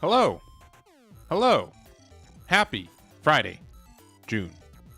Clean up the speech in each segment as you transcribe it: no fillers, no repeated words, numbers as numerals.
Hello. Hello. Happy Friday, June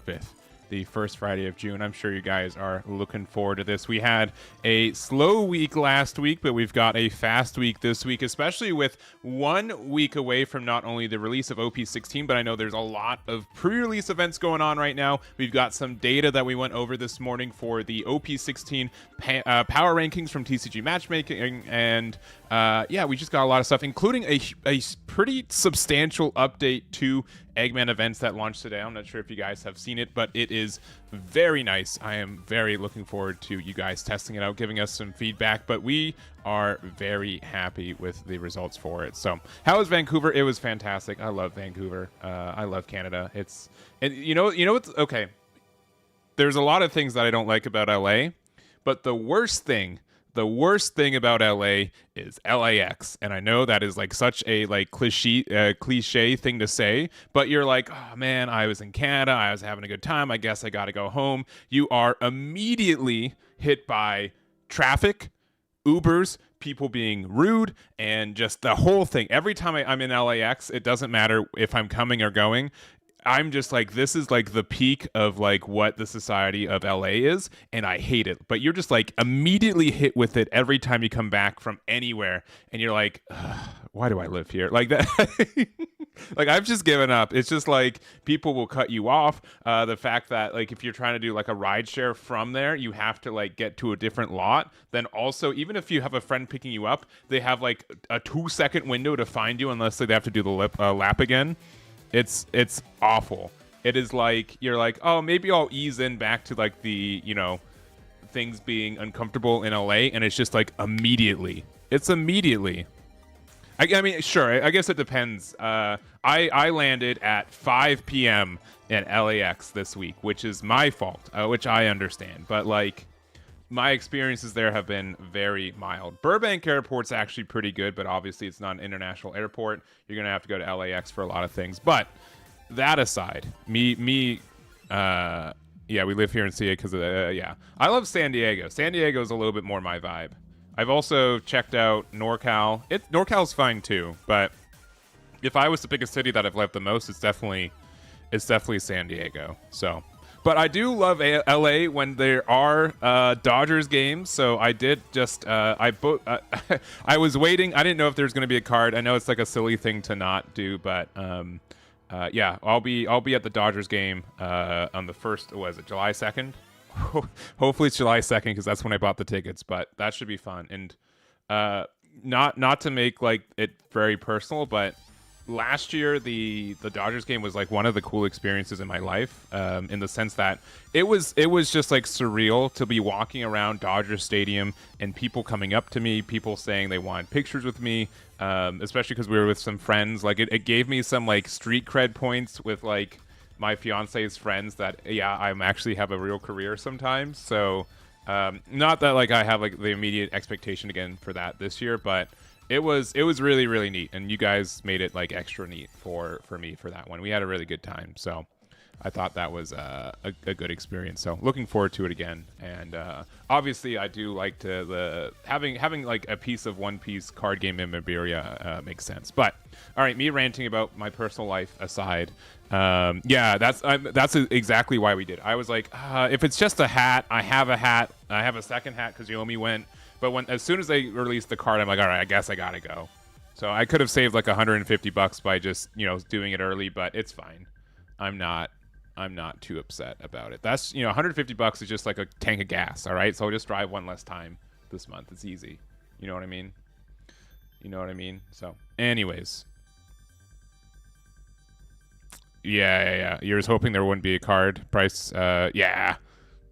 5th. The first Friday of June. I'm sure you guys are looking forward to this. We had a slow week last week, but we've got a fast week this week, especially with 1 week away from not only the release of OP16, but I know there's a lot of pre-release events going on right now. We've got some data that we went over this morning for the OP16 power rankings from TCG Matchmaking, and yeah, we just got a lot of stuff, including a pretty substantial update to Eggman events that launched today. I'm not sure if you guys have seen it, but it is very nice. I am very looking forward to you guys testing it out, giving us some feedback, but we are very happy with the results for it. So how was Vancouver? It was fantastic. I love Vancouver. I love Canada. And you know what's okay. There's a lot of things that I don't like about LA, but the worst thing about LA is LAX. And I know that is like such a like cliche thing to say, but you're like, oh man, I was in Canada, I was having a good time, I guess I gotta go home. You are immediately hit by traffic, Ubers, people being rude, and just the whole thing. Every time I'm in LAX, it doesn't matter if I'm coming or going, I'm just like, this is like the peak of like what the society of LA is, and I hate it. But you're just like immediately hit with it every time you come back from anywhere, and you're like, why do I live here? Like that. Like, I've just given up. It's just like people will cut you off. The fact that like if you're trying to do like a ride share from there, you have to like get to a different lot. Then also, even if you have a friend picking you up, they have like a 2-second window to find you unless they have to do the lap again. It's awful. It is like, you're like, oh, maybe I'll ease in back to like the, you know, things being uncomfortable in LA, and it's just like immediately. It's immediately. I mean, sure, I guess it depends. I landed at 5 p.m. at LAX this week, which is my fault, which I understand. But like, my experiences there have been very mild. Burbank Airport's actually pretty good, but obviously it's not an international airport. You're going to have to go to LAX for a lot of things. But that aside, yeah, we live here in CA because of yeah. I love San Diego. San Diego is a little bit more my vibe. I've also checked out NorCal. NorCal's fine too, but if I was to pick a city that I've loved the most, it's definitely San Diego. So, but I do love LA when there are Dodgers games. So I did just I was waiting. I didn't know if there's going to be a card. I know it's like a silly thing to not do, but yeah, I'll be at the Dodgers game on the first. Was it July 2nd? Hopefully it's July 2nd because that's when I bought the tickets. But that should be fun. And not to make like it very personal, but last year the Dodgers game was like one of the cool experiences in my life, in the sense that it was just like surreal to be walking around Dodger Stadium and people coming up to me, people saying they wanted pictures with me, especially because we were with some friends. Like it gave me some like street cred points with like my fiance's friends that, yeah, I'm actually have a real career sometimes. So not that like I have like the immediate expectation again for that this year, but it was really, really neat, and you guys made it like extra neat for me for that one. We had a really good time, so I thought that was a good experience. So looking forward to it again. And obviously, I do like to having like a piece of One Piece card game memorabilia makes sense. But all right, me ranting about my personal life aside, yeah, that's exactly why we did. I was like, if it's just a hat, I have a hat. I have a second hat because Yomi went. But as soon as they released the card, I'm like, all right, I guess I gotta go. So I could have saved like $150 by just, you know, doing it early, but it's fine. I'm not too upset about it. That's, you know, $150 is just like a tank of gas, all right? So I'll just drive one less time this month. It's easy. You know what I mean? You know what I mean? So anyways. Yeah. You're just hoping there wouldn't be a card price.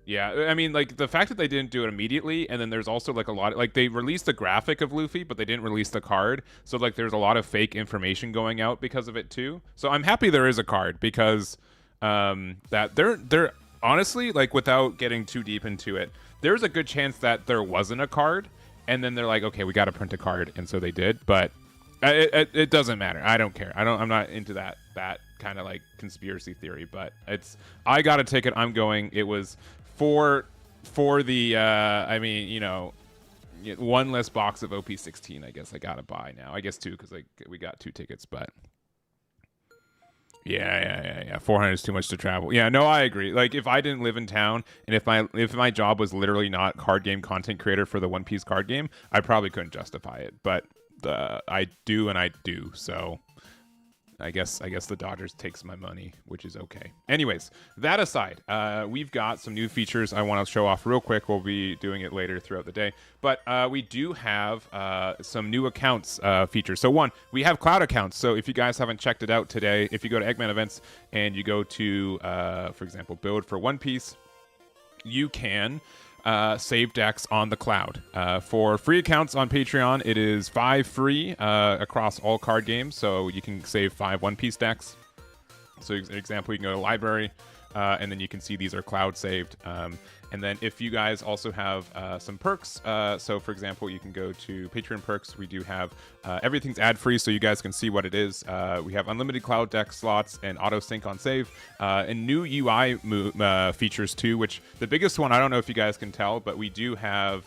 Yeah, I mean, like, the fact that they didn't do it immediately, and then there's also, like, a lot of, like, they released the graphic of Luffy, but they didn't release the card, so, like, there's a lot of fake information going out because of it, too. So I'm happy there is a card, because that they're honestly, like, without getting too deep into it, there's a good chance that there wasn't a card, and then they're like, okay, we got to print a card, and so they did, but it doesn't matter. I don't care. I'm not into that kind of, like, conspiracy theory, but I got a ticket. I'm going. It was for the I mean, you know, one less box of OP16. I guess I gotta buy now. I guess two because we got 2 tickets, but. Yeah. 400 is too much to travel. Yeah, no, I agree. Like, if I didn't live in town, and if my job was literally not card game content creator for the One Piece card game, I probably couldn't justify it. But I do, and I do. So I guess the Dodgers takes my money, which is okay. Anyways, that aside, we've got some new features I want to show off real quick. We'll be doing it later throughout the day. But we do have some new accounts features. So one, we have cloud accounts. So if you guys haven't checked it out today, if you go to Eggman Events and you go to, for example, build for One Piece, you can save decks on the cloud. For free accounts on Patreon, it is 5 free across all card games, so you can save 5 One Piece decks. So, example, you can go to library, and then you can see these are cloud saved. And then if you guys also have some perks, so for example, you can go to Patreon perks. We do have everything's ad free, so you guys can see what it is. We have unlimited cloud deck slots and auto sync on save, and new UI features too. Which the biggest one, I don't know if you guys can tell, but we do have.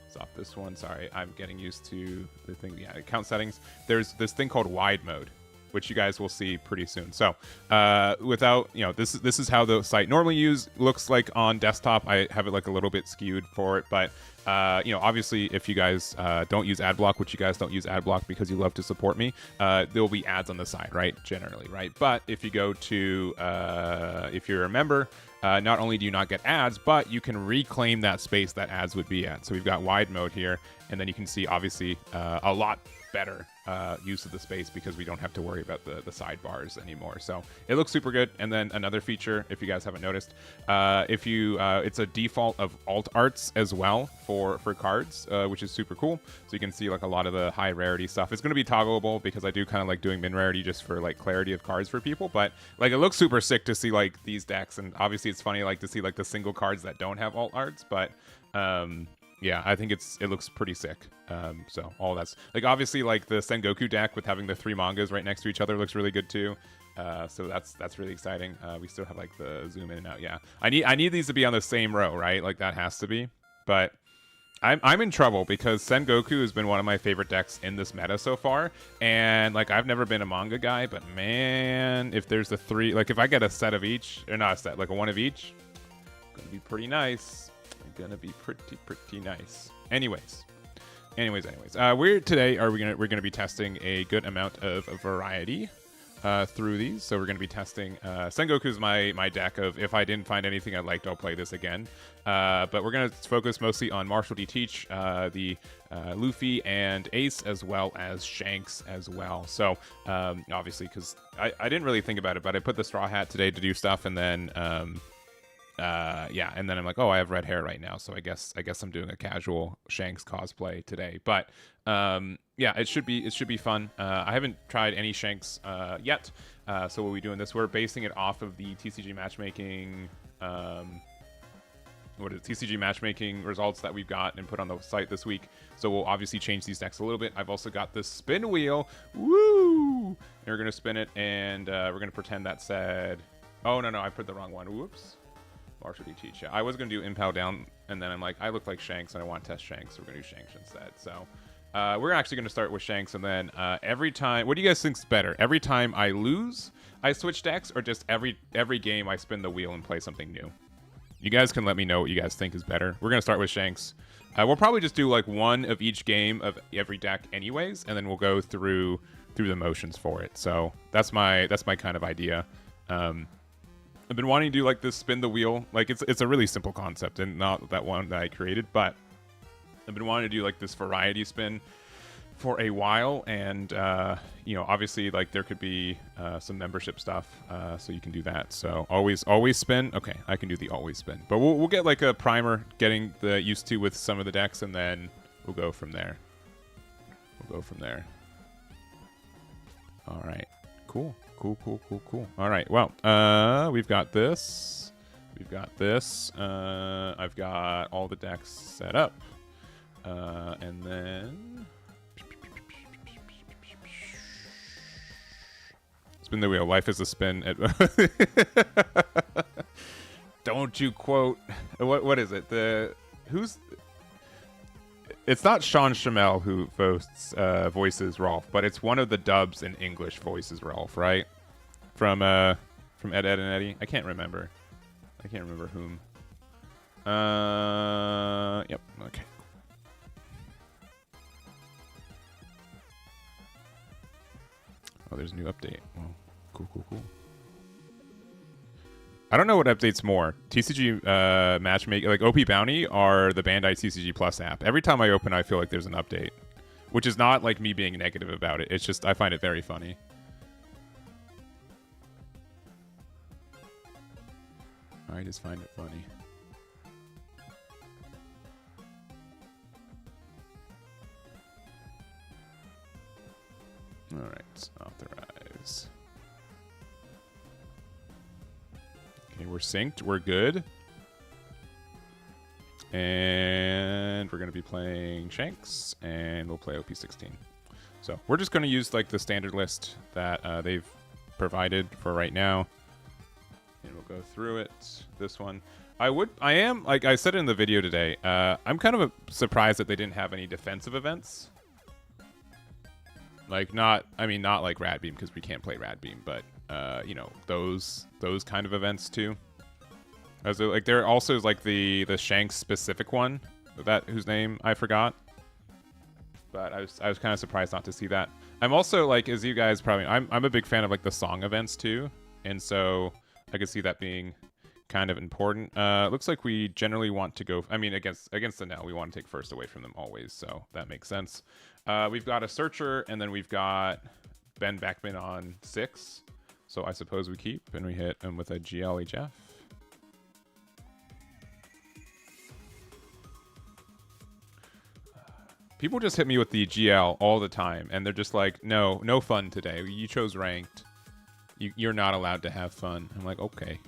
Stop this one. Sorry, I'm getting used to the thing. Yeah, account settings. There's this thing called wide mode, which you guys will see pretty soon. So without, this is how the site normally looks like on desktop. I have it like a little bit skewed for it, but obviously if you guys don't use adblock, which you guys don't use adblock because you love to support me, there'll be ads on the side, right? Generally, right? But if you go to, if you're a member, not only do you not get ads, but you can reclaim that space that ads would be at. So we've got wide mode here, and then you can see obviously a lot better use of the space because we don't have to worry about the sidebars anymore. So it looks super good. And then another feature, if you guys haven't noticed, it's a default of alt arts as well for cards, which is super cool. So you can see like a lot of the high rarity stuff. It's going to be toggleable because I do kind of like doing min rarity just for like clarity of cards for people. But like it looks super sick to see like these decks, and obviously it's funny like to see like the single cards that don't have alt arts, but yeah, I think it looks pretty sick. So all that's like obviously like the Sengoku deck with having the 3 mangas right next to each other looks really good too. So that's really exciting. We still have like the zoom in and out. Yeah, I need these to be on the same row, right? Like that has to be. But I'm in trouble because Sengoku has been one of my favorite decks in this meta so far, and like I've never been a manga guy, but man, if there's the 3, like if I get a set of each, or not a set, like a 1 of each, gonna be pretty nice. Gonna be pretty nice. Anyways, we're gonna be testing a good amount of variety through these. So we're gonna be testing Sengoku's my deck of if I didn't find anything I liked, I'll play this again. But we're gonna focus mostly on Marshall D. Teach, the Luffy and Ace, as well as Shanks as well. So obviously, because I didn't really think about it, but I put the Straw Hat today to do stuff, and then and then I'm like, oh, I have red hair right now, so I guess I'm doing a casual Shanks cosplay today. But yeah, it should be fun. I haven't tried any Shanks yet, so we'll be doing this. We're basing it off of the TCG matchmaking. TCG matchmaking results that we've got and put on the site this week. So we'll obviously change these decks a little bit. I've also got this spin wheel. Woo! And we're gonna spin it, and we're gonna pretend that said, oh no, I put the wrong one. Whoops. Marshall D. Teach. Yeah, I was going to do Impel Down, and then I'm like, I look like Shanks, and I want to test Shanks, so we're going to do Shanks instead. So we're actually going to start with Shanks, and then every time, what do you guys think's better? Every time I lose, I switch decks, or just every game I spin the wheel and play something new? You guys can let me know what you guys think is better. We're going to start with Shanks. We'll probably just do like one of each game of every deck anyways, and then we'll go through the motions for it. So that's my kind of idea. I've been wanting to do like this spin the wheel. Like it's a really simple concept and not that one that I created, but I've been wanting to do like this variety spin for a while, and obviously like there could be some membership stuff, so you can do that. So always spin. Okay, I can do the always spin, but we'll get like a primer, getting the used to with some of the decks, and then we'll go from there. All right, cool. All right, well, we've got this. I've got all the decks set up, and then spin the wheel. Life is a spin. Don't you quote? What is it? It's not Sean Shamel who voices Rolf, but it's one of the dubs in English voices Rolf, right? From Ed, Ed, and Eddie. I can't remember. I can't remember whom. Yep. Okay. Oh, there's a new update. Well, cool. I don't know what updates more. TCG matchmaking, like OP Bounty, or the Bandai TCG Plus app. Every time I open, I feel like there's an update, which is not like me being negative about it. It's just I find it very funny. I just find it funny. All right, authorize. Okay, we're synced. We're good. And we're going to be playing Shanks, and we'll play OP16. So we're just going to use like the standard list that they've provided for right now. And we'll go through it. This one. I am, like I said in the video today, I'm kind of surprised that they didn't have any defensive events. Like not like Rad Beam, because we can't play Rad Beam, but you know, those kind of events too. As like there also is like the Shanks specific one, whose name I forgot. But I was kind of surprised not to see that. I'm also like, as you guys probably, I'm a big fan of like the song events too, and so I could see that being kind of important. Looks like we generally want to go. I mean, against the Nell, we want to take first away from them always, so that makes sense. We've got a Searcher, and then we've got Ben Beckman on 6. So I suppose we keep, and we hit him with a GLHF. People just hit me with the GL all the time, and they're just like, no fun today. You chose ranked. You're not allowed to have fun. I'm like, okay.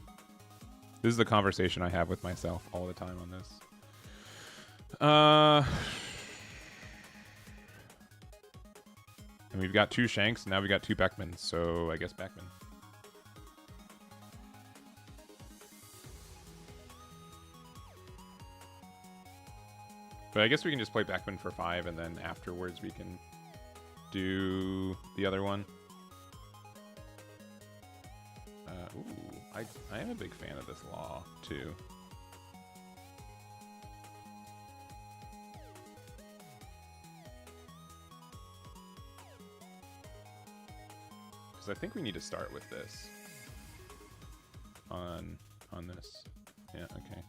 This is the conversation I have with myself all the time on this. And we've got 2 Shanks, and now we got 2 Beckmans, so I guess Beckman. But I guess we can just play Beckman for 5, and then afterwards we can do the other one. Ooh, I am a big fan of this law, too. Because I think we need to start with this. On this. Yeah, okay.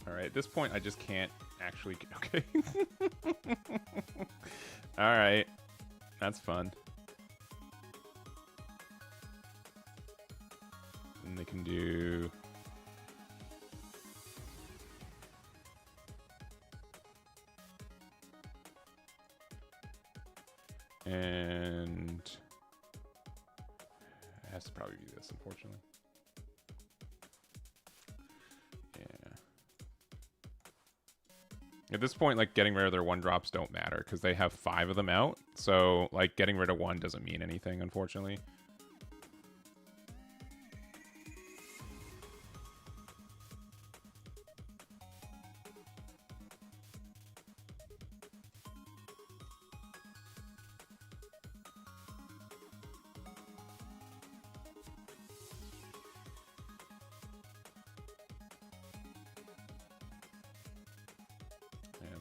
Alright, at this point, I just can't actually... Okay. Alright. That's fun. And they can do... And... It has to probably be this, unfortunately. At this point, like, getting rid of their 1-drops don't matter because they have 5 of them out. So, like, getting rid of 1 doesn't mean anything, unfortunately.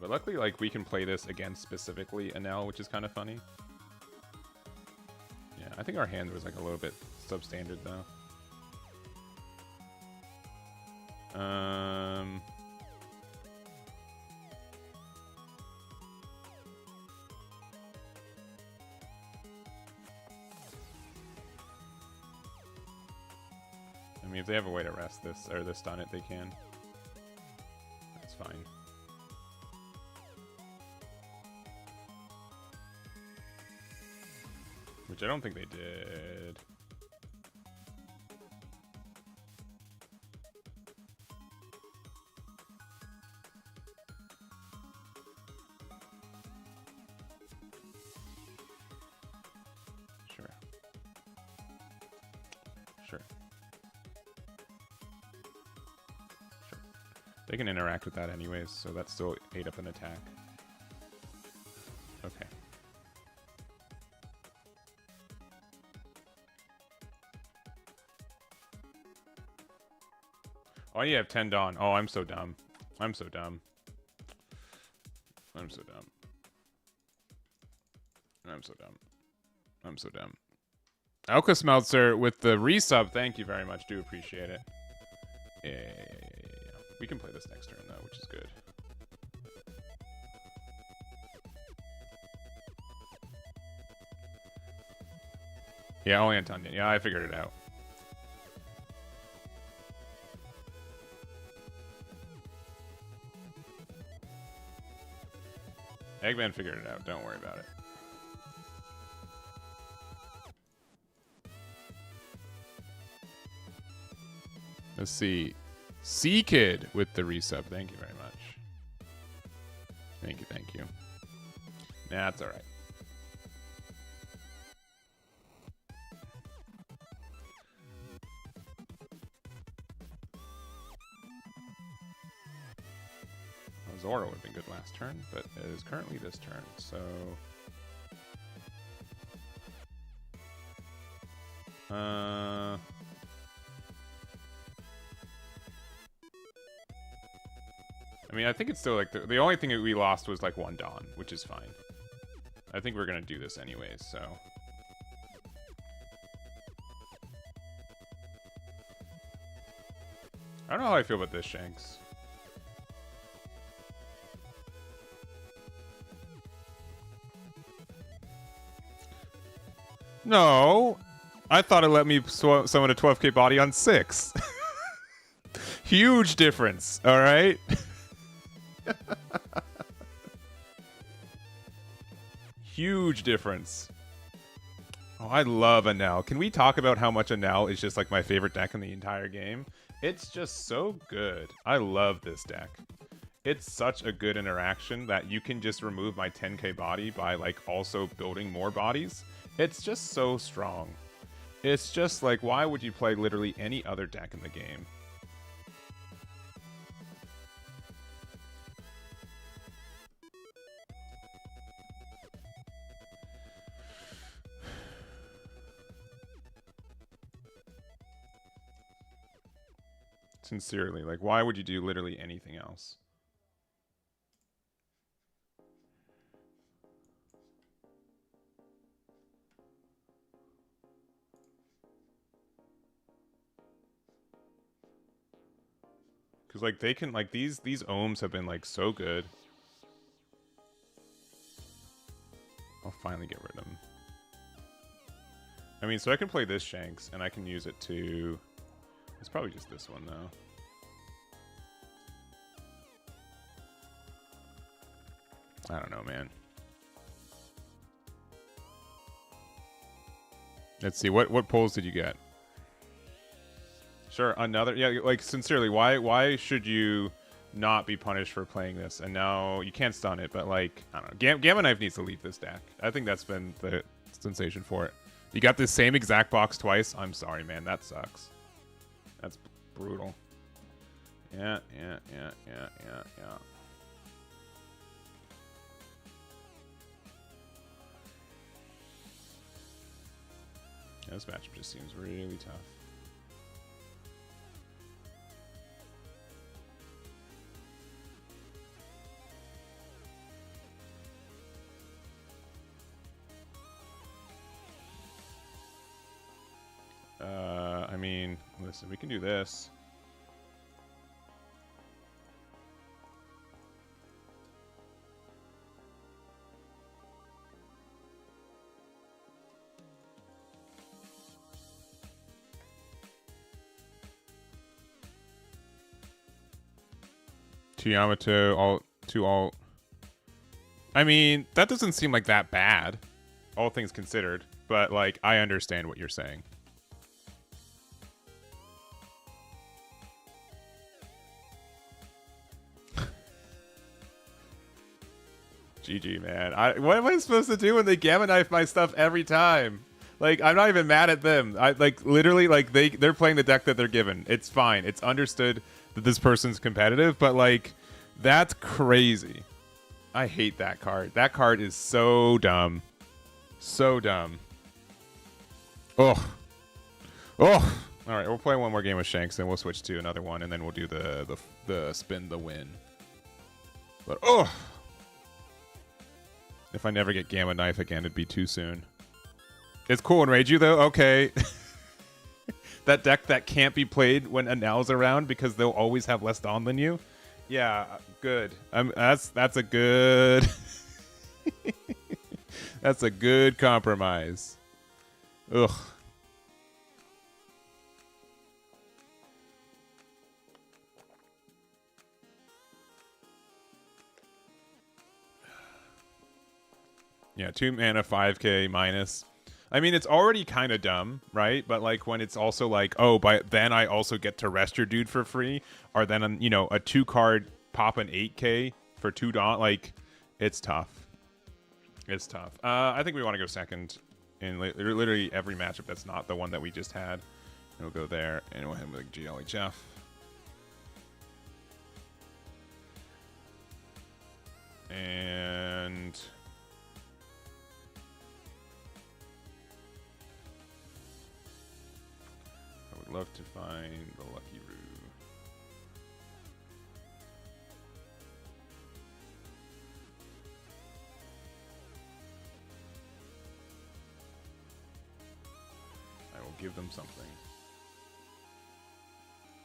But luckily, like, we can play this against specifically Enel, which is kind of funny. Yeah, I think our hand was like a little bit substandard though. I mean, if they have a way to rest this or stun it, they can. That's fine. Which I don't think they did. Sure. They can interact with that anyways, so that's still 8 up an attack. Okay. Oh, you have 10 Dawn. Oh, I'm so dumb. I'm so dumb. I'm so dumb. I'm so dumb. I'm so dumb. Alka-Smeltzer with the resub. Thank you very much. Do appreciate it. Yeah. We can play this next turn, though, which is good. Yeah, only Anton did. Yeah, I figured it out. Eggman figured it out. Don't worry about it. Let's see. C-Kid with the resub. Thank you very much. Thank you, thank you. Nah, that's alright. Zora would have been good last turn, but it is currently this turn, so... I mean, I think it's still like the only thing that we lost was like 1 Dawn, which is fine. I think we're gonna do this anyways, so... I don't know how I feel about this, Shanks. No, I thought it let me summon a 12k body on 6. Huge difference, all right? Huge difference. Oh, I love Anel. Can we talk about how much Anel is just like my favorite deck in the entire game? It's just so good. I love this deck. It's such a good interaction that you can just remove my 10k body by like also building more bodies. It's just so strong. It's just like, why would you play literally any other deck in the game? Sincerely, like, why would you do literally anything else? Because, like, they can, like, these ohms have been, like, so good. I'll finally get rid of them. I mean, so I can play this Shanks, and I can use it to... It's probably just this one, though. I don't know, man. Let's see, what pulls did you get? Sure, another... Yeah, like, sincerely, why should you not be punished for playing this? And now, you can't stun it, but, like, I don't know. Gamma Knife needs to leave this deck. I think that's been the sensation for it. You got this same exact box twice? I'm sorry, man. That sucks. That's brutal. Yeah. This matchup just seems really tough. I mean, listen, we can do this. To Yamato, to alt. I mean, that doesn't seem like that bad, all things considered. But, like, I understand what you're saying. GG, man. What am I supposed to do when they Gamma Knife my stuff every time? Like, I'm not even mad at them. Literally, like, they're playing the deck that they're given. It's fine. It's understood. that this person's competitive, but like, that's crazy. I hate that card. That card is so dumb. So dumb. Oh. Oh. All right, we'll play one more game with Shanks, then we'll switch to another one, and then we'll do the spin the win. But oh, if I never get Gamma Knife again, it'd be too soon. It's cool in Reiju though. Okay. That deck that can't be played when Anel's around because they'll always have less Dawn than you. Yeah, good. That's a good. That's a good compromise. Ugh. Yeah, 2 mana, 5k minus. I mean, it's already kind of dumb, right? But like when it's also like, oh, but then I also get to rest your dude for free, or then a 2-card pop an 8k for 2 Dawn. Like, it's tough. It's tough. I think we want to go second in literally every matchup that's not the one that we just had. And we'll go there, and we'll hit with GLHF. And I would love to find the Lucky Roo. I will give them something.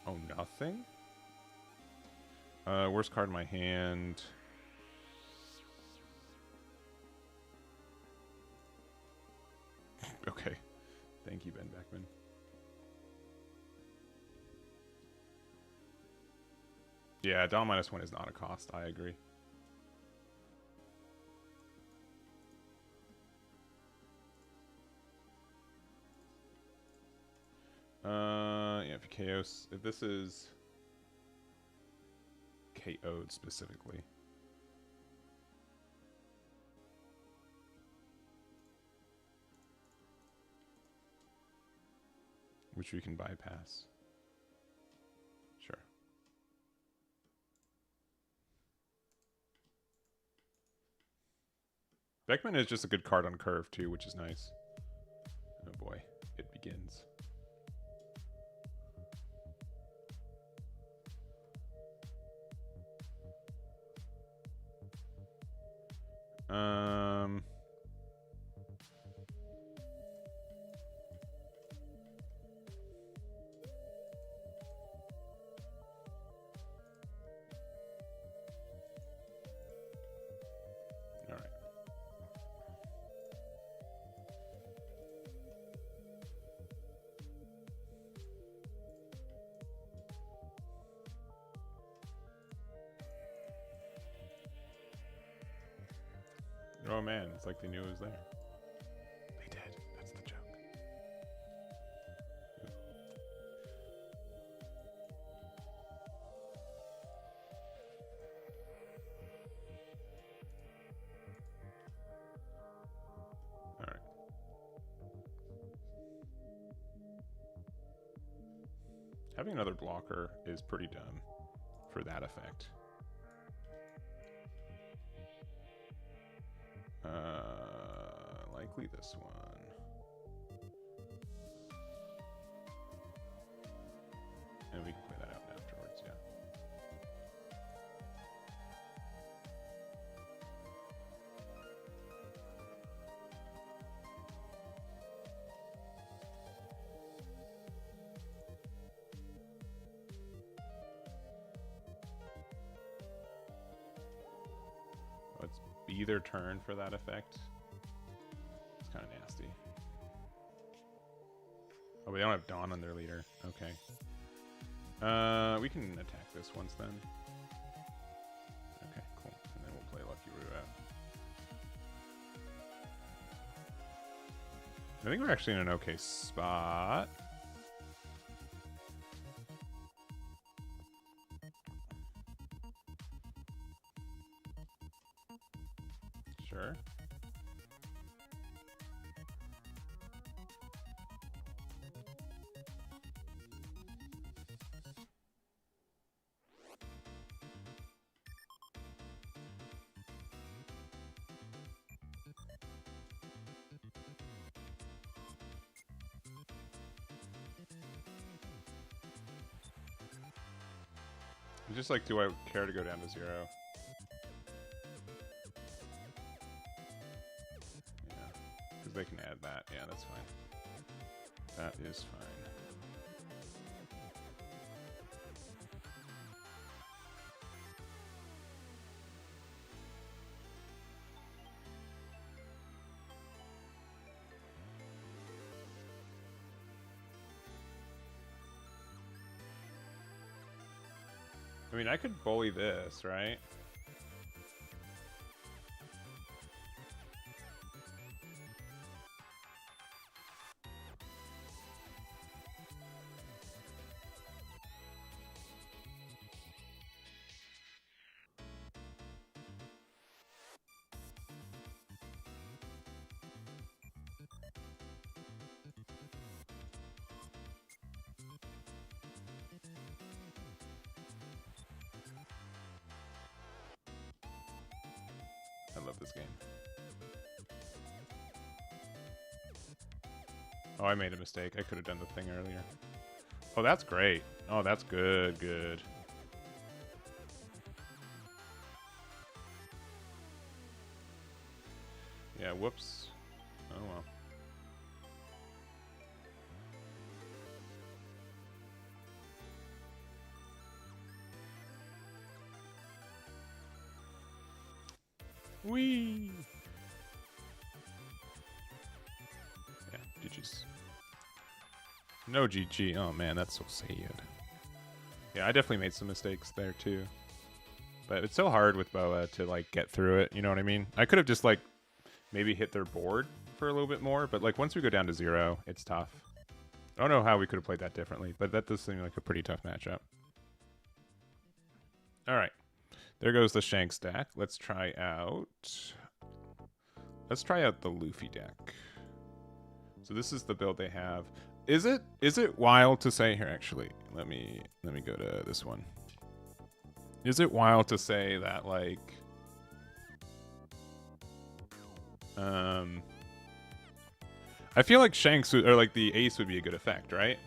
Oh, nothing? Worst card in my hand. Okay. Thank you, Ben Beckman. Yeah, Dawn -1 is not a cost. I agree. Yeah, if you KOs, if this is KO'd specifically. Which we can bypass. Sure. Beckman is just a good card on curve too, which is nice. Oh boy, it begins. All right. Oh man, it's like they knew it was there. They did. That's the joke. All right. Having another blocker is pretty dumb for that effect. Likely this one. And we can play that out afterwards, yeah. Let's be their turn for that effect. It's kind of nasty. Oh, but they don't have Dawn on their leader. Okay. We can attack this once then. Okay, cool. And then we'll play Lucky Roo out. I think we're actually in an okay spot. Sure. Just like, do I care to go down to 0? Yeah, because they can add that. Yeah, that's fine. That is fine. I mean, I could bully this, right? I love this game. Oh, I made a mistake. I could have done the thing earlier. Oh, that's great. Oh, that's good, good. Yeah, whoops. Oh, well. Whee! Yeah, GG's. No GG. Oh, man, that's so sad. Yeah, I definitely made some mistakes there, too. But it's so hard with Boa to, like, get through it. You know what I mean? I could have just, like, maybe hit their board for a little bit more. But, like, once we go down to 0, it's tough. I don't know how we could have played that differently. But that does seem like a pretty tough matchup. All right. There goes the Shank stack. Let's try out the Luffy deck. So this is the build they have. Is it wild to say here actually? Let me go to this one. Is it wild to say that like I feel like Shanks or like the Ace would be a good effect, right?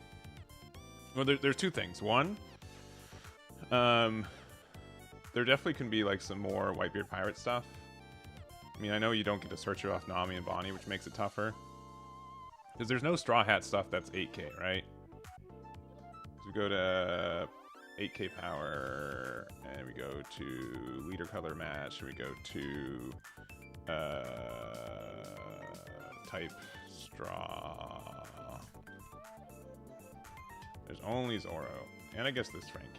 Well, there's two things. One, there definitely can be like some more Whitebeard Pirate stuff. I mean, I know you don't get to search it off Nami and Bonnie, which makes it tougher. Because there's no Straw Hat stuff that's 8k, right? So we go to 8k power, and we go to leader color match, and we go to type straw. There's only Zoro, and I guess this Frankie.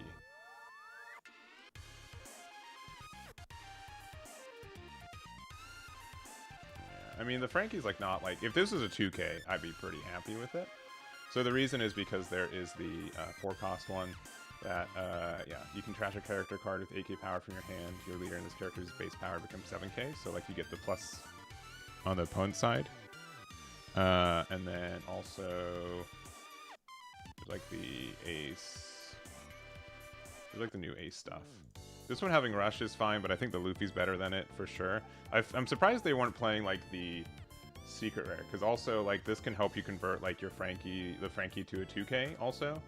I mean, the Frankie's like not like, if this was a 2K, I'd be pretty happy with it. So the reason is because there is the 4-cost one that, yeah, you can trash a character card with 8k power from your hand. Your leader in this character's base power becomes 7k, so like you get the plus on the opponent's side. And then also, there's like the Ace. There's like the new Ace stuff. This one having Rush is fine, but I think the Luffy's better than it for sure. I'm surprised they weren't playing like the secret rare, because also like this can help you convert like your the Frankie to a 2K also.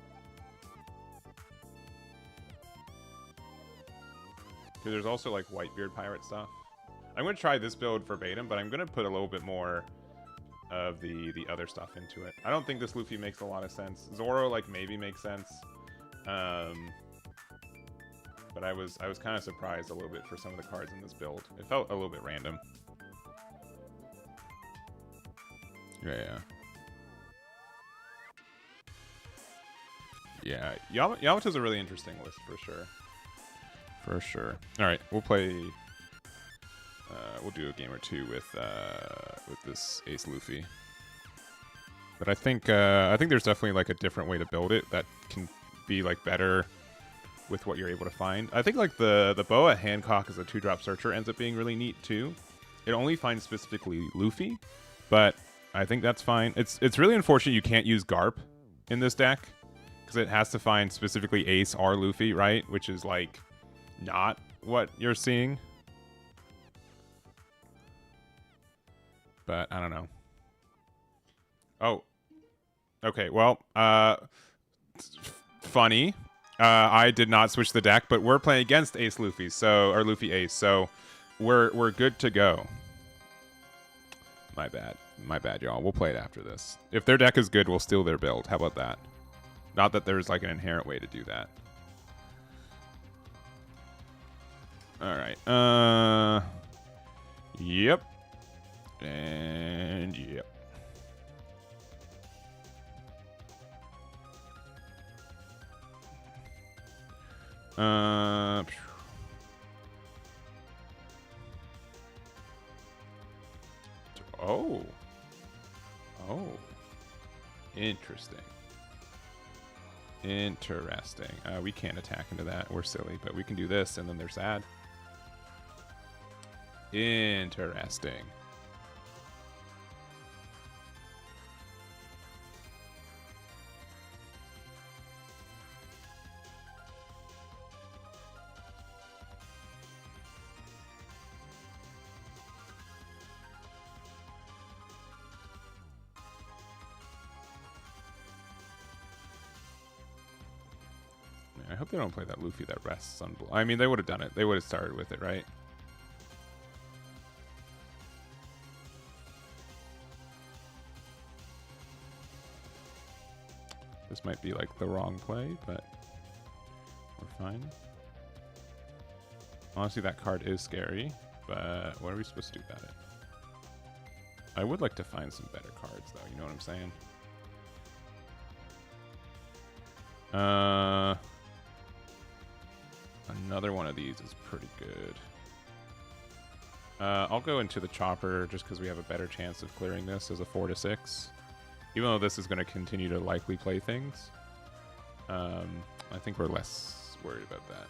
Because there's also like Whitebeard Pirate stuff. I'm gonna try this build verbatim, but I'm gonna put a little bit more of the other stuff into it. I don't think this Luffy makes a lot of sense. Zoro like maybe makes sense. But I was kind of surprised a little bit for some of the cards in this build. It felt a little bit random. Yeah. Yeah, Yamato's a really interesting list for sure. For sure. All right, we'll play. We'll do a game or two with this Ace Luffy. But I think there's definitely like a different way to build it that can be like better with what you're able to find. I think like the Boa Hancock as a 2-drop searcher ends up being really neat too. It only finds specifically Luffy, but I think that's fine. It's really unfortunate you can't use Garp in this deck because it has to find specifically Ace or Luffy, right? Which is like not what you're seeing. But I don't know. Oh, okay. Well, funny. I did not switch the deck, but we're playing against Ace Luffy, so or Luffy Ace, so we're good to go. My bad, y'all. We'll play it after this. If their deck is good, we'll steal their build. How about that? Not that there's like an inherent way to do that. All right. Yep. And yep. Oh. Interesting. We can't attack into that. We're silly, but we can do this, and then they're sad. Interesting. I hope they don't play that Luffy that rests on... I mean, they would have done it. They would have started with it, right? This might be like the wrong play, but we're fine. Honestly, that card is scary, but what are we supposed to do about it? I would like to find some better cards, though. You know what I'm saying? Another one of these is pretty good. I'll go into the chopper just because we have a better chance of clearing this as a 4-6. Even though this is going to continue to likely play things. I think we're less worried about that.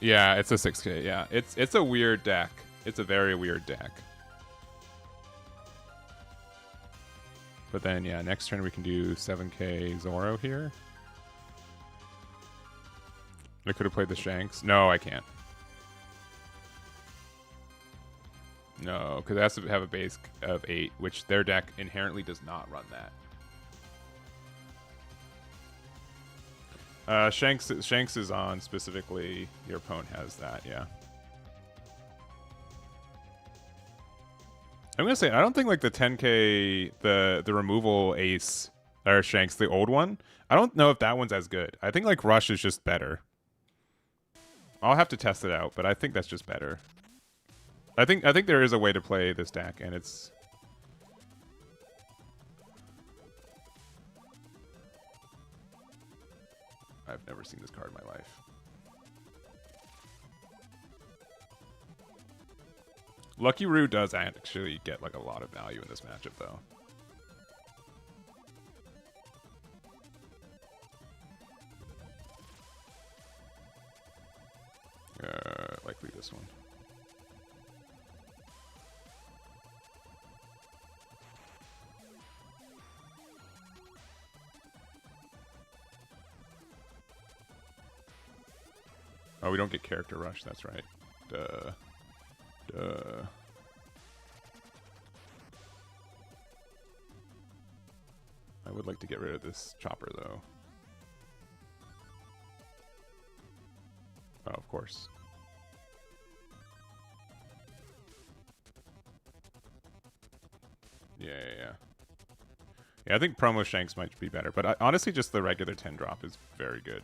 Yeah, it's a 6K. Yeah, it's a weird deck. It's a very weird deck. But then, yeah, next turn we can do 7K Zoro here. I could have played the Shanks. No, I can't. No, because it has to have a base of 8, which their deck inherently does not run that. Shanks is on specifically. Your opponent has that, yeah. I'm gonna say I don't think like the 10K the removal ace or Shanks, the old one. I don't know if that one's as good. I think like Rush is just better. I'll have to test it out, but I think that's just better. I think there is a way to play this deck, and it's... I've never seen this card in my life. Lucky Roo does actually get like a lot of value in this matchup, though. Likely this one. Oh, we don't get character rush. That's right. Duh. I would like to get rid of this chopper, though. Oh, of course. Yeah, I think promo Shanks might be better, but honestly, just the regular 10 drop is very good.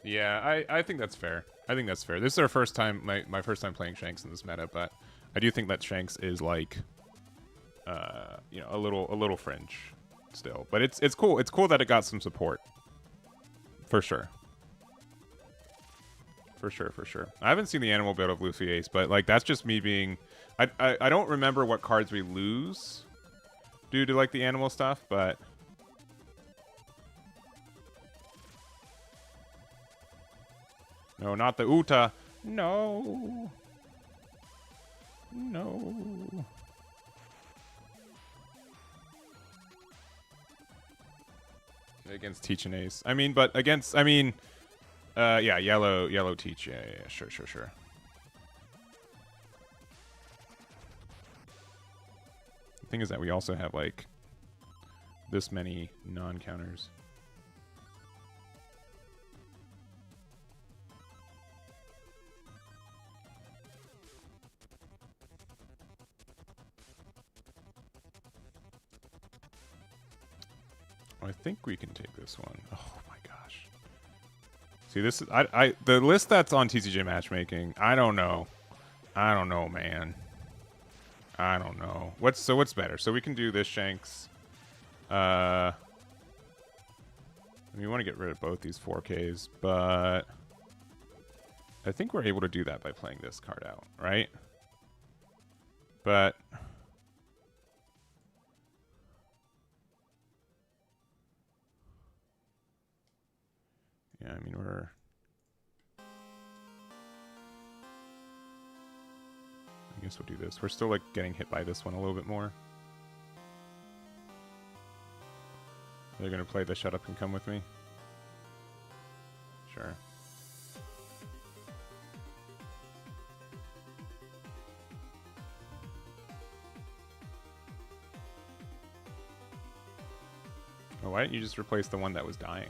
Yeah, I think that's fair. I think that's fair. This is our first time, my first time playing Shanks in this meta, but I do think that Shanks is like, you know, a little fringe still. But it's cool. It's cool that it got some support. For sure. For sure. I haven't seen the animal build of Luffy Ace, but like that's just me being. I don't remember what cards we lose due to like the animal stuff, but. No, not the Uta. No. Against Teach and Ace. I mean, but against, I mean, yeah, yellow Teach. Yeah, sure. The thing is that we also have, like, this many non-counters. I think we can take this one. Oh my gosh. See, this is the list that's on TCG Matchmaking. I don't know, man. I don't know. What's better? So we can do this Shanks. I mean, we want to get rid of both these 4Ks, but I think we're able to do that by playing this card out, right? But yeah, I mean, I guess we'll do this. We're still, like, getting hit by this one a little bit more. They're going to play the Shut Up and Come With Me. Sure. Oh, why didn't you just replace the one that was dying?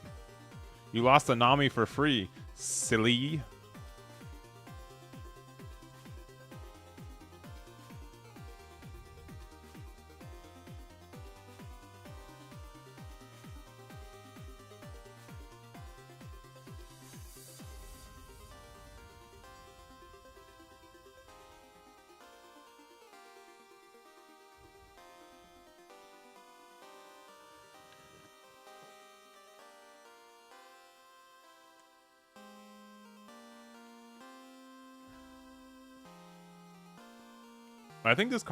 You lost a Nami for free, silly. I think this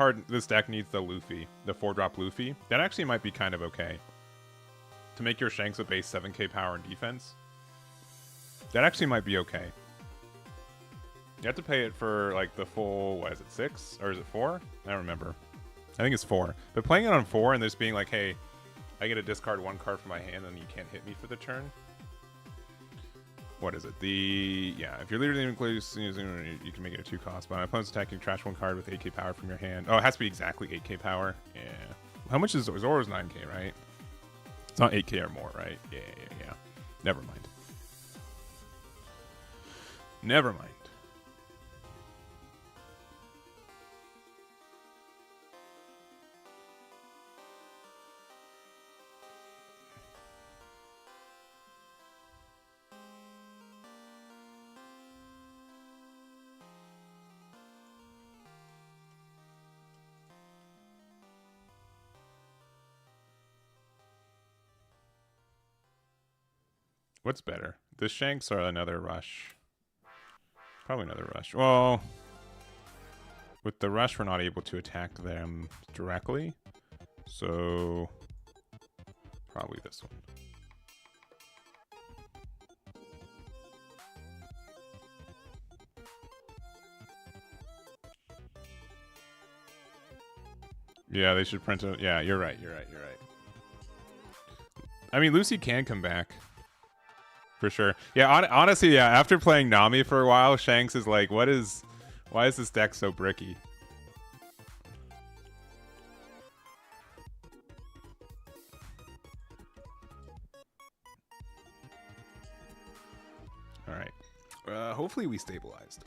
deck needs the Luffy, the 4-drop Luffy. That actually might be kind of okay. To make your Shanks with base 7k power and defense. That actually might be okay. You have to pay it for, like, the full, what is it, 6? Or is it 4? I don't remember. I think it's 4. But playing it on 4 and this being like, hey, I get to discard 1 card from my hand and you can't hit me for the turn. What is it? Yeah, if your leader includes, you can make it a 2 cost. But on opponent's attack, you trash 1 card with 8k power from your hand. Oh, it has to be exactly 8k power. Yeah. How much is Zora's 9k, right? It's not 8k or more, right? Yeah. Never mind. Never mind. What's better? The Shanks or another Rush? Probably another Rush. Well, with the Rush, we're not able to attack them directly. So, probably this one. Yeah, they should print it. Yeah, you're right. I mean, Lucy can come back. For sure. Yeah, honestly, yeah, after playing Nami for a while, Shanks is like, why is this deck so bricky? Alright. Hopefully we stabilized.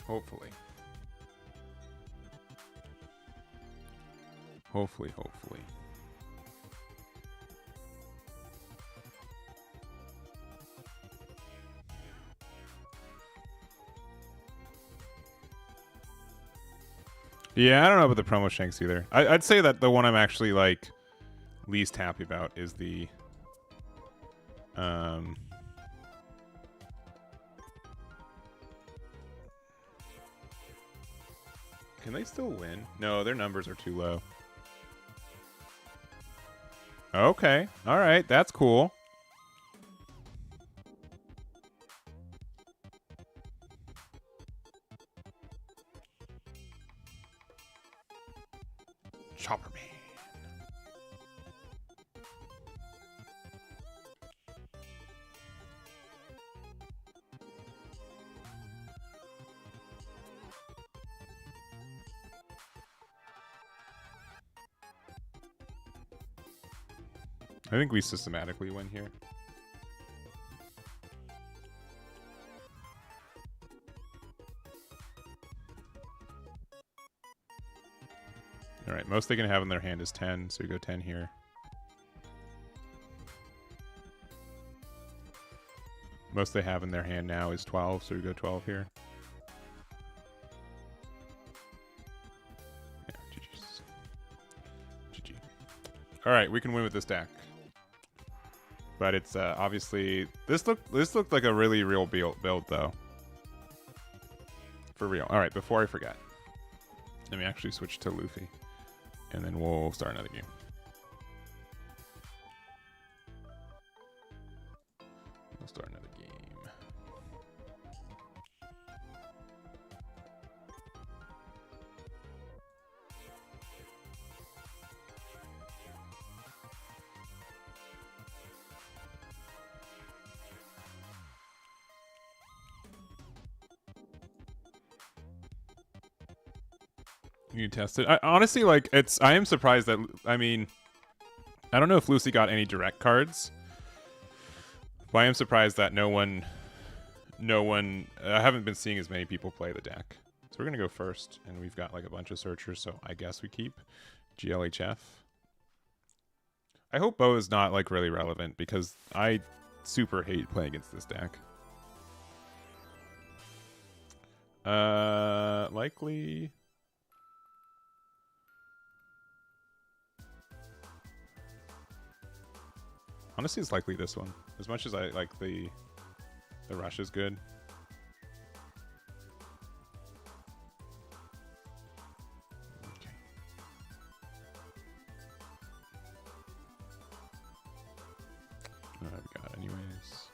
Hopefully. Yeah, I don't know about the promo Shanks either. I'd say that the one I'm actually, like, least happy about is the Can they still win? No, their numbers are too low. Okay. All right. That's cool. Chopper Man. I think we systematically win here. All right, most they can have in their hand is 10, so we go 10 here. Most they have in their hand now is 12, so we go 12 here. Yeah, GG's. GG. All right, we can win with this deck. But it's obviously this looked like a really real build though. For real. All right, before I forget, let me actually switch to Luffy, and then we'll start another game. We'll start another game. You test it. Honestly, like I am surprised that I mean, I don't know if Lucy got any direct cards, but I am surprised that no one. I haven't been seeing as many people play the deck. So we're gonna go first, and we've got like a bunch of searchers, so I guess we keep GLHF. I hope Bo is not like really relevant because I super hate playing against this deck. Likely. Honestly, it's likely this one. As much as I like the rush is good. Okay. I've got anyways.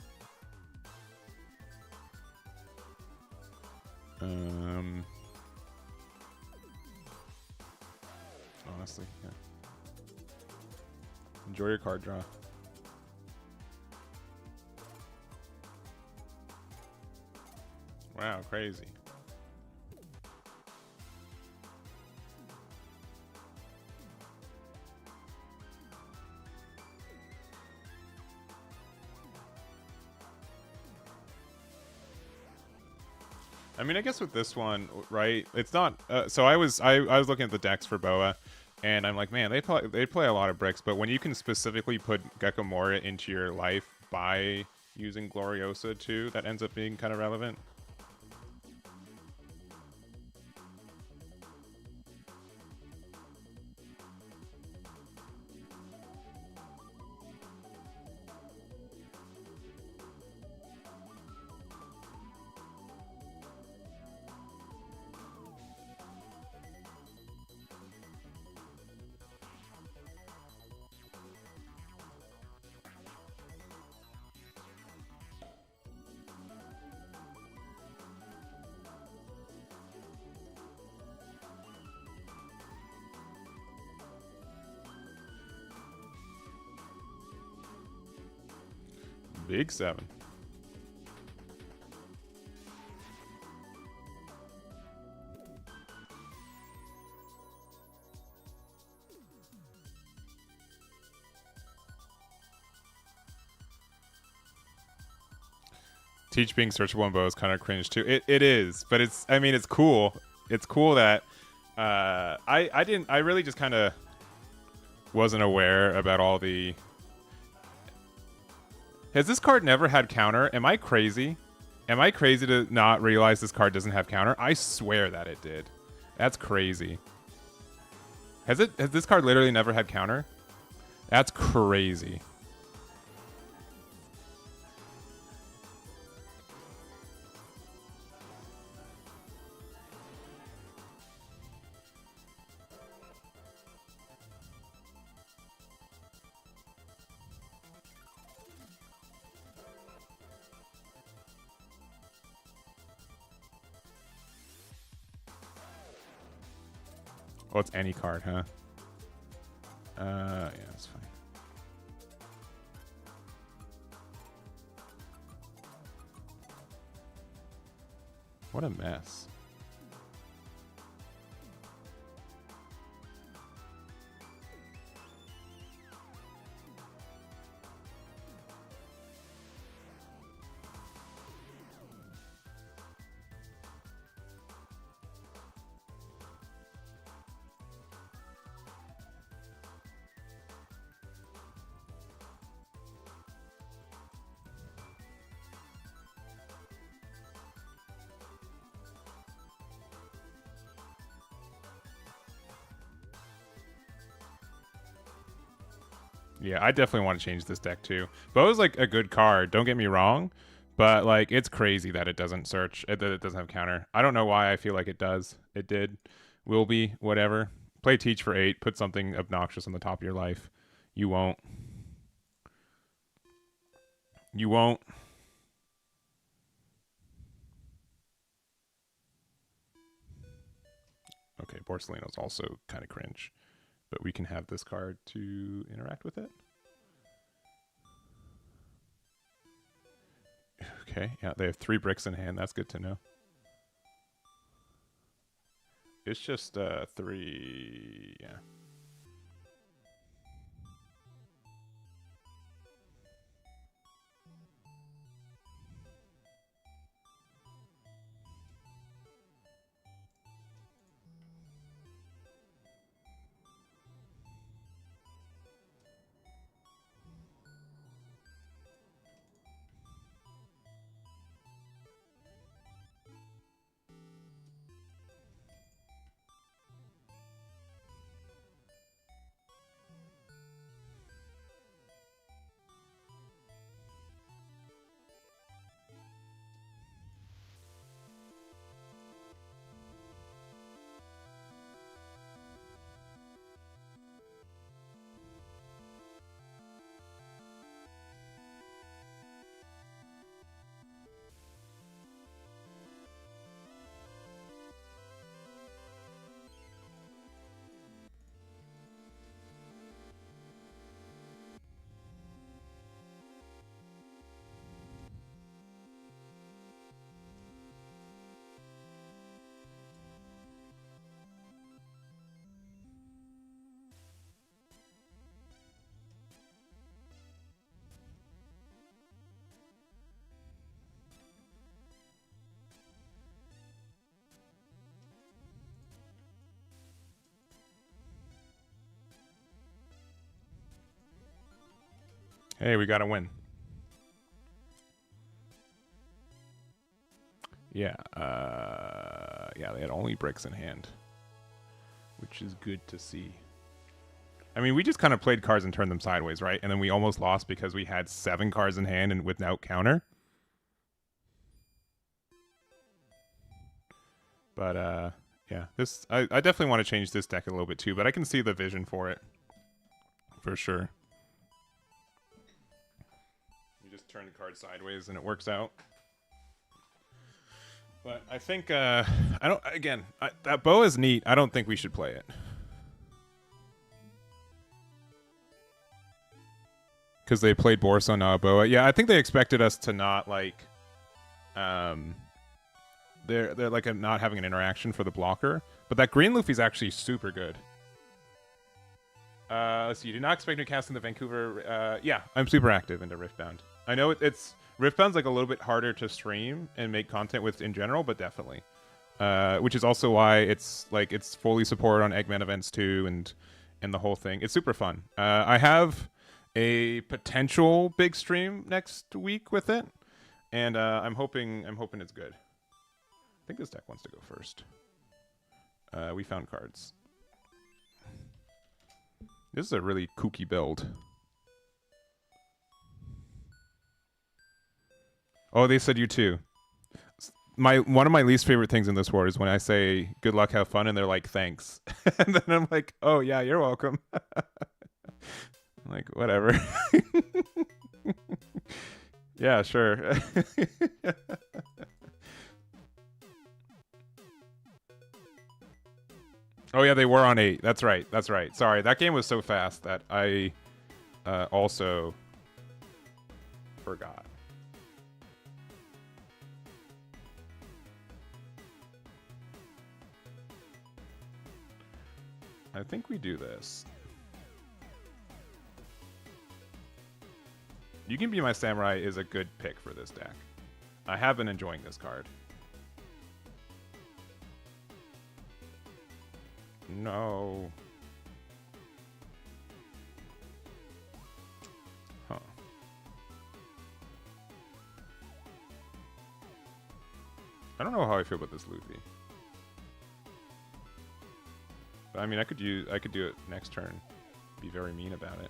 Honestly, yeah. Enjoy your card draw. Wow, crazy. I mean, I guess with this one, right? It's not. So I was looking at the decks for Boa, and I'm like, man, they play a lot of bricks. But when you can specifically put Gecko Mora into your life by using Gloriosa too, that ends up being kind of relevant. Big 7. Teach being searchable in Bow is kind of cringe too. It is, but it's. I mean, it's cool. It's cool that I really just kind of wasn't aware about all the. Has this card never had counter? Am I crazy? Am I crazy to not realize this card doesn't have counter? I swear that it did. That's crazy. Has this card literally never had counter? That's crazy. Oh, it's any card, huh? Yeah, that's fine. What a mess. Yeah, I definitely want to change this deck too. Bo's like a good card, don't get me wrong, but like it's crazy that it doesn't search, that it doesn't have counter. I don't know why I feel like it does. It did. Will be, whatever. Play Teach for 8, put something obnoxious on the top of your life. You won't. You won't. Okay, Borsalino's also kind of cringe, but we can have this card to interact with it. Okay, yeah, they have 3 bricks in hand. That's good to know. It's just 3, yeah. Hey, we got to win. Yeah, yeah, they had only bricks in hand, which is good to see. I mean, we just kind of played cards and turned them sideways, right? And then we almost lost because we had 7 cards in hand and without counter. But yeah, this I definitely want to change this deck a little bit too, but I can see the vision for it for sure. You just turn the card sideways and it works out. But I think I don't. Again, that bow is neat. I don't think we should play it because they played Boris on Boa. Yeah, I think they expected us to not like. They're like not having an interaction for the blocker, but that green Luffy's actually super good. Let's see. You did not expect me to cast in the Vancouver. Yeah, I'm super active into Riftbound. I know it's Riftbound's like a little bit harder to stream and make content with in general, but definitely. Which is also why it's fully supported on Eggman events too, and the whole thing. It's super fun. I have a potential big stream next week with it, and I'm hoping it's good. I think this deck wants to go first. We found cards. This is a really kooky build. Oh, they said you too. One of my least favorite things in this war is when I say good luck, have fun, and they're like thanks, and then I'm like, oh yeah, you're welcome. Like whatever. Yeah, sure. Oh yeah, they were on 8. That's right. That's right. Sorry, that game was so fast that I also forgot. I think we do this. You Can Be My Samurai is a good pick for this deck. I have been enjoying this card. No. Huh. I don't know how I feel about this Luffy. But I mean, I could do it next turn. Be very mean about it.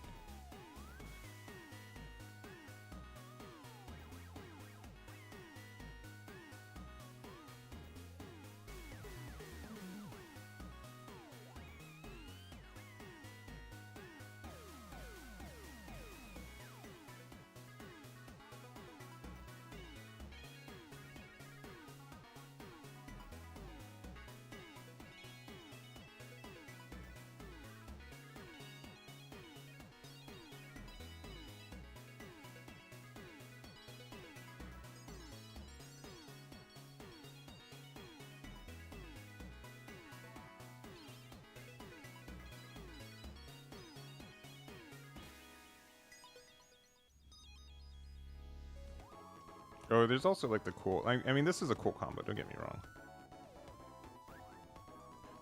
Oh, there's also like the cool... I mean, this is a cool combo, don't get me wrong.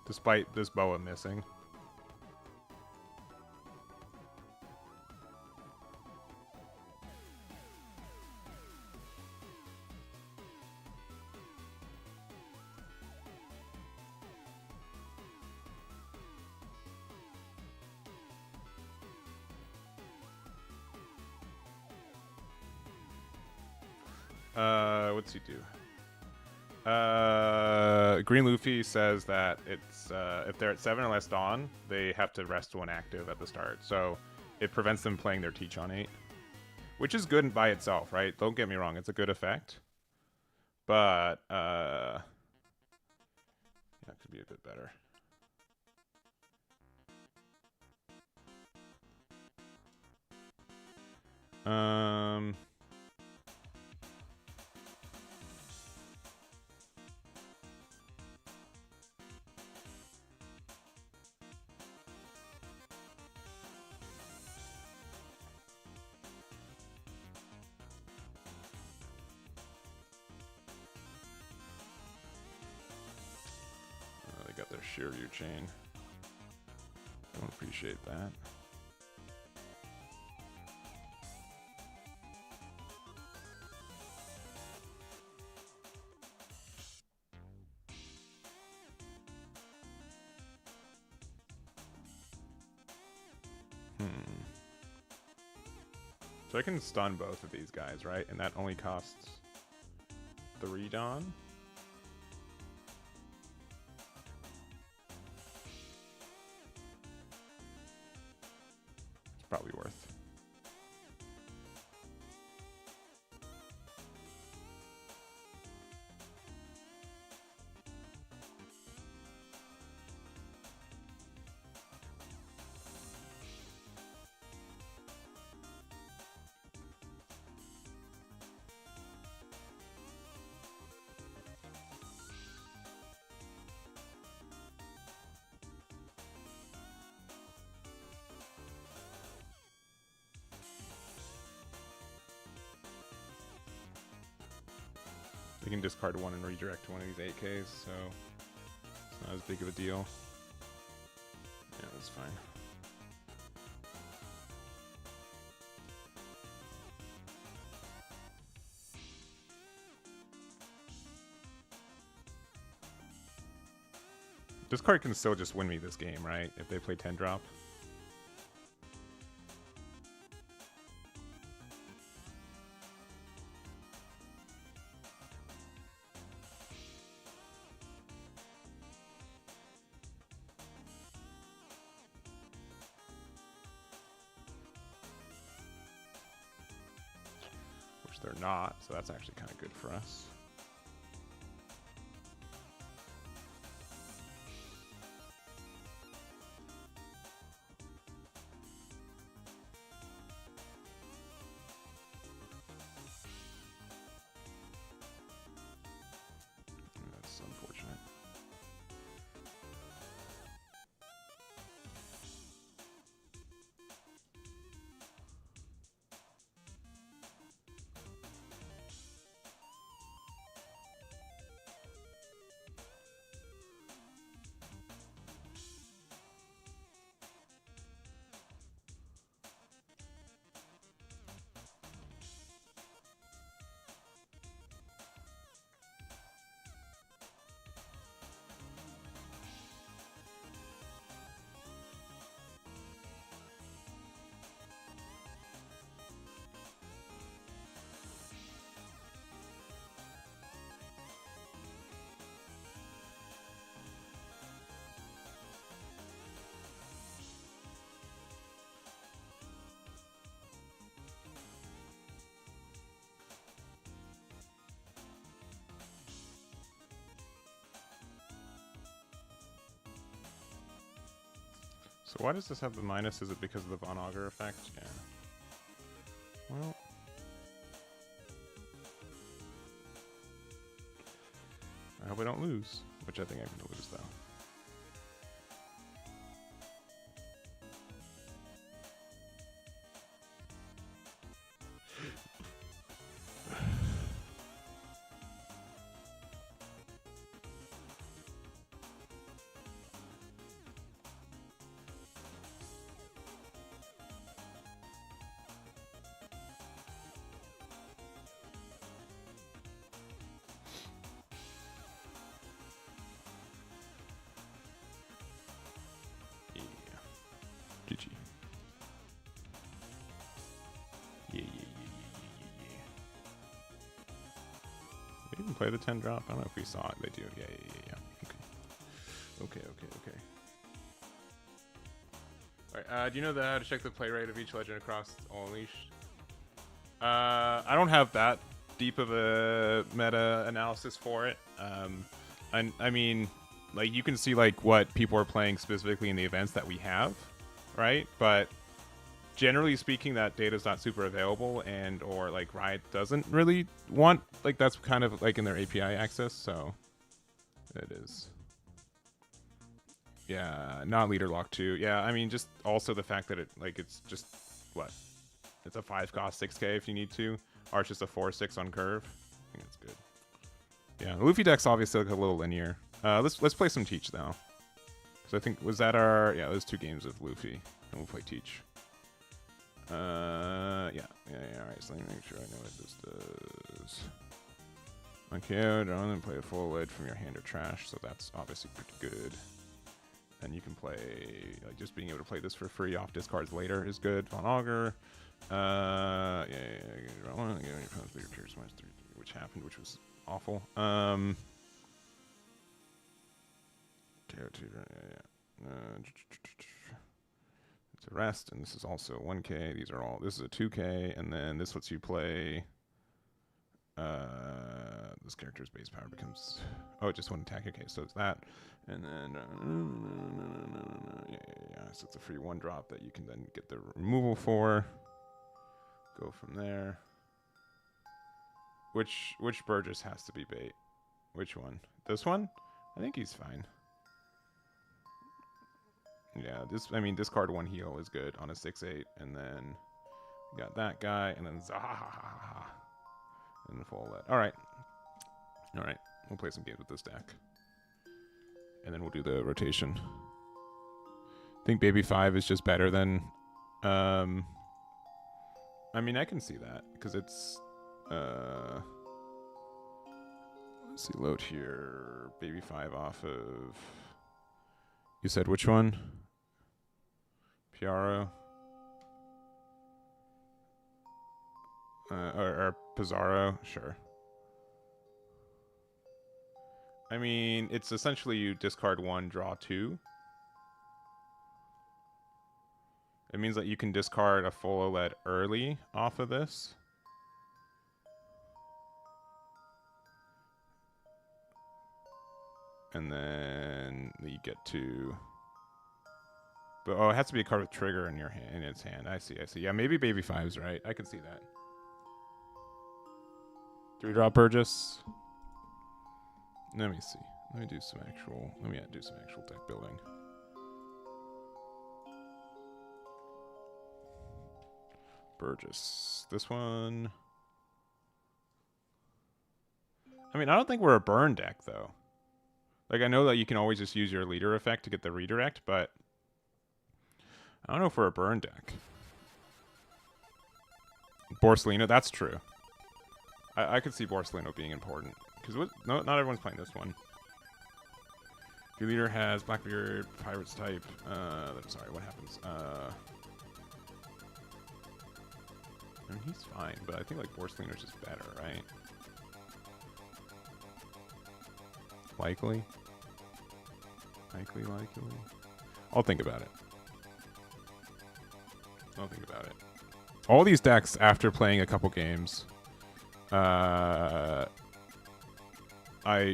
Despite this boa missing. What's he do? Green Luffy says that it's if they're at 7 or less dawn, they have to rest one active at the start. So it prevents them playing their Teach on 8. Which is good by itself, right? Don't get me wrong, it's a good effect. But that could be a bit better. They got their Shiryu chain. Don't appreciate that. So I can stun both of these guys, right? And that only costs 3 dawn? It's probably worth. You can discard one and redirect one of these 8Ks, so it's not as big of a deal. Yeah, that's fine. This card can still just win me this game, right? If they play 10 drop. They're not, so that's actually kind of good for us. So why does this have the minus? Is it because of the Von Auger effect? Yeah. Well. I hope I don't lose, which I think I'm going to lose, though. GG. Yeah. They even play the 10 drop. I don't know if we saw it. They do. Yeah. Okay. Alright, do you know how to check the play rate of each legend across all Unleashed? I don't have that deep of a meta analysis for it. I mean, like, you can see, like, what people are playing specifically in the events that we have, right? But generally speaking, that data is not super available, and or like Riot doesn't really want, like, that's kind of like in their API access, so it is. Yeah, not leader lock too. Yeah, I mean, just also the fact that it's just what, it's a 5 cost 6k if you need to, or it's just a 4/6 on curve. I think that's good. Yeah, the Luffy deck's obviously like a little linear. Let's play some Teach though. So I think, was that our, yeah, those 2 games of Luffy, and we'll play Teach. Yeah, alright, so let me make sure I know what this does. Okay, I don't play a full lead from your hand or trash, so that's obviously pretty good. And you can play, like, just being able to play this for free off discards later is good. Von Auger. Which happened, which was awful. It's a rest, and this is also 1k. These are all, this is a 2k, and then this lets you play. This character's base power becomes, oh, it just one attack. Okay, so it's that, and then yeah. So it's a free 1-drop that you can then get the removal for. Go from there. Which Burgess has to be bait? Which one? This one? I think he's fine. Yeah, I mean, discard 1 heal is good on a 6/8, and then we got that guy, and then Zahahaha. And the full let. Alright, we'll play some games with this deck. And then we'll do the rotation. I think Baby 5 is just better than... I mean, I can see that, because it's... let's see, load here. Baby 5 off of... You said which one? Piaro? Or Pizarro? Sure. I mean, it's essentially you discard 1, draw 2. It means that you can discard a full OLED early off of this. And then you get to... But, oh, it has to be a card with trigger in your hand, in its hand. I see. Yeah, maybe Baby 5's right. I can see that. 3-drop Burgess. Let me see. Let me do some actual deck building. Burgess. This one. I mean, I don't think we're a burn deck, though. Like, I know that you can always just use your leader effect to get the redirect, but I don't know if we're a burn deck. Borsalino, that's true. I could see Borsalino being important. Because not everyone's playing this one. If your leader has Blackbeard, Pirates type, sorry, what happens? I mean, he's fine, but I think, like, Borsalino's just better, right? Likely. I'll think about it. All these decks, after playing a couple games, I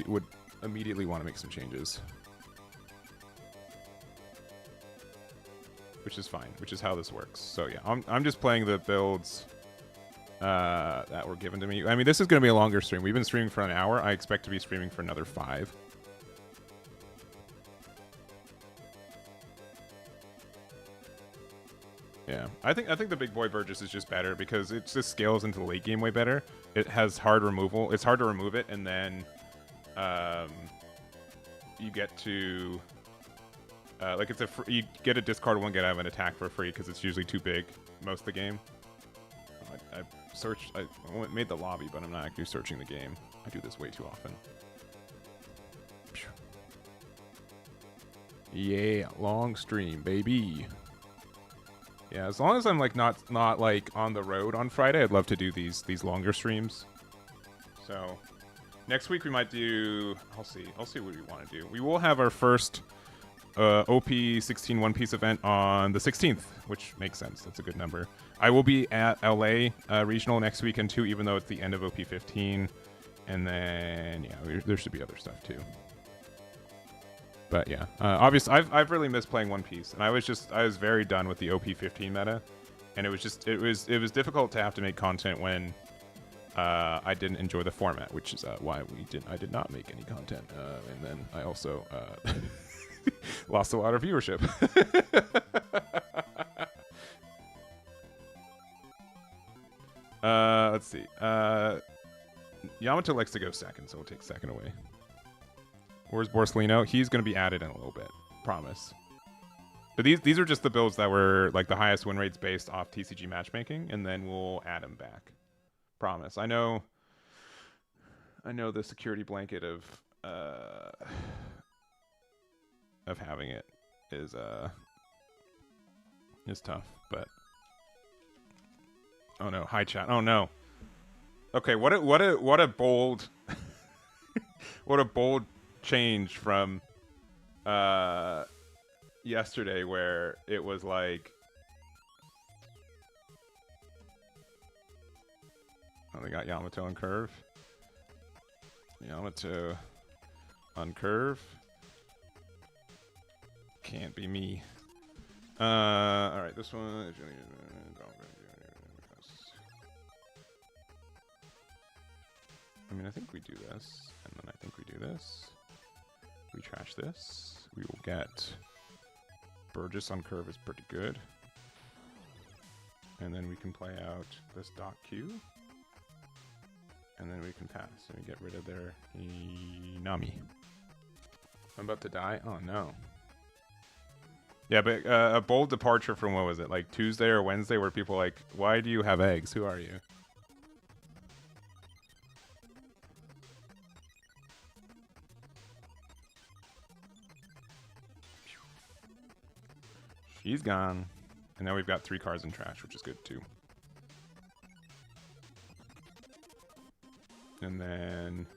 would immediately want to make some changes. which is fine, which is how this works. So yeah, I'm just playing the builds that were given to me. I mean, this is going to be a longer stream. We've been streaming for an hour. I expect to be streaming for another 5. Yeah, I think the big boy Burgess is just better because it just scales into the late game way better. It has hard removal. It's hard to remove it, and then you get to like you get a discard one, get out of an attack for free because it's usually too big most of the game. I made the lobby, but I'm not actually searching the game. I do this way too often. Yeah, long stream, baby. Yeah, as long as I'm like not like on the road on Friday, I'd love to do these longer streams. So next week we might do. I'll see what we want to do. We will have our first OP16 One Piece event on the 16th, which makes sense. That's a good number. I will be at LA regional next weekend too, even though it's the end of OP15. And then yeah, there should be other stuff too. But yeah, obviously I've really missed playing One Piece, and I was very done with the OP15 meta, and it was difficult to have to make content when I didn't enjoy the format, which is why I did not make any content, and then I also lost a lot of viewership. Let's see. Yamato likes to go second, so we'll take second away. Where's Borsellino? He's going to be added in a little bit. Promise. But these are just the builds that were like the highest win rates based off TCG matchmaking, and then we'll add him back. Promise. I know the security blanket of having it is tough, but oh no, hi chat. Oh no. Okay, what a bold what a bold change from yesterday where it was like they got Yamato on curve. Yamato on curve. Can't be me. Alright, this one. I mean, I think we do this, and then I think we do this. We trash this. We will get Burgess on curve is pretty good. And then we can play out this dot Q. And then we can pass, and we get rid of their Inami. I'm about to die? Oh no. Yeah, but a bold departure from, what was it, like Tuesday or Wednesday, where people are like, why do you have eggs? Who are you? She's gone. And now we've got 3 cards in trash, which is good too. And then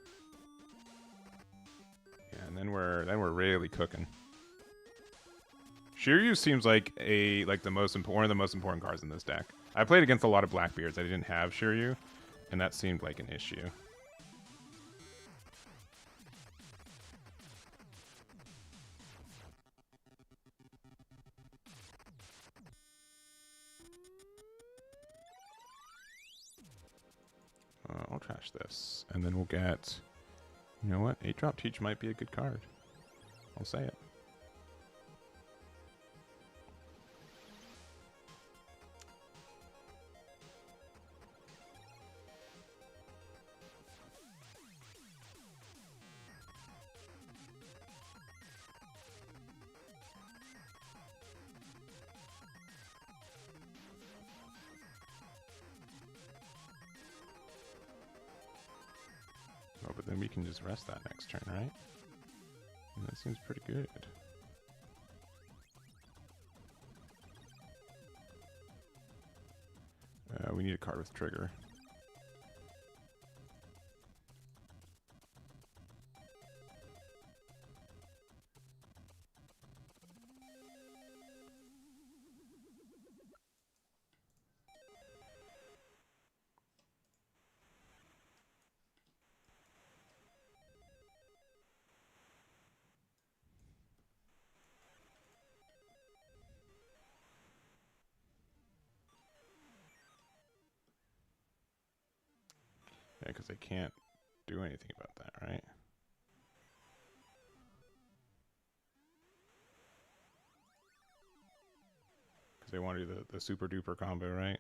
yeah, and then we're really cooking. Shiryu seems like one of the most important cards in this deck. I played against a lot of Blackbeards. I didn't have Shiryu, and that seemed like an issue. I'll trash this, and then we'll get, you know what, 8-drop Teach might be a good card. I'll say it. Oh, but then we can just rest that next turn, right? And that seems pretty good. We need a card with trigger. Yeah, because they can't do anything about that, right? Because they want to do the super duper combo, right?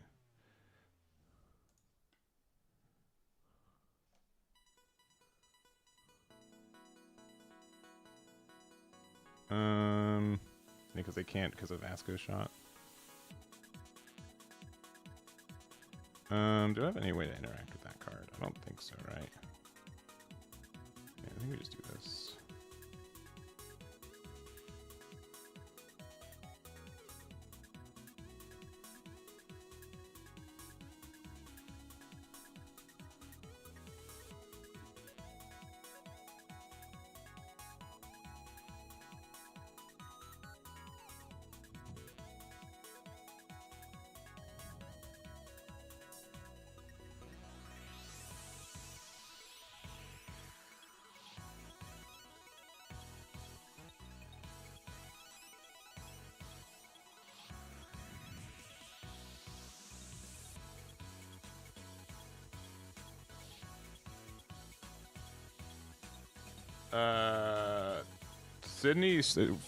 Because they can't because of Vasco's shot. Do I have any way to interact with that card? I don't think so, right? Yeah, I think we just do this.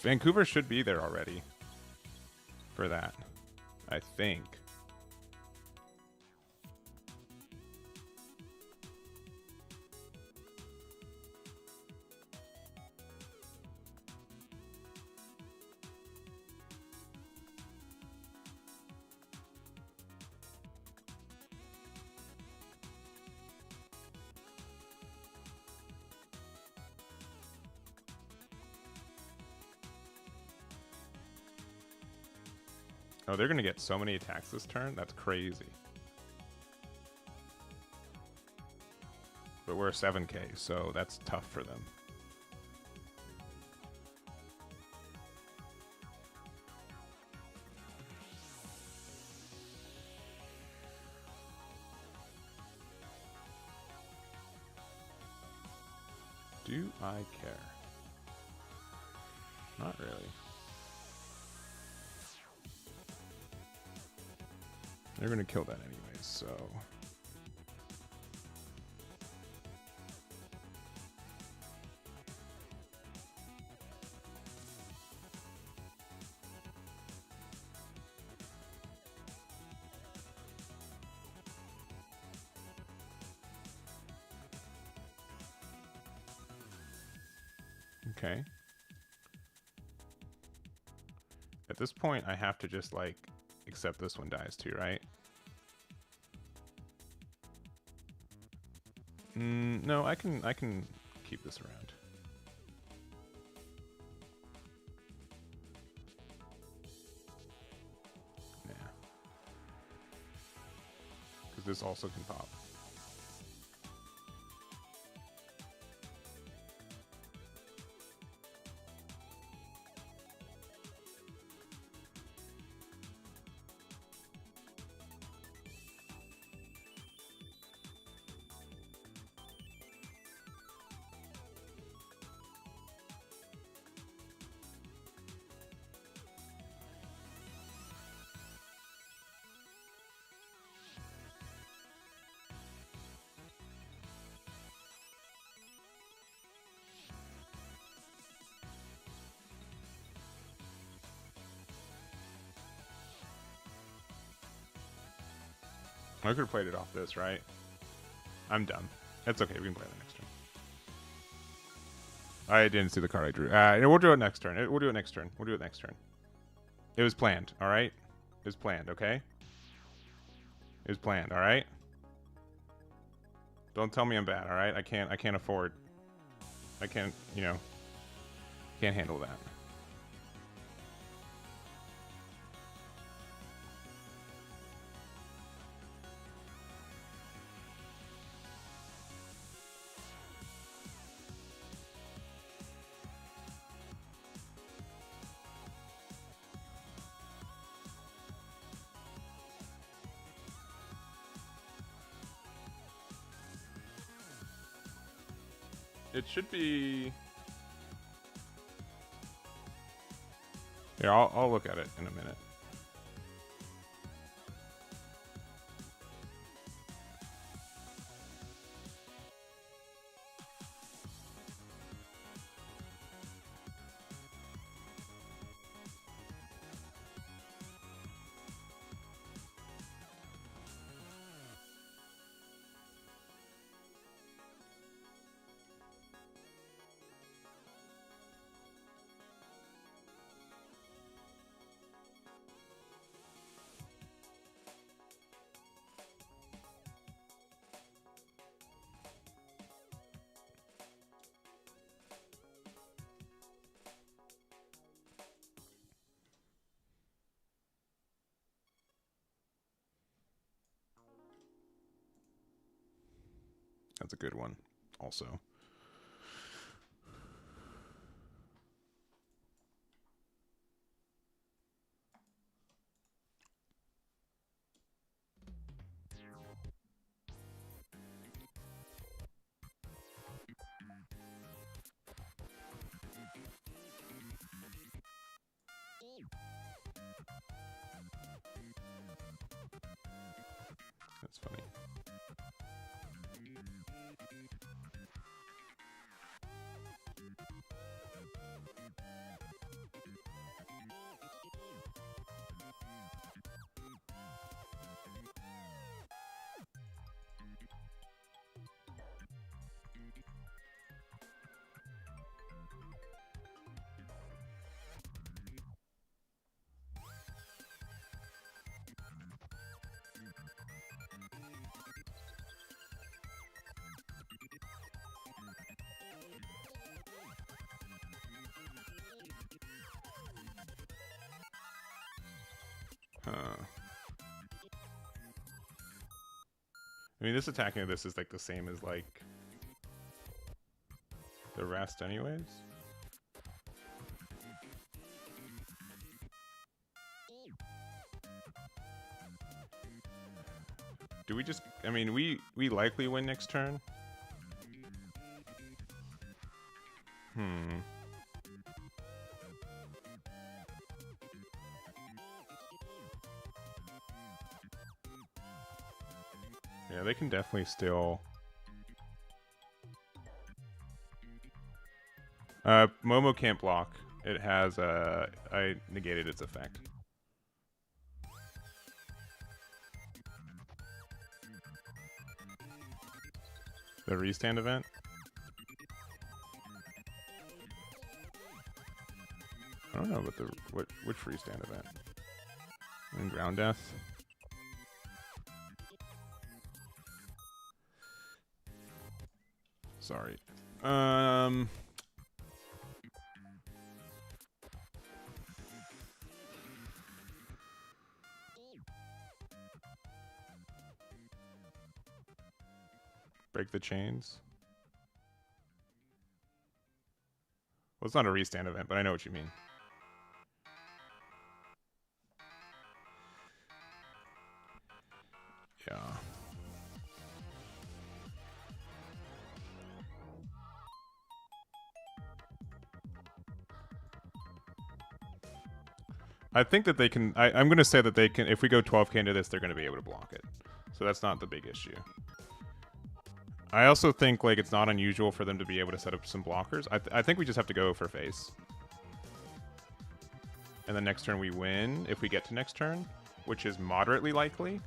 Vancouver should be there already for that, I think. Oh, they're going to get so many attacks this turn. That's crazy. But we're 7k, so that's tough for them. Do I care? Not really. They're going to kill that anyways, so... Okay. At this point, I have to just, like, accept this one dies too, right? No, I can keep this around. Yeah. Because this also can pop. I could have played it off this, right? I'm done. It's okay, we can play the next turn. I didn't see the card I drew. We'll do it next turn. We'll do it next turn. We'll do it next turn. It was planned, alright? It was planned, okay? It was planned, alright? Don't tell me I'm bad, alright? I can't afford. I can't, you know, can't handle that. It should be... Here, I'll look at it in a minute. That's a good one also. That's funny. I mean, this attacking of this is like the same as like the rest anyways. Do we just, I mean, we likely win next turn. Yeah, they can definitely still. Momo can't block. It has, I negated its effect. The restand event? I don't know about the, which restand event? And ground death? Sorry. Break the chains. Well, it's not a restand event, but I know what you mean. Yeah. I think that they can. I'm going to say that they can. If we go 12k into this, they're going to be able to block it. So that's not the big issue. I also think like it's not unusual for them to be able to set up some blockers. I think we just have to go for face. And then next turn we win if we get to next turn, which is moderately likely,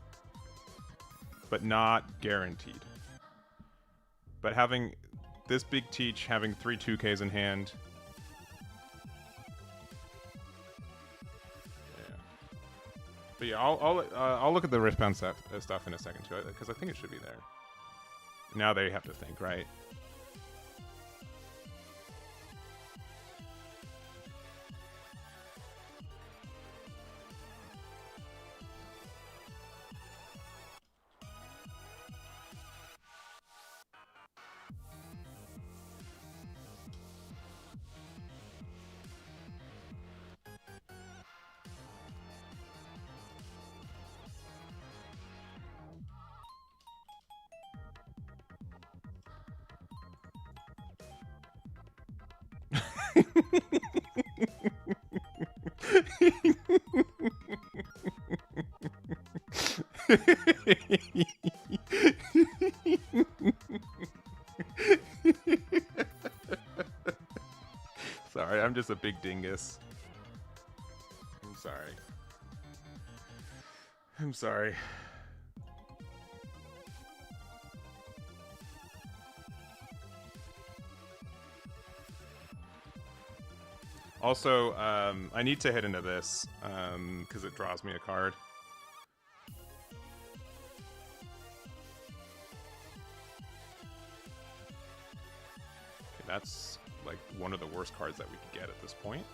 but not guaranteed. But having this big teach, having 3 2Ks in hand. Yeah. But yeah, I'll look at the wristbound stuff in a second too, because I think it should be there. Now they have to think, right? Sorry, I'm just a big dingus. I'm sorry. I'm sorry. Also, I need to hit into this because it draws me a card. Okay, that's like one of the worst cards that we could get at this point.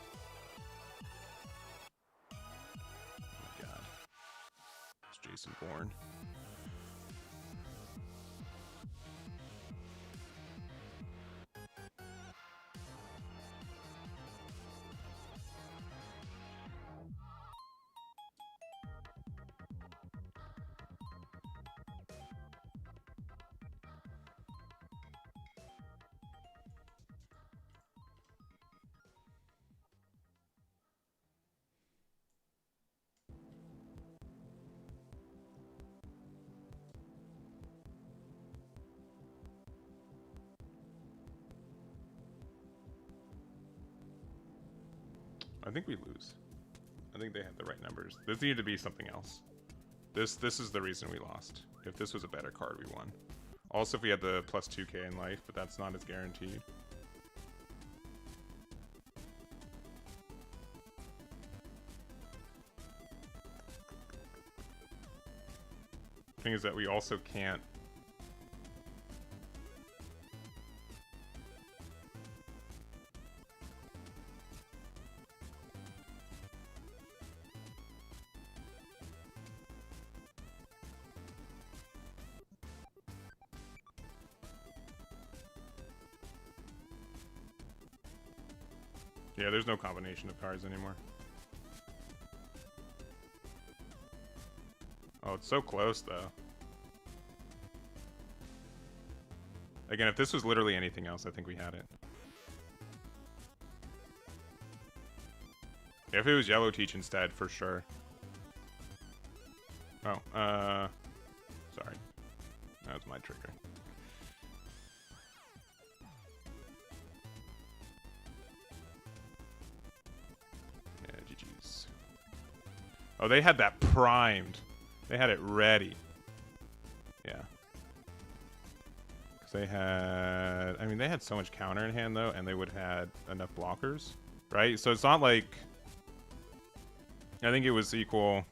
Oh my god. It's Jason Bourne. I think we lose. I think they had the right numbers. This needed to be something else. This is the reason we lost. If this was a better card, we won. Also, if we had the plus 2k in life, but that's not as guaranteed. Thing is that we also can't. Yeah, there's no combination of cards anymore. Oh, it's so close, though. Again, if this was literally anything else, I think we had it. Yeah, if it was Yellow Teach instead, for sure. Oh, sorry. That was my trigger. Yeah, GG's. Oh, they had that primed. They had it ready. Yeah. Because they had... I mean, they had so much counter in hand, though, and they would have had enough blockers, right? So it's not like... I think it was equal...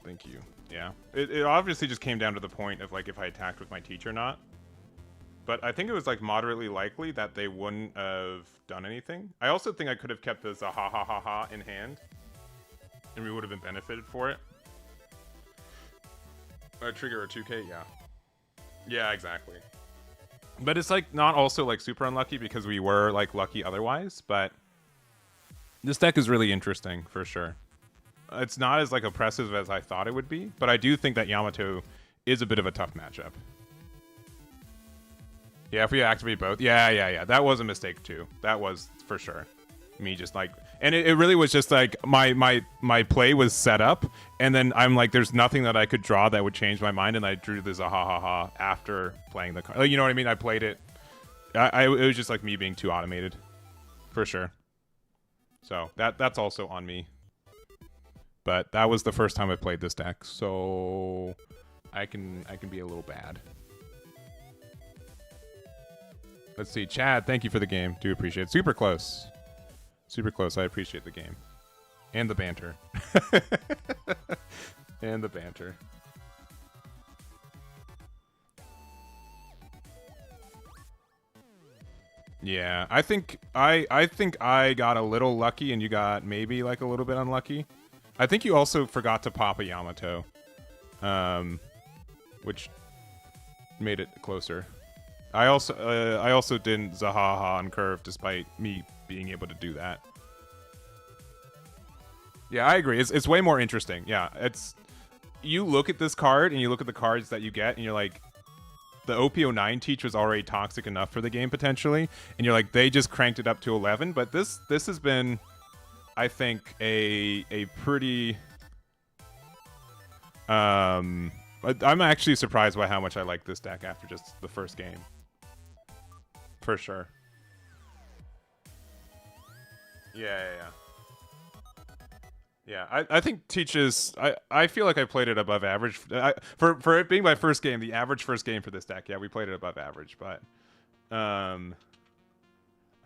thank you. Yeah. It obviously just came down to the point of, like, if I attacked with my teach or not. But I think it was, like, moderately likely that they wouldn't have done anything. I also think I could have kept this ha ha ha ha in hand. And we would have been benefited for it. A trigger or 2k, yeah. Yeah, exactly. But it's, like, not also, like, super unlucky because we were, like, lucky otherwise. But this deck is really interesting, for sure. It's not as, like, oppressive as I thought it would be. But I do think that Yamato is a bit of a tough matchup. Yeah, if we activate both. Yeah. That was a mistake, too. That was, for sure. Me just, like... And it really was just, like, my play was set up. And then I'm like, there's nothing that I could draw that would change my mind. And I drew this ha after playing the card. You know what I mean? I played it. It was just, like, me being too automated. For sure. So, that's also on me. But that was the first time I played this deck. So, I can be a little bad. Let's see. Chad, thank you for the game. Do appreciate it. Super close. Super close. I appreciate the game. And the banter. And the banter. Yeah, I think I got a little lucky and you got maybe like a little bit unlucky. I think you also forgot to pop a Yamato. Which made it closer. I also didn't Zahaha on curve despite me being able to do that. Yeah, I agree. It's way more interesting. Yeah, it's... You look at this card, and you look at the cards that you get, and you're like... The OP9 teach was already toxic enough for the game, potentially. And you're like, they just cranked it up to 11. But this has been, I think, a pretty... I'm actually surprised by how much I like this deck after just the first game. For sure. Yeah. Yeah, I think Teach's... I feel like I played it above average. For it being my first game, the average first game for this deck, yeah, we played it above average, but... I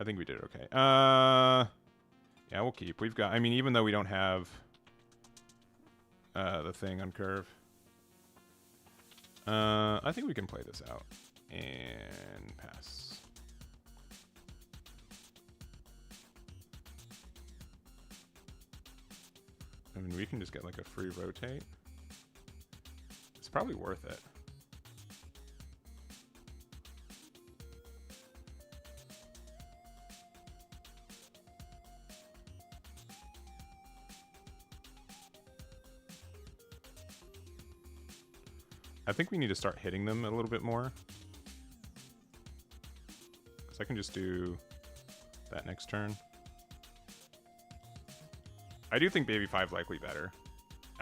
think we did okay. Yeah, we'll keep. We've got... I mean, even though we don't have... the thing on curve. I think we can play this out. And pass. I mean, we can just get like a free rotate. It's probably worth it. I think we need to start hitting them a little bit more. Because I can just do that next turn. I do think Baby 5 likely better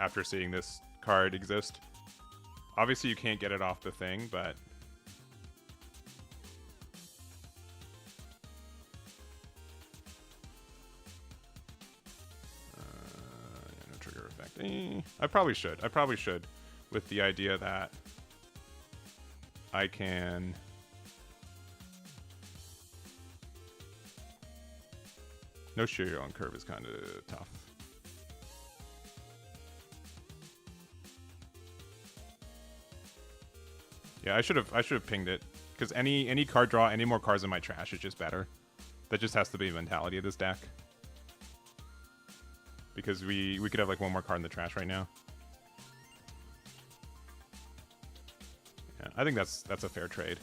after seeing this card exist. Obviously, you can't get it off the thing, but... I probably should. I probably should, with the idea that I can. No Shiryu on curve is kind of tough. Yeah, I should have pinged it, because any card draw, any more cards in my trash is just better. That just has to be the mentality of this deck. Because we could have like one more card in the trash right now. Yeah, I think that's a fair trade.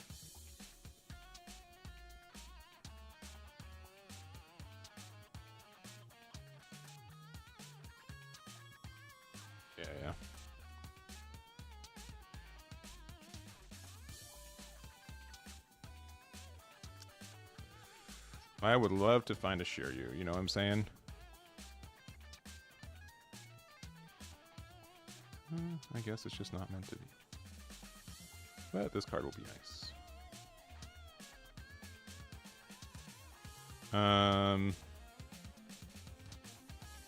Yeah. I would love to find a Shiryu, you know what I'm saying? I guess it's just not meant to be. But this card will be nice.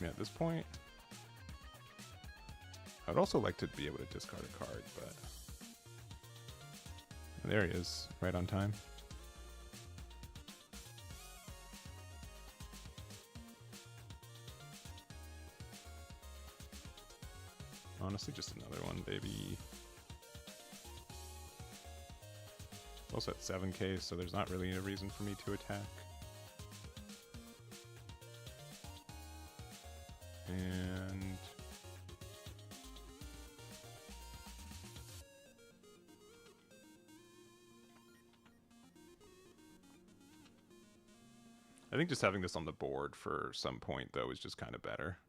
Yeah, at this point, I'd also like to be able to discard a card, but there he is, right on time. Honestly, just another one, baby. Also at 7k, so there's not really a reason for me to attack. And I think just having this on the board for some point, though, is just kind of better.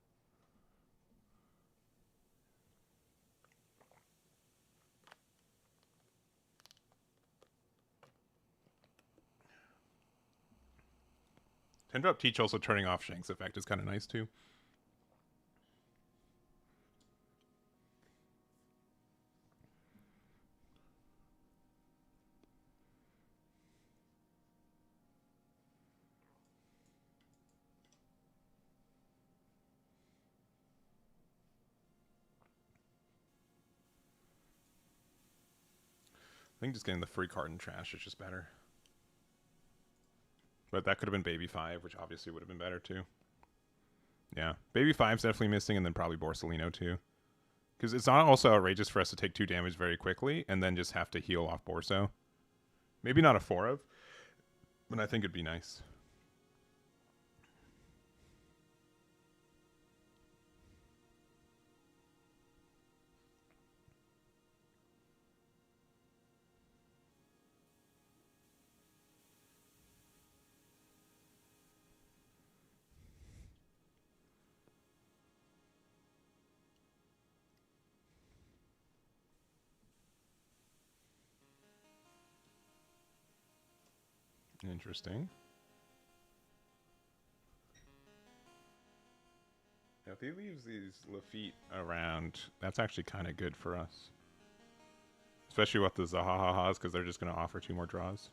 Ten-drop Teach also turning off Shank's effect is kind of nice, too. I think just getting the free card in trash is just better. But that could have been Baby 5, which obviously would have been better too. Yeah, Baby 5's definitely missing, and then probably Borsalino too. Because it's not also outrageous for us to take 2 damage very quickly and then just have to heal off Borso. Maybe not a 4 of, but I think it'd be nice. Interesting. Now, if he leaves these Lafitte around, that's actually kind of good for us. Especially with the Zahahahas, because they're just going to offer 2 more draws.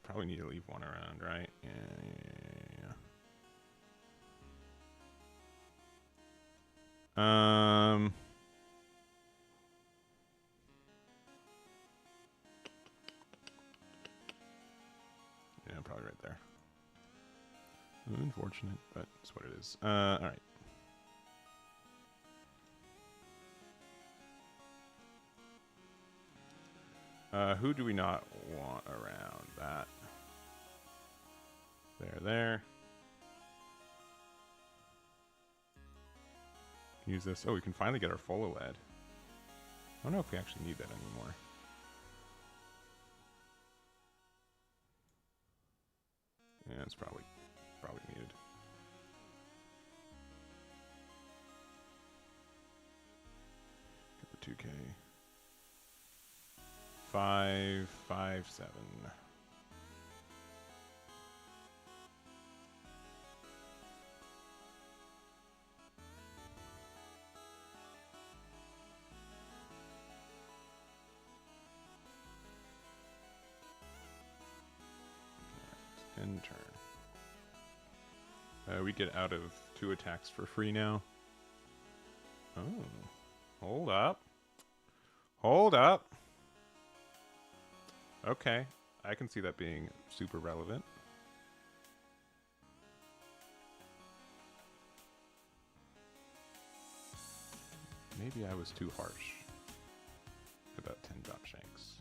Probably need to leave one around, right? Yeah. 'Yeah, probably right there. Unfortunate, but it's what it is. Alright. Who do we not want around that? There. Use this. Oh, we can finally get our Follow Led. I don't know if we actually need that anymore. Yeah, it's probably needed. Get the 2K. 5, 5, 7. Right, end turn. We get out of 2 attacks for free now. Oh. Hold up. Hold up. Okay. I can see that being super relevant. Maybe I was too harsh about 10 drop shanks.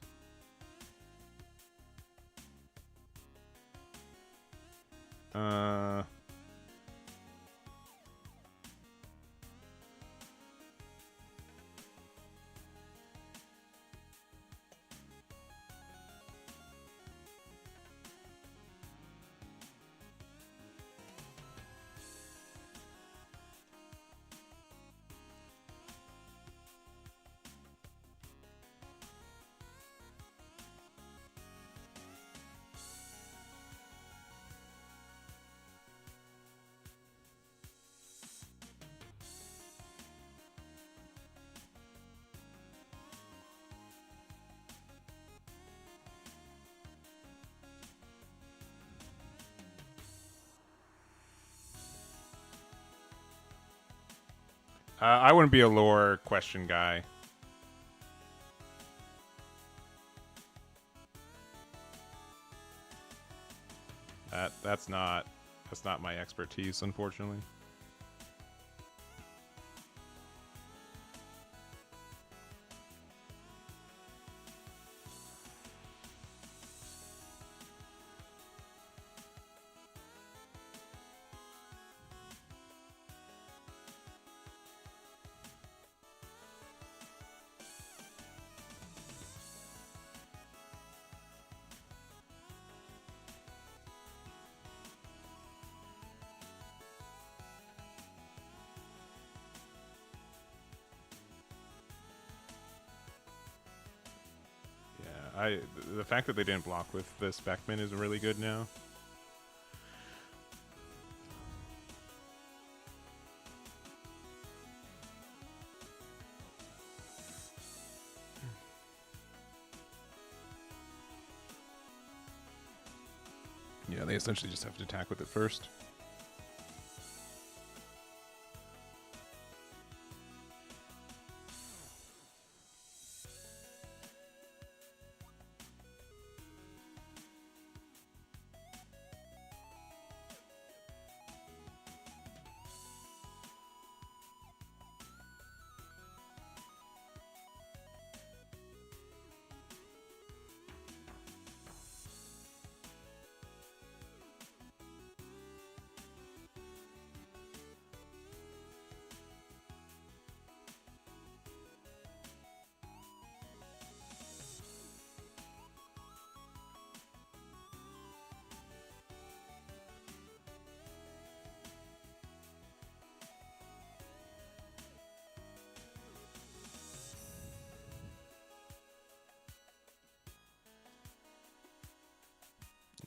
I wouldn't be a lore question guy. That's not my expertise, unfortunately. The fact that they didn't block with the Speckman is really good now. Yeah, they essentially just have to attack with it first.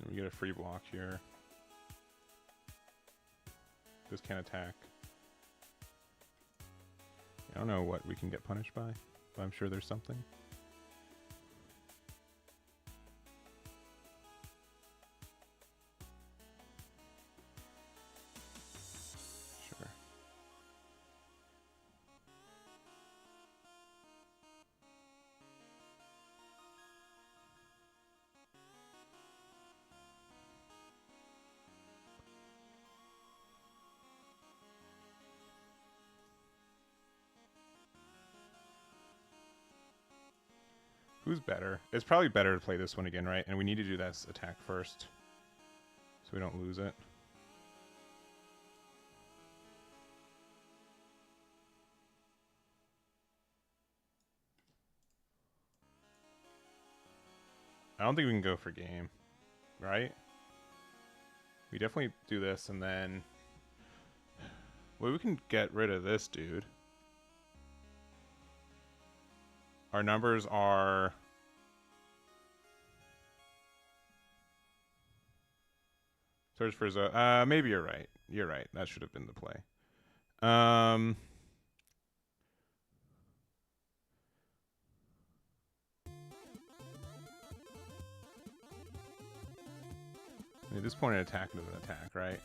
We get a free block here. This can't attack. I don't know what we can get punished by, but I'm sure there's something. Sure. Who's better? It's probably better to play this one again, right? And we need to do this attack first, so we don't lose it. I don't think we can go for game, right? We definitely do this, and then... Well, we can get rid of this dude. Our numbers are... Search for Zoe. Maybe you're right. You're right. That should have been the play. At this point, an attack is an attack, right?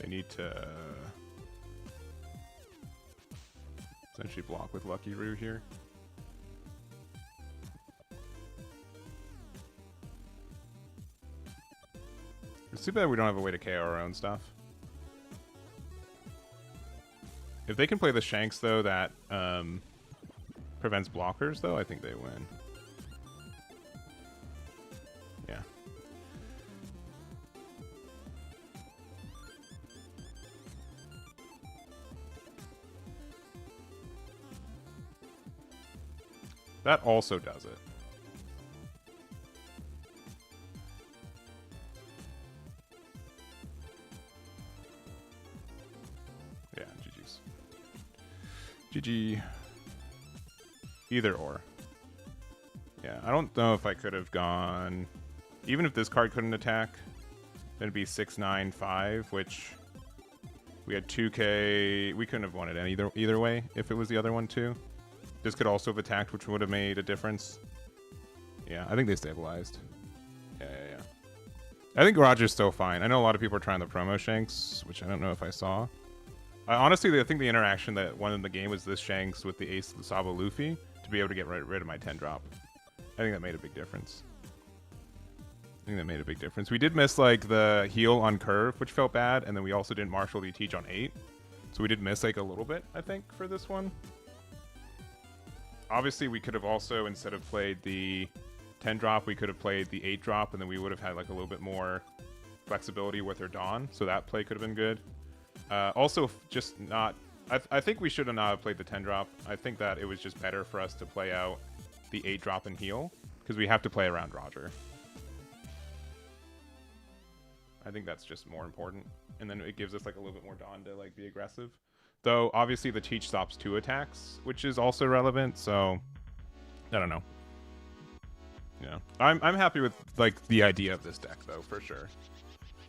They need to essentially block with Lucky Roo here. It's too bad we don't have a way to KO our own stuff. If they can play the Shanks, though, that prevents blockers, though, I think they win. Yeah. That also does it. Yeah, GG's. GG. Either or. Yeah, I don't know if I could have gone... Even if this card couldn't attack, then it'd be 6-9-5, which... We had 2k... We couldn't have won it either way if it was the other one, too. This could also have attacked, which would have made a difference. Yeah, I think they stabilized. Yeah. I think Roger's still fine. I know a lot of people are trying the promo Shanks, which I don't know if I saw. Honestly, I think the interaction that won in the game was this Shanks with the Ace of the Sabo Luffy to be able to get rid of my 10-drop. I think that made a big difference. We did miss, like, the heal on curve, which felt bad, and then we also didn't martial the teach on 8. So we did miss, like, a little bit, I think, for this one. Obviously, we could have also, instead of played the 10-drop, we could have played the 8-drop, and then we would have had like a little bit more flexibility with her Dawn, so that play could have been good. Also, just not... I think we should have not played the 10-drop. I think that it was just better for us to play out the 8-drop and heal, because we have to play around Roger. I think that's just more important, and then it gives us like a little bit more Dawn to like be aggressive. Though, obviously, the Teach stops 2 attacks, which is also relevant, so... I don't know. Yeah. I'm happy with, like, the idea of this deck, though, for sure.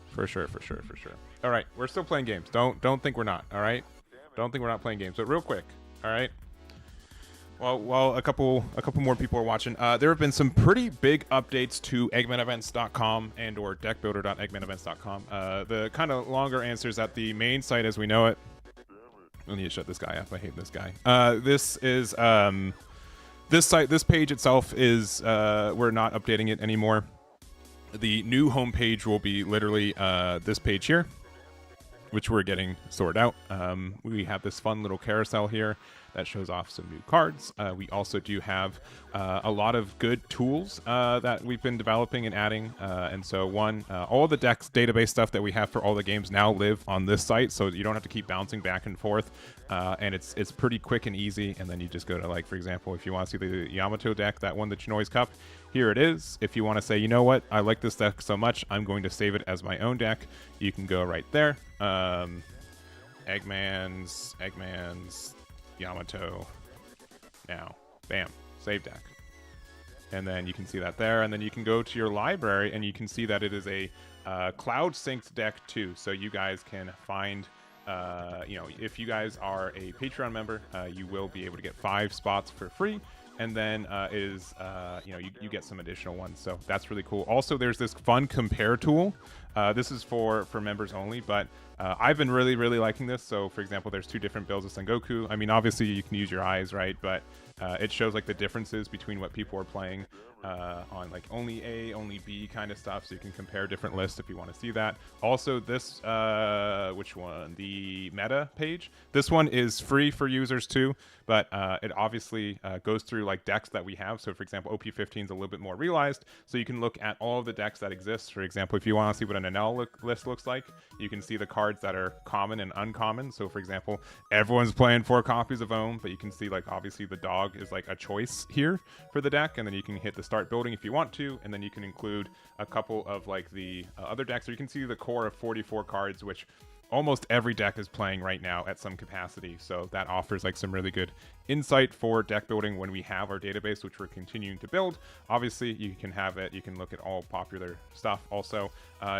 For sure. Alright, we're still playing games. Don't think we're not, alright? Don't think we're not playing games. But real quick, alright? While a couple more people are watching, there have been some pretty big updates to eggmanevents.com and or deckbuilder.eggmanevents.com. The kind of longer answers at the main site as we know it. I need to shut this guy up. I hate this guy. This is this site. This page itself is we're not updating it anymore. The new homepage will be literally this page here, which we're getting sorted out. We have this fun little carousel here that shows off some new cards. We also do have a lot of good tools that we've been developing and adding. And so all the decks database stuff that we have for all the games now live on this site, so you don't have to keep bouncing back and forth. And it's pretty quick and easy. And then you just go to, like, for example, if you want to see the Yamato deck that won the Chinoi's Cup, here it is. If you want to say, you know what, I like this deck so much, I'm going to save it as my own deck, you can go right there. Eggman's, Yamato. Now, bam, save deck. And then you can see that there, and then you can go to your library and you can see that it is a cloud synced deck too. So you guys can find, if you guys are a Patreon member, you will be able to get 5 spots for free. And then you get some additional ones. So that's really cool. Also, there's this fun compare tool. This is for members only, but I've been really liking this. So, for example, there's 2 different builds of Sengoku. I mean, obviously, you can use your eyes, right? But it shows like the differences between what people are playing on like only A, only B kind of stuff. So you can compare different lists if you want to see that. Also, this, which one? The meta page. This one is free for users too, but it obviously goes through like decks that we have. So, for example, OP16 is a little bit more realized. So you can look at all of the decks that exist. For example, if you want to see what an NL list looks like, you can see the cards that are common and uncommon. So, for example, everyone's playing 4 copies of Ohm, but you can see like obviously the dog is like a choice here for the deck, and then you can hit the start building if you want to, and then you can include a couple of like the other decks. So you can see the core of 44 cards, which almost every deck is playing right now at some capacity. So that offers like some really good insight for deck building when we have our database, which we're continuing to build. Obviously, you can have it. You can look at all popular stuff. Also,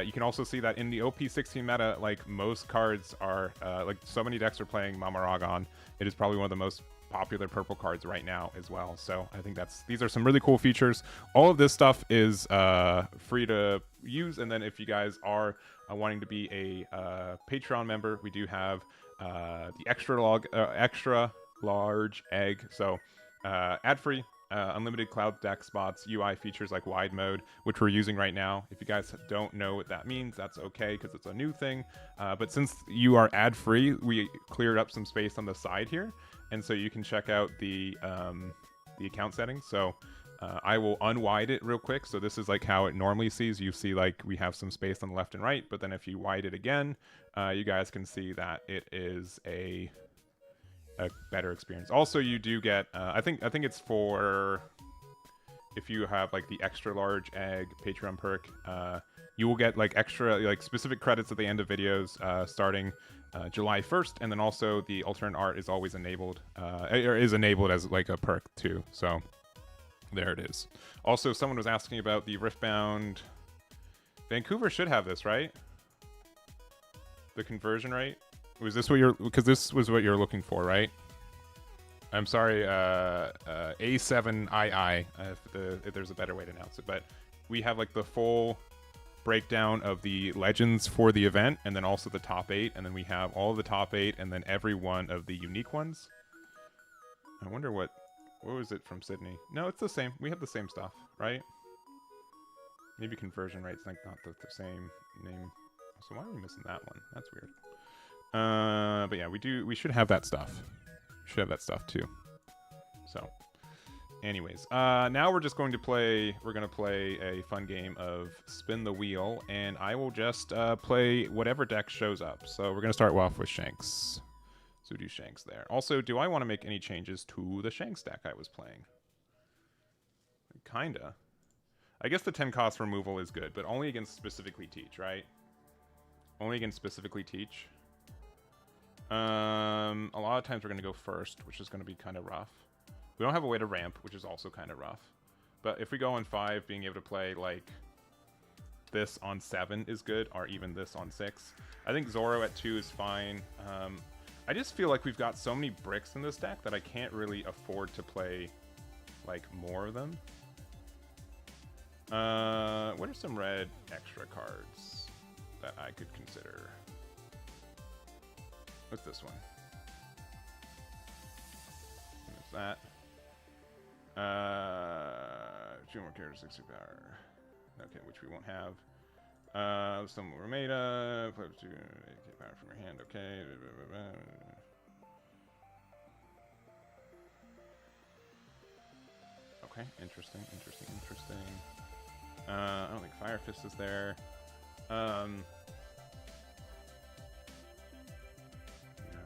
you can also see that in the OP16 meta, like most cards are, like so many decks are playing Mamaragon. It is probably one of the most popular purple cards right now as well. So I think these are some really cool features. All of this stuff is free to use. And then if you guys are wanting to be a Patreon member, we do have the extra large egg. So ad-free, unlimited cloud deck spots, UI features like wide mode, which we're using right now. If you guys don't know what that means, that's okay because it's a new thing. But since you are ad-free, we cleared up some space on the side here, and so you can check out the account settings. So I will unwide it real quick. So this is like how it normally sees. You see like we have some space on the left and right, but then if you wide it again, you guys can see that it is a better experience. Also, you do get I think it's for if you have like the extra large egg Patreon perk, you will get like extra like specific credits at the end of videos starting July 1st, and then also the alternate art is always enabled or is enabled as like a perk too. So there it is. Also, someone was asking about the Riftbound. Vancouver should have this, right? The conversion rate. Was this what you're, because this was what you're looking for, right? I'm sorry, A7II, if there's a better way to announce it, but we have like the full breakdown of the legends for the event, and then also the top 8, and then we have all of the top 8, and then every one of the unique ones. I wonder what was it from Sydney? No, it's the same. We have the same stuff, right? Maybe conversion rate's like not the same name. So why are we missing that one? That's weird. But yeah, we should have that stuff. We should have that stuff too. So anyways, now we're just going to play, we're going to play a fun game of spin the wheel, and I will just play whatever deck shows up. So we're going to start off with Shanks. So do Shanks there. Also, do I want to make any changes to the Shanks deck I was playing? Kinda. I guess the 10 cost removal is good, but only against specifically Teach, right? Only against specifically Teach. A lot of times we're going to go first, which is going to be kind of rough. We don't have a way to ramp, which is also kind of rough. But if we go on 5, being able to play like this on 7 is good, or even this on 6. I think Zoro at 2 is fine. I just feel like we've got so many bricks in this deck that I can't really afford to play like more of them. What are some red extra cards that I could consider? What's this one? What's that? 2 more characters, 60 power. Okay, which we won't have. Some Ramada, play 2 AK power from your hand. Okay. Okay, interesting. I don't think Fire Fist is there.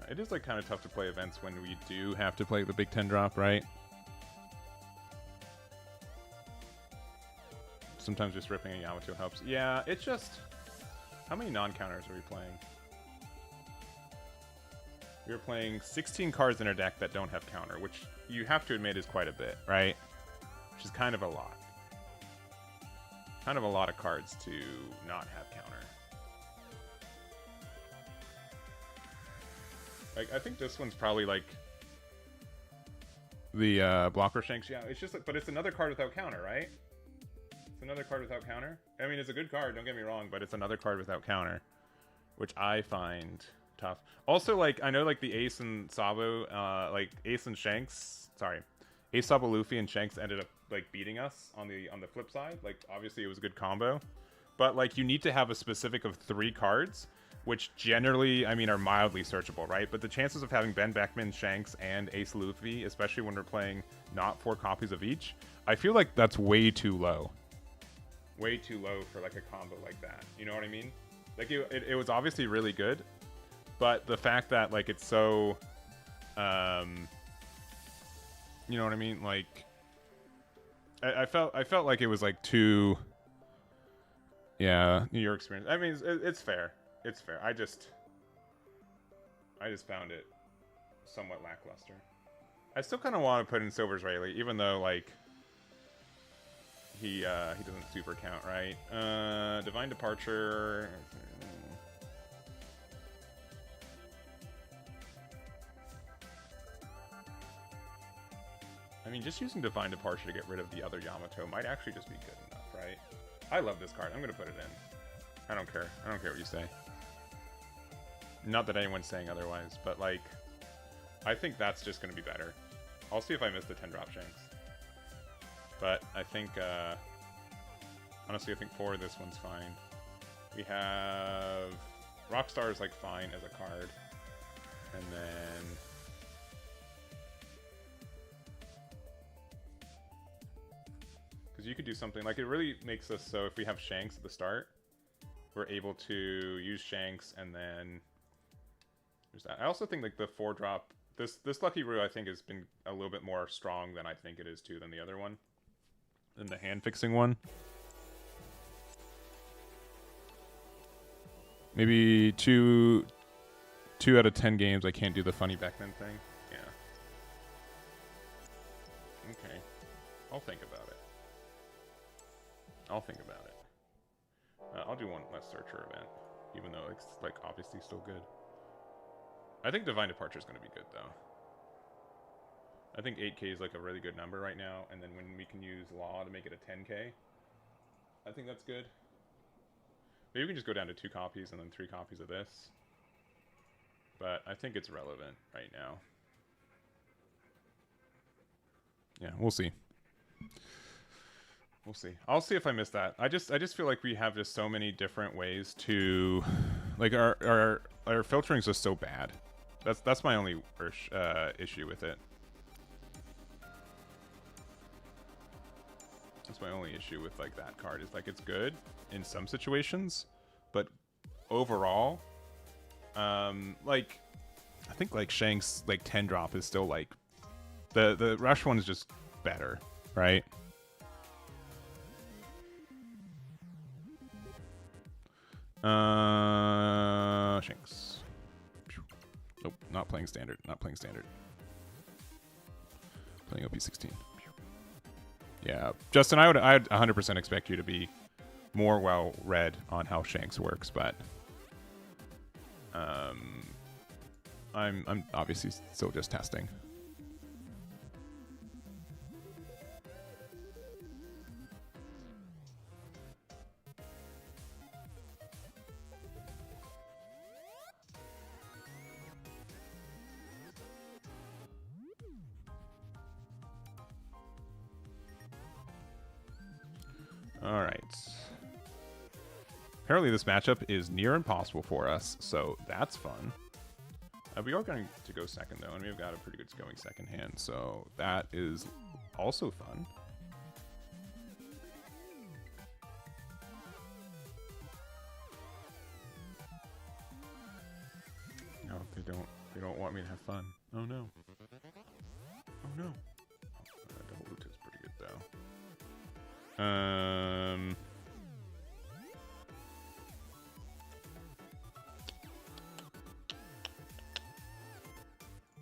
It is like kind of tough to play events when we do have to play the big 10 drop, right? Sometimes just ripping a Yamato helps. Yeah, it's just... How many non-counters are we playing? We're playing 16 cards in our deck that don't have counter, which you have to admit is quite a bit, right? Which is kind of a lot. Kind of a lot of cards to not have counter. Like, I think this one's probably like the blocker Shanks. Yeah, it's just like, but it's another card without counter, right? It's another card without counter. I mean, it's a good card, don't get me wrong, but it's another card without counter, which I find tough. Also, like, I know like the Ace and Sabo, like Ace and Shanks, sorry, Ace, Sabo, Luffy, and Shanks ended up like beating us on the flip side. Like, obviously it was a good combo, but like you need to have a specific of 3 cards, which generally, I mean, are mildly searchable, right? But the chances of having Ben Beckman, Shanks, and Ace Luffy, especially when we're playing not 4 copies of each, I feel like that's way too low. Way too low for like a combo like that. You know what I mean? Like it was obviously really good, but the fact that like it's so, you know what I mean? Like, I felt like it was like too, yeah, your experience. I mean, it's fair. It's fair. I just found it somewhat lackluster. I still kind of want to put in Silver's Rayleigh, even though like he doesn't super count, right? Divine Departure. I mean, just using Divine Departure to get rid of the other Yamato might actually just be good enough, right? I love this card. I'm gonna put it in. I don't care. I don't care what you say. Not that anyone's saying otherwise, but like, I think that's just gonna be better. I'll see if I miss the 10-drop Shanks. But I think, honestly, I think 4 of this one's fine. We have Rockstar is like fine as a card, and then because you could do something like it really makes us so if we have Shanks at the start, we're able to use Shanks and then there's that. I also think like the 4-drop this Lucky Roo I think has been a little bit more strong than I think it is too than the other one, than the hand fixing one. Maybe two out of 10 games I can't do the funny Beckman thing. Yeah. Okay. I'll think about it. I'll think about it. I'll do one less searcher event, even though it's like obviously still good. I think Divine Departure is going to be good though. I think 8K is like a really good number right now, and then when we can use Law to make it a 10K, I think that's good. Maybe we can just go down to 2 copies and then 3 copies of this. But I think it's relevant right now. Yeah, we'll see. We'll see. I'll see if I miss that. I just feel like we have just so many different ways to, like our filtering is just so bad. That's my only issue with it. That's my only issue with like that card is like it's good in some situations, but overall, like I think like Shank's like 10-drop is still like the rush one is just better, right? Shanks. Nope, not playing standard. Not playing standard. Playing OP16. Yeah, Justin, I'd 100% expect you to be more well read on how Shanks works, but I'm obviously still just testing. All right. Apparently this matchup is near impossible for us, so that's fun. We are going to go second, though, and we've got a pretty good going second hand, so that is also fun. No, they don't want me to have fun. Oh, no. Oh, no. Double loot is pretty good, though.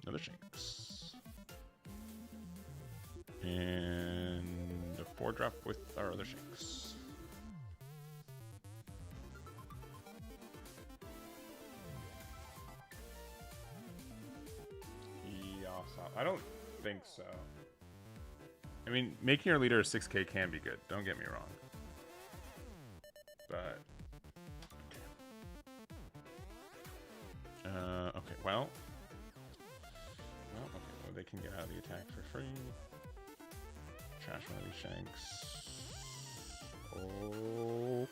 Another Shanks. And a 4-drop with our other Shanks. I don't think so. I mean, making your leader a 6K can be good. Don't get me wrong. But okay, well, okay, well, they can get out of the attack for free. Trash one of these Shanks.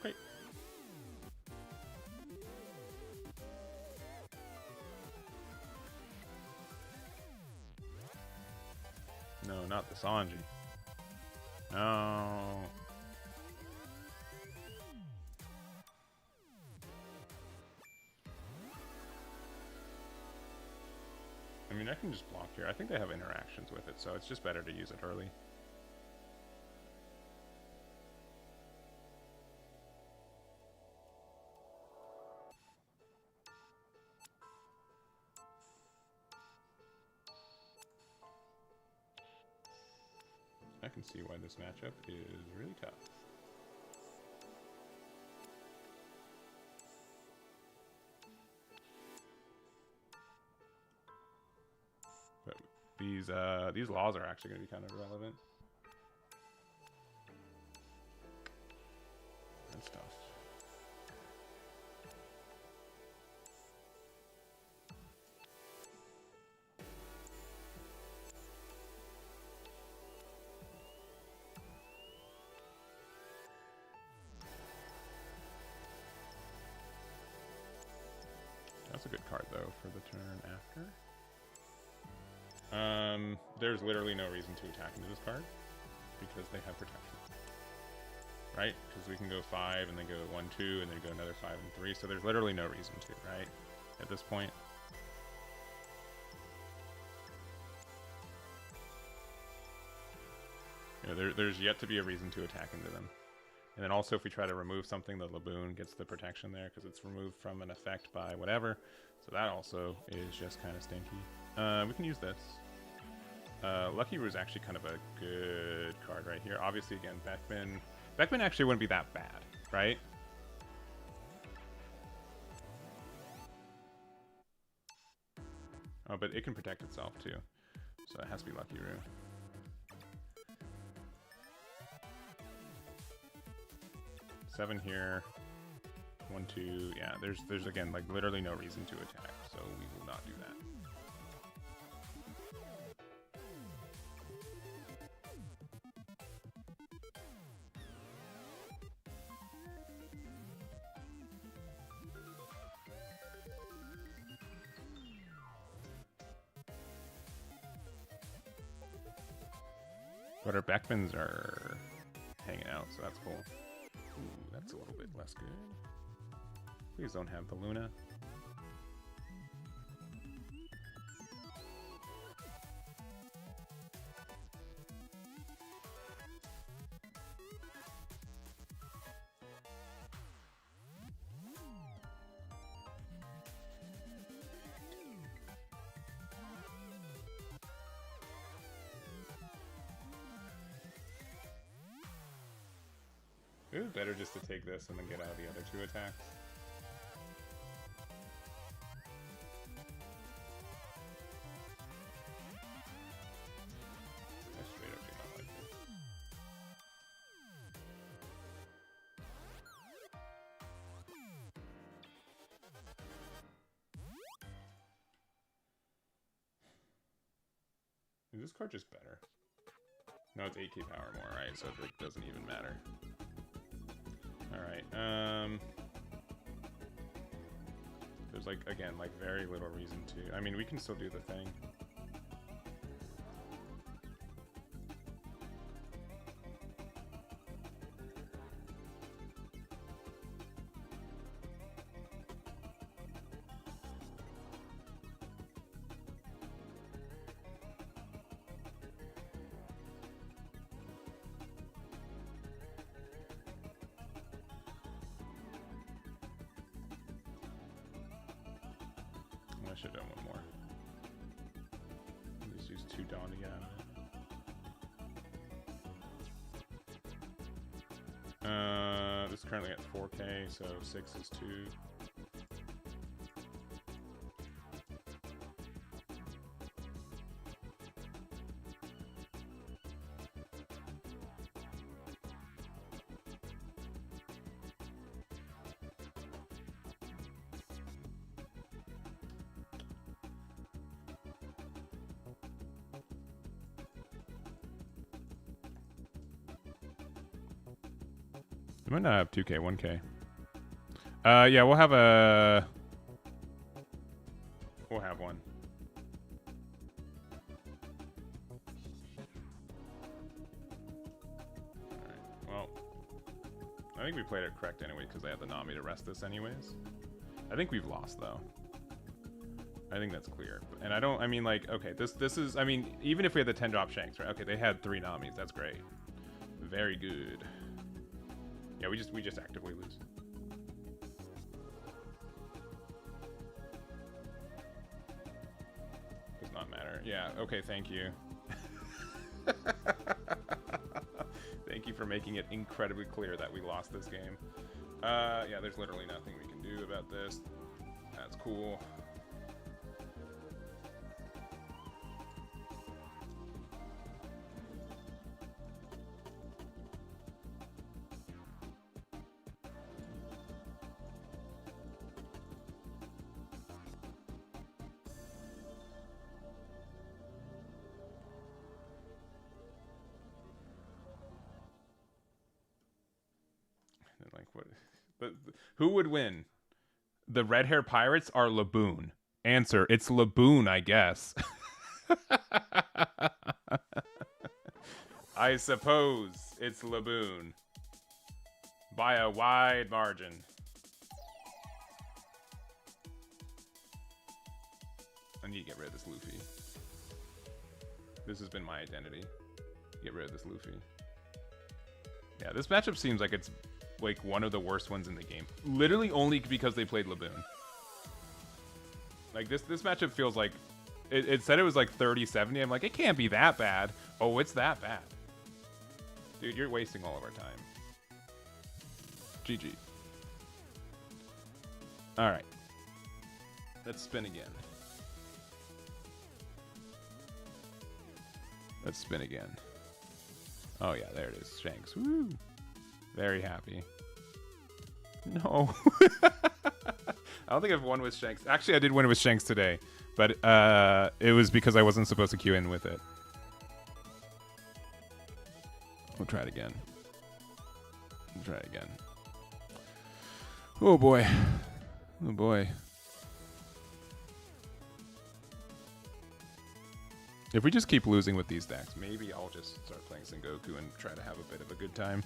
Okay. No, not the Sanji. No. I mean, I can just block here. I think they have interactions with it, so it's just better to use it early. I can see why this matchup is really tough. But these laws are actually going to be kind of relevant. Good stuff. That's a good card, though, for the turn after. There's literally no reason to attack into this card because they have protection, right? Because we can go 5 and then go 1, 2, and then go another 5 and 3. So there's literally no reason to, right? At this point. You know, there's yet to be a reason to attack into them. And then also if we try to remove something, the Laboon gets the protection there because it's removed from an effect by whatever. So that also is just kind of stinky. We can use this. Lucky Roo is actually kind of a good card right here. Obviously, again, Beckman. Beckman actually wouldn't be that bad, right? Oh, but it can protect itself too. So it has to be Lucky Roo. Seven here. 1, 2. Yeah, there's again like literally no reason to attack, so we will not do that. But our Beckmans are hanging out, so that's cool. Ooh, that's a little bit less good. Please don't have the Luna. It was better just to take this and then get out of the other 2 attacks. I straight up do not like this. Is this card just better? No, it's 8k power more, right? So it doesn't even matter. Alright, there's like, again, like very little reason to, I mean, we can still do the thing. I should have done one more. Just use 2 Dawn to get out of it. This is currently at 4k, so 6 is 2. We might not have 2k, 1k. Yeah, we'll have a... We'll have one. Alright, well... I think we played it correct anyway, because they had the Nami to rest this anyways. I think we've lost, though. I think that's clear. And I don't... I mean, like, okay, this is... I mean, even if we had the 10-drop Shanks, right? Okay, they had 3 Namis. That's great. Very good. Yeah, we just actively lose. Does not matter. Yeah, okay, thank you. Thank you for making it incredibly clear that we lost this game. Yeah, there's literally nothing we can do about this. That's cool. what? Who would win? The red hair pirates are Laboon. Answer: it's Laboon, I guess. I suppose it's Laboon by a wide margin. I need to get rid of this Luffy. This has been my identity. Get rid of this Luffy. Yeah, this matchup seems like it's like one of the worst ones in the game. Literally only because they played Laboon. Like this matchup feels like it said it was like 30-70. I'm like, it can't be that bad. Oh, it's that bad. Dude, you're wasting all of our time. GG. All right. Let's spin again. Let's spin again. Oh yeah, there it is. Shanks. Woo! Very happy. No. I don't think I've won with Shanks. Actually, I did win with Shanks today, but it was because I wasn't supposed to queue in with it. We'll try it again. We'll try it again. Oh boy. Oh boy. If we just keep losing with these decks, maybe I'll just start playing Sengoku and try to have a bit of a good time.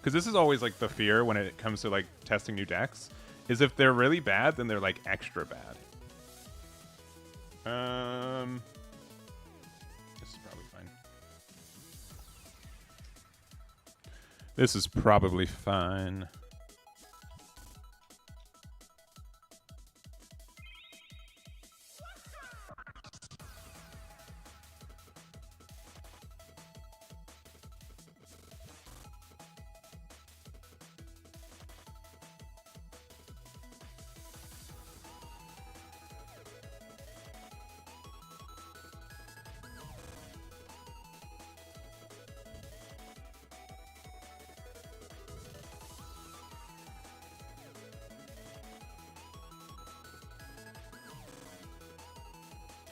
Because this is always like the fear when it comes to like testing new decks, is if they're really bad, then they're like extra bad. This is probably fine. This is probably fine.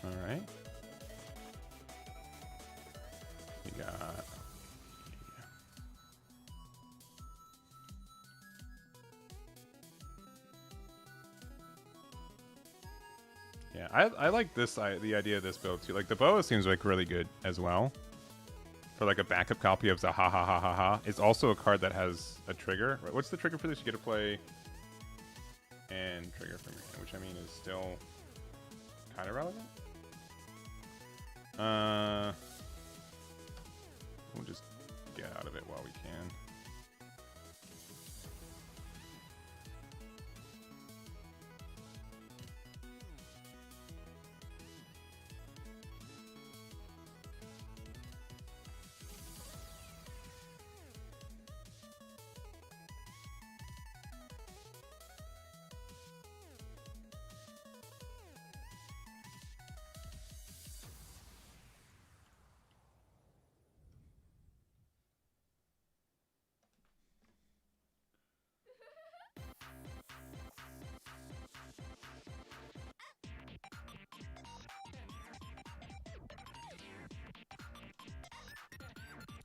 All right. We got. Yeah, I like this the idea of this build too. Like the boa seems like really good as well. For like a backup copy of Zaha ha ha ha ha. It's also a card that has a trigger. What's the trigger for this? You get to play and trigger from your hand, which I mean is still kind of relevant. We'll just get out of it while we can.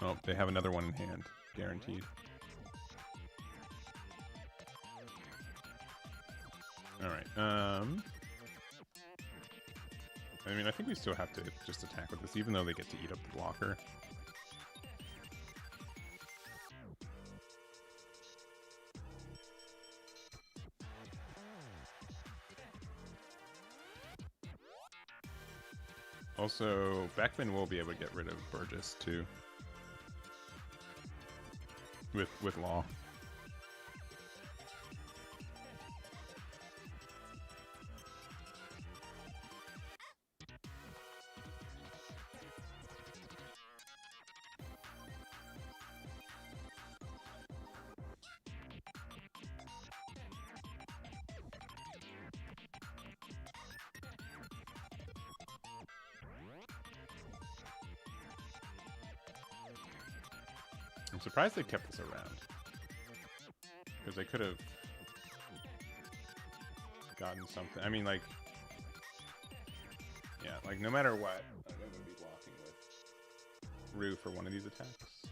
Oh, they have another one in hand, guaranteed. All right. I mean, I think we still have to just attack with this, even though they get to eat up the blocker. Also, Beckman will be able to get rid of Burgess too. With Law. I'm surprised they kept this around. Because they could have gotten something. I mean, like, yeah, like no matter what, I'm going to be blocking with Rue for one of these attacks.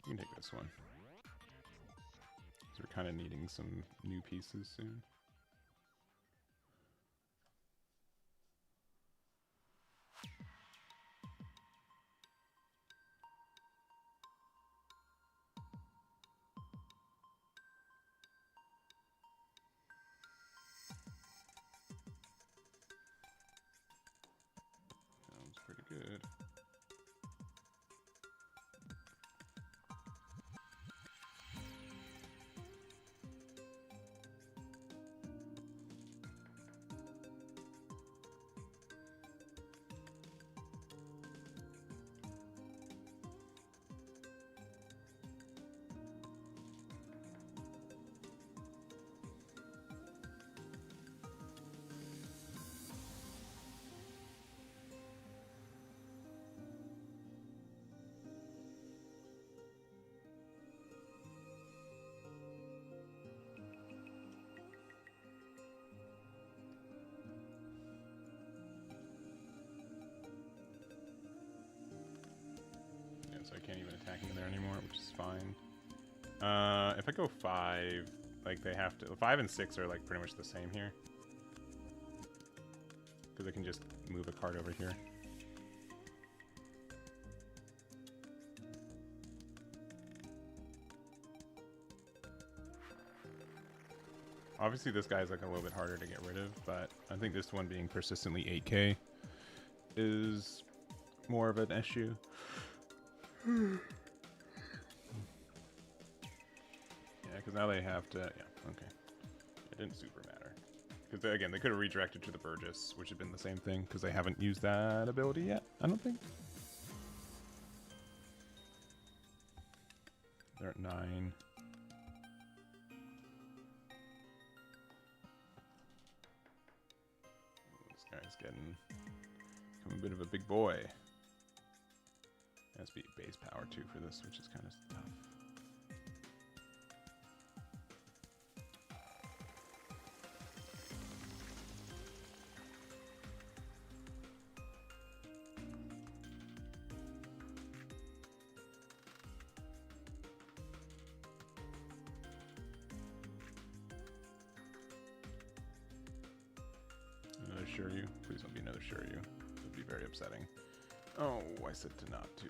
You can take this one. So we're kind of needing some new pieces soon. Sounds pretty good. So I can't even attack him there anymore, which is fine. If I go 5, like they have to... 5 and 6 are like pretty much the same here. Because I can just move a card over here. Obviously this guy's like a little bit harder to get rid of, but I think this one being persistently 8k is more of an issue. Yeah, because now they have to... Yeah, okay. It didn't super matter. Because, again, they could have redirected to the Burgess, which had been the same thing, because they haven't used that ability yet, I don't think. They're at 9. This guy's getting a bit of a big boy. Has to be base power too for this, which is kind of tough. Another Shiryu. Please don't be another Shiryu. It would be very upsetting. Oh, I said to not to.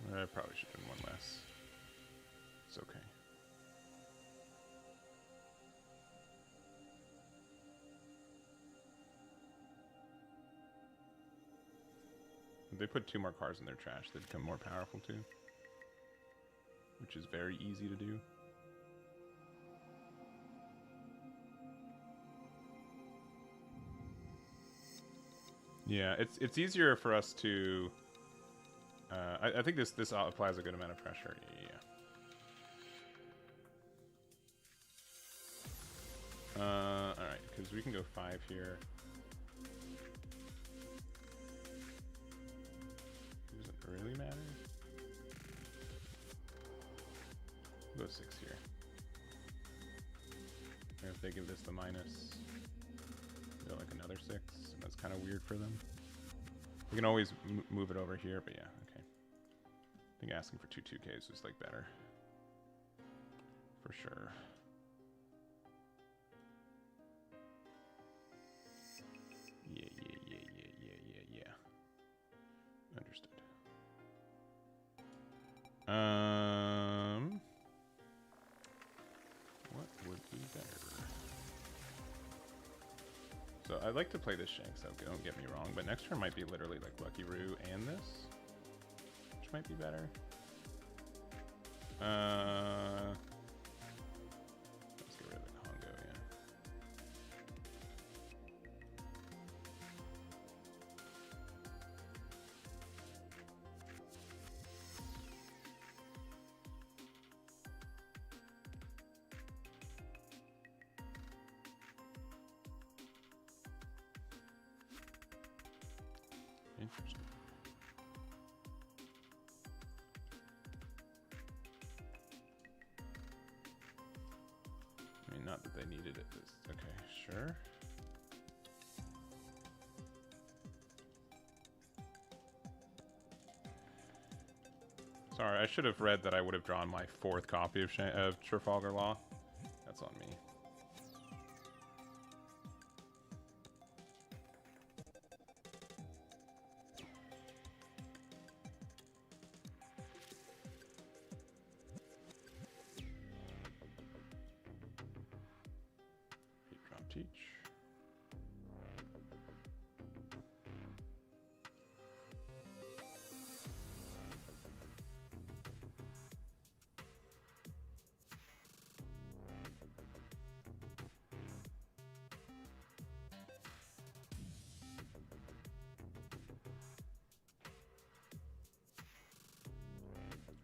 I probably should have done one less. It's okay. If they put 2 more cards in their trash, they become more powerful too. Which is very easy to do. Yeah, it's easier for us to... I think this applies a good amount of pressure. Yeah. Alright, because we can go 5 here. Does it really matter? We'll go 6 here. And if they give this the minus, they're like another 6. That's kind of weird for them. We can always move it over here, but yeah, okay. I think asking for 2/2Ks is like better. For sure. Yeah. Understood. What would be better? So I'd like to play this Shanks out, don't get me wrong, but next turn might be literally like Lucky Roo and this, which might be better. Let's get rid of the Congo, yeah. not that they needed it. Okay, sure. Sorry, I should have read that I would have drawn my 4th copy of Trafalgar Law. That's on me. Drop teach.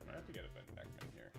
I have to get a Beckman here.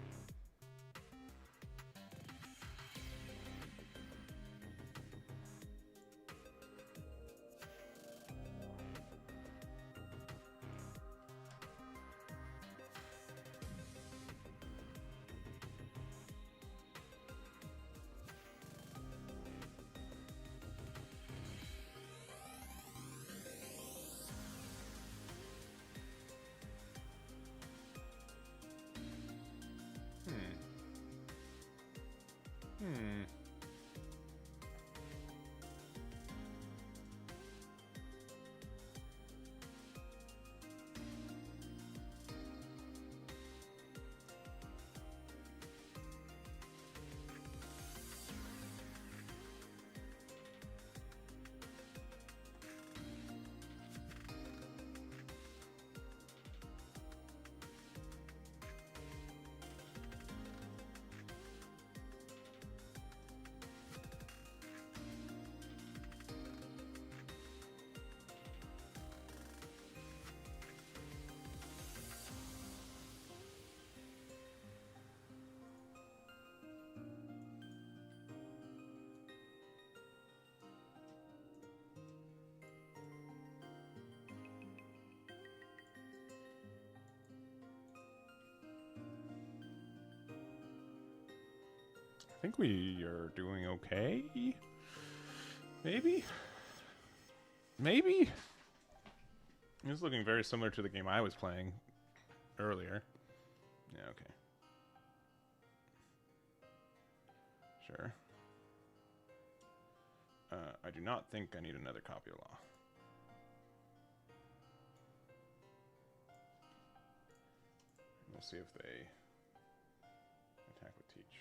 I think we are doing okay. Maybe? Maybe? It was looking very similar to the game I was playing earlier. Yeah, okay. Sure. I do not think I need another copy of Law. We'll see if they attack with Teach.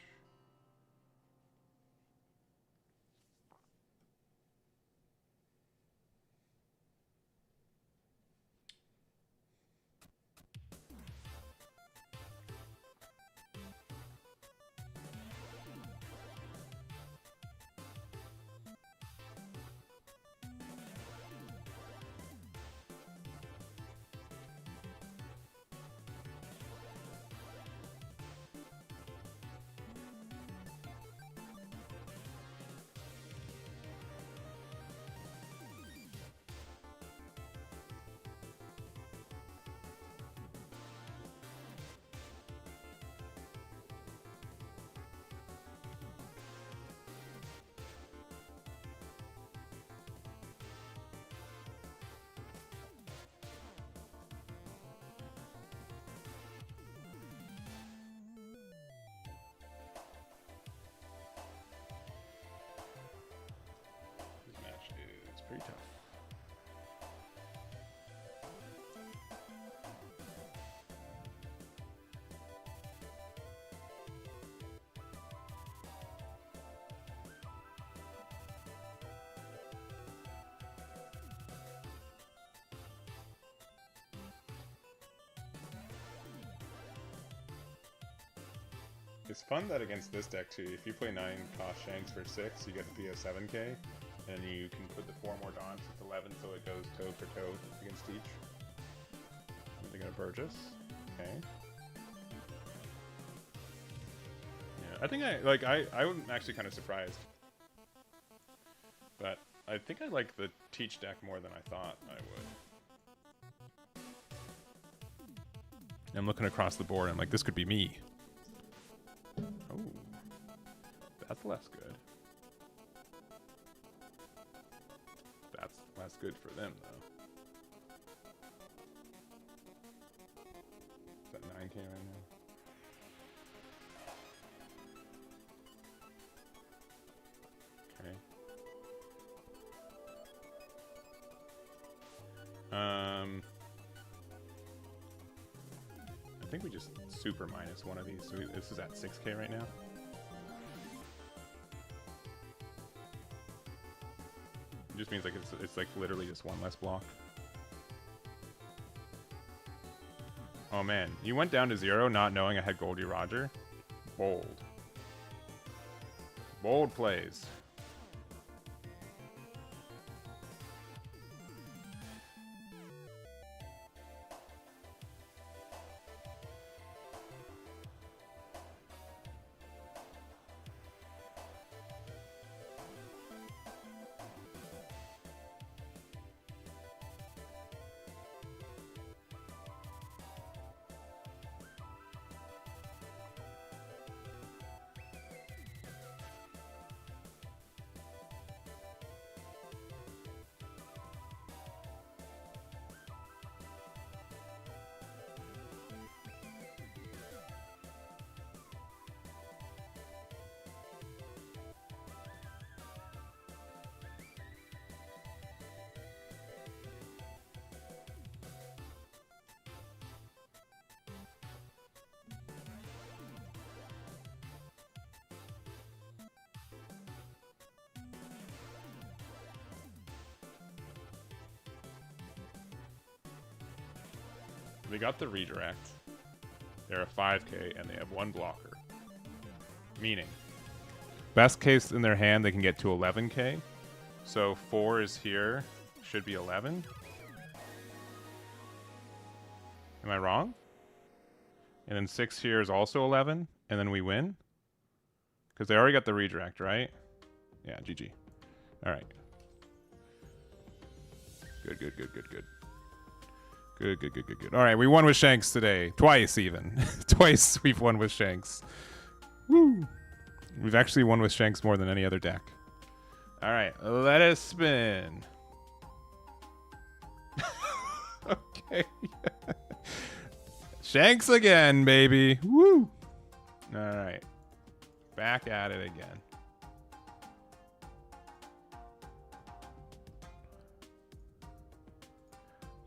It's pretty tough. It's fun that against this deck too, if you play 9 cost Shanks for 6, you get the PO7k, and you can put the 4 more Daunts, it's 11, so it goes toe for toe against each. Are they gonna Burgess? Okay. Yeah, I think I'm actually kind of surprised. But I think I like the Teach deck more than I thought I would. I'm looking across the board, I'm like, this could be me. Oh, That's less good. That's less good for them, though. Is that 9K right now? Okay. I think we just super minus one of these. So this is at 6K right now. It just means like it's like literally just one less block. Oh man, you went down to 0 not knowing I had Goldie Roger. Bold. Bold plays. They got the redirect. They're a 5K and they have one blocker. Meaning, best case in their hand, they can get to 11K. So 4 is here, should be 11. Am I wrong? And then 6 here is also 11, and then we win? Because they already got the redirect, right? Yeah, GG. All right. Good, good, good, good, good. Good, good, good, good, good. All right, we won with Shanks today. Twice, even. Twice we've won with Shanks. Woo! We've actually won with Shanks more than any other deck. All right, let us spin. Okay. Shanks again, baby. Woo! All right. Back at it again.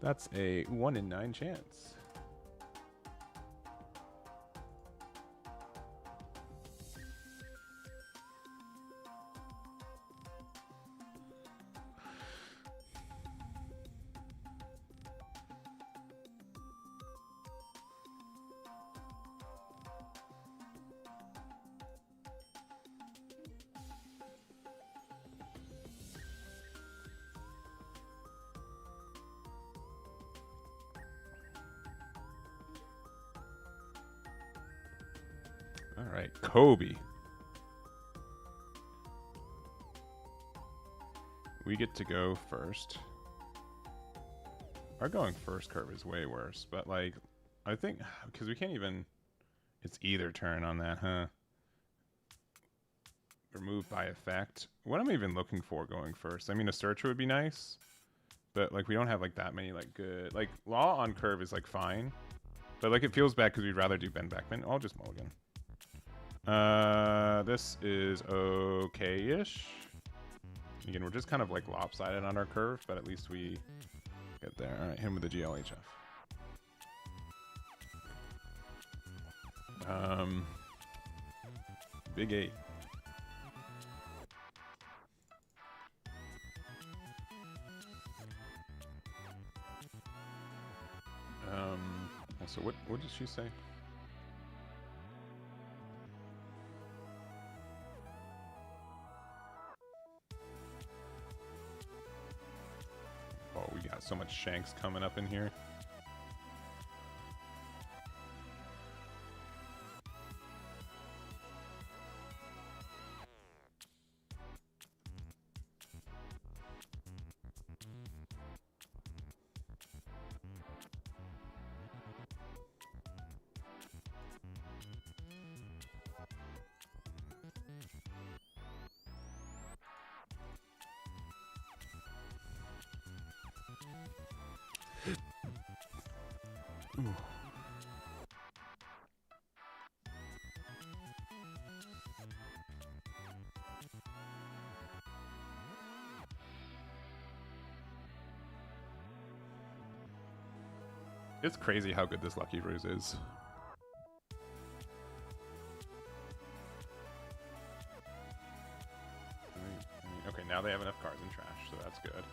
That's a 1 in 9 chance. All right, Kobe. We get to go first. Our going first curve is way worse, but like, I think, because we can't even, it's either turn on that, huh? Remove by effect. What am I even looking for going first? I mean, a searcher would be nice, but like, we don't have like that many like good, like law on curve is like fine, but like it feels bad because we'd rather do Ben Beckman. I'll just mulligan. This is okay-ish. Again, we're just kind of like lopsided on our curve, but at least we get there. All right, him with the GLHF. Big 8. So what did she say? Oh, we got so much Shanks coming up in here. Ooh. It's crazy how good this Lucky Ruse is. Okay, now they have enough cards in trash, so that's good.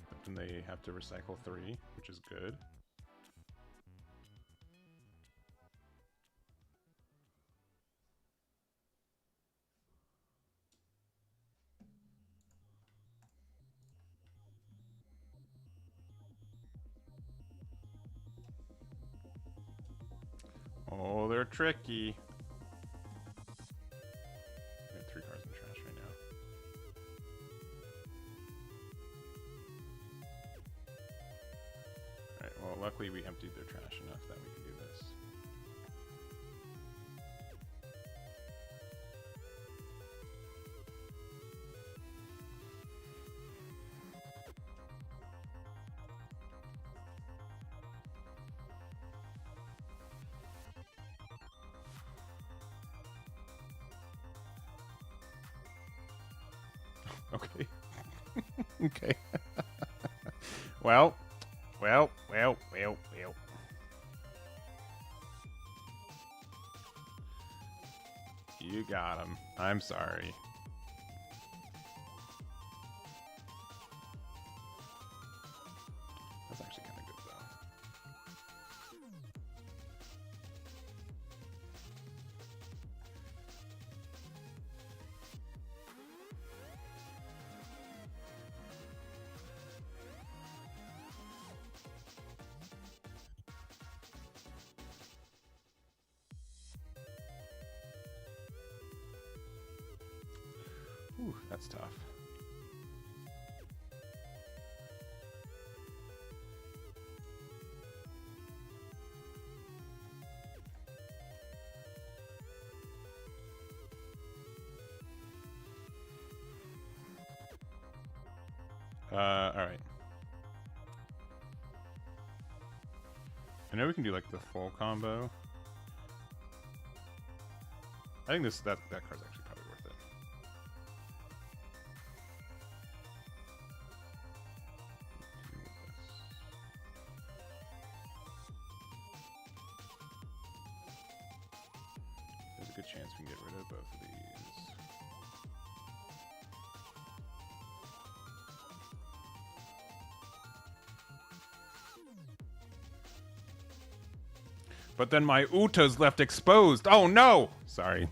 But then they have to recycle 3, which is good. Oh, they're tricky. I have 3 cards in trash right now. Alright, well, luckily we emptied their trash enough that we can do this. Okay. Okay. Well. You got him. I'm sorry. That's actually kind of good, though. Ooh, that's tough. All right. I know we can do like the full combo. I think that card's actually probably worth it. There's a good chance we can get rid of both of these. But then my Uta's left exposed. Oh no! Sorry.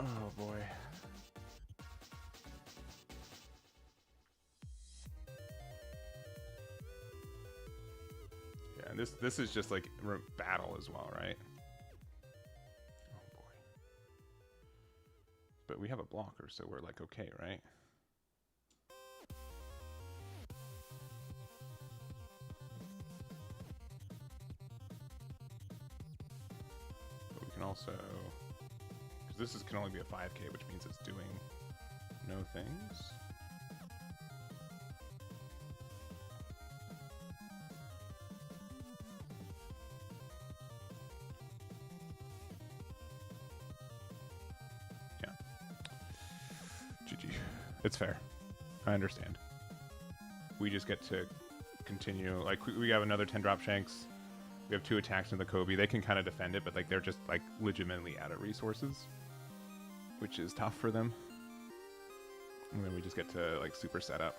Oh boy. Yeah, and this is just like battle as well, right? Oh boy. But we have a blocker, so we're like okay, right? Also, because this can only be a 5k, which means it's doing no things. Yeah. GG. It's fair. I understand. We just get to continue. Like, we have another 10 drop shanks. We have 2 attacks in the Kobe. They can kind of defend it, but like they're just like legitimately out of resources, which is tough for them. And then we just get to like super set up.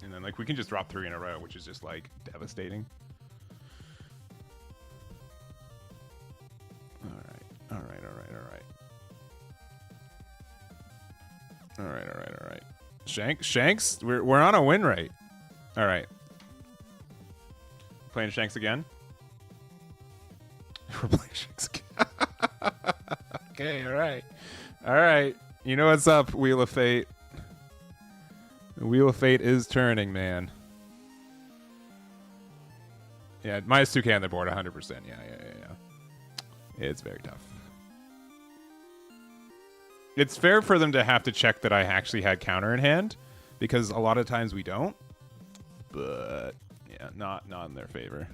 And then like we can just drop 3 in a row, which is just like devastating. All right. Shanks, we're on a win rate. All right. Playing Shanks again. We're playing Shanks again. Okay, all right. You know what's up, Wheel of Fate. The Wheel of Fate is turning, man. Yeah, -2k on the board, 100%. Yeah. It's very tough. It's fair for them to have to check that I actually had counter in hand, because a lot of times we don't. But yeah, not in their favor.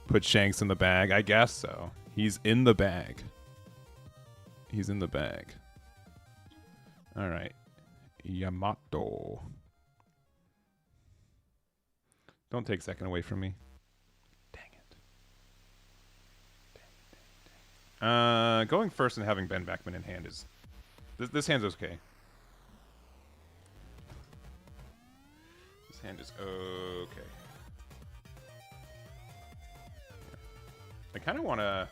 Put Shanks in the bag, I guess so. He's in the bag. He's in the bag. All right, Yamato. Don't take second away from me. Dang it. Going first and having Ben Beckman in hand is... This hand's okay. This hand is okay. I kind of want to...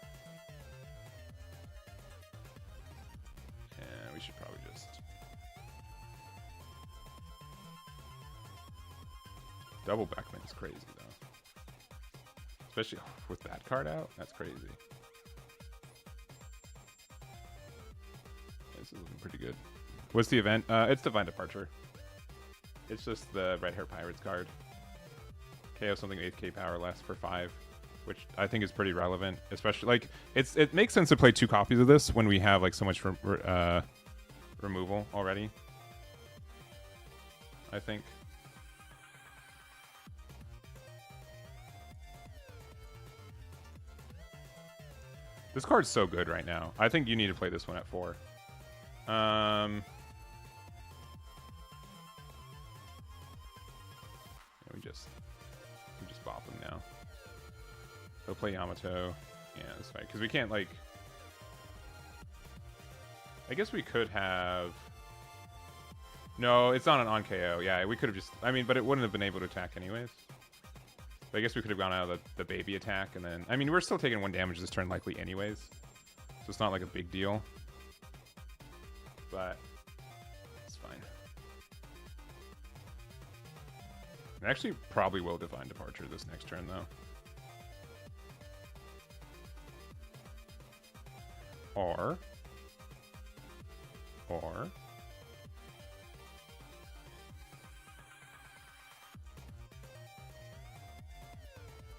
Yeah, we should probably just... Double Beckman is crazy, though. Especially with that card out. That's crazy. This is looking pretty good. What's the event? It's Divine Departure. It's just the Red Hair Pirates card. KO something 8k power less for 5, which I think is pretty relevant. Especially, like, it makes sense to play 2 copies of this when we have, like, so much removal already. I think. This card's so good right now. I think you need to play this one at 4. We just bop him now. He'll play Yamato. Yeah, that's fine. Because we can't, like... I guess we could have... No, it's not an on KO. Yeah, we could have just... I mean, but it wouldn't have been able to attack anyways. But I guess we could have gone out of the baby attack and then... I mean, we're still taking 1 damage this turn likely anyways. So it's not like a big deal. But it's fine. I actually probably will Divine Departure this next turn, though. Or...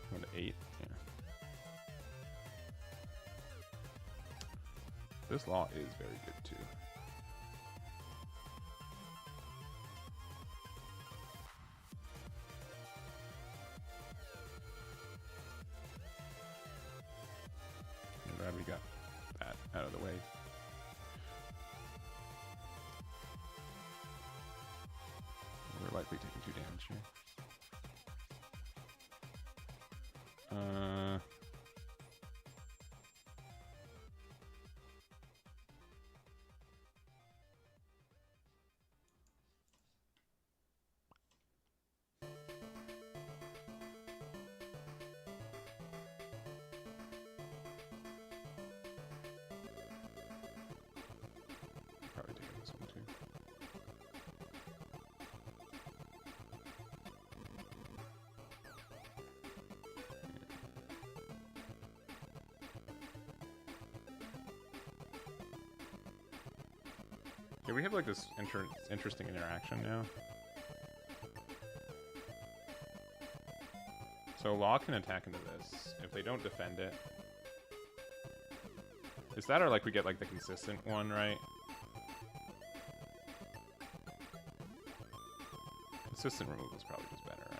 1 to 8. Yeah. This law is very good too. I'm glad we got that out of the way. We're likely taking 2 damage here. Probably taking this one too. Yeah, we have like this interesting interaction now. So Law can attack into this. If they don't defend it. Is that or like we get like the consistent one, right? Consistent removal is probably just better, right?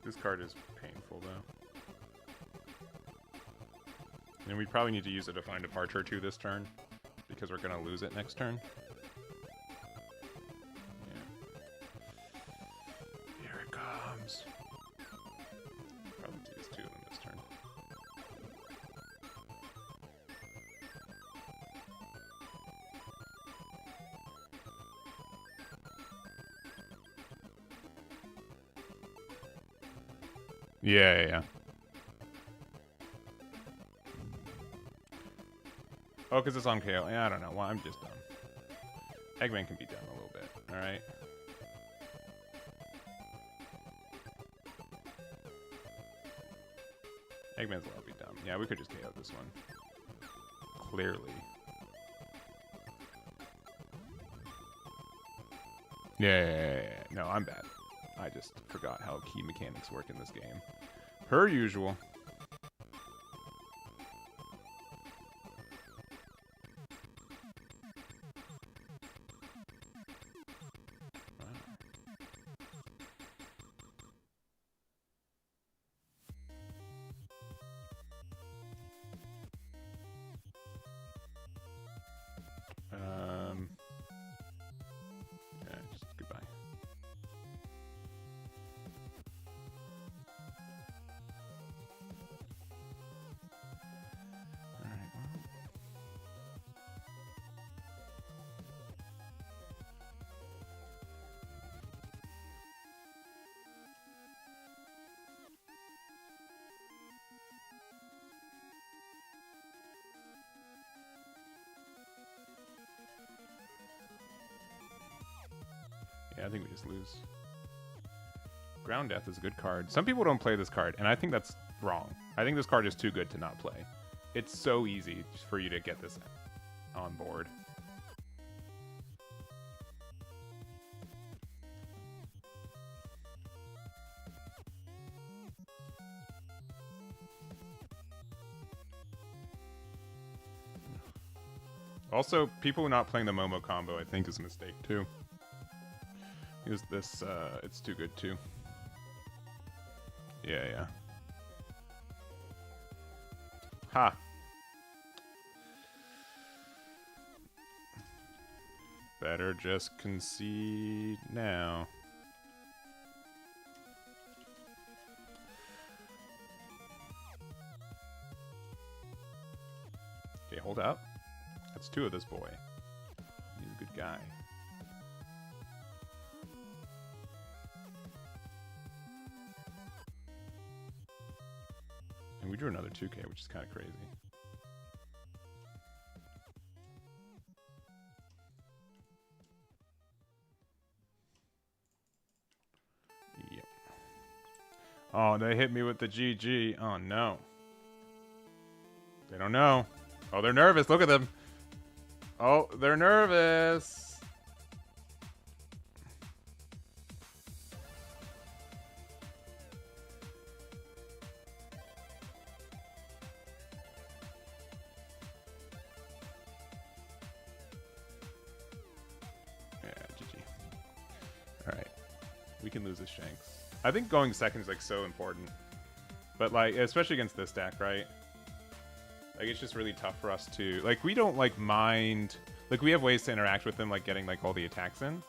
This card is painful, though. And we probably need to use a Divine Departure too this turn, because we're going to lose it next turn. Yeah. Here it comes. Probably use 2 of them this turn. Yeah. Oh, because it's on KO. Yeah, I don't know. Well, I'm just dumb. Eggman can be dumb a little bit. All right. Eggman's allowed to be dumb. Yeah, we could just KO this one. Clearly. Yeah. No, I'm bad. I just forgot how key mechanics work in this game. Per usual. Yeah, just goodbye. Alright, well. Yeah, I think we just lose. Ground Death is a good card. Some people don't play this card, and I think that's wrong. I think this card is too good to not play. It's so easy for you to get this on board. Also, people not playing the Momo combo, I think, is a mistake, too. Because this, it's too good, too. Yeah. Ha! Better just concede now. Okay, hold up. That's 2 of this boy. He's a good guy. And we drew another 2K, which is kind of crazy. Yep. Oh, they hit me with the GG. Oh, no. They don't know. Oh, they're nervous. Look at them. Oh, they're nervous. Yeah, GG. All right. We can lose this Shanks. I think going second is like so important. But like, especially against this deck, right? Like, it's just really tough for us to... Like, we don't, like, mind... Like, we have ways to interact with them, like, getting, like, all the attacks in.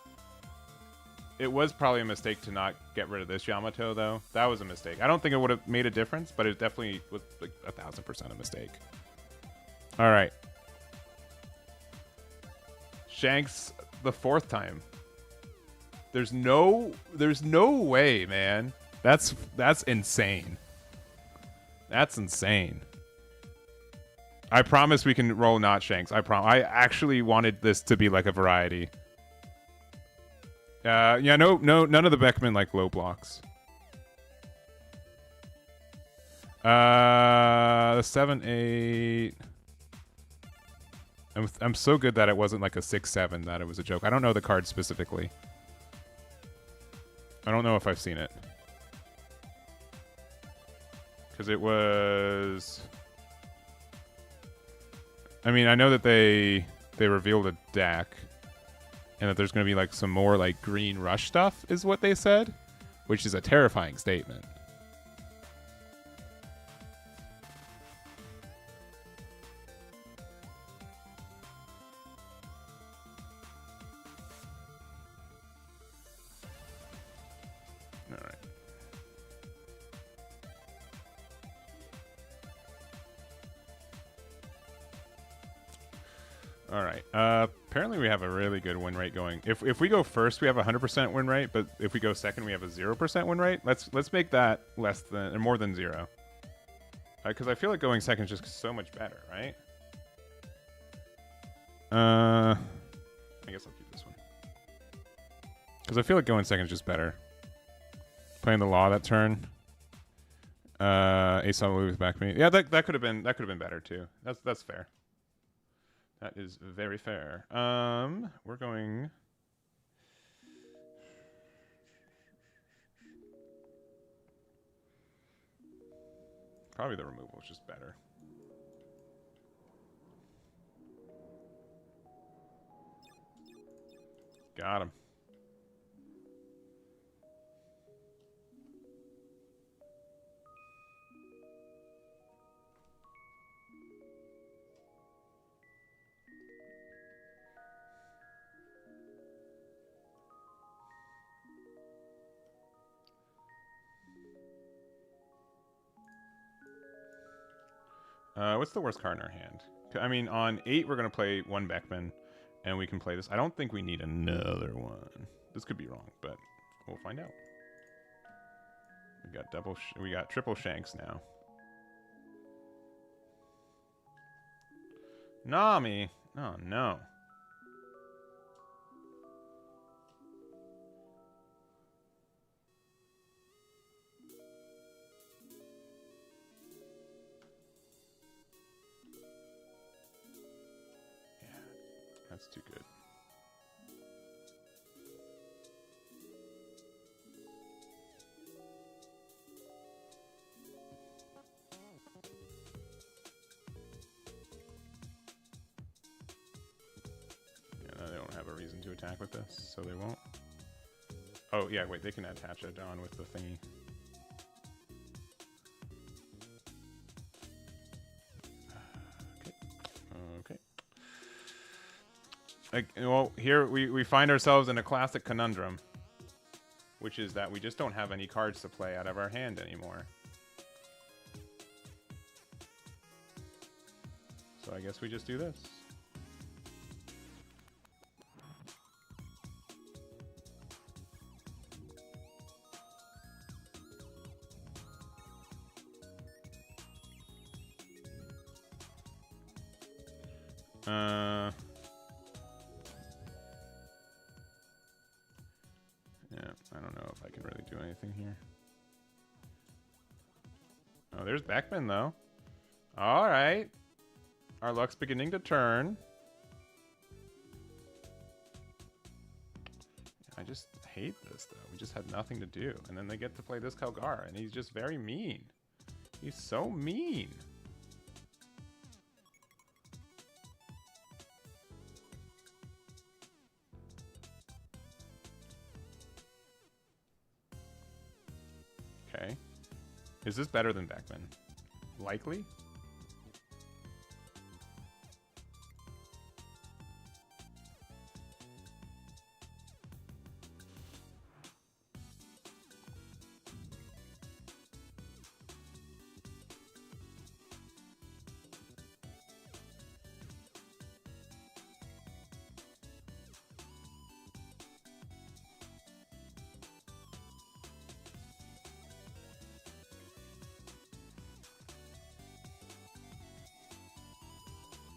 It was probably a mistake to not get rid of this Yamato, though. That was a mistake. I don't think it would have made a difference, but it definitely was, like, 1,000% a mistake. All right. Shanks the 4th time. There's no way, man. That's insane. That's insane. I promise we can roll not Shanks. I actually wanted this to be like a variety. Yeah, no, none of the Beckman like low blocks. The 7-8. I'm so good that it wasn't like a 6-7 that it was a joke. I don't know the card specifically. I don't know if I've seen it. Because it was... I mean, I know that they revealed a deck, and that there's going to be like some more like green rush stuff, is what they said, which is a terrifying statement. All right. All right. Apparently we have a really good win rate going. If we go first, we have a 100% win rate, but if we go second, we have a 0% win rate. Let's make that less than or more than 0. Because I feel like going second is just so much better, right? I guess I'll keep this one. Because I feel like going second is just better. Playing the law that turn. Ace on move back me. Yeah, that could have been better too. That's fair. That is very fair. We're going. Probably the removal is just better. Got him. What's the worst card in our hand? I mean, on 8, we're going to play 1 Beckman, and we can play this. I don't think we need another one. This could be wrong, but we'll find out. We got triple shanks now. Nami! Oh, no. That's too good. Yeah, they don't have a reason to attack with this, so they won't. Oh, yeah, wait, they can attach it on with the thingy. Well, here we find ourselves in a classic conundrum, which is that we just don't have any cards to play out of our hand anymore. So I guess we just do this. Yeah, I don't know if I can really do anything here. Oh, there's Beckman, though. All right. Our luck's beginning to turn. I just hate this, though. We just had nothing to do. And then they get to play this Kalgar, and he's just very mean. He's so mean. Okay. Is this better than Beckman? Likely?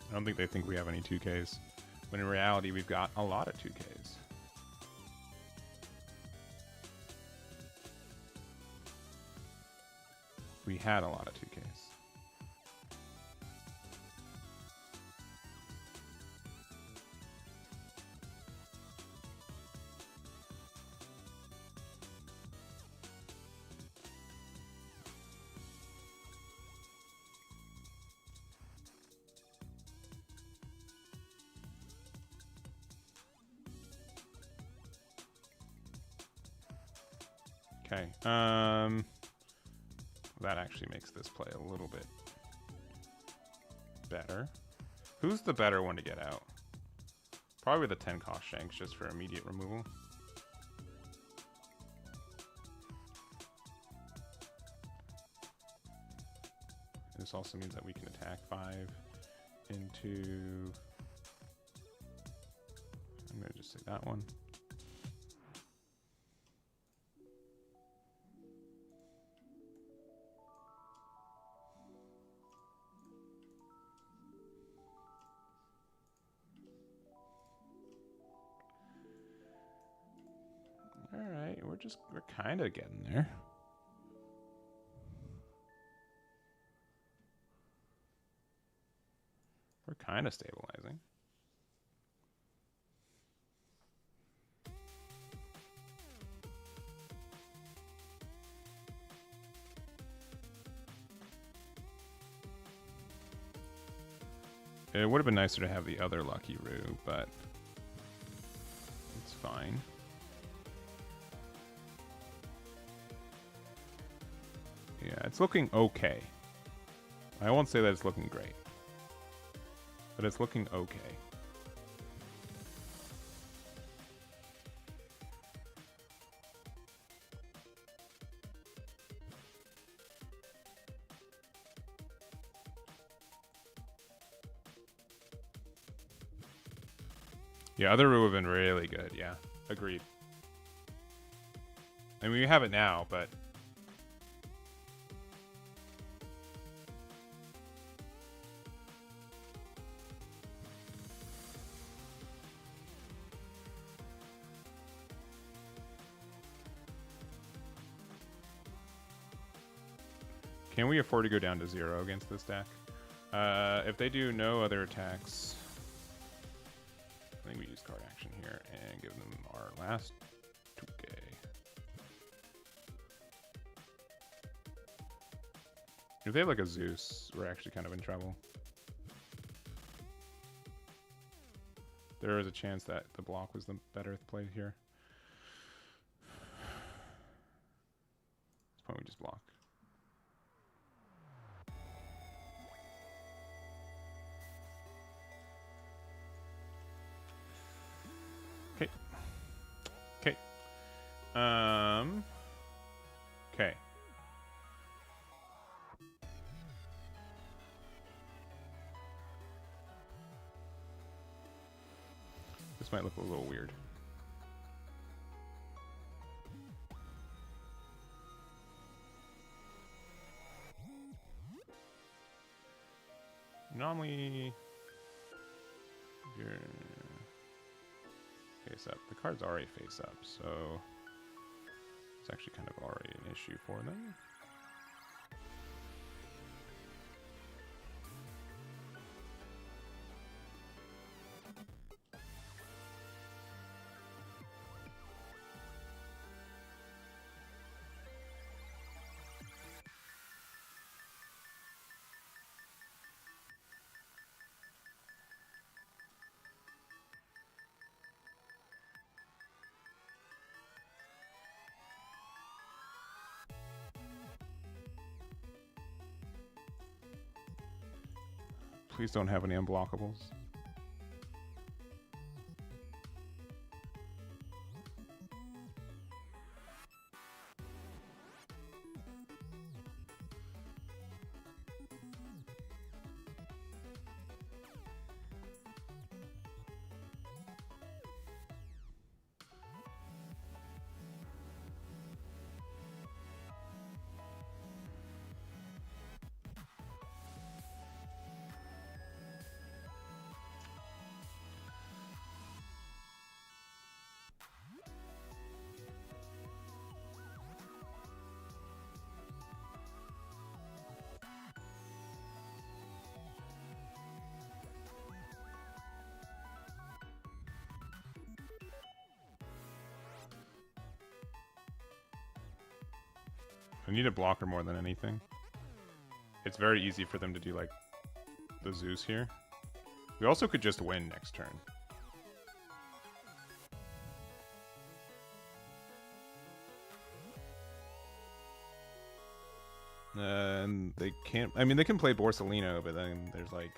I don't think they think we have any 2Ks, when in reality we've got a lot of 2Ks. We had a lot of 2Ks. Okay, that actually makes this play a little bit better. Who's the better one to get out? Probably the 10 cost shanks just for immediate removal. This also means that we can attack 5 into... I'm going to just say that one. right, we're kind of getting there. We're kind of stabilizing. It would have been nicer to have the other Lucky Roo, but it's fine. Yeah, it's looking okay. I won't say that it's looking great, but it's looking okay. Yeah, other Roo have been really good. Yeah, agreed. I mean, we have it now, but can we afford to go down to 0 against this deck? If they do no other attacks, I think we use card action here and give them our last 2K. If they have like a Zeus, we're actually kind of in trouble. There is a chance that the block was the better play here. At this point we just block. Okay. Okay. Okay. This might look a little weird. Normally, you're face up. The card's already face up, so it's actually kind of already an issue for them. Please don't have any unblockables. I need a blocker more than anything. It's very easy for them to do like the Zeus here. We also could just win next turn. And they can't, I mean, they can play Borsalino, but then there's like...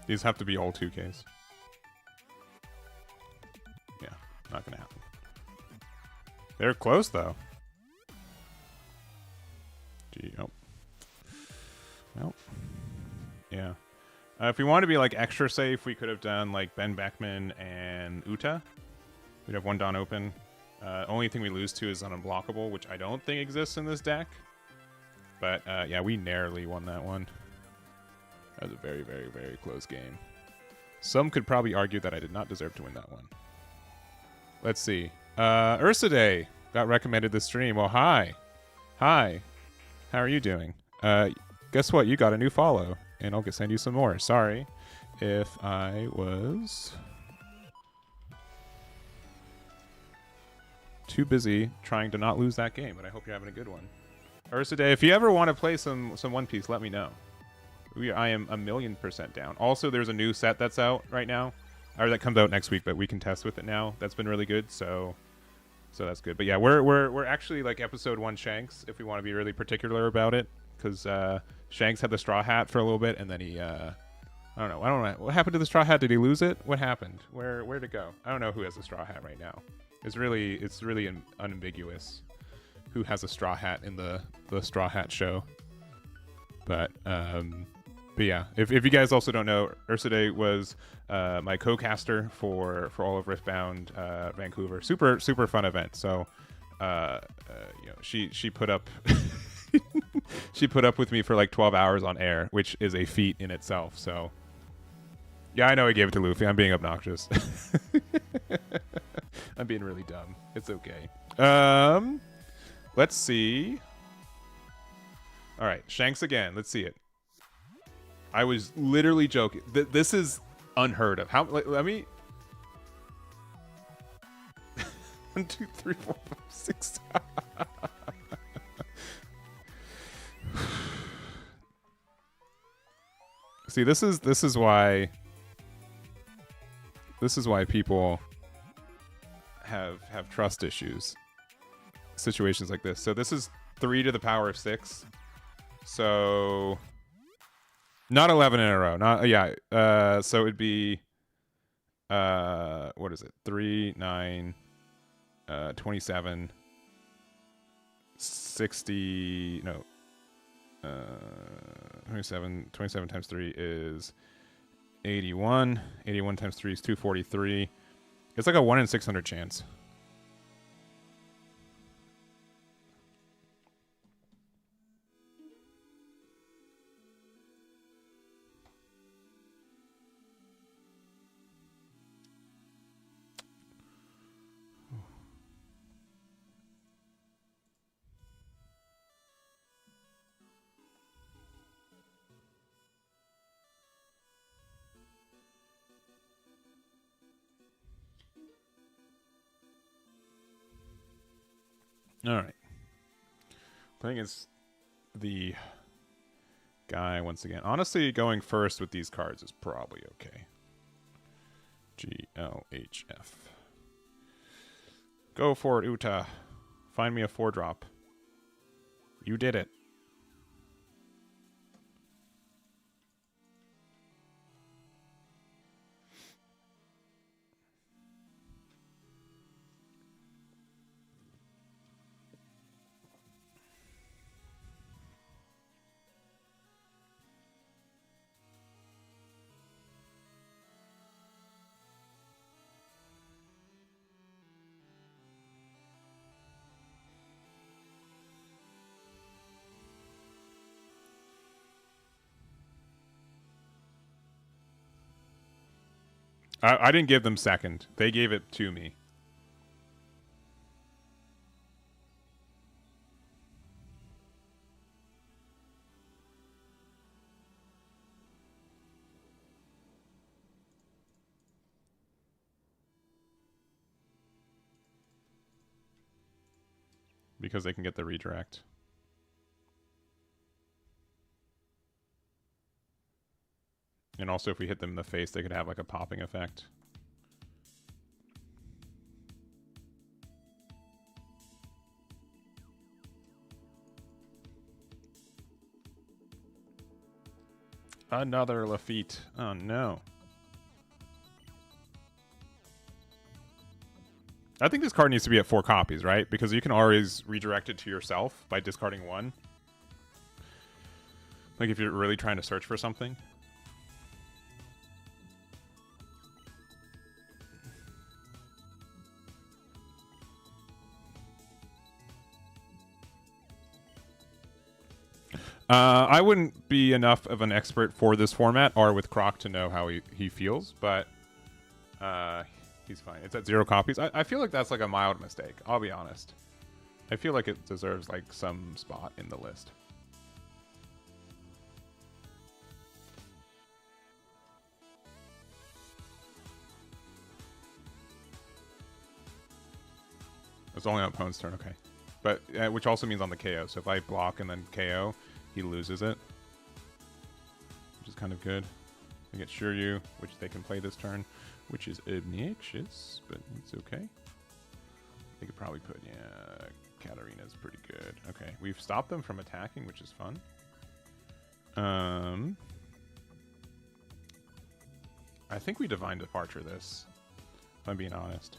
These have to be all 2Ks. Yeah, not gonna happen. They're close though. Gee, oh. Nope. Yeah. If we want to be like extra safe, we could have done like Ben Beckman and Uta. We'd have one Dawn open. Only thing we lose to is an unblockable, which I don't think exists in this deck. But yeah, we narrowly won that one. That was a very, very, very close game. Some could probably argue that I did not deserve to win that one. Let's see. Ursaday got recommended the stream. Well, hi. Hi. How are you doing? Guess what? You got a new follow, and I'll send you some more. Sorry if I was too busy trying to not lose that game, but I hope you're having a good one. Ursaday, if you ever want to play some One Piece, let me know. I am 1,000,000% down. Also, there's a new set that's out right now, or that comes out next week, but we can test with it now. That's been really good, so that's good. But yeah, we're actually like episode 1 Shanks, if we want to be really particular about it, because Shanks had the straw hat for a little bit, and then he I don't know what happened to the straw hat. Did he lose it? What happened? Where'd it go? I don't know who has the straw hat right now. It's really unambiguous who has a straw hat in the Straw Hat show. But yeah, if you guys also don't know, Ursaday was my co-caster for all of Riftbound Vancouver. Super fun event. So you know, she put up she put up with me for like 12 hours on air, which is a feat in itself. So yeah, I know I gave it to Luffy. I'm being obnoxious. I'm being really dumb. It's okay. Let's see. All right, Shanks again. Let's see it. I was literally joking. This is unheard of. How? Let me. 1, 2, 3, 4, 5, 6. See, this is why people have trust issues. Situations like this. So this is 3 to the power of 6. So not 11 in a row. Not yeah. So it'd be what is it? 3, 9, 27, 60. No. 27 times 3 is 81. 81 times 3 is 243. It's like a 1 in 600 chance. All right. Playing as the guy once again. Honestly, going first with these cards is probably okay. GLHF. Go for it, Uta. Find me a 4-drop. You did it. I didn't give them second. They gave it to me. Because they can get the redirect. And also, if we hit them in the face, they could have like a popping effect. Another Lafitte. Oh, no. I think this card needs to be at 4 copies, right? Because you can always redirect it to yourself by discarding 1. Like if you're really trying to search for something. I wouldn't be enough of an expert for this format or with Croc to know how he feels, but he's fine. It's at 0 copies. I feel like that's like a mild mistake. I'll be honest. I feel like it deserves like some spot in the list. It's only on opponent's turn, okay. But which also means on the KO. So if I block and then KO, he loses it, which is kind of good. I get Shiryu, which they can play this turn, which is obnoxious, but it's okay. They could probably put, yeah, Katarina's pretty good. Okay, we've stopped them from attacking, which is fun. I think we Divine Departure this, if I'm being honest.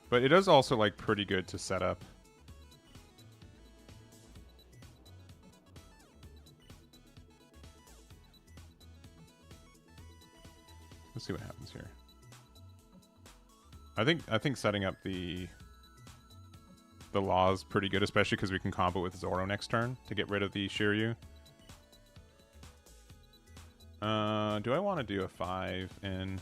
But it is also like pretty good to set up. Let's see what happens here. I think setting up the law is pretty good, especially because we can combo with Zoro next turn to get rid of the Shiryu. Do I want to do a 5 in?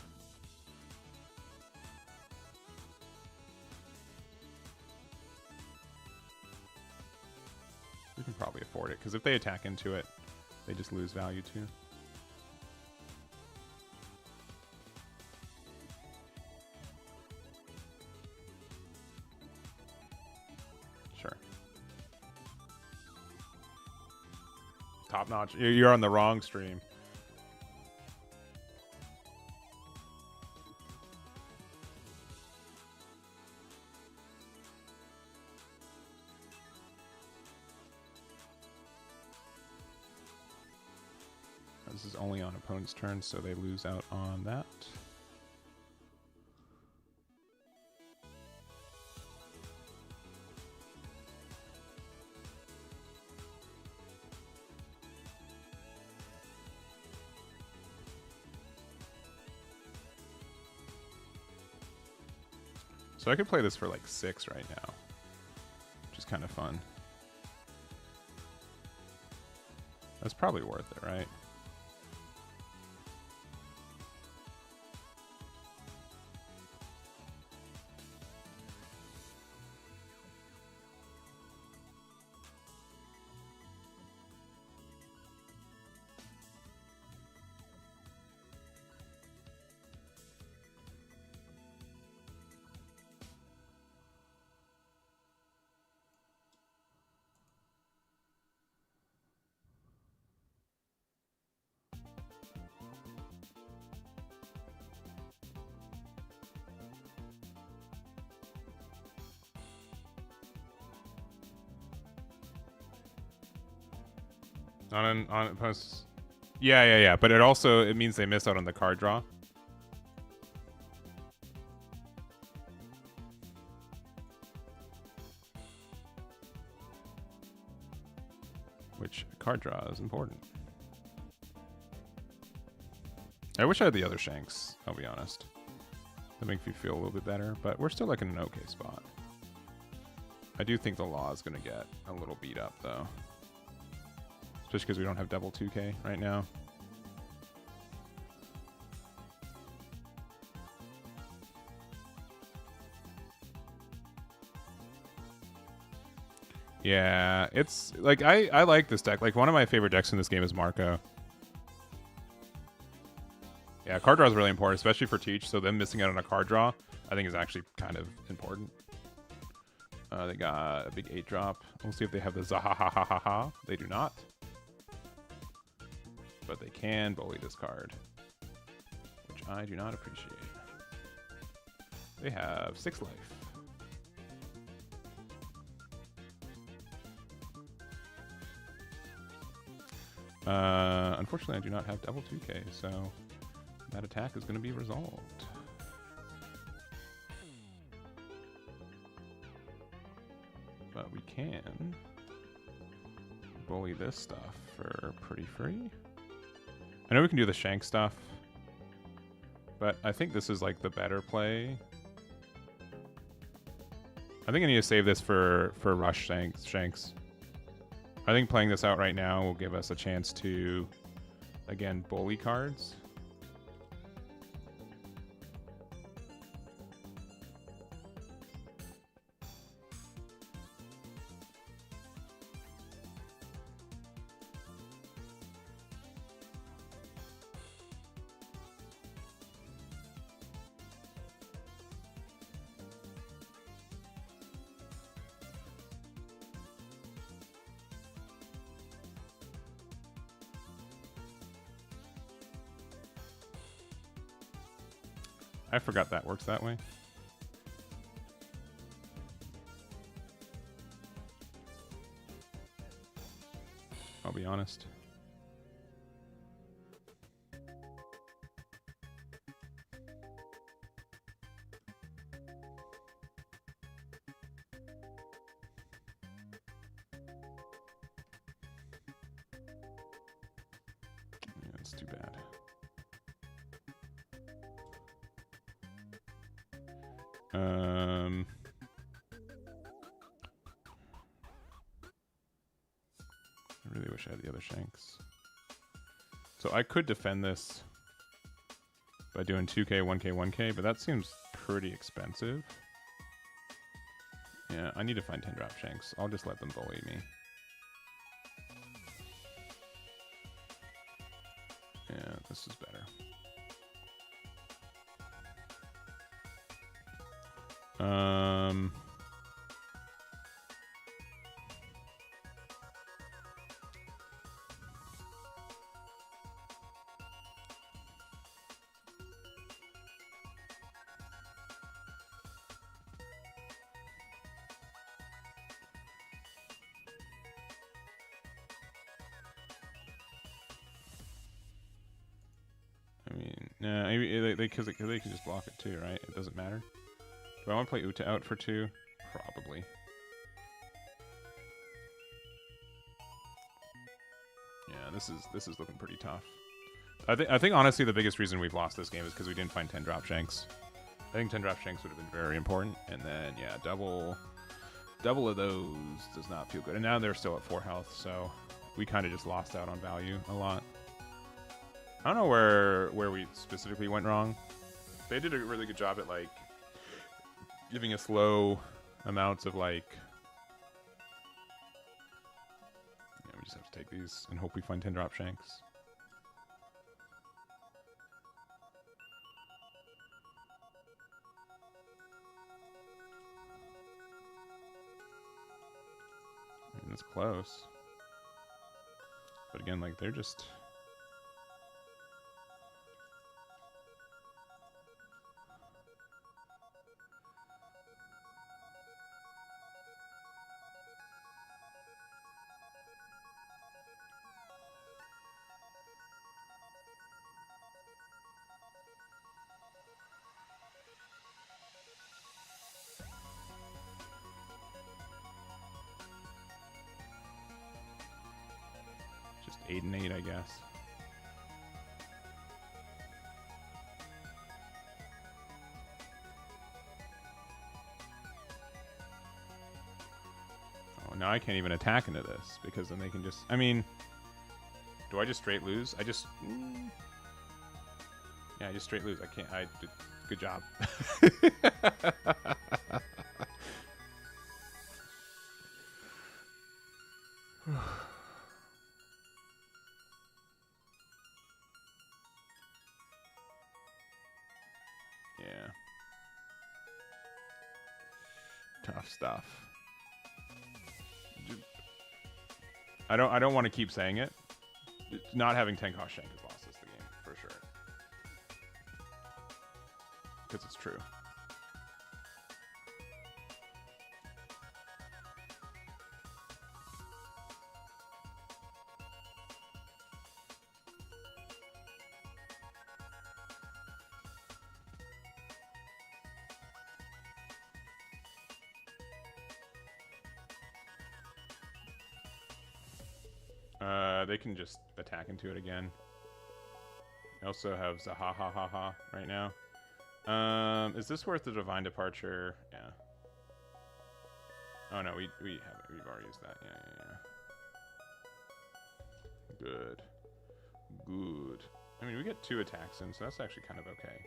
We can probably afford it, because if they attack into it, they just lose value too. Sure. Top notch. You're on the wrong stream. This is only on opponent's turn, so they lose out on that. So I could play this for like 6 right now, which is kind of fun. That's probably worth it, right? On post. Yeah. But it means they miss out on the card draw. Which card draw is important. I wish I had the other Shanks, I'll be honest. That makes me feel a little bit better, but we're still like in an okay spot. I do think the law is going to get a little beat up though. Especially because we don't have double 2K right now. Yeah, it's like I like this deck. Like one of my favorite decks in this game is Marco. Yeah, card draw is really important, especially for Teach. So them missing out on a card draw, I think is actually kind of important. They got a big 8-drop. We'll see if they have the Zahahahaha. They do not. But they can bully this card, which I do not appreciate. They have 6 life. Unfortunately, I do not have double 2K, so that attack is going to be resolved. But we can bully this stuff for pretty free. I know we can do the shank stuff, but I think this is like the better play. I think I need to save this for rush shanks. I think playing this out right now will give us a chance to, again, bully cards. I forgot that works that way. I'll be honest. Yeah, it's too bad. I really wish I had the other shanks. So I could defend this by doing 2K, 1K, 1K, but that seems pretty expensive. Yeah, I need to find 10 drop shanks. I'll just let them bully me. Yeah, this is better. I mean, nah, maybe because they can just block it too, right? It doesn't matter. Do I want to play Uta out for 2? Probably. Yeah, this is looking pretty tough. I think honestly the biggest reason we've lost this game is because we didn't find 10 drop shanks. I think 10 drop shanks would have been very important, and then yeah, double of those does not feel good. And now they're still at 4 health, so we kind of just lost out on value a lot. I don't know where we specifically went wrong. They did a really good job at like giving us low amounts of like. Yeah, we just have to take these and hope we find 10 drop shanks. And it's close. But again, like they're just. Just 8 and 8, I guess. Oh, now I can't even attack into this because then they can just. I mean, do I just straight lose? I just. Yeah, I just straight lose. I can't. I did. Good job. Yeah. Tough stuff. I don't want to keep saying it. Not having 10 cost shank has lost us the game for sure. Because it's true. They can just attack into it again. I also have Zahahaha right now. Is this worth the Divine Departure? Yeah. Oh no, we've already used that. Yeah. Good. I mean, we get 2 attacks in, so that's actually kind of okay.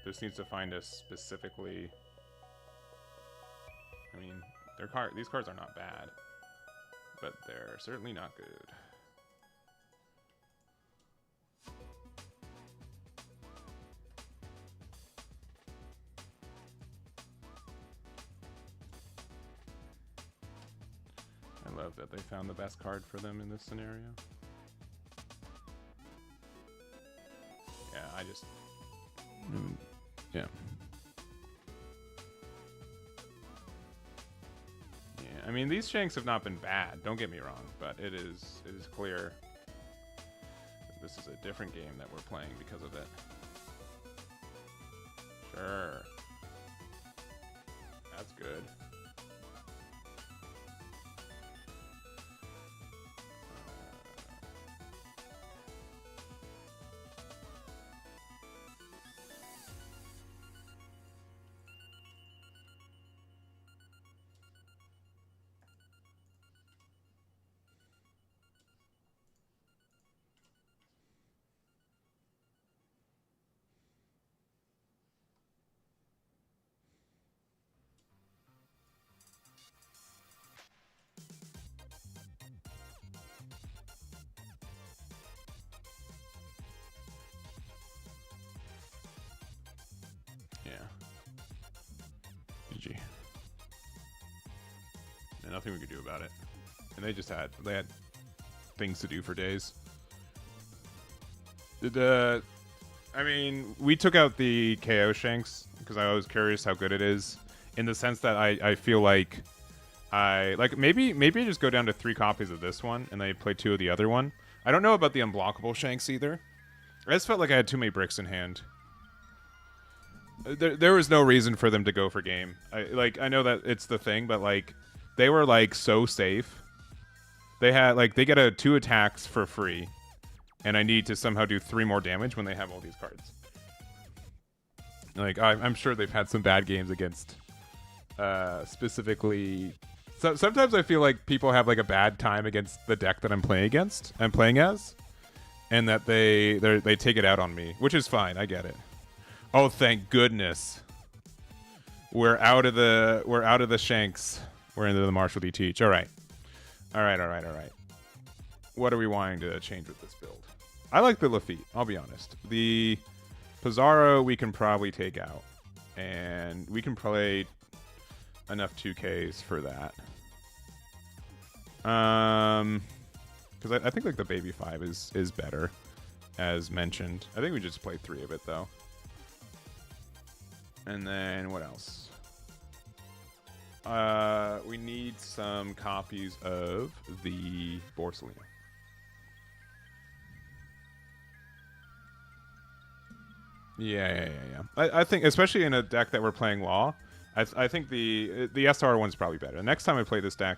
This needs to find us specifically. I mean, these cards are not bad, but they're certainly not good. I love that they found the best card for them in this scenario. Yeah, yeah. Yeah, I mean, these Shanks have not been bad, don't get me wrong, but it is clear that this is a different game that we're playing because of it. Sure. That's good. Yeah. GG. And nothing we could do about it. And they had things to do for days. I mean, we took out the KO Shanks because I was curious how good it is. In the sense that I feel like maybe I just go down to 3 copies of this one and I play 2 of the other one. I don't know about the unblockable Shanks either. I just felt like I had too many bricks in hand. There was no reason for them to go for game. I know that it's the thing, but like they were like so safe. They had they get 2 attacks for free, and I need to somehow do 3 more damage when they have all these cards. Like I'm sure they've had some bad games against specifically. So sometimes I feel like people have like a bad time against the deck that I'm playing as, and that they take it out on me, which is fine. I get it. Oh, thank goodness. We're out of the Shanks. We're into the Marshall D. Teach. All right. What are we wanting to change with this build? I like the Lafitte, I'll be honest. The Pizarro we can probably take out. And we can play enough 2Ks for that. Because I think like the Baby 5 is better, as mentioned. I think we just play 3 of it, though. And then what else? We need some copies of the Borsalino. Yeah. I think, especially in a deck that we're playing Law, I think the SR one's probably better. The next time I play this deck,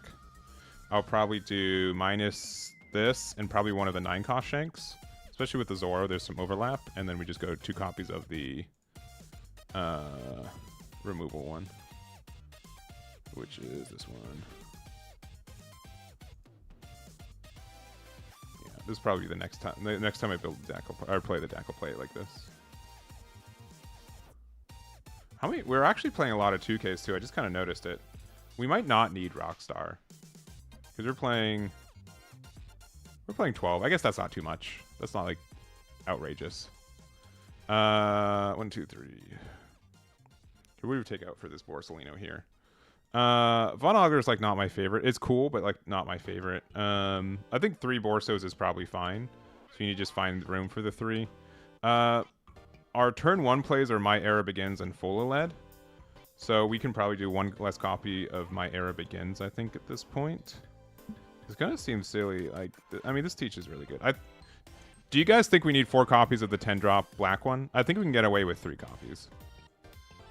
I'll probably do minus this and probably one of the 9-cost Shanks. Especially with the Zoro, there's some overlap. And then we just go 2 copies of the removal one, which is this one. Yeah, this is probably the next time. The next time I build the deck, or play the deck, I'll play it like this. How many? We're actually playing a lot of 2Ks too. I just kind of noticed it. We might not need Rockstar because we're playing 12. I guess that's not too much. That's not like outrageous. 1, 2, 3. What do we take out for this Borsalino here? Von Auger is like not my favorite. It's cool, but like not my favorite. I think 3 Borsos is probably fine. So you need to just find room for the 3. Our turn 1 plays are My Era Begins and Full LED. So we can probably do 1 less copy of My Era Begins, I think, at this point. It's gonna seem silly. Like, I mean, this Teach is really good. Do you guys think we need 4 copies of the 10-drop black one? I think we can get away with 3 copies.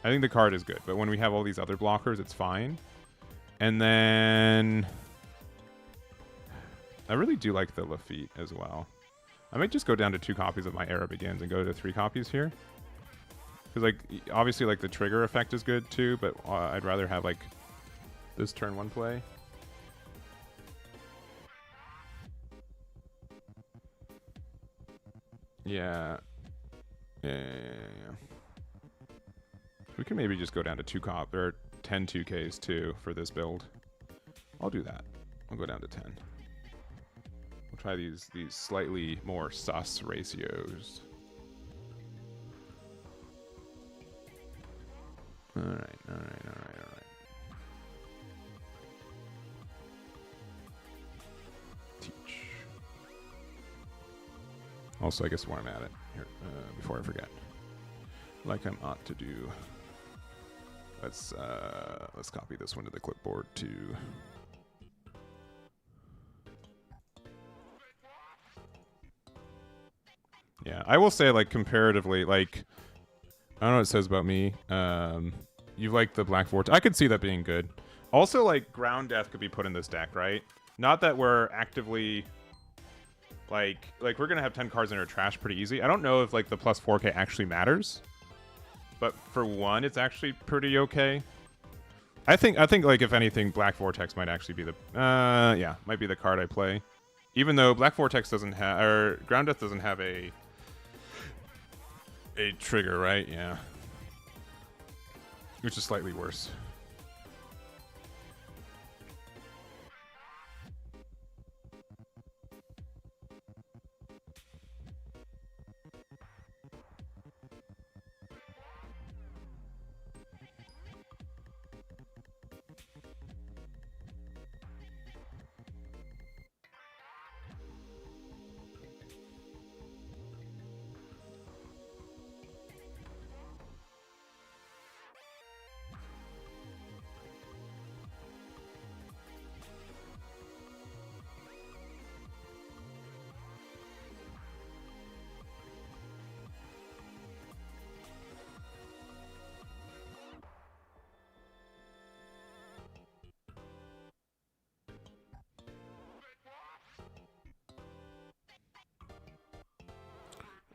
I think the card is good, but when we have all these other blockers, it's fine. And then I really do like the Lafitte as well. I might just go down to 2 copies of my Era Begins and go to 3 copies here. Because, like, obviously, like, the trigger effect is good, too, but I'd rather have, like, this turn 1 play. Yeah. Yeah. We can maybe just go down to 2 or 10 2Ks, too, for this build. I'll do that. I'll go down to 10. We'll try these slightly more sus ratios. All right. Teach. Also, I guess where I'm at it here, before I forget, like I'm ought to do. Let's copy this one to the clipboard too. Yeah, I will say, like, comparatively, like, I don't know what it says about me. You like the Black Vortex. I could see that being good. Also, like, Ground Death could be put in this deck, right? Not that we're actively, like we're going to have 10 cards in our trash pretty easy. I don't know if, like, the plus 4K actually matters. But for 1, it's actually pretty okay. I think, like, if anything, Black Vortex might actually be the, yeah, might be the card I play. Even though Black Vortex doesn't have, or Ground Death doesn't have a trigger, right? Yeah. Which is slightly worse.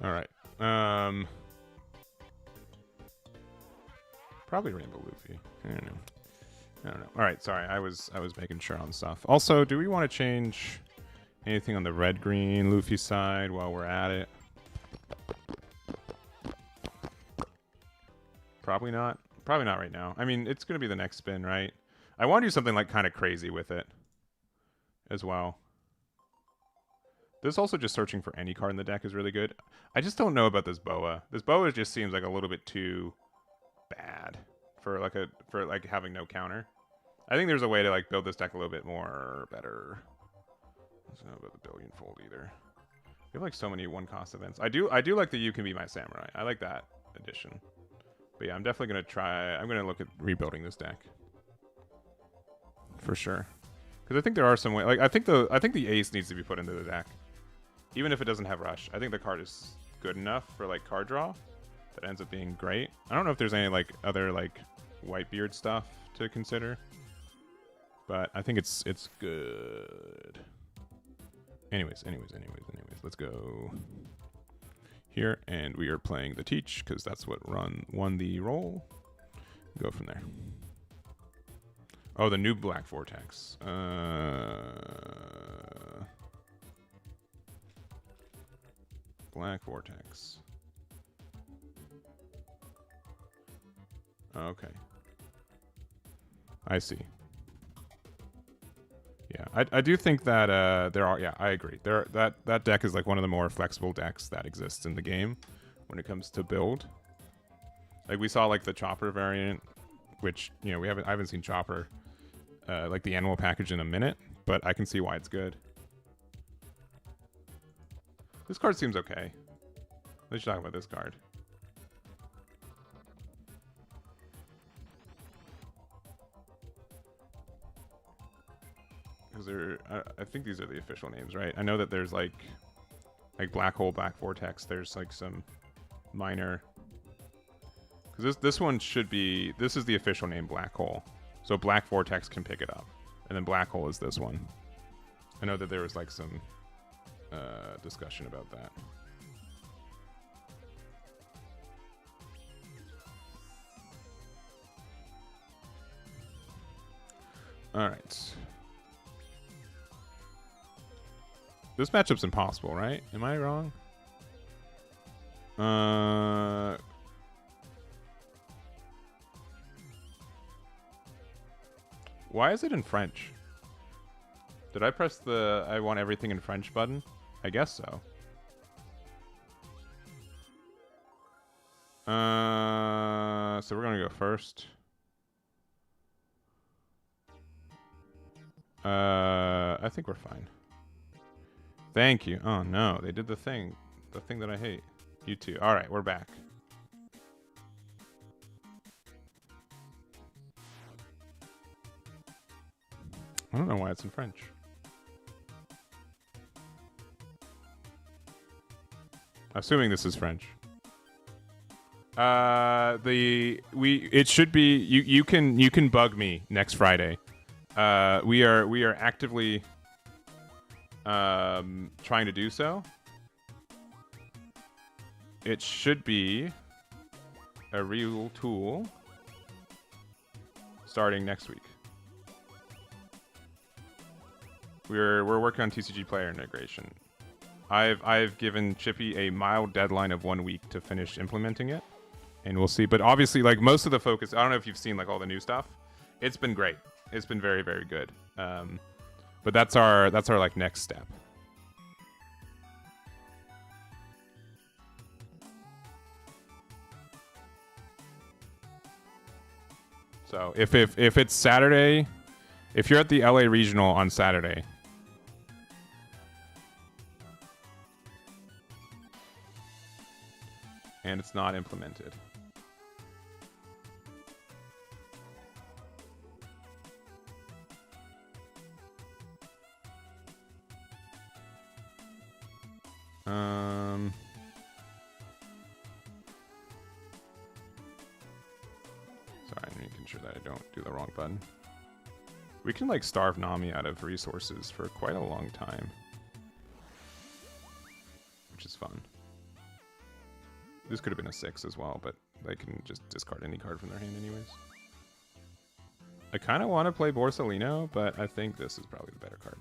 All right. Probably Rainbow Luffy. I don't know. All right. Sorry, I was making sure on stuff. Also, do we want to change anything on the red-green Luffy side while we're at it? Probably not. Probably not right now. I mean, it's gonna be the next spin, right? I want to do something like kind of crazy with it as well. This also just searching for any card in the deck is really good. I just don't know about this Boa. This Boa just seems like a little bit too bad for like having no counter. I think there's a way to like build this deck a little bit more better. I don't know about the billion fold either. We have like so many 1-cost events. I do like the You Can Be My Samurai. I like that addition. But yeah, I'm definitely gonna try. I'm gonna look at rebuilding this deck for sure. Because I think there are some way. Like I think the ace needs to be put into the deck. Even if it doesn't have rush, I think the card is good enough for like card draw that ends up being great. I don't know if there's any like other like Whitebeard stuff to consider, but I think it's good. Anyways, let's go here, and we are playing the Teach because that's what won the roll. Go from there. Oh, the new Black Vortex. Black Vortex. Okay. I see. Yeah, I do think that there are. Yeah, I agree. That deck is like one of the more flexible decks that exists in the game when it comes to build. Like we saw like the Chopper variant, which I haven't seen Chopper like the animal package in a minute, but I can see why it's good. This card seems okay. Let's talk about this card. Because I think these are the official names, right? I know that there's like Black Hole, Black Vortex. There's like some minor. Because this one should be. This is the official name, Black Hole. So Black Vortex can pick it up, and then Black Hole is this one. I know that there was like some discussion about that. All right. This matchup's impossible, right? Am I wrong? Why is it in French? Did I press the I want everything in French button? I guess so. So we're gonna go first. I think we're fine. Thank you. Oh no, they did the thing that I hate. You too. All right, we're back. I don't know why it's in French. Assuming this is French. It should be you can bug me next Friday. We are actively trying to do so. It should be a real tool starting next week. We're working on TCG player integration. I've given Chippy a mild deadline of 1 week to finish implementing it, and we'll see. But obviously, like most of the focus, I don't know if you've seen like all the new stuff. It's been great. It's been very, very good. But that's our like next step. So if it's Saturday, if you're at the LA Regional on Saturday. And it's not implemented. Sorry, I'm making sure that I don't do the wrong button. We can like starve Nami out of resources for quite a long time, which is fun. This could have been a 6 as well, but they can just discard any card from their hand anyways. I kind of want to play Borsalino, but I think this is probably the better card.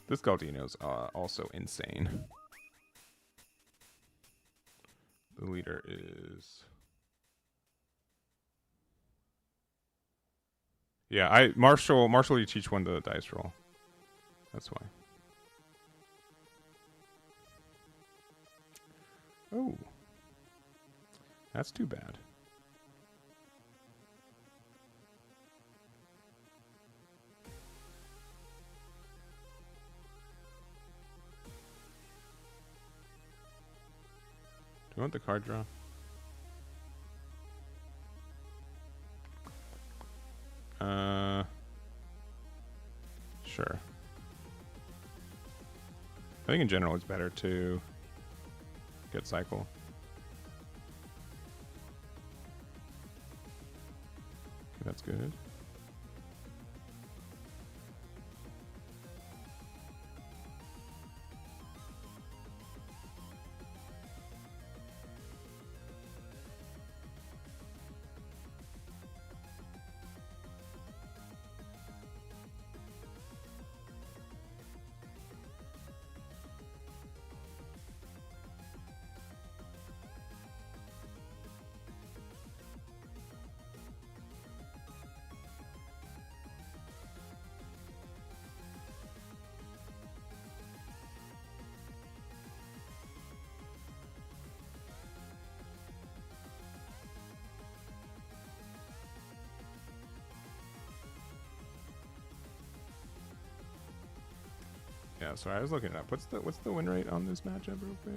This Galdino's also insane. The leader is... Yeah, Marshall you teach one the dice roll. That's why. Oh. That's too bad. Do you want the card draw? Sure. I think in general it's better to get cycle. Okay, that's good. Yeah, sorry, I was looking it up. What's the win rate on this matchup real quick?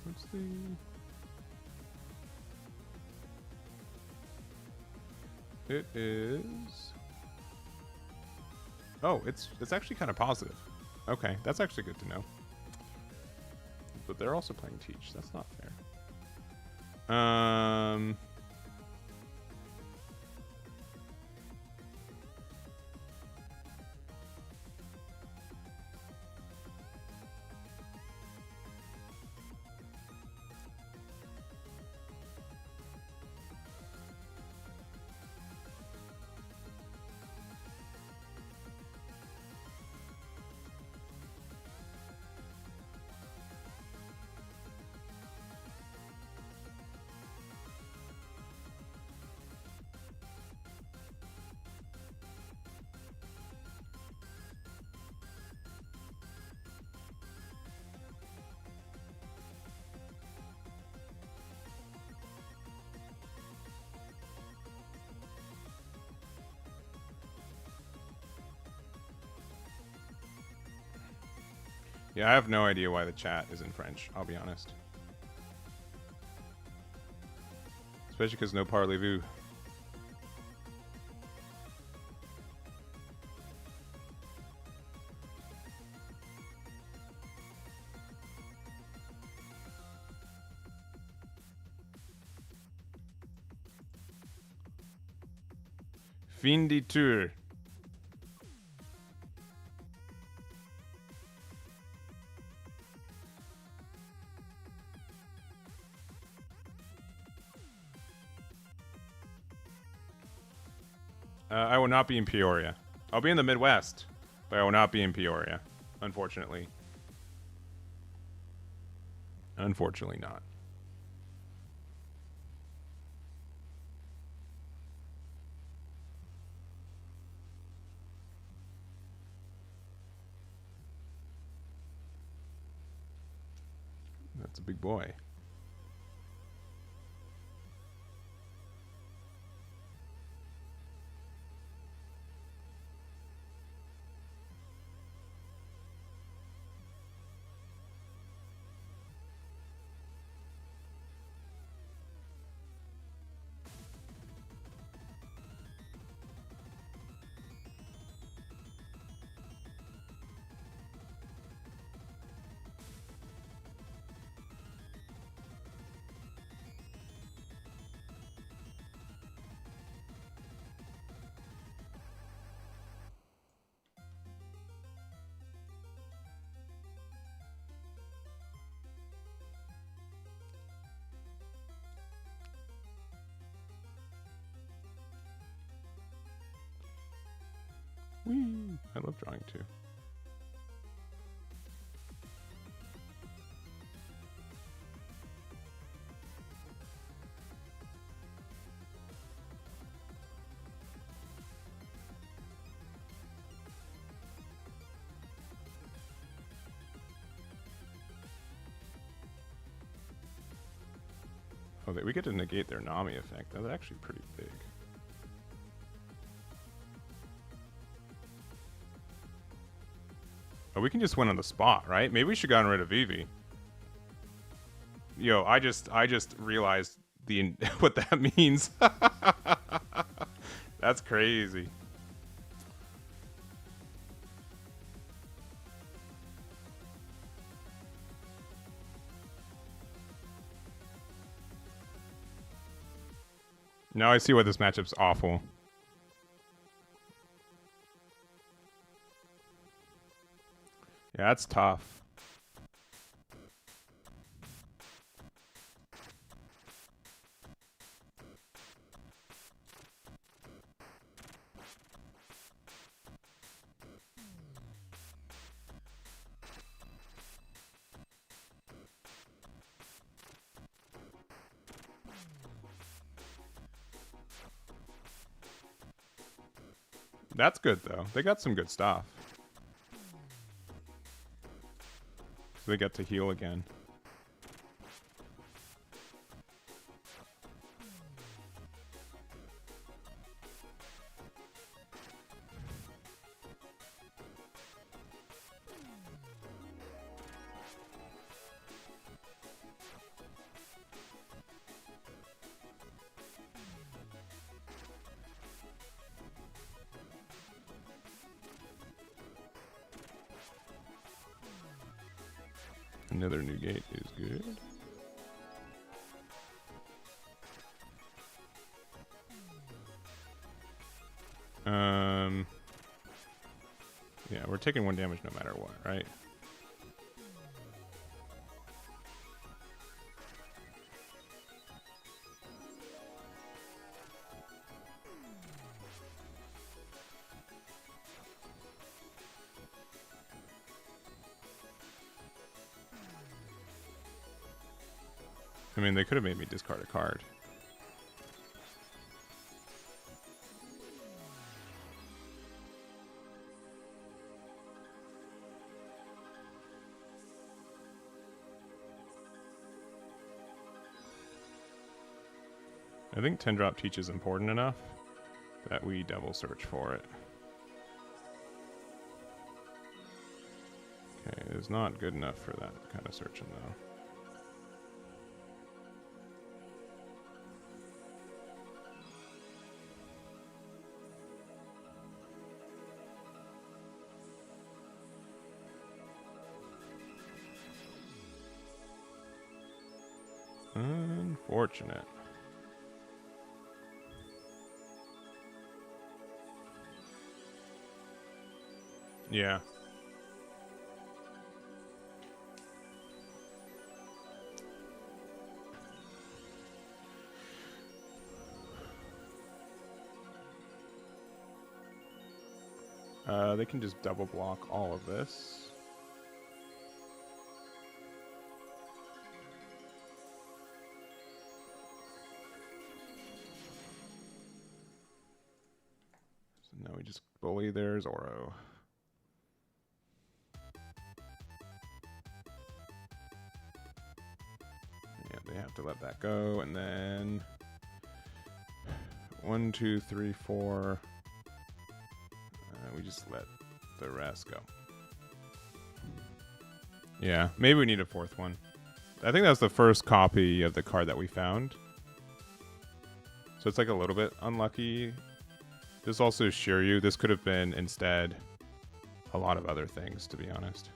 What's the... It is... Oh, it's actually kind of positive. Okay, that's actually good to know. But they're also playing Teach. That's not fair. Yeah, I have no idea why the chat is in French, I'll be honest. Especially because no parlez-vous. Fin de tour. I will not be in Peoria. I'll be in the Midwest, but I will not be in Peoria, unfortunately. Unfortunately not. That's a big boy. Whee! I love drawing too. Oh, we get to negate their Nami effect. That's actually pretty big. Oh, we can just win on the spot, right? Maybe we should have gotten rid of Vivi. Yo, I just realized the what that means. That's crazy. Now I see why this matchup's awful. Yeah, that's tough. That's good, though. They got some good stuff. So they get to heal again. Another new gate is good. Yeah, we're taking 1 damage no matter what, right? I mean, they could have made me discard a card. I think 10-drop Teach is important enough that we double search for it. Okay, it's not good enough for that kind of searching, though. Unfortunate. Yeah. They can just double block all of this. So now we just bully their Zoro. Yeah, they have to let that go, and then 1, 2, 3, 4. We just let the rest go. Yeah, maybe we need a 4th one. I think that's the first copy of the card that we found. So it's like a little bit unlucky. This also is Shiryu. This could have been instead a lot of other things, to be honest.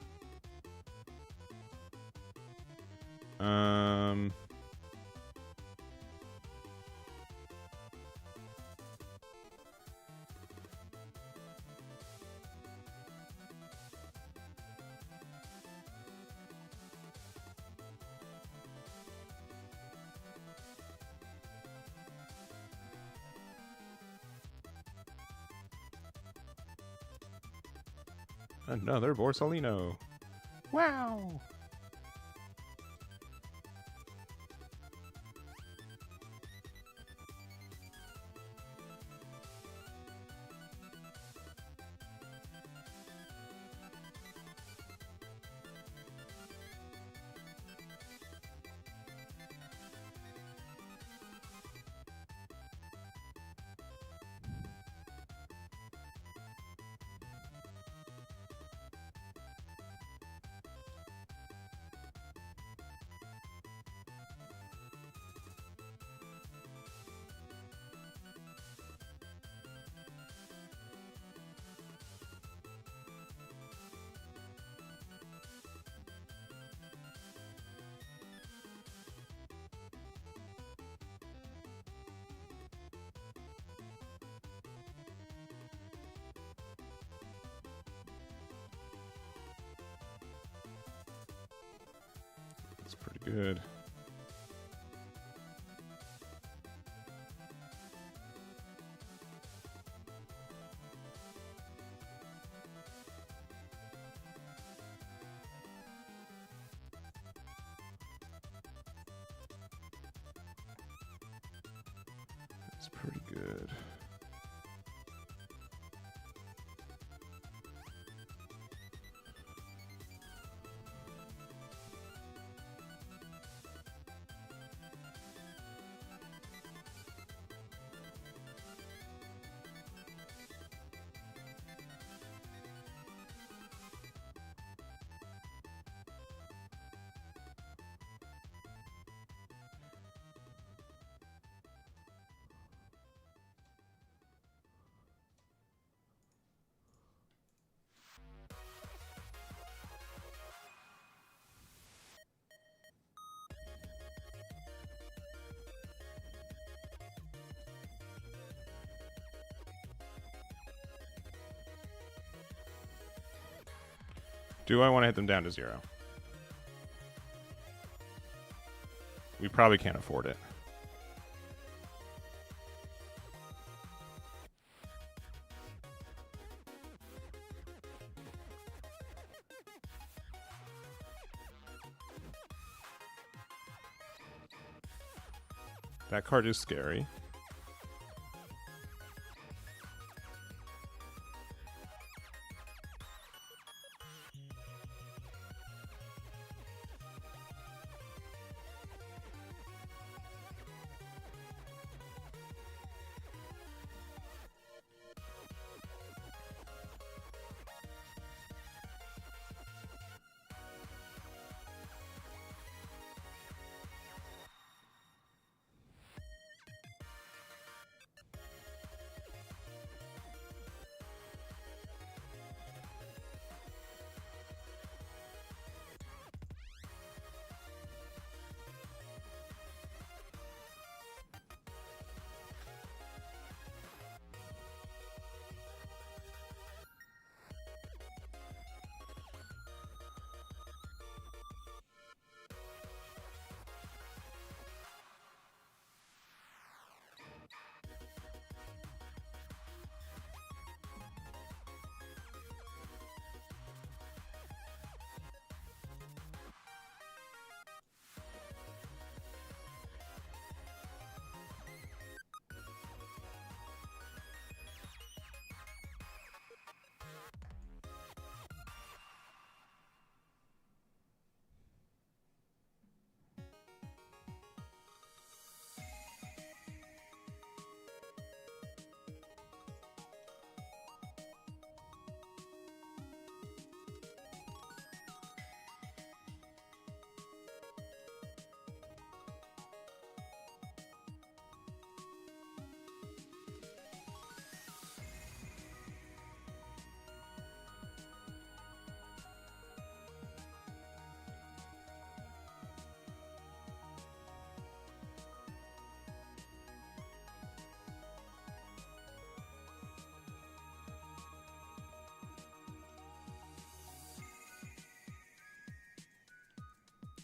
Another Borsalino. Wow. That's pretty good. That's pretty good. Do I want to hit them down to 0? We probably can't afford it. That card is scary.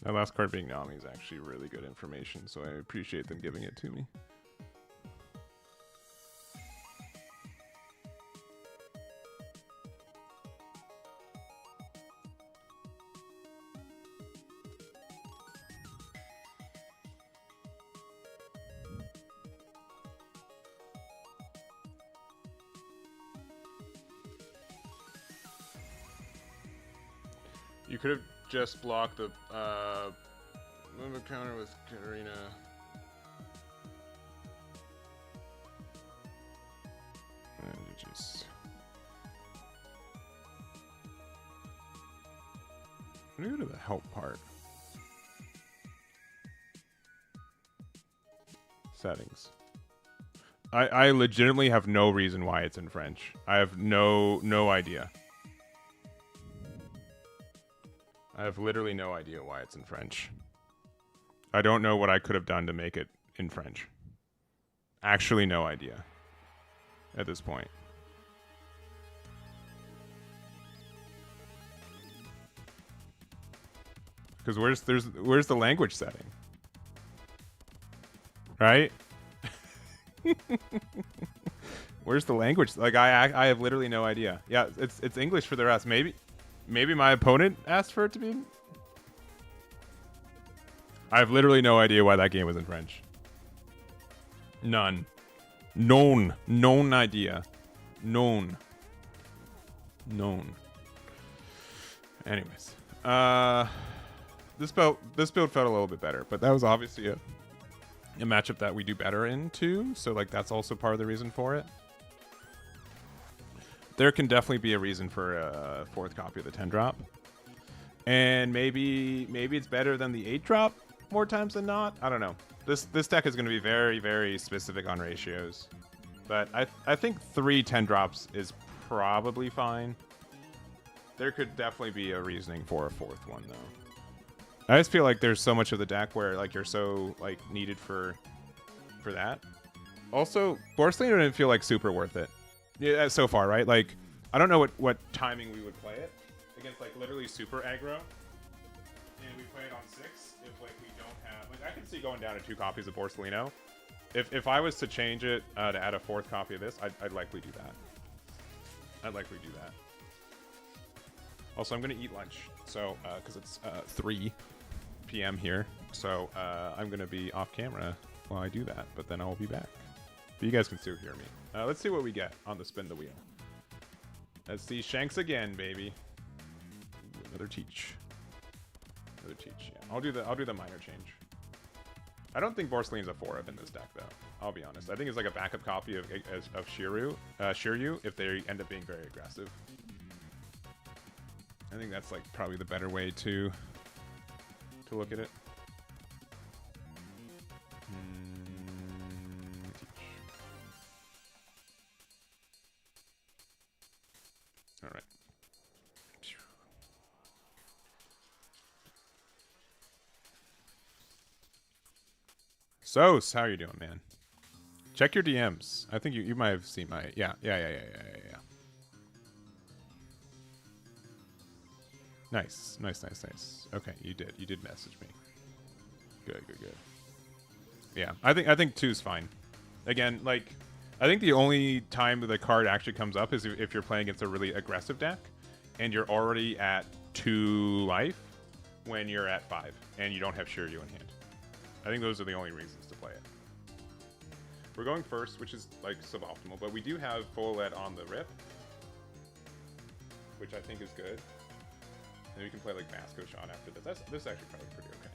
That last card being Nami is actually really good information, so I appreciate them giving it to me. You could have just blocked the movement counter with Katarina. And you just... I'm gonna go to the help part. Settings. I legitimately have no reason why it's in French. I have no idea. I have literally no idea why it's in French. I don't know what I could have done to make it in French. Actually, no idea at this point. Because where's the language setting? Right? Where's the language? Like I have literally no idea. Yeah, it's English for the rest. Maybe my opponent asked for it to be. I have literally no idea why that game was in French. None. Known idea. Known. Anyways. This build felt a little bit better, but that was obviously a matchup that we do better in too, so like that's also part of the reason for it. There can definitely be a reason for a 4th copy of the 10 drop. And maybe it's better than the 8 drop more times than not. I don't know. This deck is going to be very, very specific on ratios. But I think 3 10 drops is probably fine. There could definitely be a reasoning for a 4th one though. I just feel like there's so much of the deck where like you're so like needed for that. Also, Borsalino didn't feel like super worth it. Yeah, so far, right? Like, I don't know what timing we would play it against like literally super aggro, and we play it on 6, if like we don't have, like I can see going down to 2 copies of Borsalino. If I was to change it to add a 4th copy of this, I'd likely do that. I'd likely do that. Also, I'm gonna eat lunch, so because it's 3 p.m. here, so I'm gonna be off camera while I do that, but then I'll be back. But you guys can still hear me. Let's see what we get on the spin the wheel. Let's see Shanks again, baby. Ooh, another teach. Another teach. Yeah, I'll do the minor change. I don't think Borsalino's a 4-up in this deck, though. I'll be honest. I think it's like a backup copy of Shiryu, if they end up being very aggressive. I think that's like probably the better way to look at it. All right. Sos, how are you doing, man? Check your DMs. I think you might have seen my yeah. Nice. Okay, you did message me. Good. Yeah, I think 2's fine. Again, like, I think the only time the card actually comes up is if you're playing against a really aggressive deck, and you're already at 2 life when you're at 5, and you don't have Shiryu in hand. I think those are the only reasons to play it. We're going first, which is like suboptimal, but we do have full lead on the rip, which I think is good. And we can play like Masco Shot after this. This is actually probably pretty okay.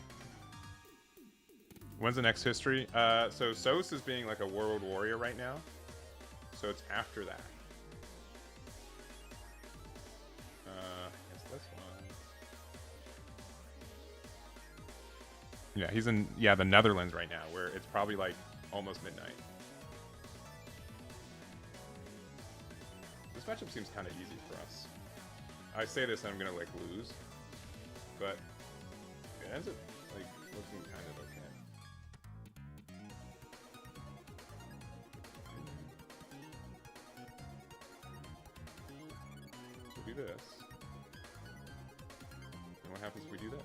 When's the next history? So Sos is being like a World Warrior right now, so it's after that. It's this one. Yeah, he's in the Netherlands right now, where it's probably like almost midnight. This matchup seems kind of easy for us. I say this and I'm gonna like lose, but it ends up like looking kind of okay. So do this. And what happens if we do this?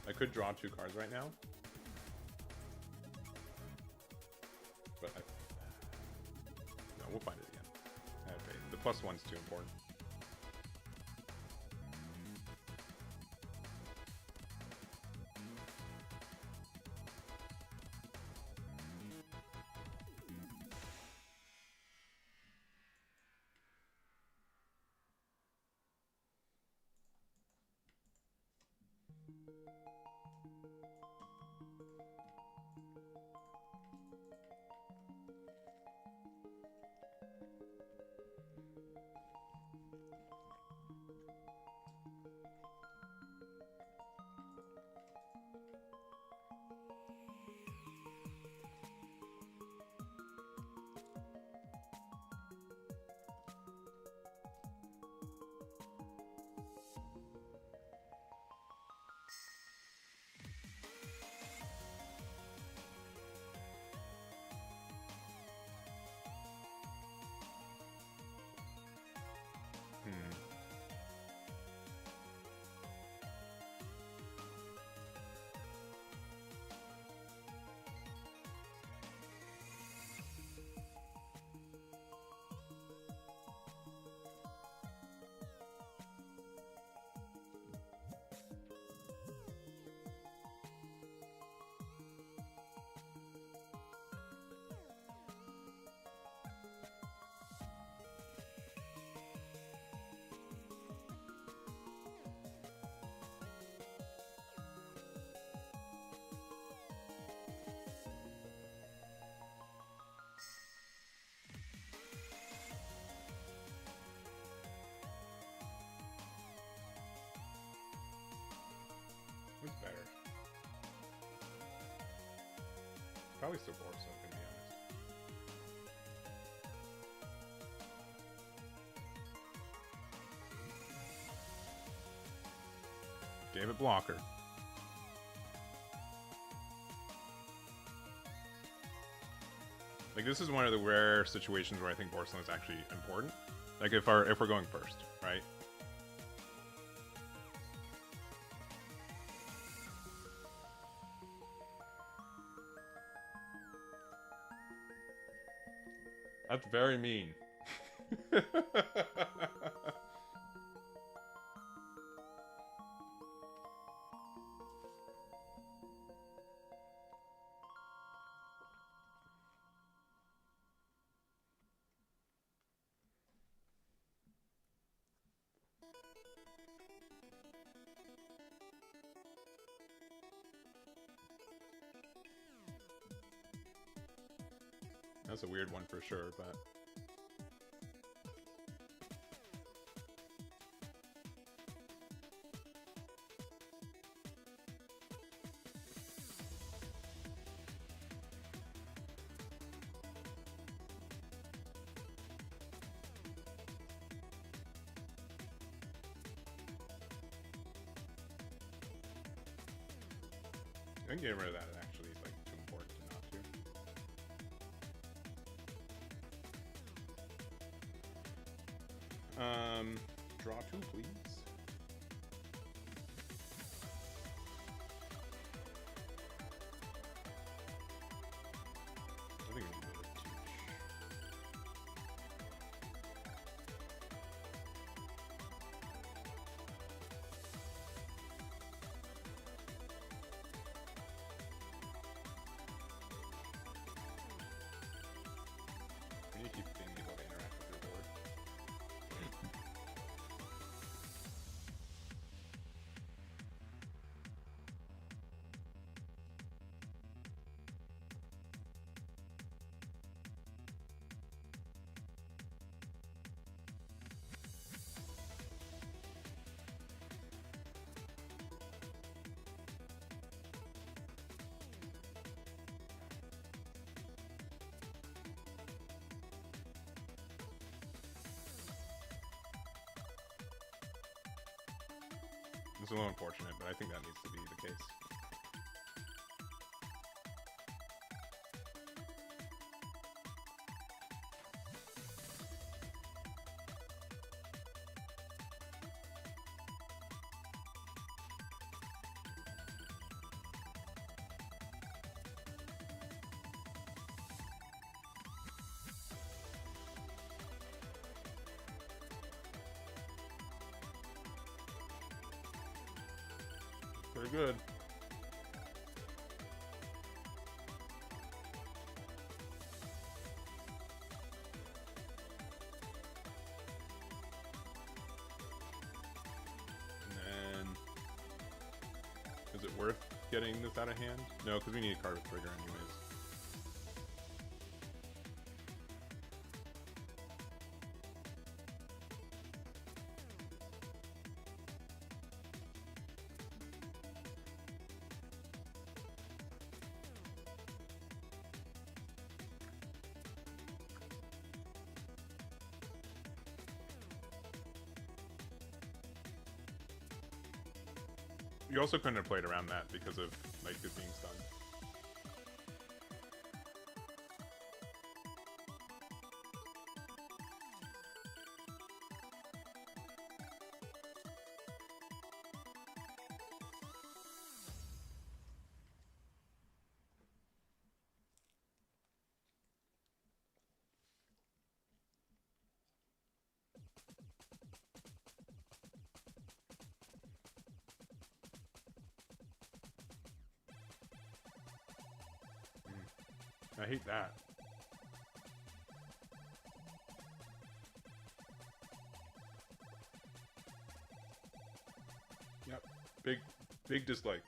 I could draw 2 cards right now, but no, we'll find it again. Okay, the +1's too important. Probably still Borso, to be honest. Gave it blocker. Like, this is one of the rare situations where I think Porcelain is actually important. Like, if we're going first, right? That's very mean. That's a weird one for sure, but... I think getting rid of that actually is like too important to not do. Draw two, please. I think we need another teach. We need to keep thinking about how to interact with your board. It's a little unfortunate, but I think that needs to be the case. Pretty good. And then... is it worth getting this out of hand? No, because we need a card with trigger anyways. You also couldn't have played around that because of, like, it being stunned. I hate that. Yep. Big dislike.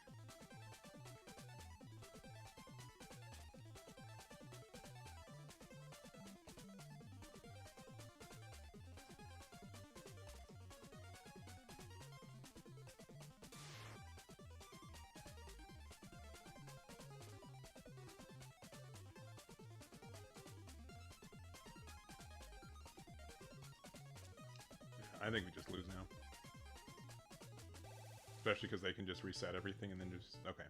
I think we just lose now. Especially because they can just reset everything and then just... Okay.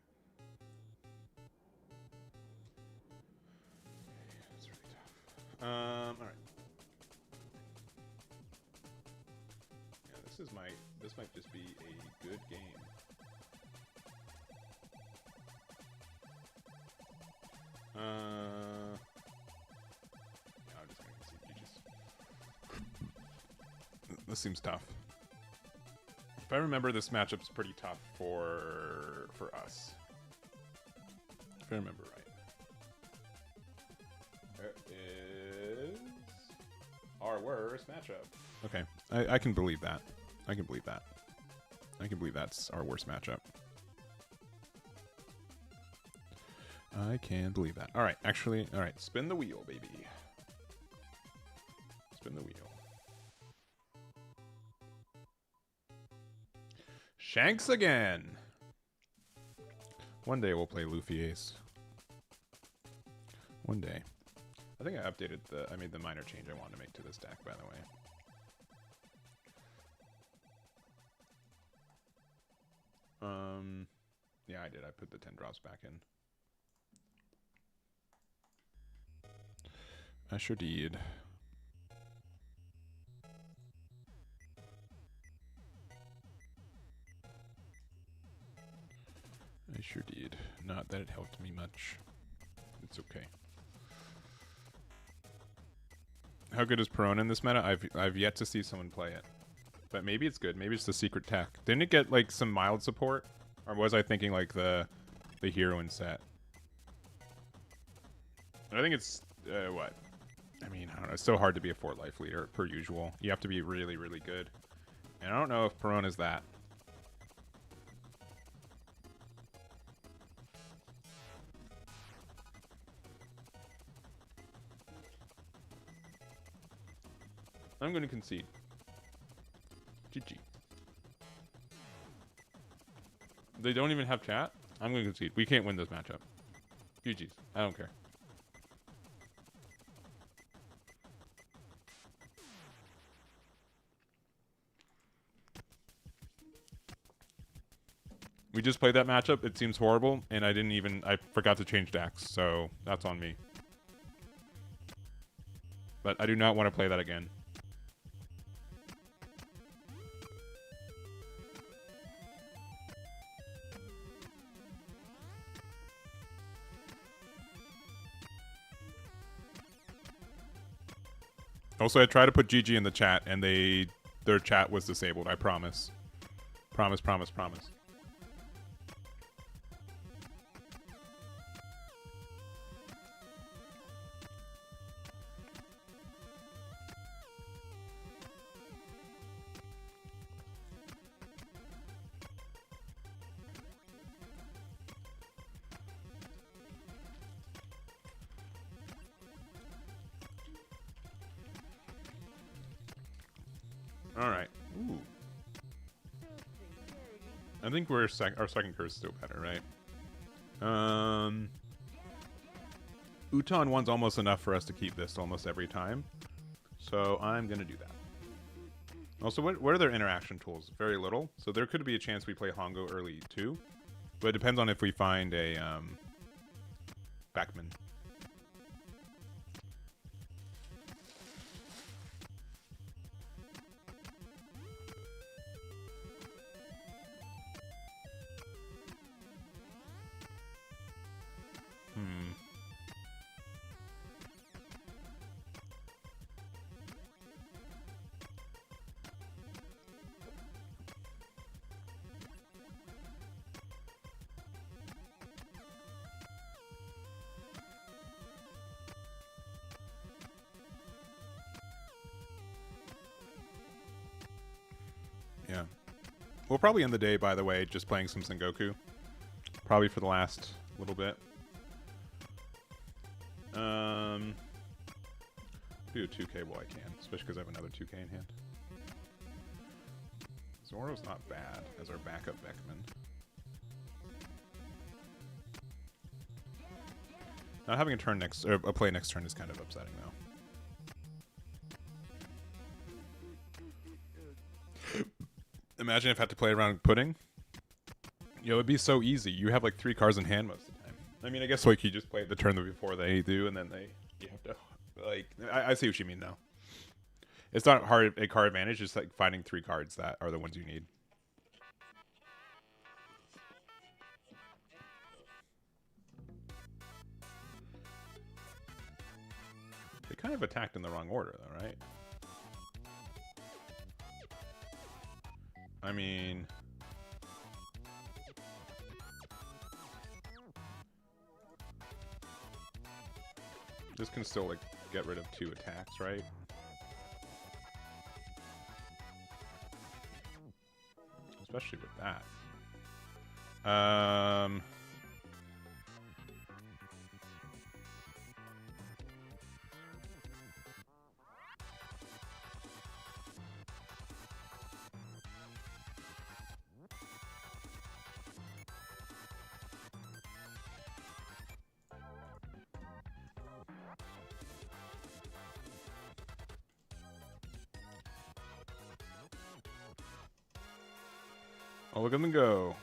It's really tough. Alright. Yeah, this might just be a good game. Yeah, I'm just gonna concede GG's. This seems tough. If I remember, this matchup's pretty tough for us. If I remember right. There is our worst matchup. Okay, I can believe that. I can believe that. I can believe that's our worst matchup. I can believe that. All right, actually, all right. Spin the wheel, baby. Spin the wheel. Shanks again. One day we'll play Luffy Ace. One day. I think I updated I made the minor change I wanted to make to this deck, by the way. Yeah, I did. I put the 10 drops back in. I sure did. I sure did. Not that it helped me much. It's okay. How good is Perona in this meta? I've yet to see someone play it. But maybe it's good. Maybe it's the secret tech. Didn't it get like some mild support? Or was I thinking like the heroine set? I think it's what? I mean, I don't know. It's so hard to be a 4-life leader per usual. You have to be really, really good. And I don't know if Perona's that. I'm going to concede. GG. They don't even have chat? I'm going to concede. We can't win this matchup. GG's. I don't care. We just played that matchup. It seems horrible, and I forgot to change decks, so that's on me. But I do not want to play that again. Also, I tried to put GG in the chat, and their chat was disabled. I promise. Promise, promise, promise. All right. Ooh. I think our second curse is still better, right? Uton 1's almost enough for us to keep this almost every time. So I'm going to do that. Also, what are their interaction tools? Very little. So there could be a chance we play Hongo early too. But it depends on if we find a backman. Yeah. We'll probably end the day, by the way, just playing some Sengoku. Probably for the last little bit. Do a 2K while I can, especially because I have another 2K in hand. Zoro's not bad as our backup Beckman. Not having a turn next, or a play next turn is kind of upsetting though. Imagine if I had to play around pudding. Yo, it'd be so easy. You have like 3 cards in hand most of the time. I mean, I guess like you just play the turn before they do, and then you have to like. I see what you mean though. It's not hard a card advantage. It's like finding 3 cards that are the ones you need. They kind of attacked in the wrong order though, right? I mean, this can still like get rid of 2 attacks, right? Especially with that. Oh, look at them go.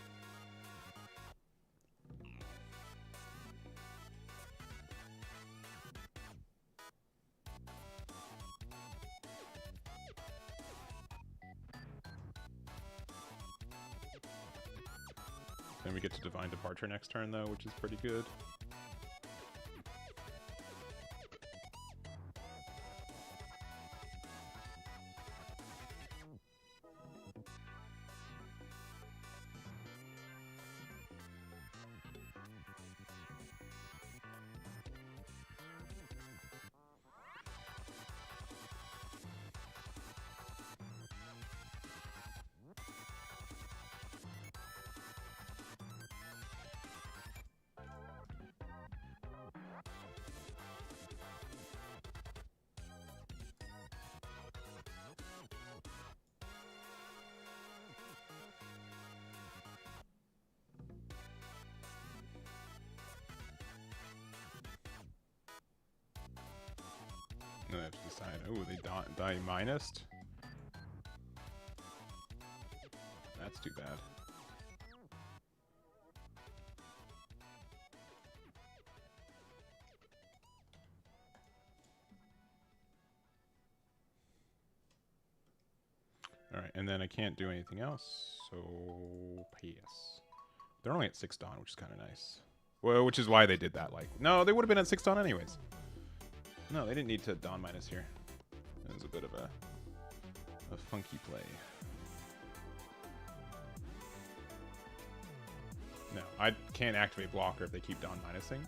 Then we get to Divine Departure next turn, though, which is pretty good. Then I have to decide. Oh, they die minused? That's too bad. Alright, and then I can't do anything else, so pass. They're only at 6 Dawn, which is kind of nice. Well, which is why they did that. Like, no, they would have been at 6 Dawn anyways. No, they didn't need to Dawn minus here. It was a bit of a funky play. No, I can't activate blocker if they keep Dawn minusing.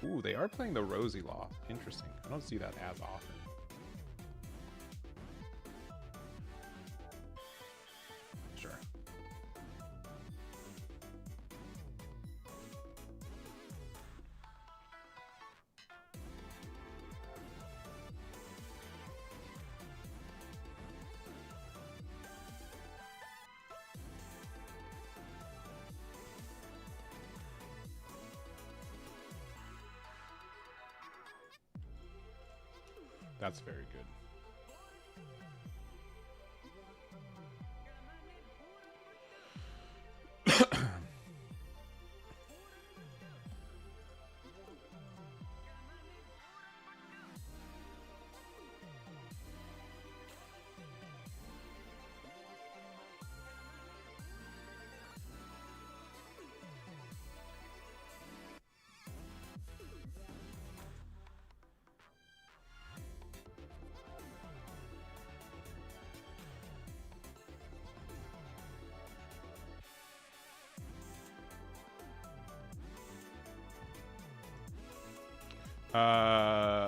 Ooh, they are playing the Rosie Law. Interesting. I don't see that as often. Sure. That's very good.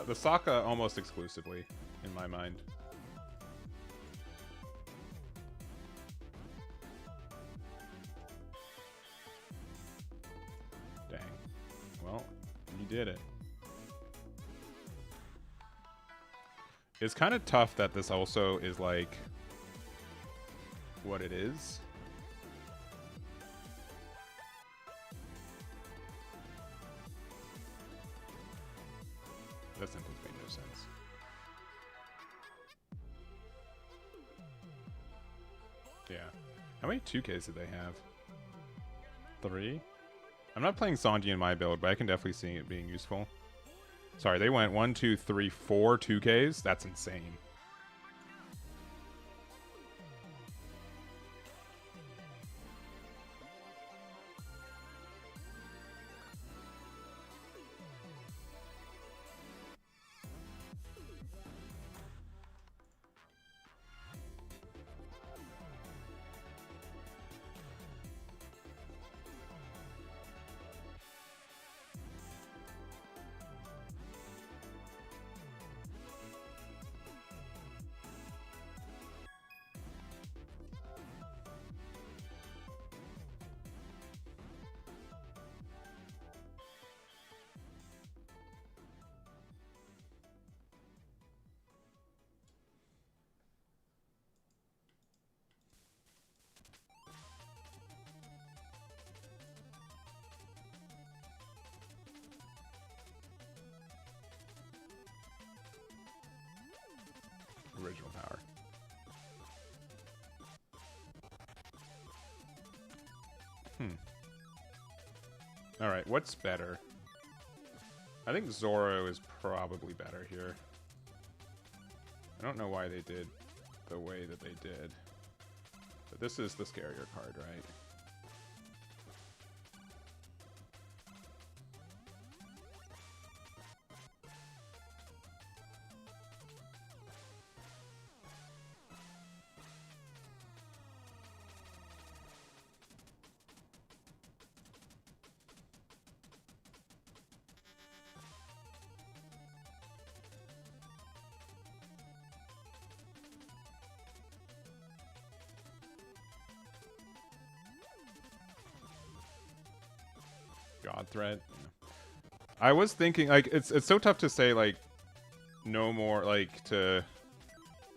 The Sokka almost exclusively, in my mind. Dang. Well, you did it. It's kind of tough that this also is like what it is. That sentence made no sense. Yeah. How many 2Ks did they have? 3? I'm not playing Sanji in my build, but I can definitely see it being useful. Sorry, they went 1, 2, 3, 4 2Ks. That's insane. Original power. Alright, what's better? I think Zoro is probably better here. I don't know why they did the way that they did. But this is the scarier card, right? God threat. Yeah. I was thinking, like, it's so tough to say, like, no more, like, to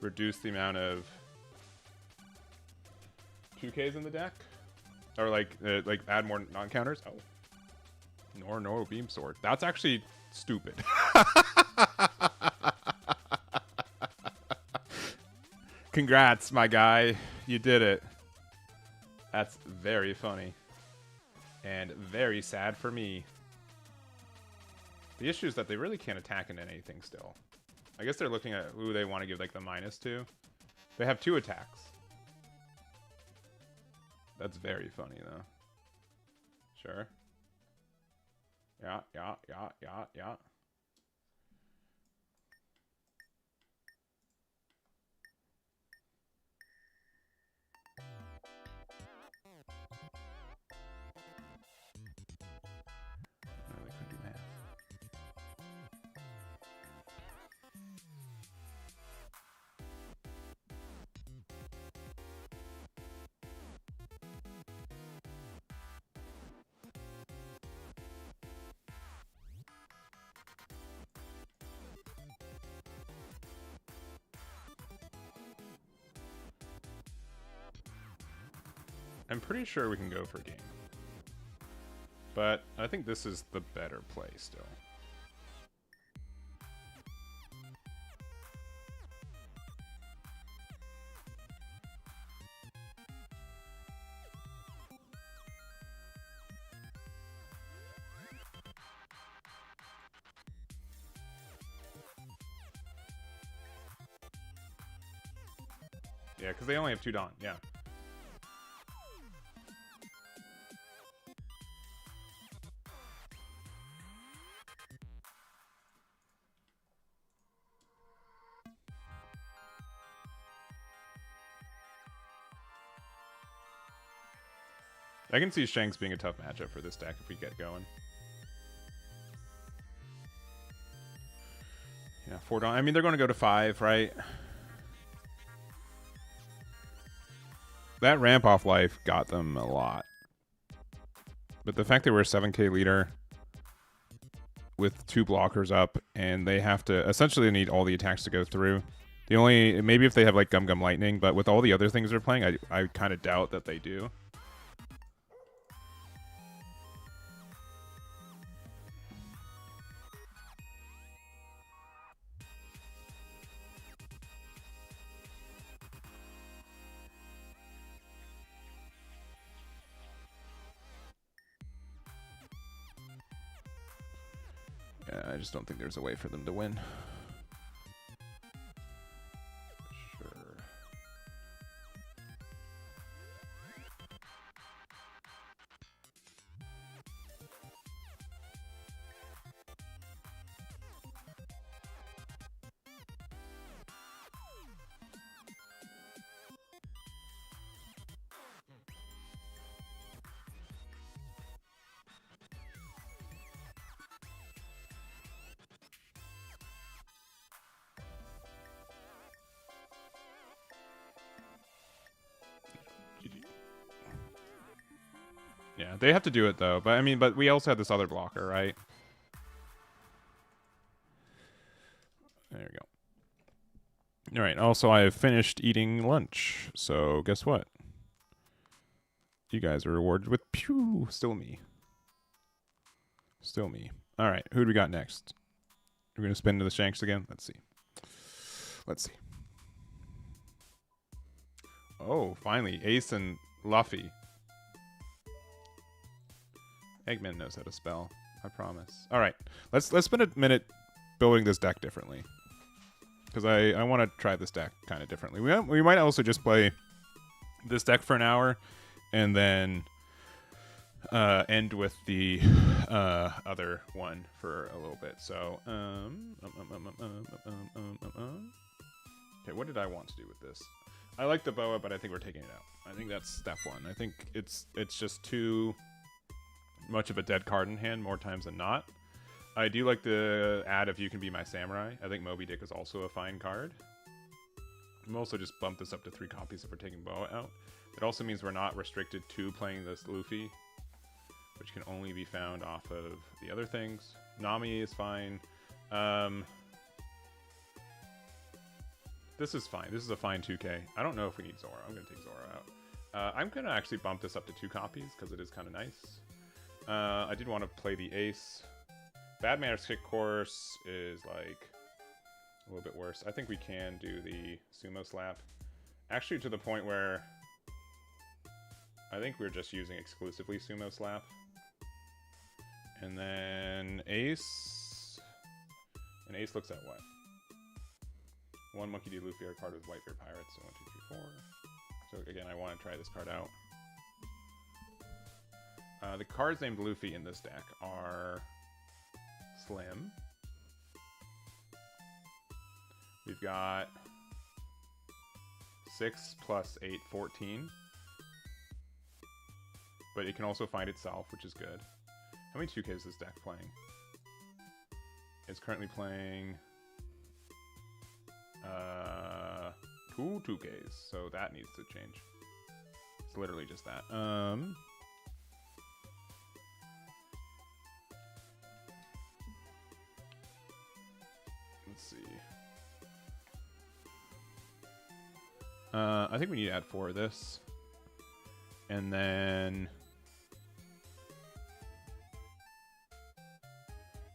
reduce the amount of 2Ks in the deck, or like add more non-counters. Oh, no beam sword. That's actually stupid. Congrats, my guy. You did it. That's very funny. And very sad for me. The issue is that they really can't attack into anything still. I guess they're looking at who they want to give like the -2. They have 2 attacks. That's very funny though. Sure. Yeah. I'm pretty sure we can go for game. But I think this is the better play still. Yeah, because they only have 2 Dawn, yeah. I can see Shanks being a tough matchup for this deck if we get going. Yeah, 4 Dawn. I mean, they're going to go to 5, right? That ramp off life got them a lot. But the fact that we're a 7K leader with 2 blockers up and they have to essentially need all the attacks to go through. The only, maybe if they have like Gum Gum Lightning, but with all the other things they're playing, I kind of doubt that they do. Yeah, I just don't think there's a way for them to win. Sure. Yeah, they have to do it though. But I mean, but we also have this other blocker, right? There we go. All right. Also, I have finished eating lunch. So guess what? You guys are rewarded with pew. Still me. Still me. All right. Who do we got next? We're gonna spin to the Shanks again. Let's see. Let's see. Oh, finally, Ace and Luffy. Eggman knows how to spell. I promise. All right, let's spend a minute building this deck differently, because I want to try this deck kind of differently. We might also just play this deck for an hour, and then end with the other one for a little bit. So okay, what did I want to do with this? I like the boa, but I think we're taking it out. I think that's step one. I think it's just too much of a dead card in hand more times than not. I do like the add if you can be my samurai. I think Moby Dick is also a fine card. I'm also just bump this up to 3 copies if we're taking boa out. It also means we're not restricted to playing this Luffy, which can only be found off of the other things. Nami is fine. This is fine. This is a fine 2K. I don't know if we need Zora. I'm going to take Zora out. I'm going to actually bump this up to 2 copies because it is kind of nice. I did want to play the Ace. Bad Manners Kick Course is like a little bit worse. I think we can do the Sumo Slap. Actually, to the point where I think we're just using exclusively Sumo Slap. And then Ace. And Ace looks at what? 1 Monkey D. Luffy, our card with Whitebeard Pirates. So 1, 2, 3, 4. So again, I want to try this card out. The cards named Luffy in this deck are Slim. We've got 6 plus 8, 14. But it can also find itself, which is good. How many 2Ks is this deck playing? It's currently playing 2 2Ks, so that needs to change. It's literally just that. Let's see. I think we need to add 4 of this. And then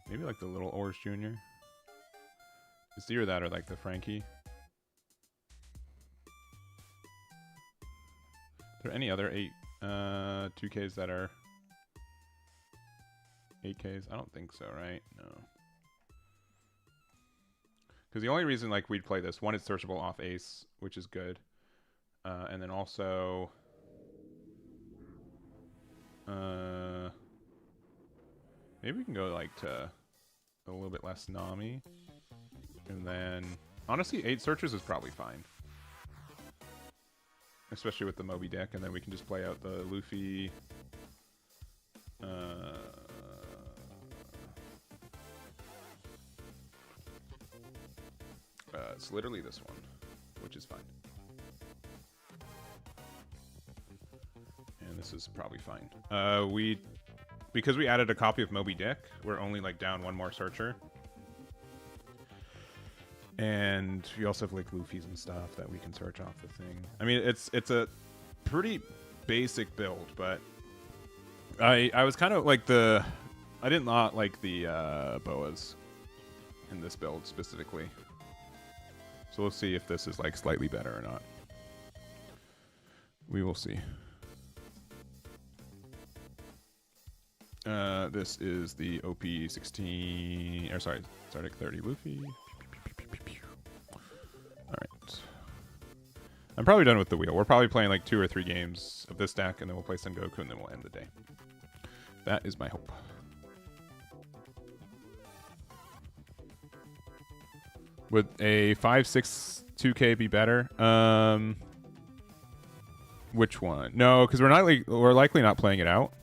maybe like the little Orange Jr. It's either that or like the Frankie. Are there any other 2Ks that are 8Ks? I don't think so, right? No. Because the only reason like we'd play this, one, it's searchable off Ace, which is good. And then also maybe we can go like to a little bit less Nami. And then honestly 8 searches is probably fine. Especially with the Moby Dick, and then we can just play out the Luffy. It's literally this one, which is fine. And this is probably fine. Because we added a copy of Moby Dick, we're only like down 1 more searcher. And we also have like Luffy's and stuff that we can search off the thing. I mean, it's a pretty basic build, but I was kind of like I did not like the boas in this build specifically. So we'll see if this is like slightly better or not. We will see. This is the OP16, or sorry, Zardic 30 Luffy. Alright. I'm probably done with the wheel. We're probably playing like 2 or 3 games of this deck, and then we'll play Sengoku, and then we'll end the day. That is my hope. Would a 5/6 2K be better? Which one? No, because we're likely not playing it out.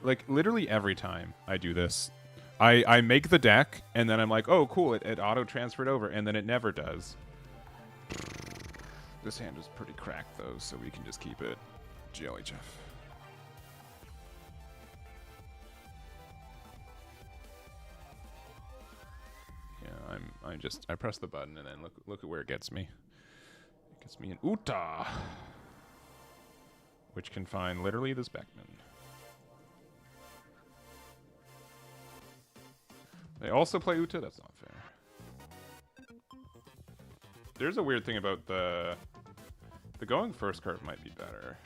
Like literally every time I do this, I make the deck and then I'm like, oh cool, it auto transferred over, and then it never does. This hand is pretty cracked though, so we can just keep it GLHF. Yeah, I press the button and then look at where it gets me. It gets me an Uta, which can find literally this Beckman. They also play Uta? That's not fair. There's a weird thing about the going first card might be better.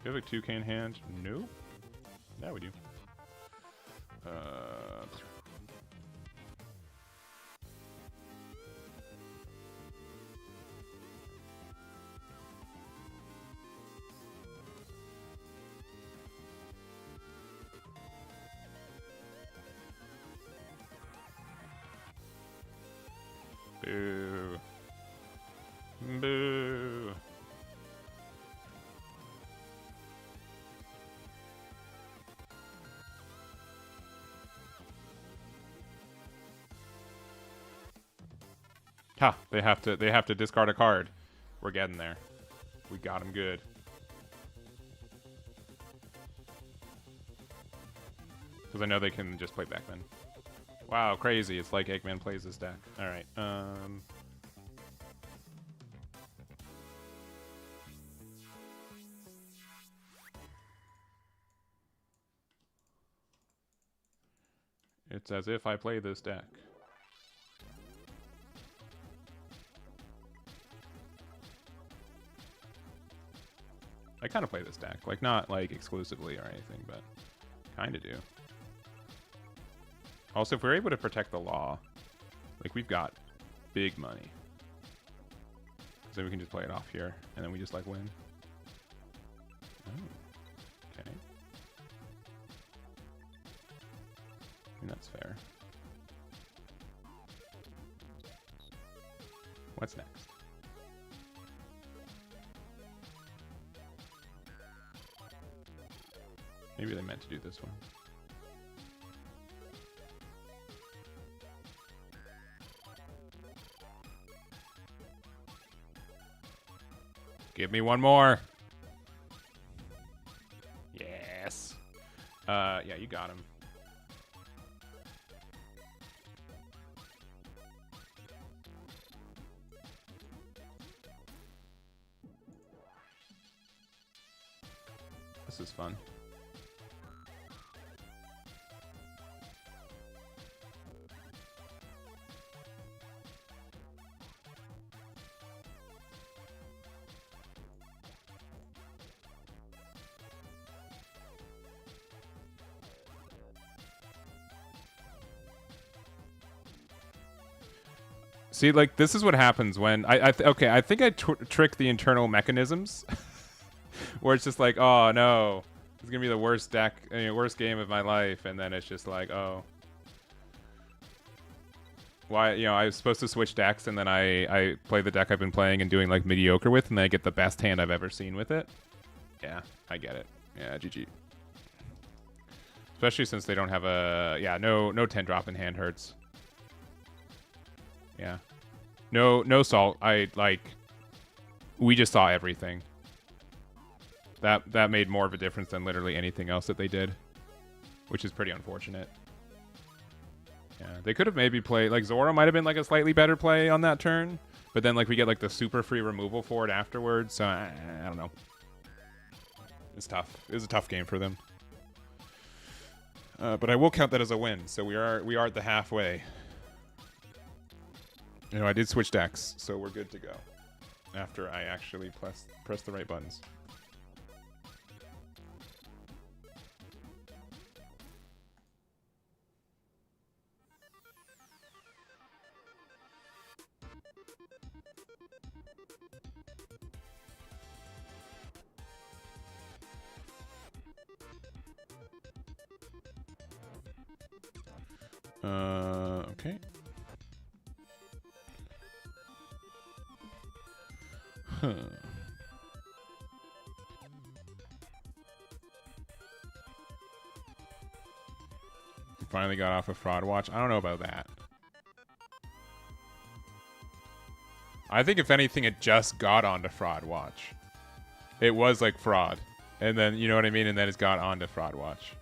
Do you have a 2K in hand? No. Yeah, we do. Boo. Boo. Ha, they have to discard a card. We're getting there. We got him good. Because I know they can just play Beckman. Wow, crazy. It's like Eggman plays this deck. Alright, it's as if I play this deck. I kind of play this deck. Like, not, like, exclusively or anything, but kind of do. Also, if we're able to protect the law, like, we've got big money. So we can just play it off here, and then we just, like, win. Oh, okay. I mean, that's fair. What's next? Maybe they meant to do this one. Give me one more. Yes. Yeah, you got him. This is fun. See, like, this is what happens when I think I trick the internal mechanisms where it's just like, oh no, it's gonna be the worst deck, worst game of my life, and then it's just like, oh, why, I was supposed to switch decks, and then I play the deck I've been playing and doing like mediocre with, and then I get the best hand I've ever seen with it. Yeah, I get it. Yeah, GG. Especially since they don't have no 10 drop in hand hurts. Yeah. No salt. We just saw everything. That made more of a difference than literally anything else that they did, which is pretty unfortunate. Yeah, they could have maybe played, like, Zoro might have been like a slightly better play on that turn, but then like we get like the super free removal for it afterwards, so I don't know. It's tough. It was a tough game for them. But I will count that as a win, so we are at the halfway. I did switch decks, so we're good to go. After I actually press the right buttons. Okay. Huh. Finally got off a fraud watch. I don't know about that. I think if anything, it just got onto fraud watch. It was like fraud. And then, you know what I mean? And then it's got onto fraud watch.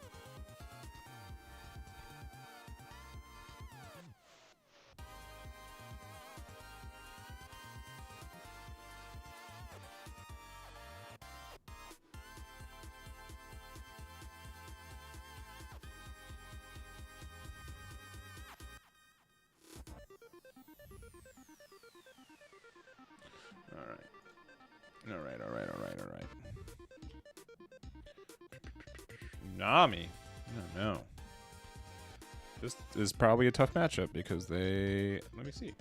All right. Nami. No, no. This is probably a tough matchup because they... Let me see.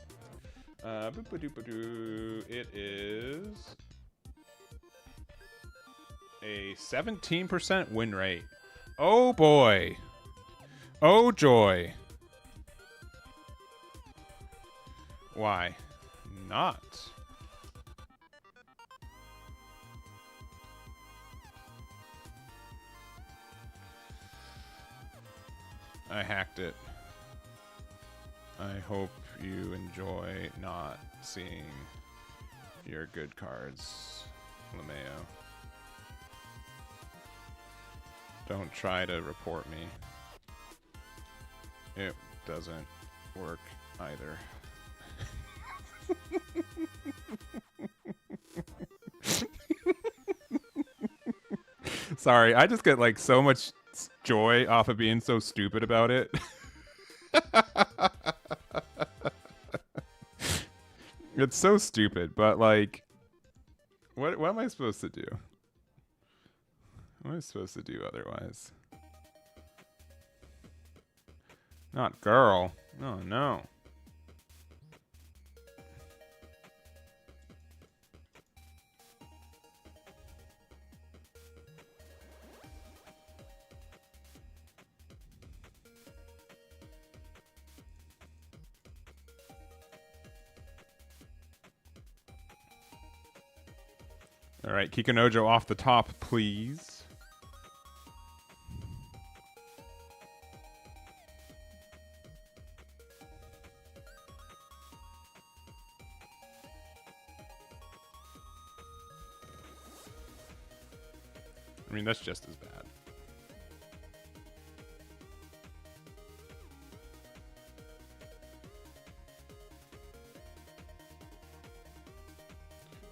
It is a 17% win rate. Oh, boy. Oh, joy. Why not? I hacked it. I hope you enjoy not seeing your good cards, LeMayo. Don't try to report me. It doesn't work either. Sorry, I just get like so much joy off of being so stupid about it. It's so stupid, but like, what am I supposed to do? What am I supposed to do otherwise? Not girl. Oh no. All right, Kikunojo off the top, please. I mean, that's just as bad.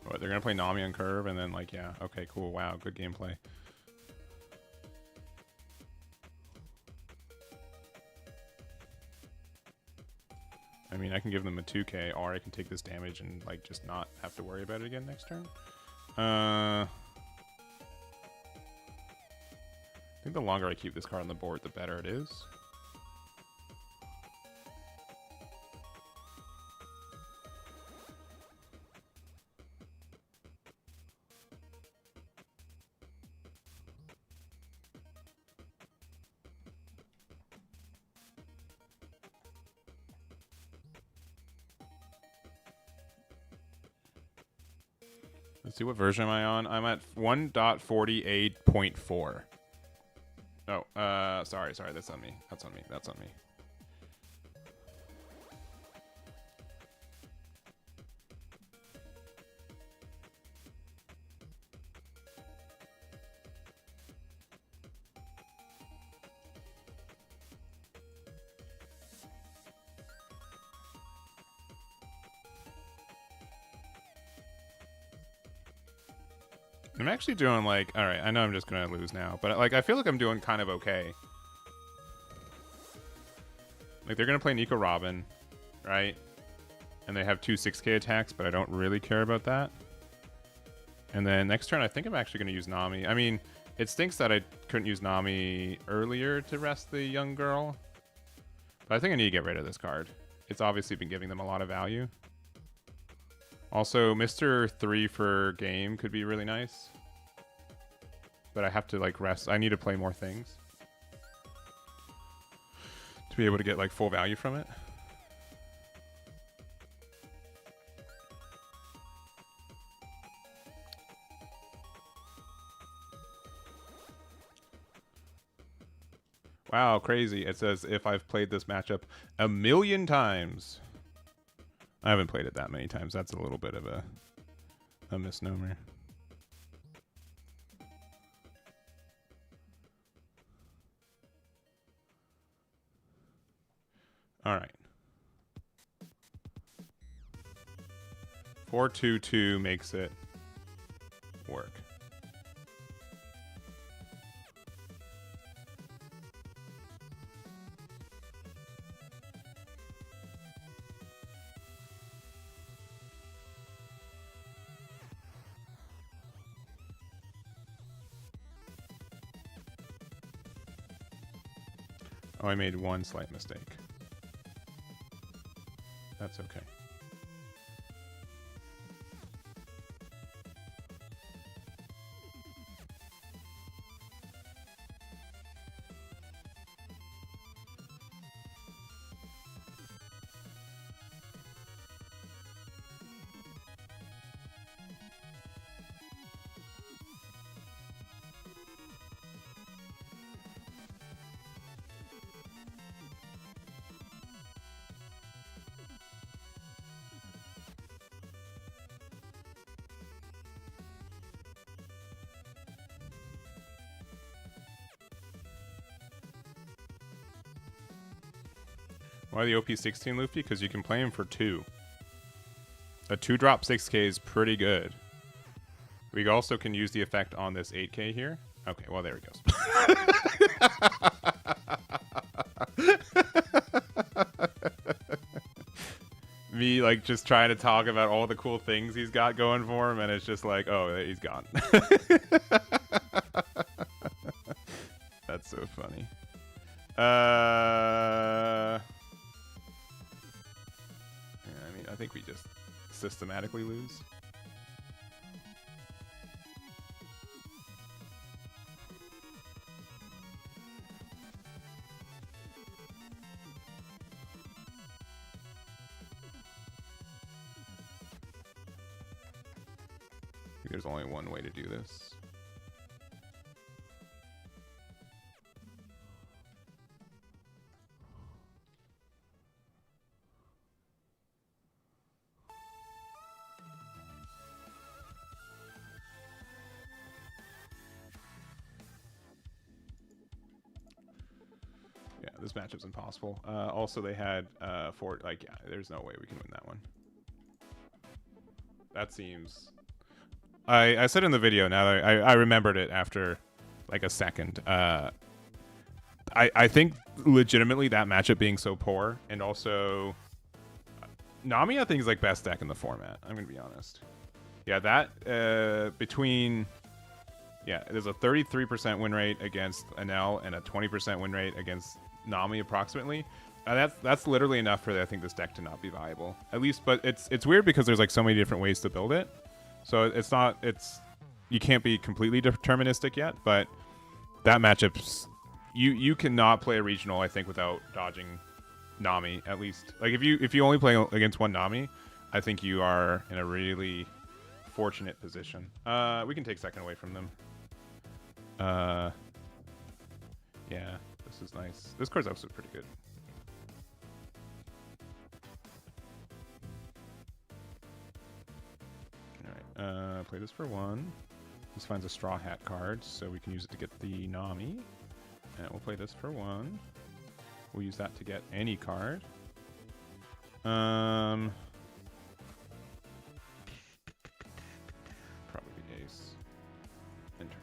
What, they're gonna play Nami on curve and then like, yeah, okay, cool, wow, good gameplay. I mean, I can give them a 2k, or I can take this damage and like just not have to worry about it again next turn. I think the longer I keep this card on the board, the better it is. Let's see, what version am I on? I'm at 1.48.4. Oh, sorry, that's on me. That's on me. I'm actually doing like, all right, I know I'm just gonna lose now, but like I feel like I'm doing kind of okay. Like they're gonna play Nico Robin, right? And they have two 6k attacks, but I don't really care about that. And then next turn, I think I'm actually gonna use Nami. I mean, it stinks that I couldn't use Nami earlier to rest the young girl, but I think I need to get rid of this card. It's obviously been giving them a lot of value. Also, Mr. 3 for game could be really nice. But I have to like rest. I need to play more things. to be able to get like full value from it. Wow, crazy. It says if I've played this matchup 1,000,000 times. I haven't played it that many times. That's a little bit of a misnomer. All right. 4-2-2 makes it work. Oh, I made one slight mistake. That's okay. Why the OP16 Luffy? Because you can play him for 2. A 2-drop 6K is pretty good. We also can use the effect on this 8K here. Okay, well, there he goes. Me, like, just trying to talk about all the cool things he's got going for him, and it's just like, oh, he's gone. That's so funny. I think we just systematically lose. I think there's only one way to do this. This matchup's impossible. Also, they had yeah, there's no way we can win that one. That seems... I said in the video, now that I remembered it after like a second. I think legitimately that matchup being so poor, and also Nami I think is like best deck in the format. I'm gonna be honest. Yeah, that between... Yeah, there's a 33% win rate against Enel and a 20% win rate against Nami approximately. That's literally enough for I think this deck to not be viable. At least, but it's weird because there's like so many different ways to build it. So you can't be completely deterministic yet, but that matchup's you cannot play a regional I think without dodging Nami at least. Like if you only play against one Nami, I think you are in a really fortunate position. We can take second away from them. Yeah. This is nice. This card's also pretty good. Alright, play this for 1. This finds a Straw Hat card, so we can use it to get the Nami. And we'll play this for 1. We'll use that to get any card. Probably Ace. Enter.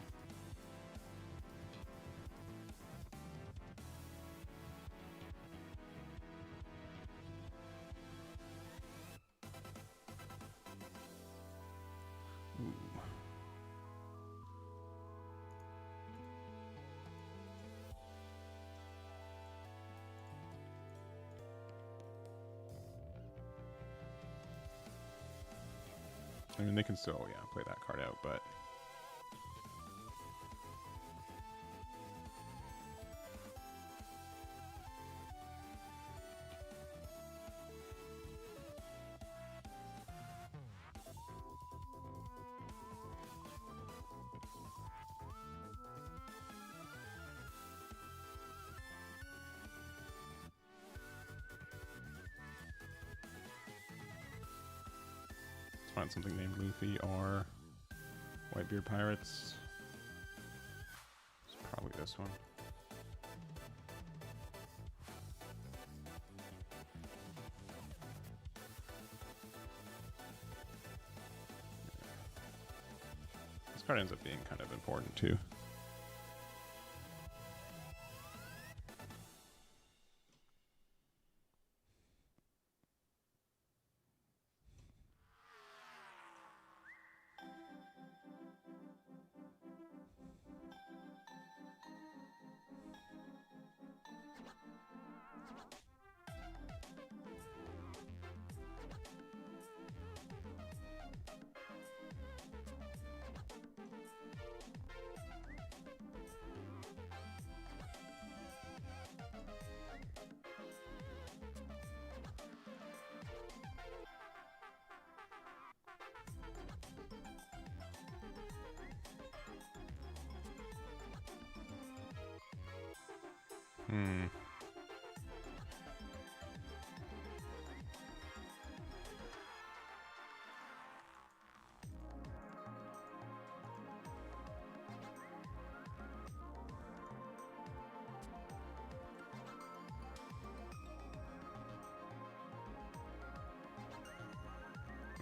I mean, they can still, yeah, play that card out, but... Find something named Luffy or Whitebeard Pirates. It's probably this one. This card ends up being kind of important too.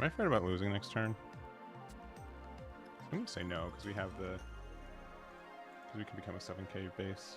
Am I afraid about losing next turn? I'm gonna say no, because we have the... Because we can become a 7k base.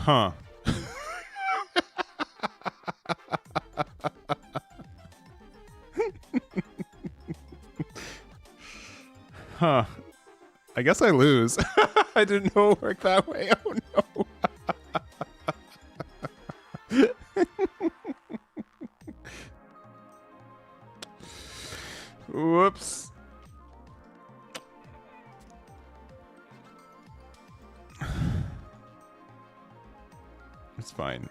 Huh. Huh. I guess I lose. I didn't know it worked that way. Oh no. Whoops. It's fine.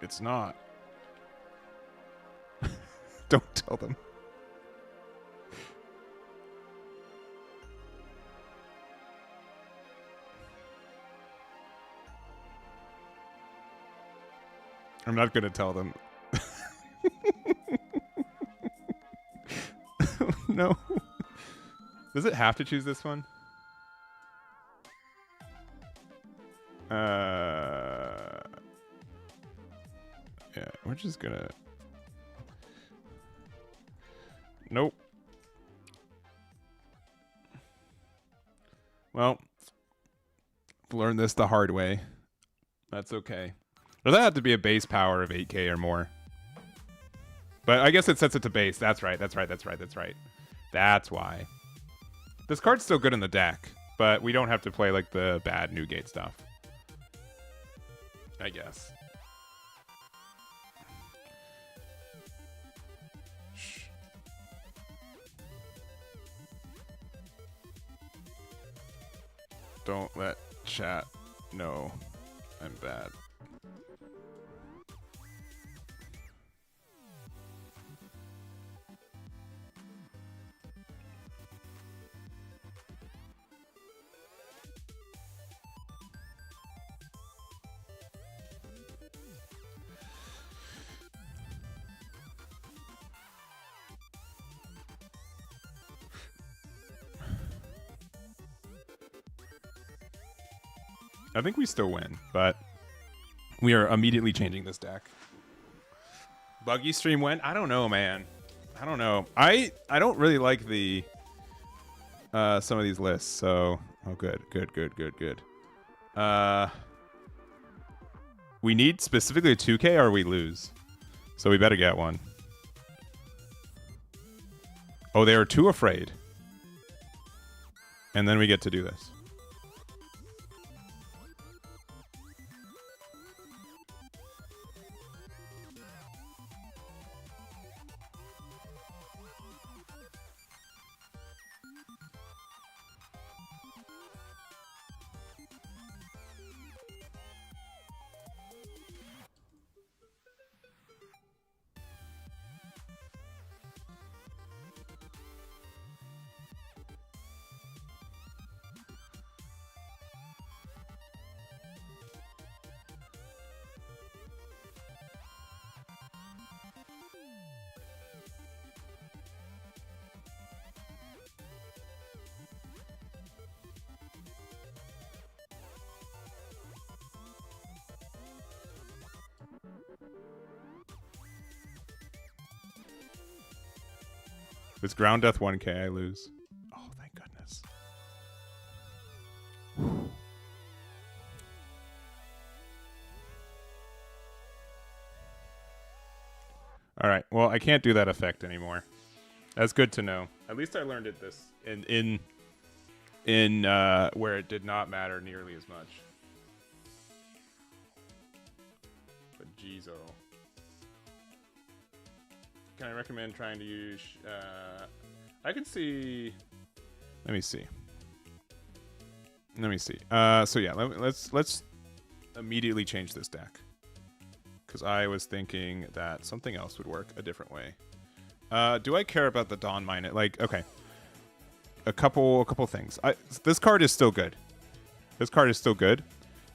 It's not. Don't tell them. I'm not gonna tell them. No. Does it have to choose this one? Yeah, we're just gonna... Nope. Well, learn this the hard way. That's okay. Does that have to be a base power of 8k or more? But I guess it sets it to base. That's right. That's right. That's right. That's right. That's why. This card's still good in the deck, but we don't have to play like the bad Newgate stuff. I guess. Shh. Don't let chat know I'm bad. I think we still win, but we are immediately changing this deck. Buggy stream went? I don't know, man. I don't know. I don't really like the some of these lists, so good. We need specifically a 2K or we lose. So we better get one. Oh, they are too afraid. And then we get to do this. If it's ground death 1k, I lose. Oh, thank goodness. All right. Well, I can't do that effect anymore. That's good to know. At least I learned it this in where it did not matter nearly as much. But jeez, oh. Can I recommend trying to use? I can see. Let me see. So yeah, let's immediately change this deck because I was thinking that something else would work a different way. Do I care about the Dawn Mine? Like, okay, a couple things. This card is still good. This card is still good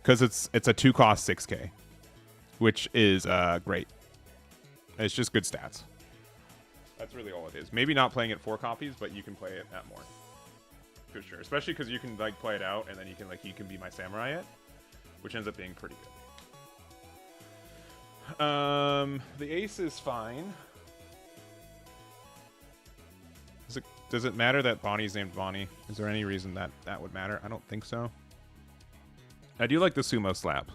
because it's a 2-cost 6k, which is great. It's just good stats. That's really all it is. Maybe not playing it 4 copies, but you can play it at more. For sure. Especially because you can like play it out and then you can be my samurai it, which ends up being pretty good. The ace is fine. Does it matter that Bonnie's named Bonnie? Is there any reason that that would matter? I don't think so. I do like the sumo slap.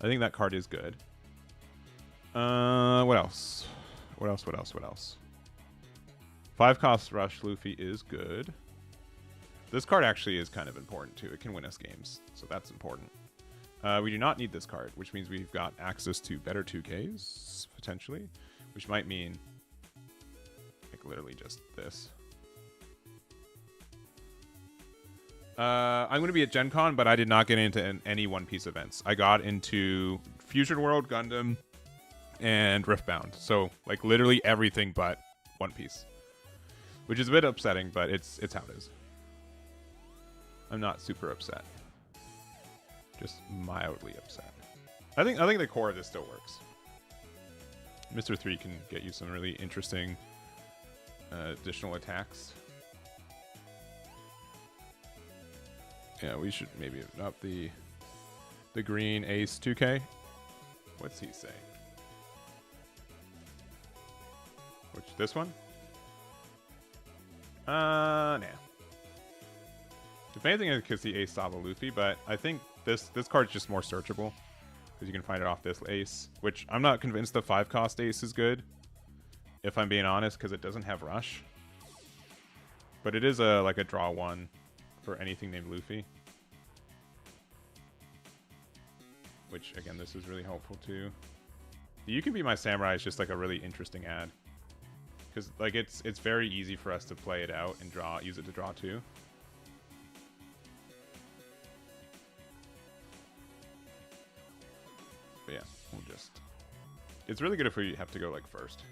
I think that card is good. What else? What else? 5-cost Rush Luffy is good. This card actually is kind of important too. It can win us games, so that's important. We do not need this card, which means we've got access to better 2Ks, potentially, which might mean like literally just this. I'm going to be at Gen Con, but I did not get into any One Piece events. I got into Fusion World, Gundam, and Riftbound. So like literally everything but One Piece. Which is a bit upsetting, but it's how it is. I'm not super upset. Just mildly upset. I think the core of this still works. Mr. 3 can get you some really interesting additional attacks. Yeah, we should maybe up the green ace 2k. What's he saying? Which, this one? Nah. If anything, it's because the ace Saba Luffy, but I think this card's just more searchable because you can find it off this ace, which I'm not convinced the 5-cost ace is good, if I'm being honest, because it doesn't have rush. But it is like a draw 1 for anything named Luffy. Which, again, this is really helpful too. You Can Be My Samurai is just like a really interesting ad. Because like it's very easy for us to play it out and use it to draw 2. But yeah, we'll just... It's really good if we have to go like first.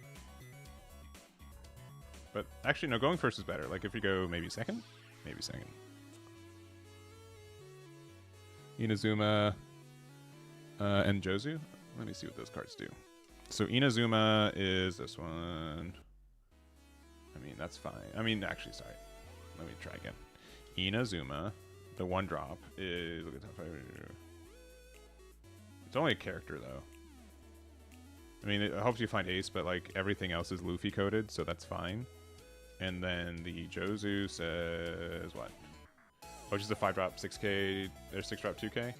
But actually, no, going first is better. Like if we go maybe second? Maybe second. Inazuma and Jozu. Let me see what those cards do. So Inazuma is this one. I mean, that's fine. I mean, actually, sorry. Let me try again. Inazuma, the 1-drop is... Look at top 5. It's only a character, though. I mean, it helps you find Ace, but like everything else is Luffy coded, so that's fine. And then the Jozu says what? Oh, just a 5-drop 6k, or 6-drop 2k.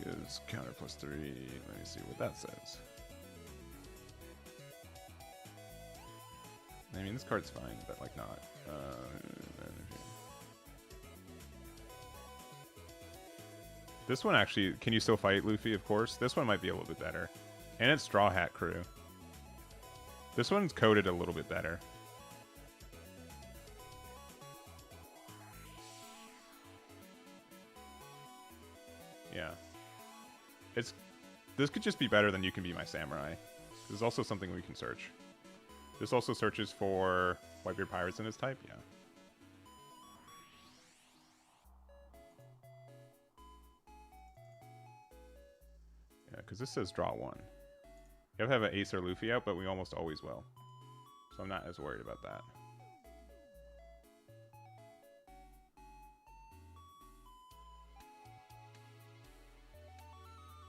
Gives counter +3. Let me see what that says. I mean, this card's fine, but like not. This one actually, can you still fight Luffy? Of course. This one might be a little bit better. And it's Straw Hat Crew. This one's coded a little bit better. Yeah. This could just be better than You Can Be My Samurai. There's also something we can search. This also searches for Whitebeard Pirates in his type, yeah. Yeah, because this says draw one. You have to have an Ace or Luffy out, but we almost always will. So I'm not as worried about that.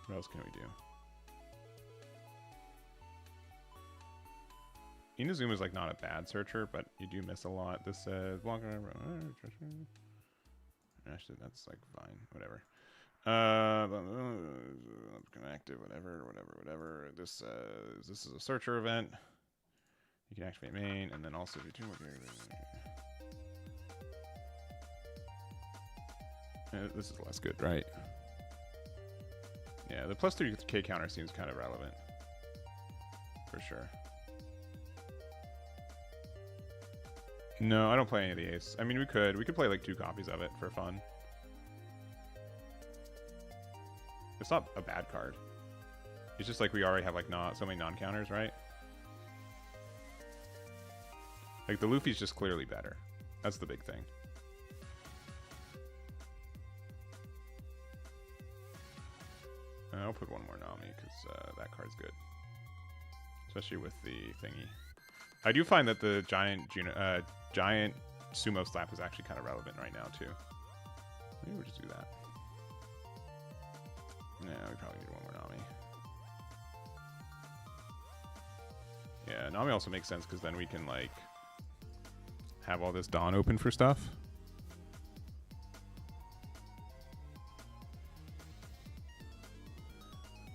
What else can we do? Inazuma's like not a bad searcher, but you do miss a lot. This says actually that's like fine, whatever. Active, whatever. This is a searcher event. You can activate main, and then also do two more. This is less good, right? Yeah, the plus 3k counter seems kind of relevant. For sure. No, I don't play any of the ace. I mean, we could play like 2 copies of it for fun. It's not a bad card. It's just like we already have like not so many non-counters, right? Like the Luffy's just clearly better. That's the big thing. I'll put one more Nami because that card's good, especially with the thingy. I do find that the giant sumo slap is actually kind of relevant right now too. Maybe we'll just do that. Yeah, we probably need one more Nami. Yeah, Nami also makes sense because then we can like have all this Dawn open for stuff.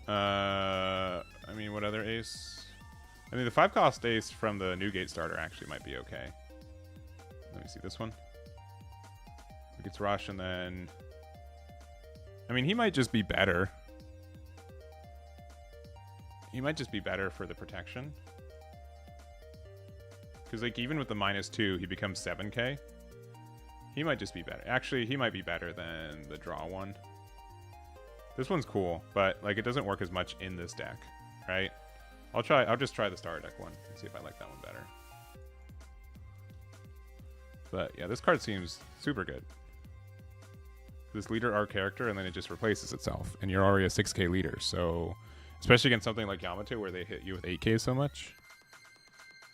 I mean, what other ace? I mean, the 5-cost ace from the Newgate starter actually might be okay. Let me see this one. It gets Rush, and then... I mean, he might just be better. He might just be better for the protection. Because, like, even with the -2, he becomes 7k. He might just be better. Actually, he might be better than the draw one. This one's cool, but, like, it doesn't work as much in this deck, right? I'll just try the starter deck one and see if I like that one better. But, yeah, this card seems super good. This leader our character, and then it just replaces itself. And you're already a 6k leader, so... Especially against something like Yamato, where they hit you with 8k so much.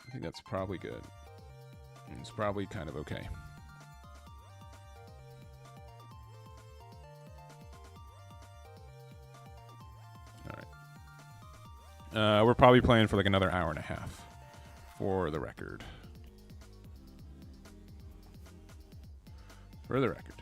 I think that's probably good. And it's probably kind of okay. Alright. We're probably playing for like another hour and a half. For the record. For the record.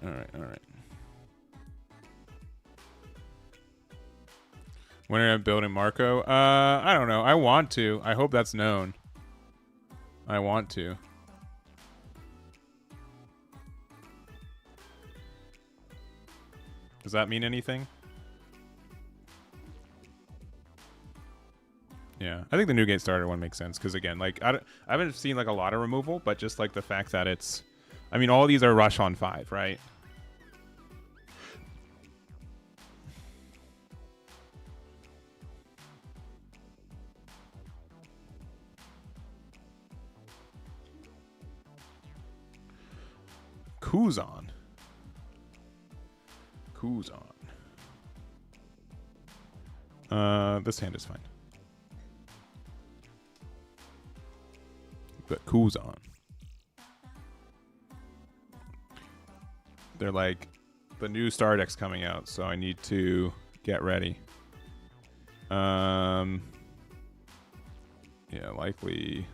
Alright. When are you building Marco? I don't know. I want to. I hope that's known. I want to. Does that mean anything? Yeah, I think the Newgate starter one makes sense because again, like I haven't seen like a lot of removal, but just like the fact that it's, I mean, all of these are rush on 5, right? Kuzan. Kuzan. This hand is fine. But Kuzan. They're like the new star deck's coming out, so I need to get ready. Yeah, likely.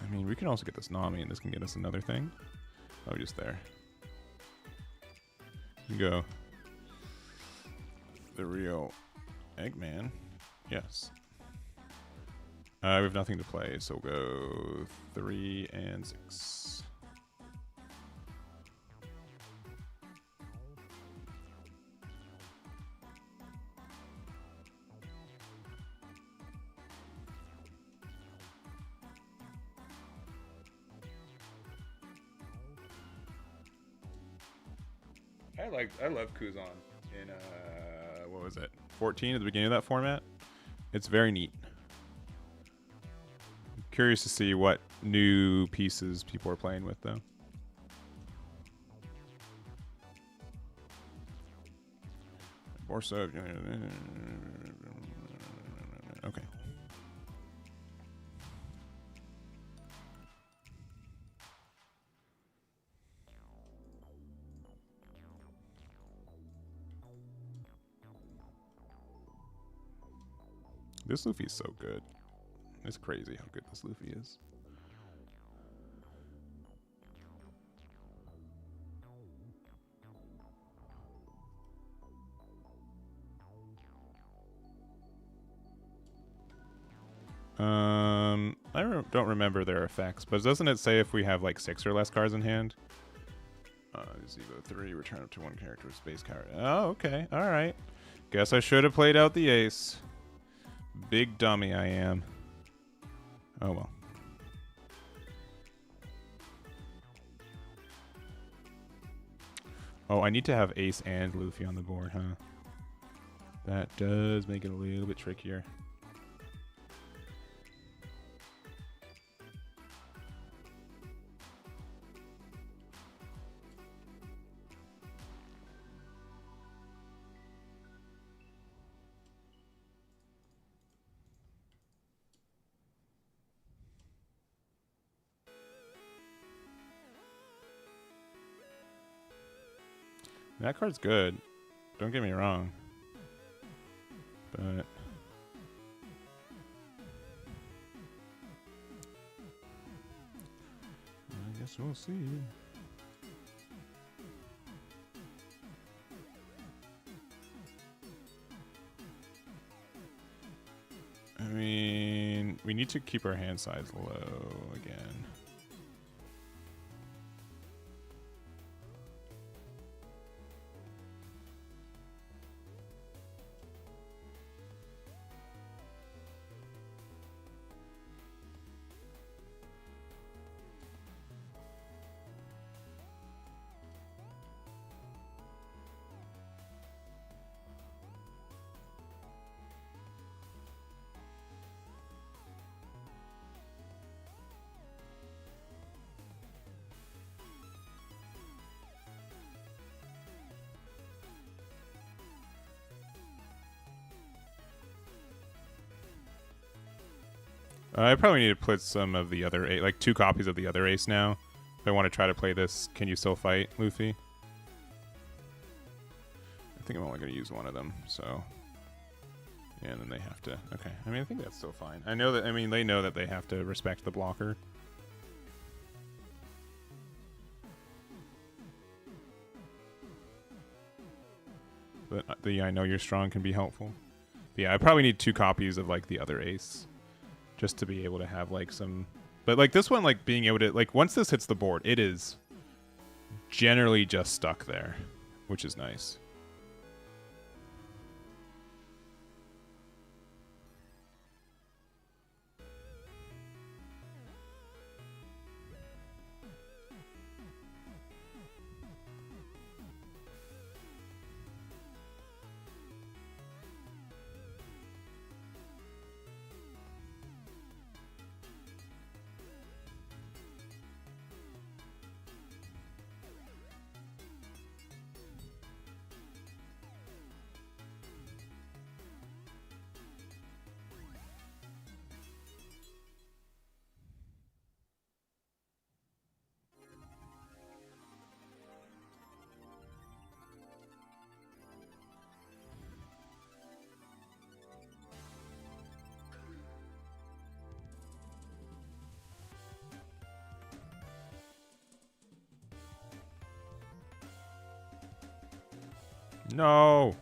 I mean, we can also get this Nami, and this can get us another thing. Oh, just there. You go. The real Eggman. Yes. We have nothing to play, so we'll go 3 and 6. I love Kuzan in what was it? 14 at the beginning of that format. It's very neat. I'm curious to see what new pieces people are playing with though. Borso. Okay. This Luffy is so good. It's crazy how good this Luffy is. I don't remember their effects, but doesn't it say if we have like 6 or less cards in hand? Zevo 3, return up to 1 character with space card. Oh, okay. Alright. Guess I should have played out the ace. Big dummy I am. Oh well. Oh, I need to have ace and Luffy on the board, huh? That does make it a little bit trickier. That card's good. Don't get me wrong. But I guess we'll see. I mean, we need to keep our hand size low again. I probably need to put some of the other, like 2 copies of the other ace now. If I want to try to play this, can you still fight, Luffy? I think I'm only going to use one of them, so. Yeah, and then they have to, okay. I mean, I think that's still fine. I know that, I mean, they know that they have to respect the blocker. But the I know you're strong can be helpful. But yeah, I probably need 2 copies of like the other ace. Just to be able to have like some, but like this one, like being able to, like once this hits the board, it is generally just stuck there, which is nice. No.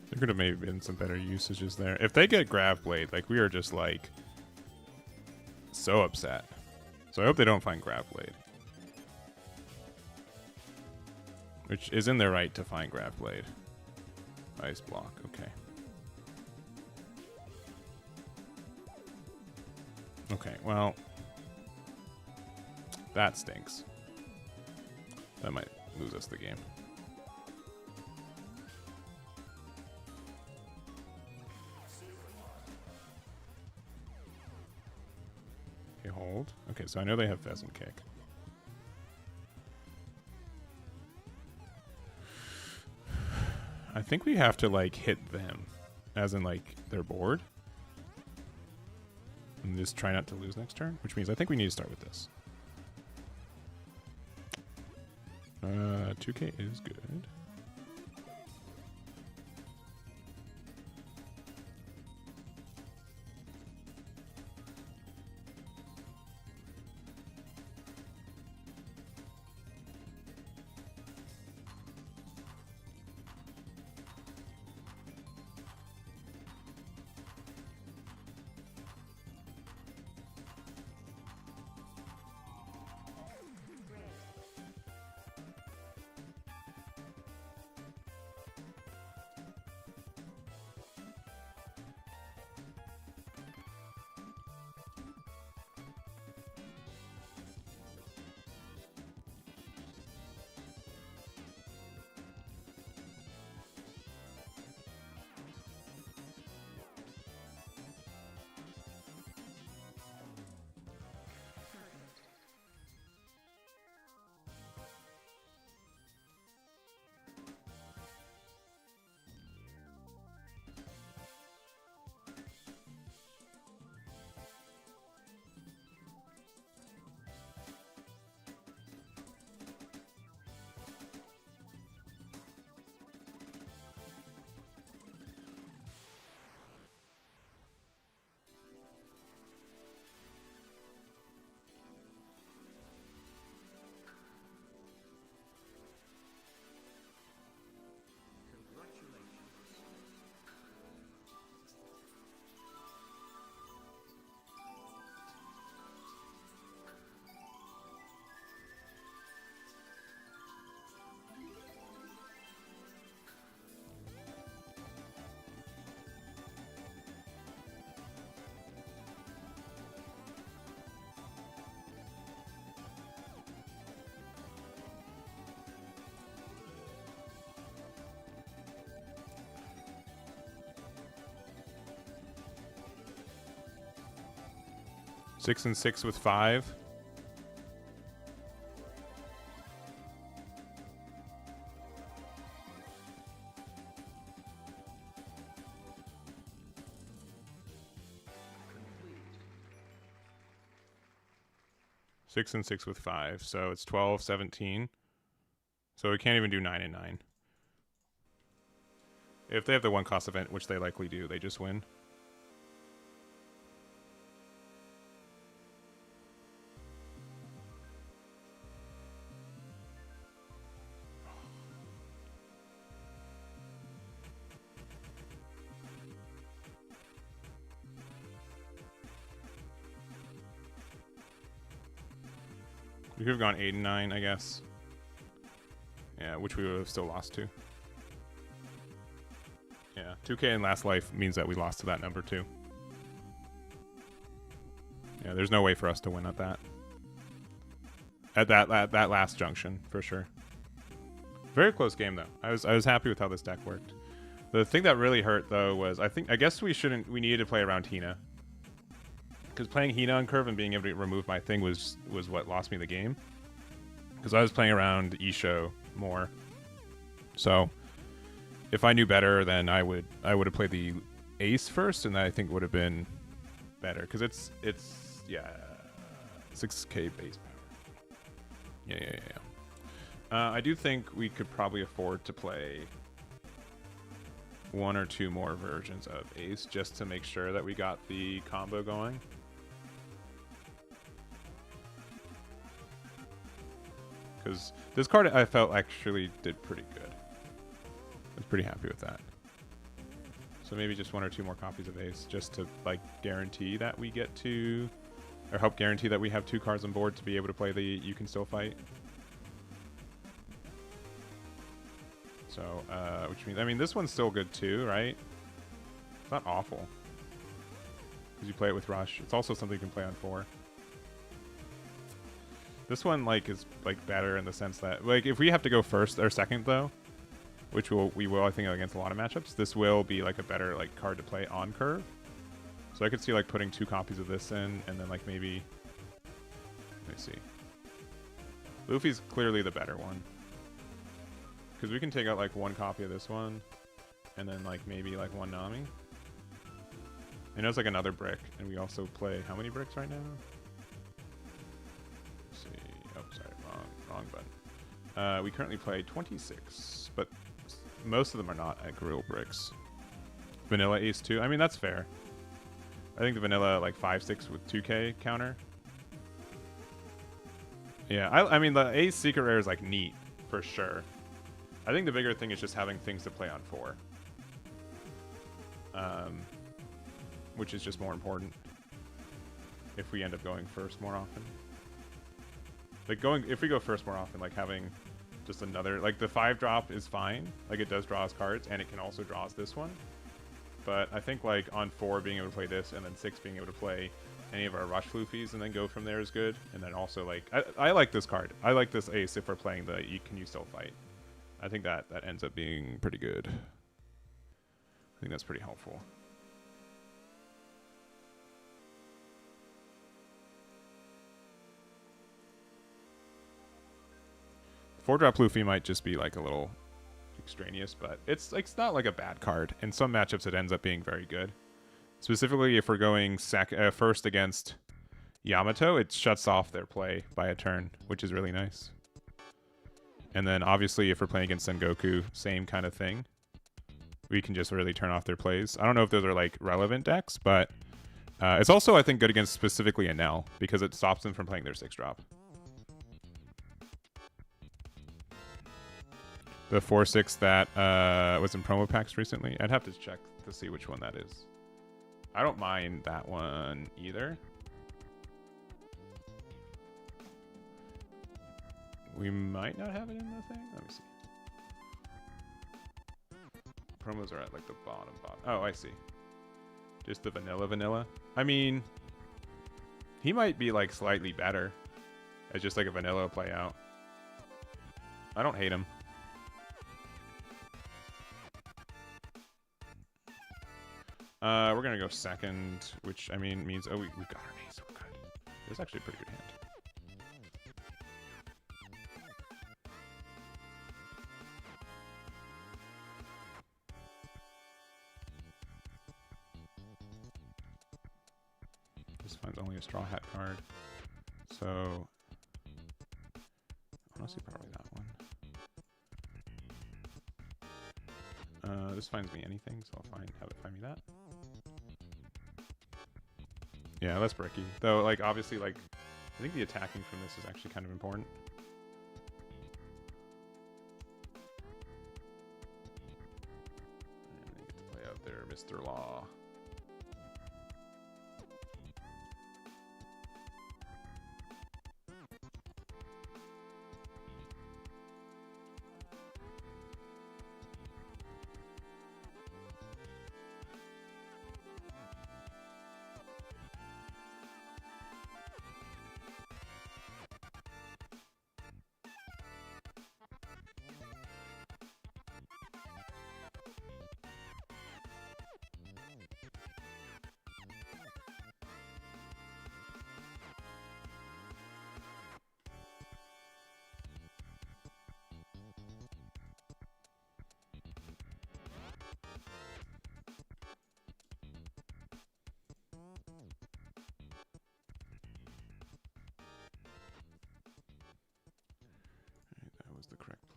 There could have maybe been some better usages there. If they get Grav Blade, like, we are just, like, so upset. So I hope they don't find Grav Blade. Which is in their right to find Grav Blade. Ice block, okay. Okay, well, that stinks. That might lose us the game. Okay, hold. Okay, so I know they have Pheasant Kick. I think we have to, like, hit them. As in, like, their board. And just try not to lose next turn. Which means I think we need to start with this. 2k is good. Six and six with 5. Six and six with 5. So it's 12, 17. So we can't even do 9 and 9. If they have the one cost event, which they likely do, they just win. We could have gone 8 and 9, I guess. Yeah, which we would have still lost to. Yeah, 2K in last life means that we lost to that number too. Yeah, there's no way for us to win at that. At that last junction, for sure. Very close game though. I was happy with how this deck worked. The thing that really hurt though was I guess we needed to play around Hina. Because playing Hina on curve and being able to remove my thing was what lost me the game. Because I was playing around Isho more. So if I knew better, then I would have played the ace first, and that I think would have been better. Because it's yeah, 6k base power. Yeah. I do think we could probably afford to play 1 or 2 more versions of ace just to make sure that we got the combo going. Because this card I felt actually did pretty good. I was pretty happy with that. So maybe just 1 or 2 more copies of ace just to like guarantee that we get to, or help guarantee that we have 2 cards on board to be able to play the you can still fight. So, which means, I mean, this one's still good too, right? It's not awful. Because you play it with Rush. It's also something you can play on 4. This one, like, is, like, better in the sense that, like, if we have to go first or second, though, which we will, I think, against a lot of matchups, this will be, like, a better, like, card to play on curve. So I could see, like, putting 2 copies of this in, and then, like, maybe, let me see. Luffy's clearly the better one. Because we can take out, like, 1 copy of this one, and then, like, maybe, like, 1 Nami. I know it's, like, another brick, and we also play, how many bricks right now? Let's see. Oh, sorry, wrong button. We currently play 26, but most of them are not like real bricks. Vanilla Ace 2. I mean, that's fair. I think the vanilla, like, 5/6 with 2k counter. Yeah, I mean, the Ace Secret Rare is, like, neat, for sure. I think the bigger thing is just having things to play on 4. Which is just more important if we end up going first more often. Like, if we go first more often, like, having just another, like, the 5-drop is fine. Like, it does draw us cards, and it can also draw us this one. But I think, like, on 4 being able to play this, and then 6 being able to play any of our Rush Floofies, and then go from there is good. And then also, like, I like this card. I like this ace if we're playing the Can You Still Fight. I think that ends up being pretty good. I think that's pretty helpful. Four-drop Luffy might just be like a little extraneous, but it's not like a bad card. In some matchups, it ends up being very good. Specifically, if we're going first against Yamato, it shuts off their play by a turn, which is really nice. And then, obviously, if we're playing against Sengoku, same kind of thing. We can just really turn off their plays. I don't know if those are, like, relevant decks, but it's also, I think, good against specifically Enel, because it stops them from playing their 6-drop. The 4/6 that was in promo packs recently. I'd have to check to see which one that is. I don't mind that one either. We might not have it in the thing. Let me see. Promos are at like the bottom. Oh, I see. Just the vanilla. I mean, he might be like slightly better as just like a vanilla play out. I don't hate him. We're gonna go second, which I mean means we got our ace. We're good. It's actually a pretty good hand. This finds only a straw hat card, so honestly probably that one. This finds me anything, so I'll have it find me that. Yeah, less bricky. Though, like, obviously, like, I think the attacking from this is actually kind of important. And you get to play out there, Mr. Law.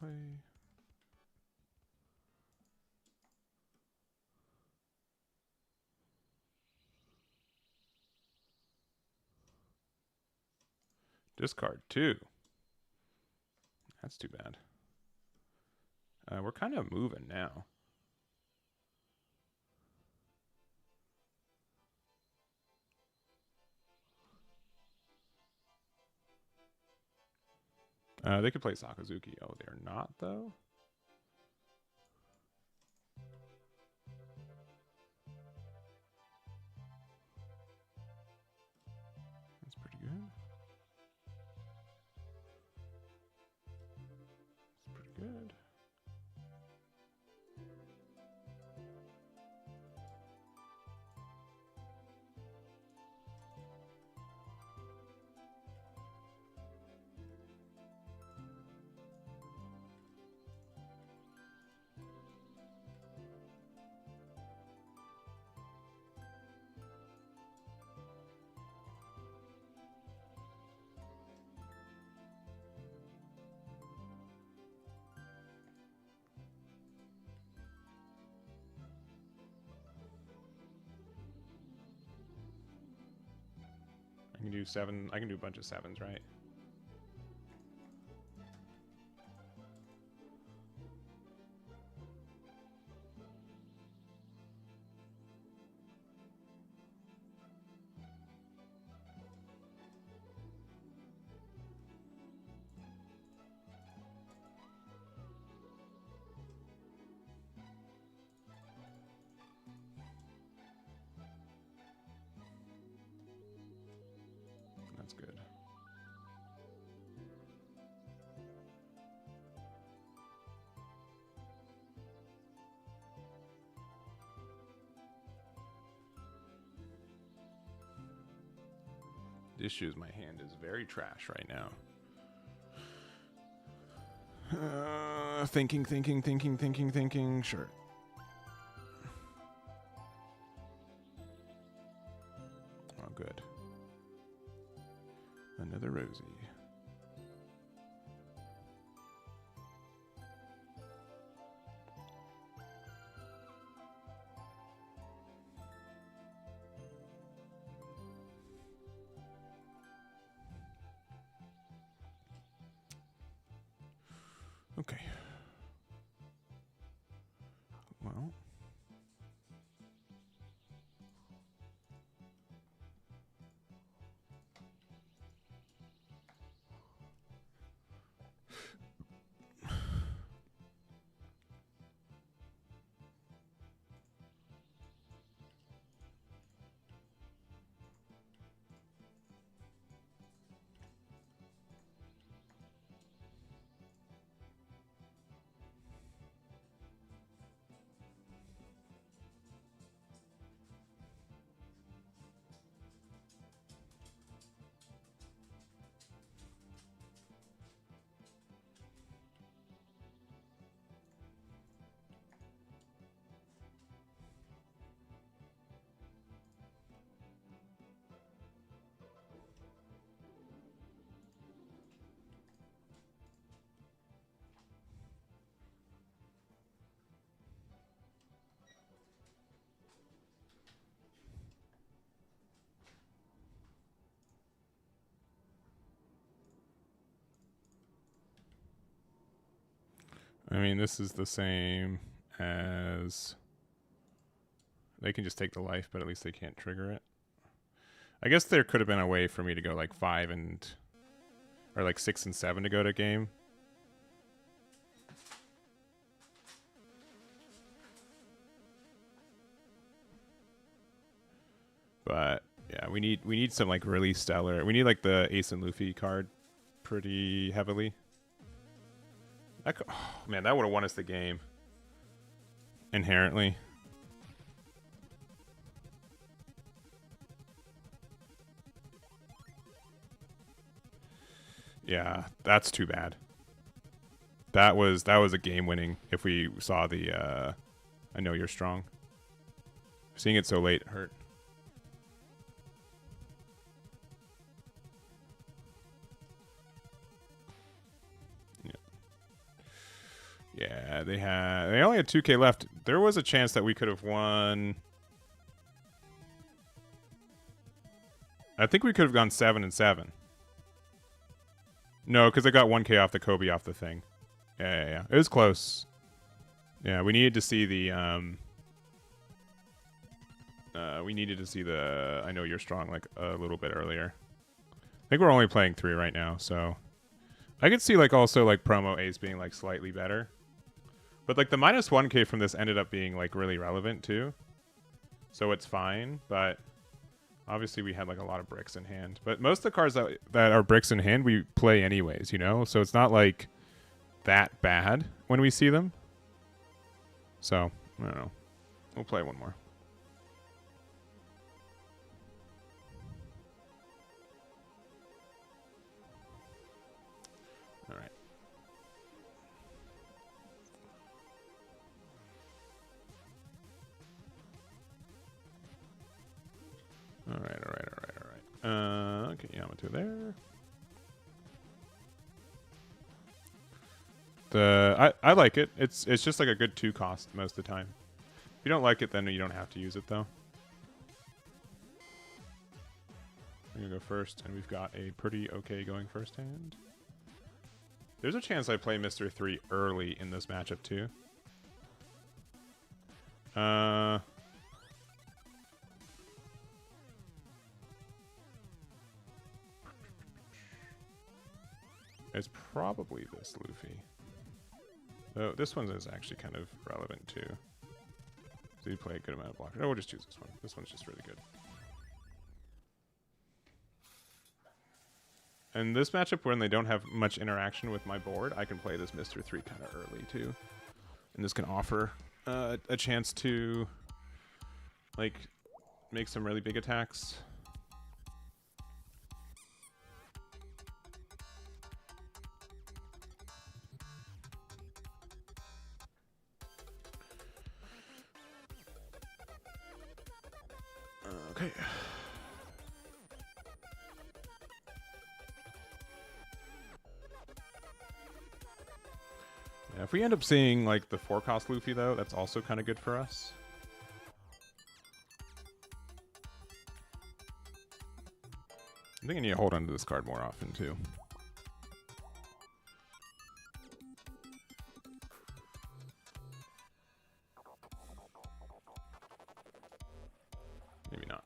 play. Discard 2. That's too bad. We're kind of moving now. They could play Sakazuki. Oh, they're not, though? That's pretty good. That's pretty good. I can do 7. I can do a bunch of 7s, right? That's good. The issue is my hand is very trash right now. Thinking. Sure. Oh, good. Another Rosie. Okay. Well. I mean, this is the same as... They can just take the life, but at least they can't trigger it. I guess there could have been a way for me to go like 5 and... Or like 6 and 7 to go to game. But yeah, we need some like really stellar... We need like the Ace and Luffy card pretty heavily. That could, oh, man, that would have won us the game. Inherently. Yeah, that's too bad. That was a game winning if we saw the I know you're strong. Seeing it so late hurt. Yeah. had 2K left. There was a chance that we could have won. I think we could have gone 7-7. No, because I got 1K off the Kobe off the thing. Yeah. It was close. Yeah, we needed to see the I know you're strong like a little bit earlier. I think we're only playing 3 right now, so I could see like also like promo A's being like slightly better. But like the minus 1K from this ended up being like really relevant too. So it's fine, but obviously we had like a lot of bricks in hand. But most of the cards that are bricks in hand we play anyways, you know? So it's not like that bad when we see them. So, I don't know. We'll play one more. All right. All right. Okay, Yamato there. I like it. It's just like a good 2 cost most of the time. If you don't like it, then you don't have to use it though. I'm gonna go first, and we've got a pretty okay going first hand. There's a chance I play Mr. 3 early in this matchup too. It's probably this Luffy. Though this one is actually kind of relevant too. So you play a good amount of blockers. Oh, we'll just choose this one. This one's just really good. And this matchup, when they don't have much interaction with my board, I can play this Mr. 3 kind of early too. And this can offer a chance to like make some really big attacks. Okay. Yeah, if we end up seeing like the 4-cost Luffy though, that's also kind of good for us. I think I need to hold on to this card more often too. Maybe not.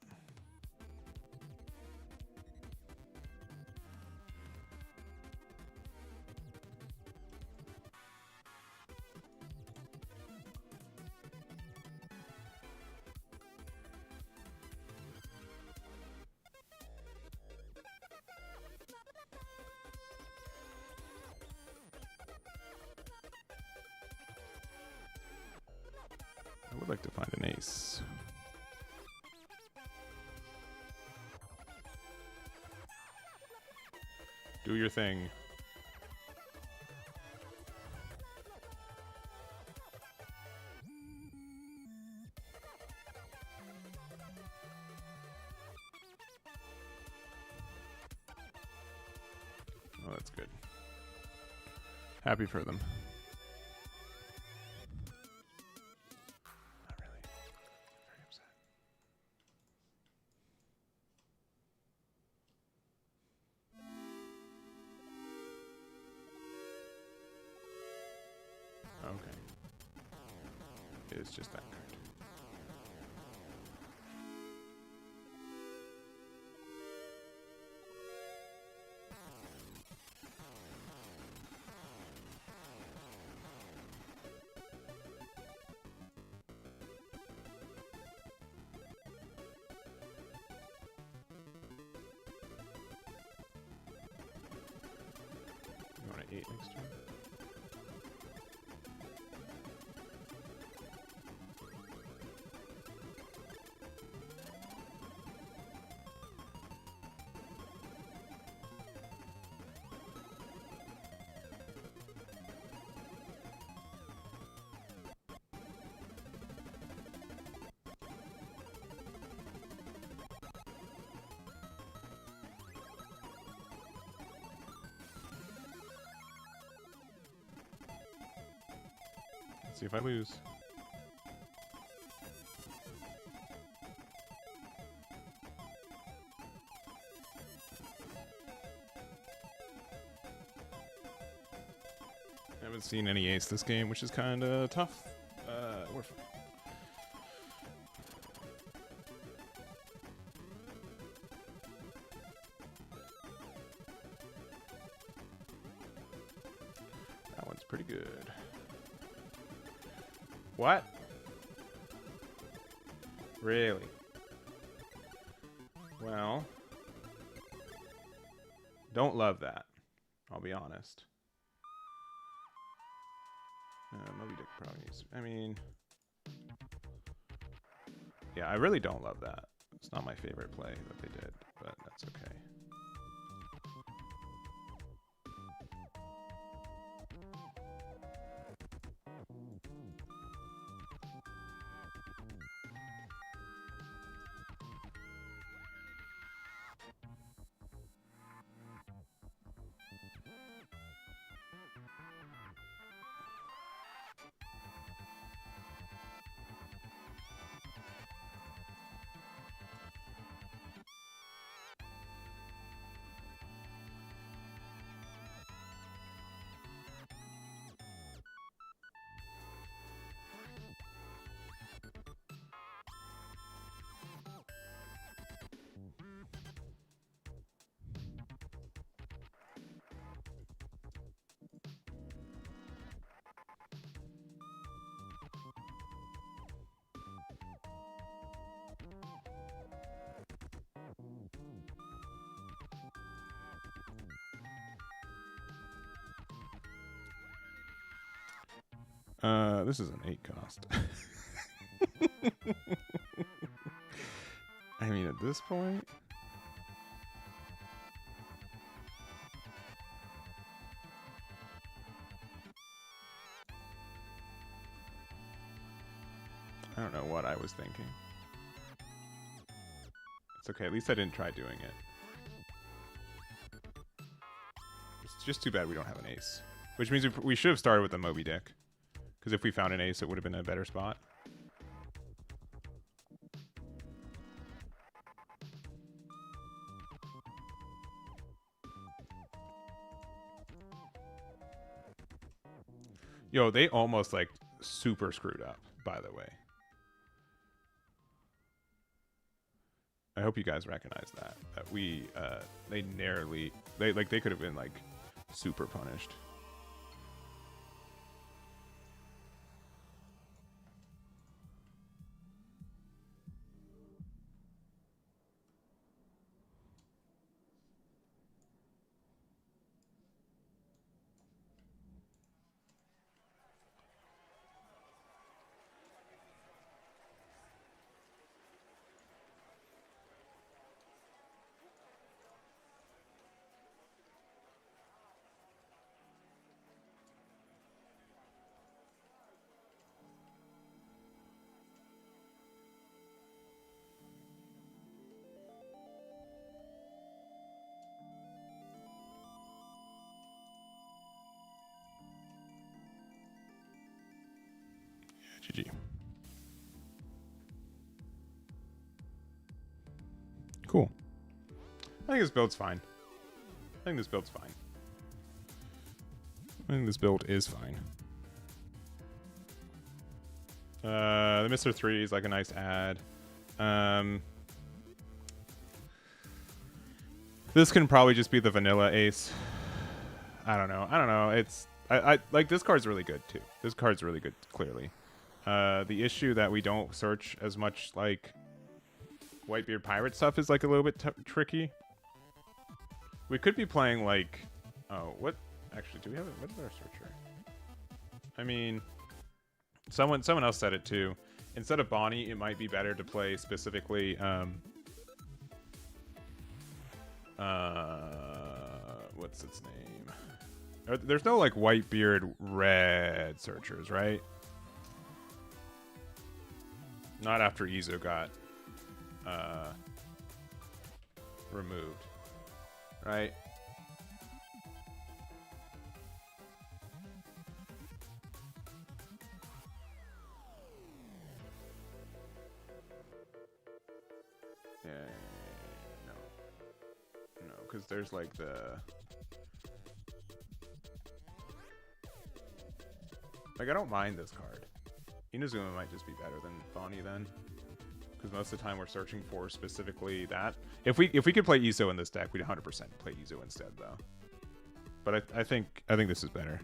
I would like to find an ace. Do your thing. Oh, that's good. Happy for them. Not really. Very upset. Okay. It's just that card. You want an 8 next turn? Let's see if I lose. I haven't seen any ace this game, which is kind of tough. We're fine. That one's pretty good. What? Really? Well, don't love that. I'll be honest. Moby Dick probably needs. I mean, yeah, I really don't love that. It's not my favorite play that they did, but that's okay. This is an 8 cost. I mean, at this point, I don't know what I was thinking. It's okay. At least I didn't try doing it. It's just too bad we don't have an ace. Which means we should have started with the Moby Dick. Because if we found an ace, it would have been a better spot. Yo, they almost like super screwed up, by the way. I hope you guys recognize that. That we they narrowly they could have been like super punished. GG. Cool. I think this build's fine. I think this build's fine. I think this build is fine. The Mr. 3 is like a nice add. This can probably just be the vanilla ace. I don't know. It's I like this card's really good too. This card's really good, clearly. The issue that we don't search as much like Whitebeard Pirate stuff is like a little bit tricky. We could be playing like, oh, what? Actually, do we have it? What is our searcher? I mean, someone else said it too. Instead of Bonnie, it might be better to play specifically. What's its name? There's no like Whitebeard red searchers, right? Not after Izo got removed, right? Yeah, no. No, because there's like the... Like, I don't mind this card. Inazuma might just be better than Bonnie then. Because most of the time we're searching for specifically that. If we could play Iso in this deck, we'd 100% play Iso instead, though. But I think this is better.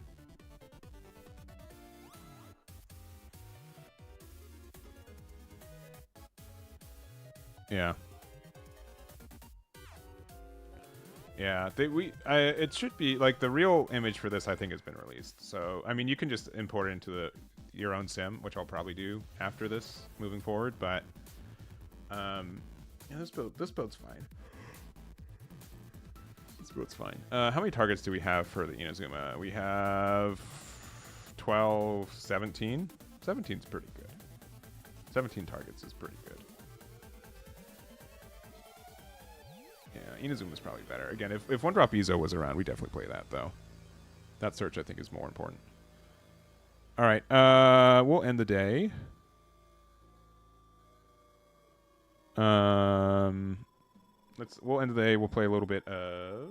Yeah. Yeah, it should be like the real image for this I think has been released. So I mean you can just import it into your own sim, which I'll probably do after this moving forward. But yeah, this build's fine. This build's fine. How many targets do we have for the Inazuma? We have 12, 17. 17's pretty good. 17 targets is pretty good. Yeah, Inazuma's probably better. Again, if One Drop Izo was around, we definitely play that, though. That search, I think, is more important. All right, we'll end the day. We'll end the day. We'll play a little bit of...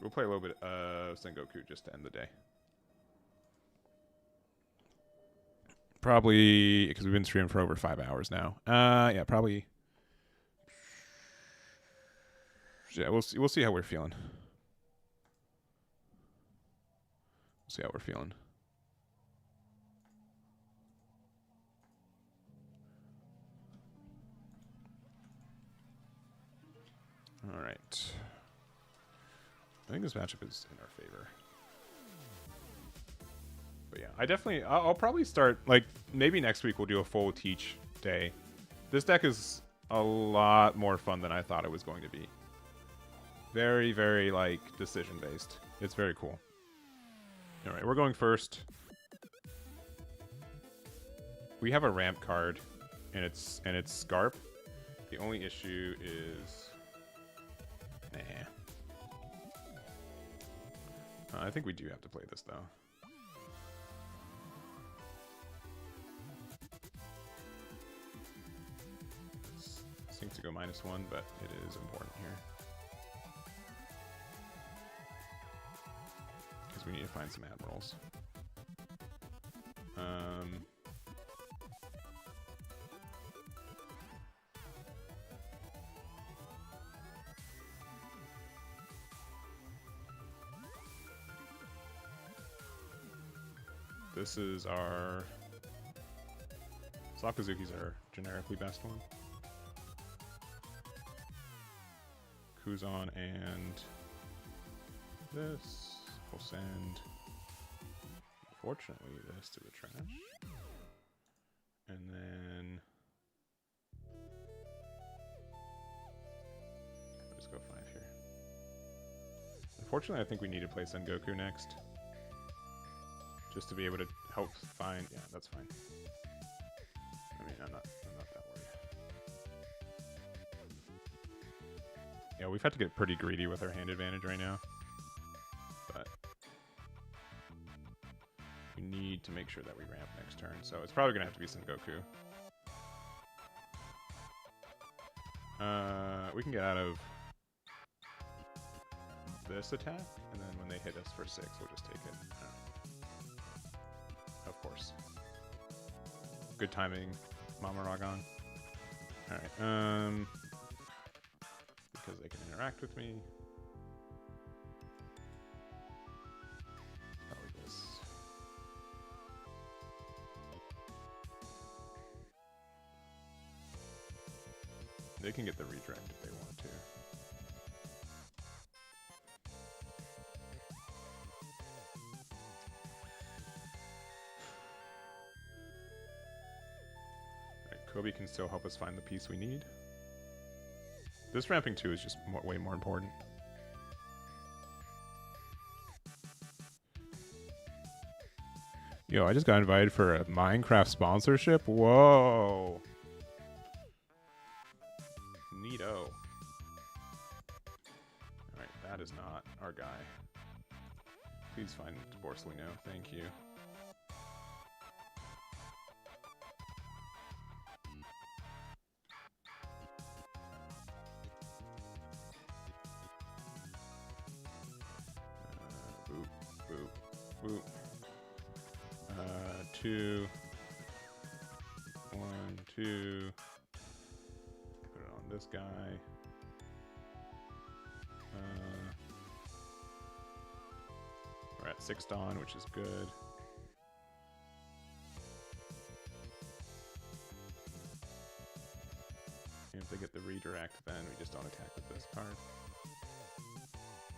we'll play a little bit of Sengoku just to end the day. Probably, because we've been streaming for over 5 hours now. Yeah, probably... Yeah, we'll see how we're feeling. We'll see how we're feeling. All right. I think this matchup is in our favor. But yeah, I'll probably start, like, maybe next week we'll do a full teach day. This deck is a lot more fun than I thought it was going to be. Very, very, like, decision-based. It's very cool. All right, we're going first. We have a ramp card, and it's Scarp. The only issue is... Nah. I think we do have to play this, though. Seems to go -1, but it is important here. We need to find some admirals. This is our... Sakazuki's our generically best one. Kuzan and this. We'll send, unfortunately, this to the trash. And then... I'll just go 5 here. Unfortunately, I think we need to play Sengoku next. Just to be able to help find... Yeah, that's fine. I mean, I'm not that worried. Yeah, we've had to get pretty greedy with our hand advantage right now. But we need to make sure that we ramp next turn, so it's probably gonna have to be Sengoku. We can get out of this attack, and then when they hit us for 6, we'll just take it. Of course. Good timing, Mama Ragon. Alright, because they can interact with me. Probably this. They can get the redirect if they want to. Alright, Kobe can still help us find the piece we need. This ramping 2 is just way more important. Yo, I just got invited for a Minecraft sponsorship? Whoa! Neato. Alright, that is not our guy. Please find Borsalino, thank you. Ooh. 2. 1, 2. Put it on this guy. We're at 6 Dawn, which is good. And if they get the redirect, then we just don't attack with this card.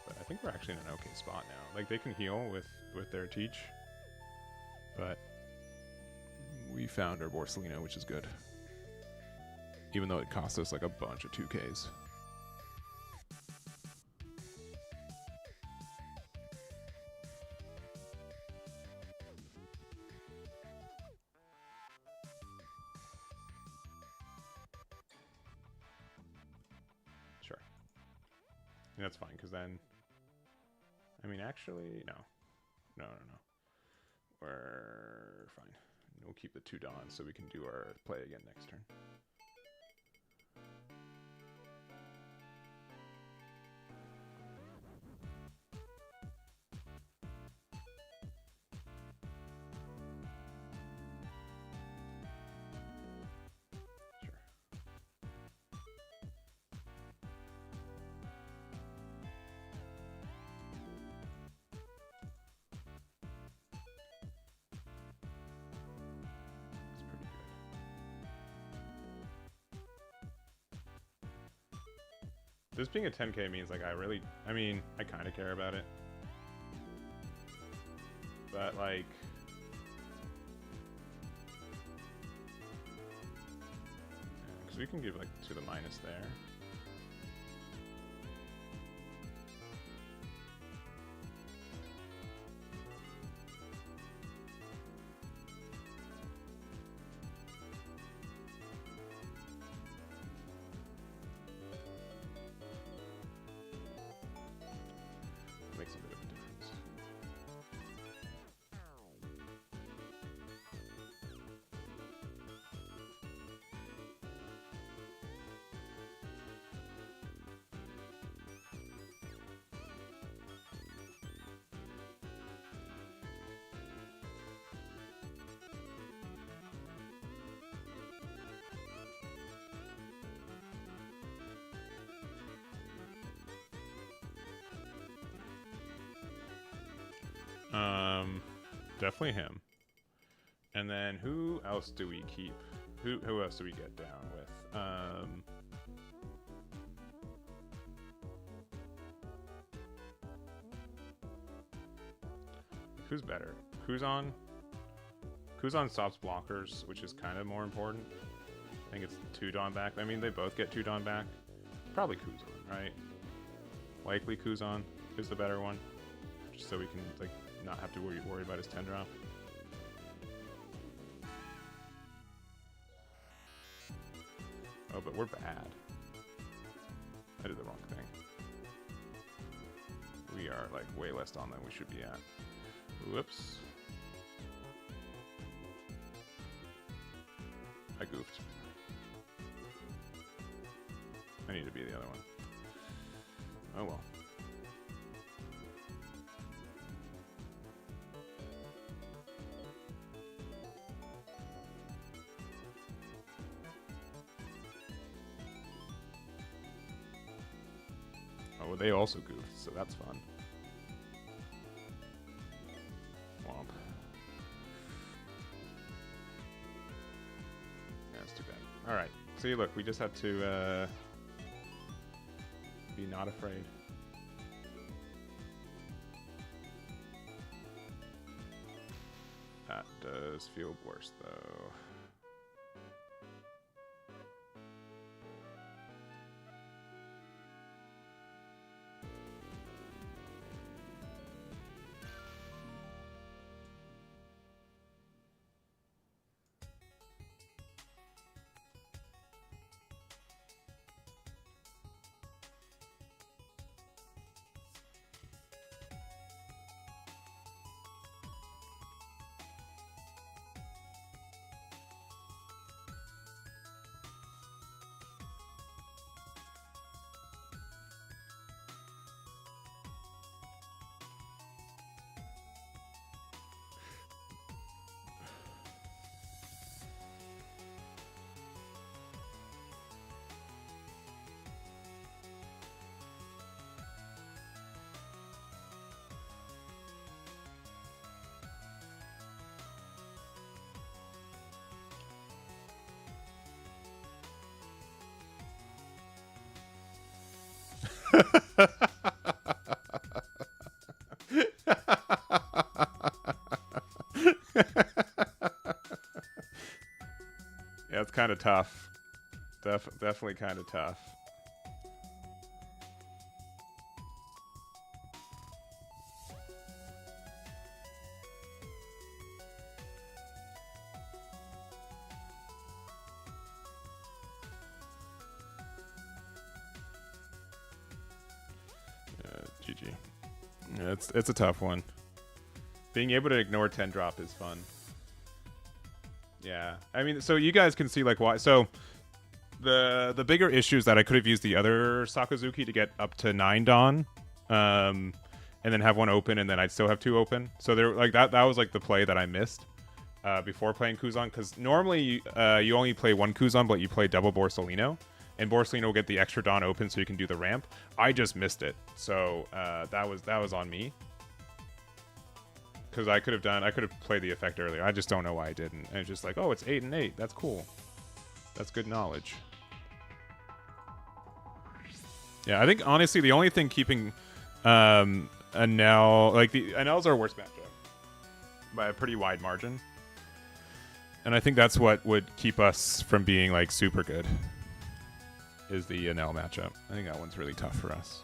But I think we're actually in an okay spot now. Like, they can heal with their Teach. But we found our Borsalino, which is good. Even though it cost us like a bunch of 2Ks. Sure. And that's fine, because then... I mean, actually, no. No. We're fine. We'll keep the 2 Dawns so we can do our play again next turn. Sure. It's pretty good. This being a 10K means, like, I mean, I kind of care about it. But, like... Because we can give, like, to the minus there. Makes a bit of a difference. Definitely him. And then who else do we keep? Who else do we get down with? Who's better? Kuzan stops blockers, which is kind of more important. I think it's 2 Dawn back. I mean, they both get 2 Dawn back. Probably Kuzan, right? Likely Kuzan is the better one. Just so we can, like, not have to worry about his 10 drop. Oh, but we're bad. I did the wrong thing. We are, like, way less on than we should be at. Whoops. I goofed. I need to be the other one. Oh well. Oh, they also goofed, so that's fun. Womp. Yeah, that's too bad. Alright, see, look, we just had to be not afraid. That does feel worse, though. Yeah, it's kind of tough. Definitely kind of tough. GG. Yeah, it's a tough one. Being able to ignore 10 drop is fun. Yeah, I mean, so you guys can see like why. So the bigger issue is that I could have used the other Sakazuki to get up to 9 Dawn, and then have one open, and then I'd still have 2 open. So there, like that was like the play that I missed before playing Kuzan, because normally you only play one Kuzan, but you play double Borsalino, and Borsalino will get the extra Dawn open, so you can do the ramp. I just missed it, so that was on me. Because I could have played the effect earlier. I just don't know why I didn't. And it's just like, oh, it's 8 and 8. That's cool. That's good knowledge. Yeah, I think honestly the only thing keeping Enel, like Enel's our worst matchup by a pretty wide margin. And I think that's what would keep us from being like super good. Is the Enel matchup. I think that one's really tough for us.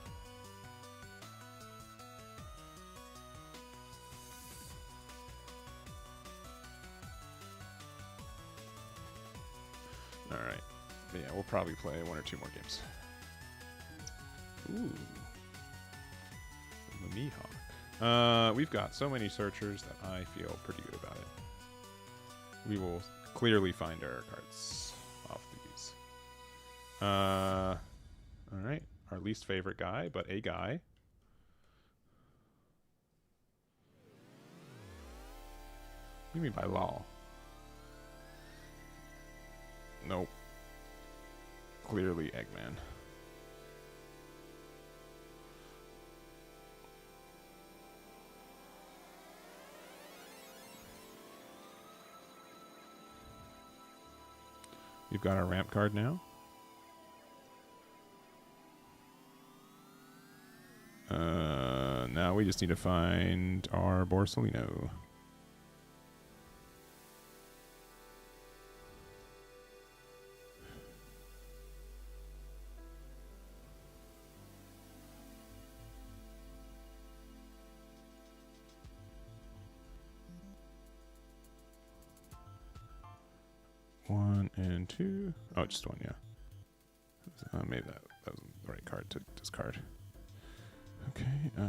Alright. Yeah, we'll probably play 1 or 2 more games. Ooh. The Mihawk. We've got so many searchers that I feel pretty good about it. We will clearly find our cards off these. Alright. Our least favorite guy, but a guy. What do you mean by lol? Nope. Clearly Eggman. You've got our ramp card now. Now we just need to find our Borsalino. One and 2. Oh, just 1, yeah. Maybe that was the right card to discard. Okay, yeah,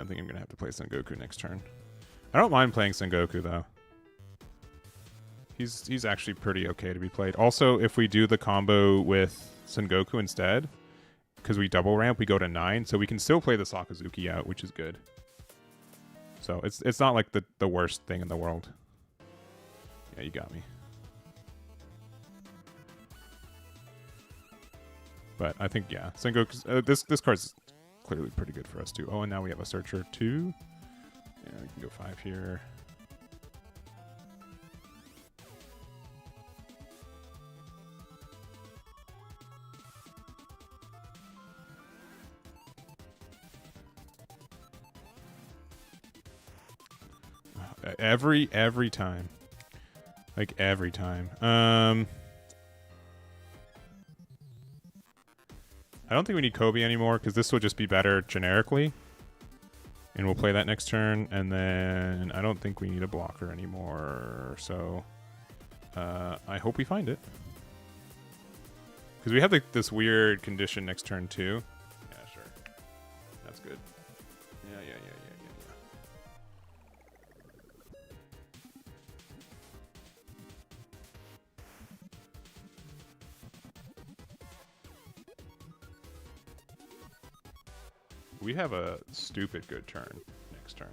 I think I'm gonna have to play Sengoku next turn. I don't mind playing Sengoku though. He's actually pretty okay to be played. Also, if we do the combo with Sengoku instead, because we double ramp, we go to 9, so we can still play the Sakazuki out, which is good. So it's not like the worst thing in the world. Yeah, you got me. But I think, yeah, Sengoku. This card's clearly pretty good for us too. Oh, and now we have a Searcher too. Yeah, we can go 5 here. Every time. Like every time. I don't think we need Kobe anymore because this will just be better generically. And we'll play that next turn. And then I don't think we need a blocker anymore. So I hope we find it. Because we have this weird condition next turn too. Yeah, sure. That's good. Yeah. We have a stupid good turn next turn.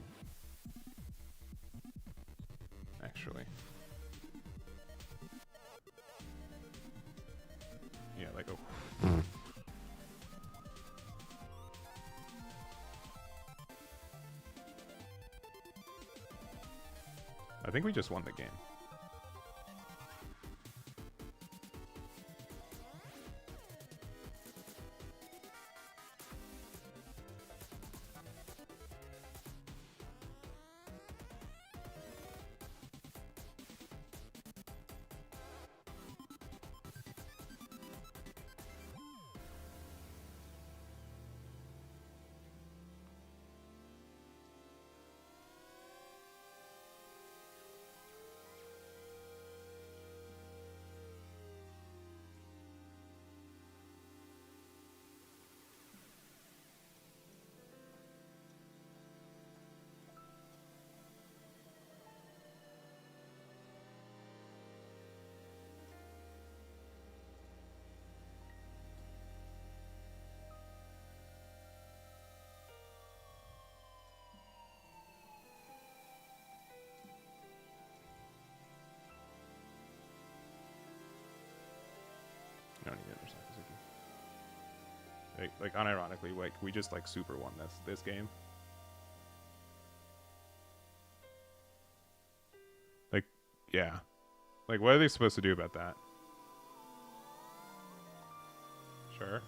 Actually. Yeah, like, oh. I think we just won the game. I don't need to like unironically, like we just like super won this game. Like, yeah. Like, what are they supposed to do about that? Sure.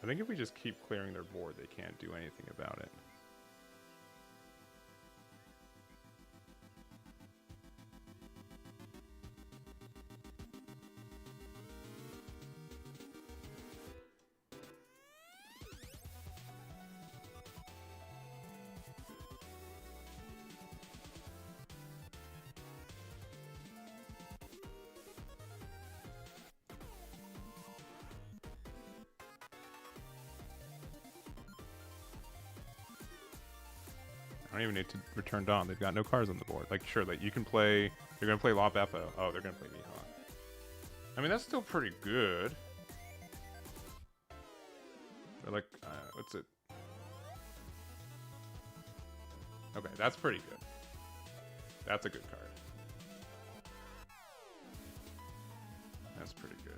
I think if we just keep clearing their board, they can't do anything about it. I don't even need to return Dawn. They've got no cards on the board. Like, sure, like you can play. You're gonna play La Beppo. Oh, they're gonna play Mihawk. I mean, that's still pretty good. Or like, what's it? Okay, that's pretty good. That's a good card. That's pretty good.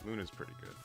Luna's pretty good.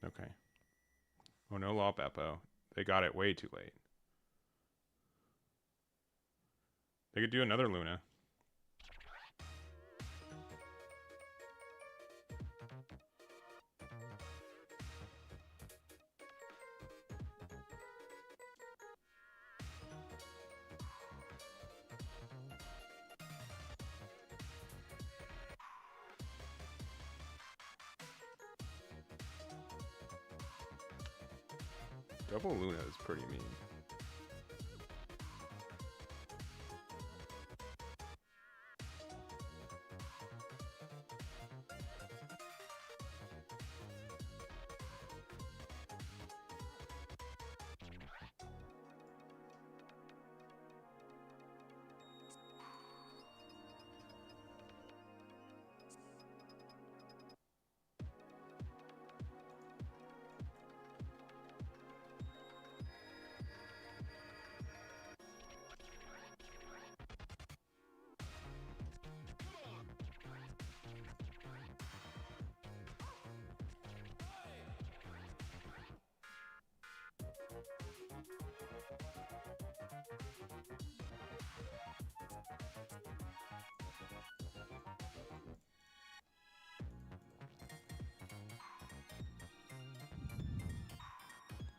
Okay. Oh, no Law Beppo. They got it way too late. They could do another Luna. Double Luna is pretty mean.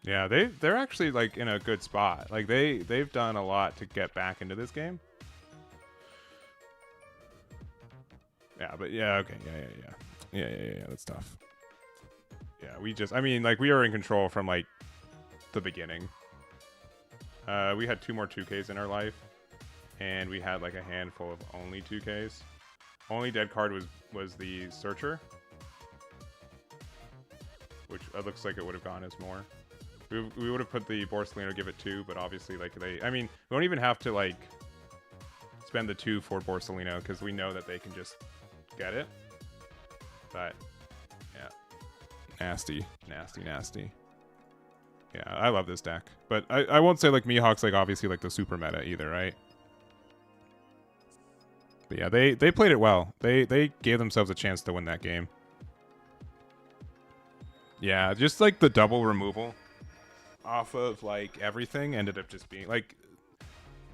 Yeah, they're actually like in a good spot. Like they've done a lot to get back into this game. Yeah, but yeah, okay, yeah. That's tough. Yeah, I mean, like we were in control from like the beginning. We had 2 more 2Ks in our life, and we had like a handful of only 2Ks. Only dead card was the Searcher, which looks like it would have gone as more. We would have put the Borsalino, give it 2, but obviously like I mean, we don't even have to like spend the 2 for Borsalino because we know that they can just get it. But yeah, nasty. Yeah, I love this deck, but I won't say like Mihawk's like obviously like the super meta either, right? But yeah, they played it well. They gave themselves a chance to win that game. Yeah, just like the double removal off of like everything ended up just being like,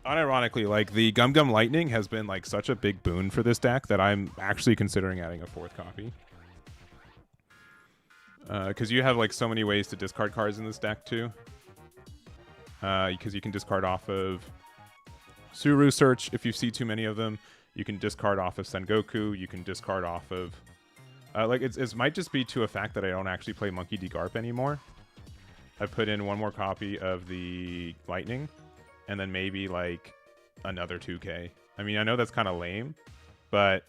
unironically, like the Gum Gum Lightning has been like such a big boon for this deck that I'm actually considering adding a 4th copy. Because you have like so many ways to discard cards in this deck too. Because you can discard off of Suru Search if you see too many of them. You can discard off of Sengoku. You can discard off of like it might just be to a fact that I don't actually play Monkey D. Garp anymore. I put in 1 more copy of the Lightning, and then maybe like another 2K. I mean, I know that's kind of lame, but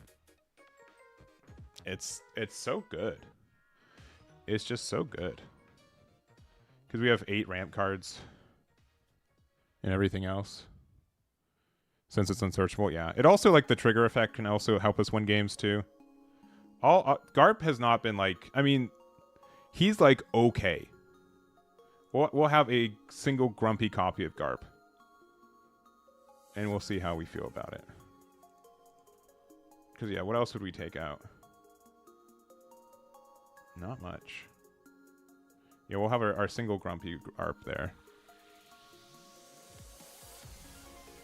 it's so good. It's just so good. Because we have 8 ramp cards and everything else. Since it's unsearchable, yeah. It also, like, the trigger effect can also help us win games, too. Garp has not been, like... I mean, he's, like, okay. We'll have a single grumpy copy of Garp. And we'll see how we feel about it. Because, yeah, what else would we take out? Not much. Yeah, we'll have our single grumpy ARP there.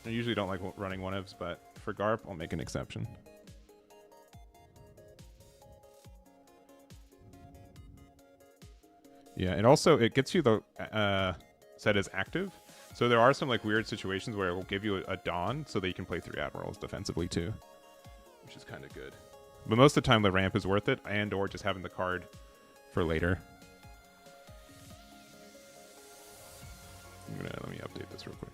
I usually don't like running 1-ofs, but for Garp, I'll make an exception. Yeah, and also it gets you the set as active. So there are some like weird situations where it will give you a Dawn so that you can play 3 Admirals defensively too, which is kind of good. But most of the time the ramp is worth it, and or just having the card for later. Let me update this real quick.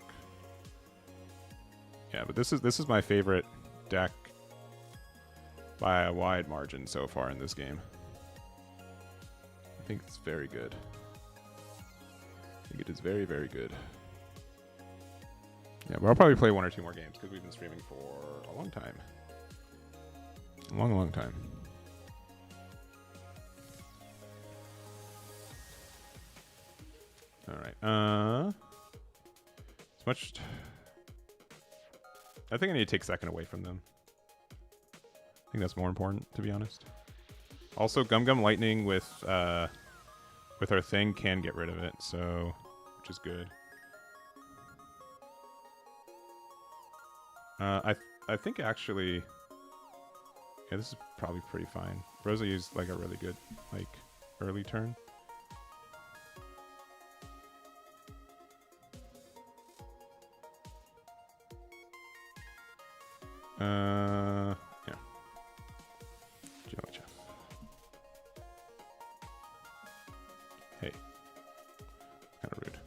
Yeah, but this is my favorite deck by a wide margin so far in this game. I think it's very good. I think it is very, very good. Yeah, but I'll probably play 1 or 2 more games because we've been streaming for a long time. A long, long time. All right. As much. I think I need to take 2nd away from them. I think that's more important, to be honest. Also, Gum Gum Lightning with our thing can get rid of it, so which is good. I think actually, yeah, this is probably pretty fine. Rosa used like a really good like early turn. Yeah. Jeff. Hey. Kind of rude.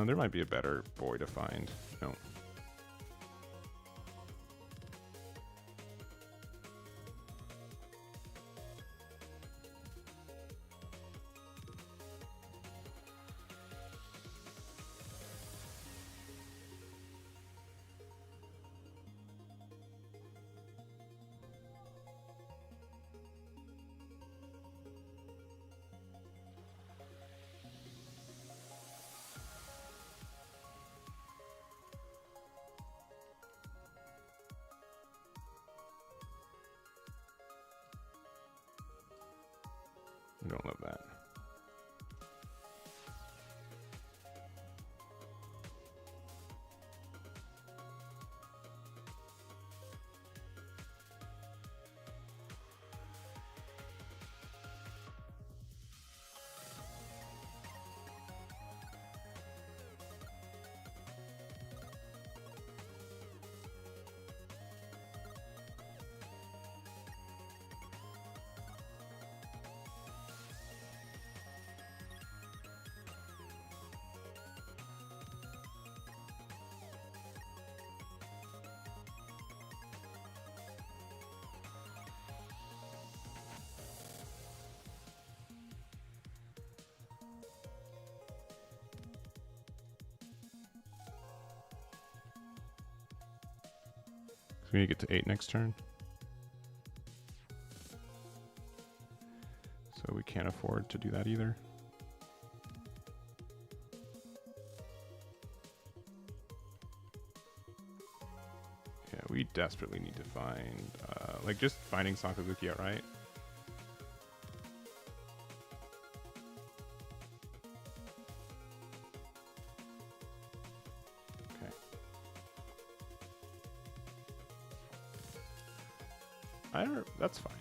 There might be a better boy to find. No. I don't love that. We need to get to 8 next turn. So we can't afford to do that either. Yeah, we desperately need to find, like just finding Sakazuki outright. That's fine.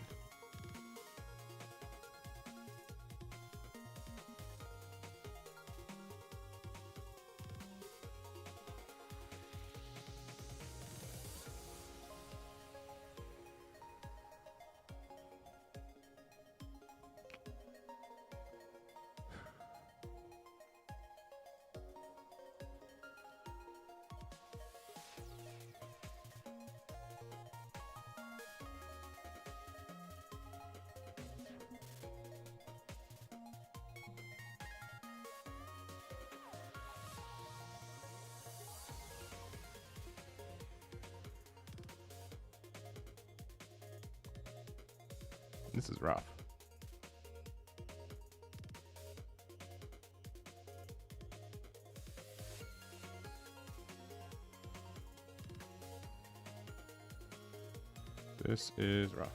This is rough. This is rough.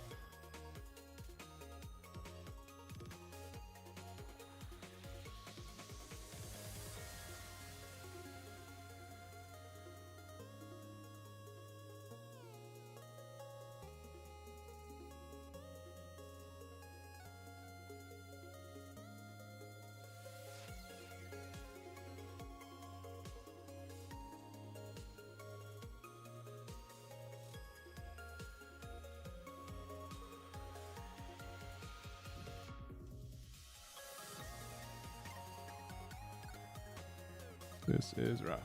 This is rough.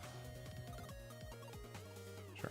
Sure.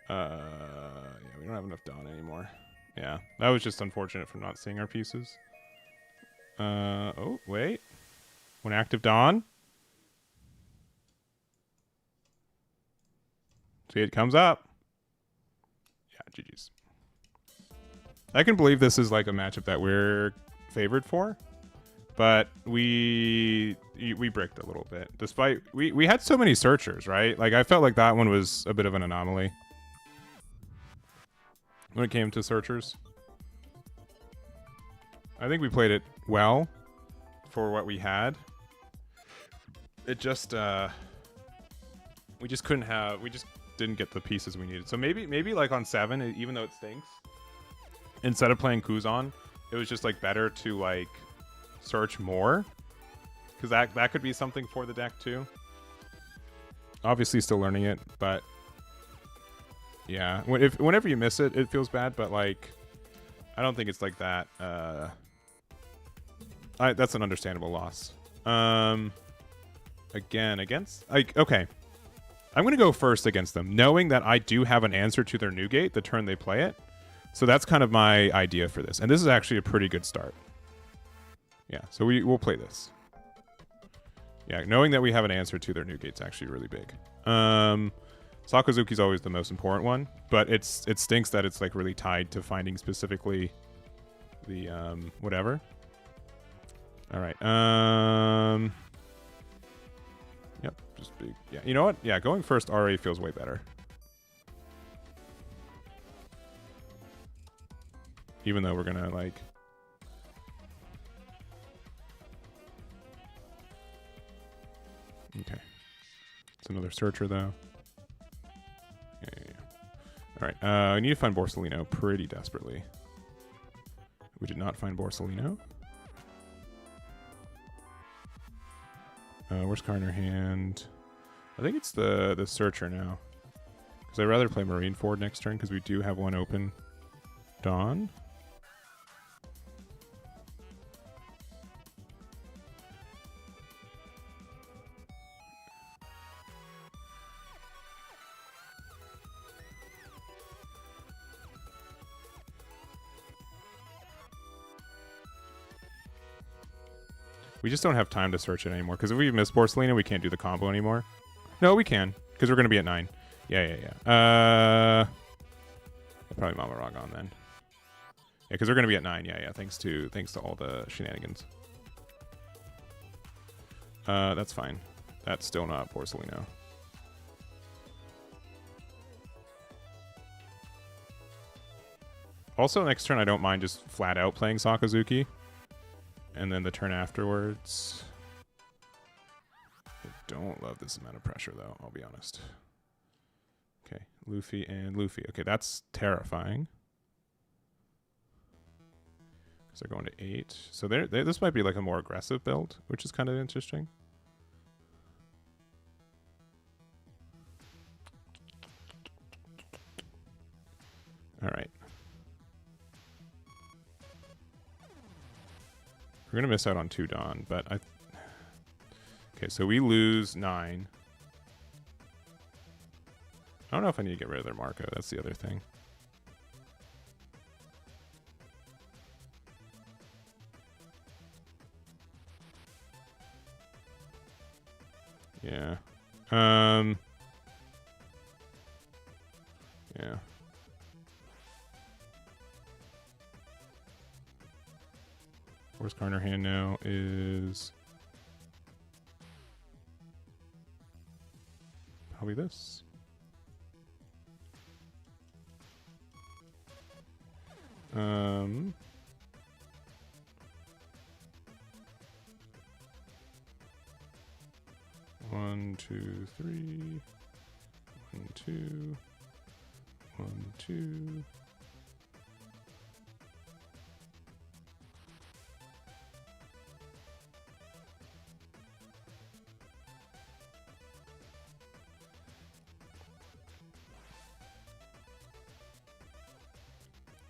Yeah, we don't have enough Dawn anymore. Yeah, that was just unfortunate for not seeing our pieces. Oh, wait. One active Dawn. See, it comes up. Yeah, GG's. I can believe this is like a matchup that we're favored for, but we bricked a little bit. Despite, we had so many searchers, right? Like, I felt like that one was a bit of an anomaly when it came to searchers. I think we played it well for what we had. It just we just didn't get the pieces we needed. So maybe like on 7, even though it stinks, instead of playing Kuzan, it was just like better to like search more, because that could be something for the deck too. Obviously still learning it, but yeah, whenever you miss it, it feels bad, but like I don't think it's like that. That's an understandable loss. Again, against like, okay, I'm gonna go first against them, knowing that I do have an answer to their new gate the turn they play it. So that's kind of my idea for this, and this is actually a pretty good start. Yeah, so we'll play this. Yeah, knowing that we have an answer to their new gate's actually really big. Sakazuki's always the most important one, but it stinks that it's like really tied to finding specifically the whatever. All right. Yep, just big. Yeah, you know what? Yeah, going first already feels way better. Even though we're gonna like. Okay. It's another searcher though. Yeah. All right. I need to find Borsellino pretty desperately. We did not find Borsellino. Where's card in our hand? I think it's the searcher now. Because I'd rather play Marineford next turn because we do have one open. Dawn. We just don't have time to search it anymore, because if we miss Borsellino, we can't do the combo anymore. No, we can, because we're going to be at 9. Yeah. Probably Mama Ragon then. Yeah, because we're going to be at 9. Yeah. Thanks to all the shenanigans. That's fine. That's still not Borsellino. Also, next turn, I don't mind just flat out playing Sakazuki. And then the turn afterwards. I don't love this amount of pressure, though, I'll be honest. Okay, Luffy and Luffy. Okay, that's terrifying. Because they're going to 8. So this might be like a more aggressive build, which is kind of interesting. All right. We're going to miss out on 2 Dawn, but okay, so we lose 9. I don't know if I need to get rid of their Marco. That's the other thing. Yeah. Yeah. Worst card in our hand now is probably this. One, two, three. 1, 2. 1, 2.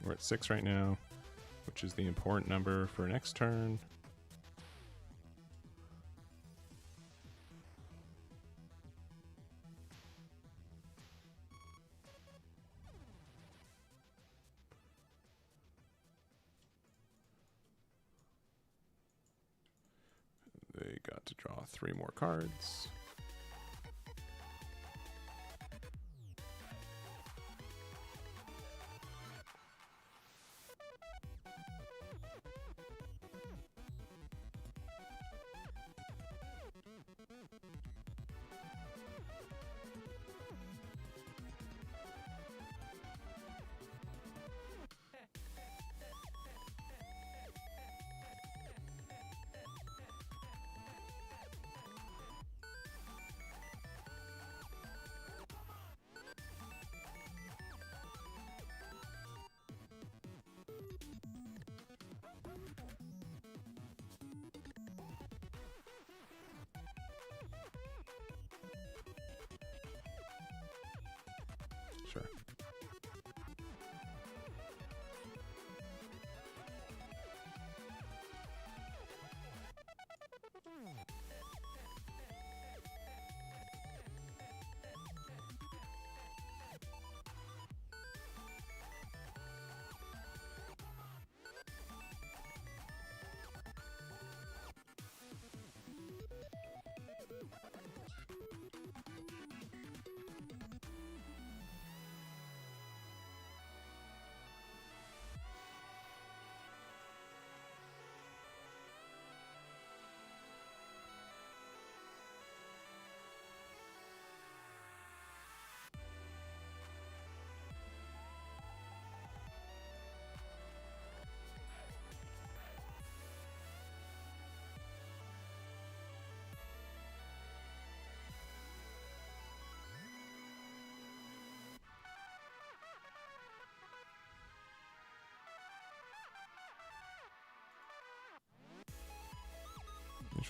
We're at 6 right now, which is the important number for next turn. They got to draw 3 more cards.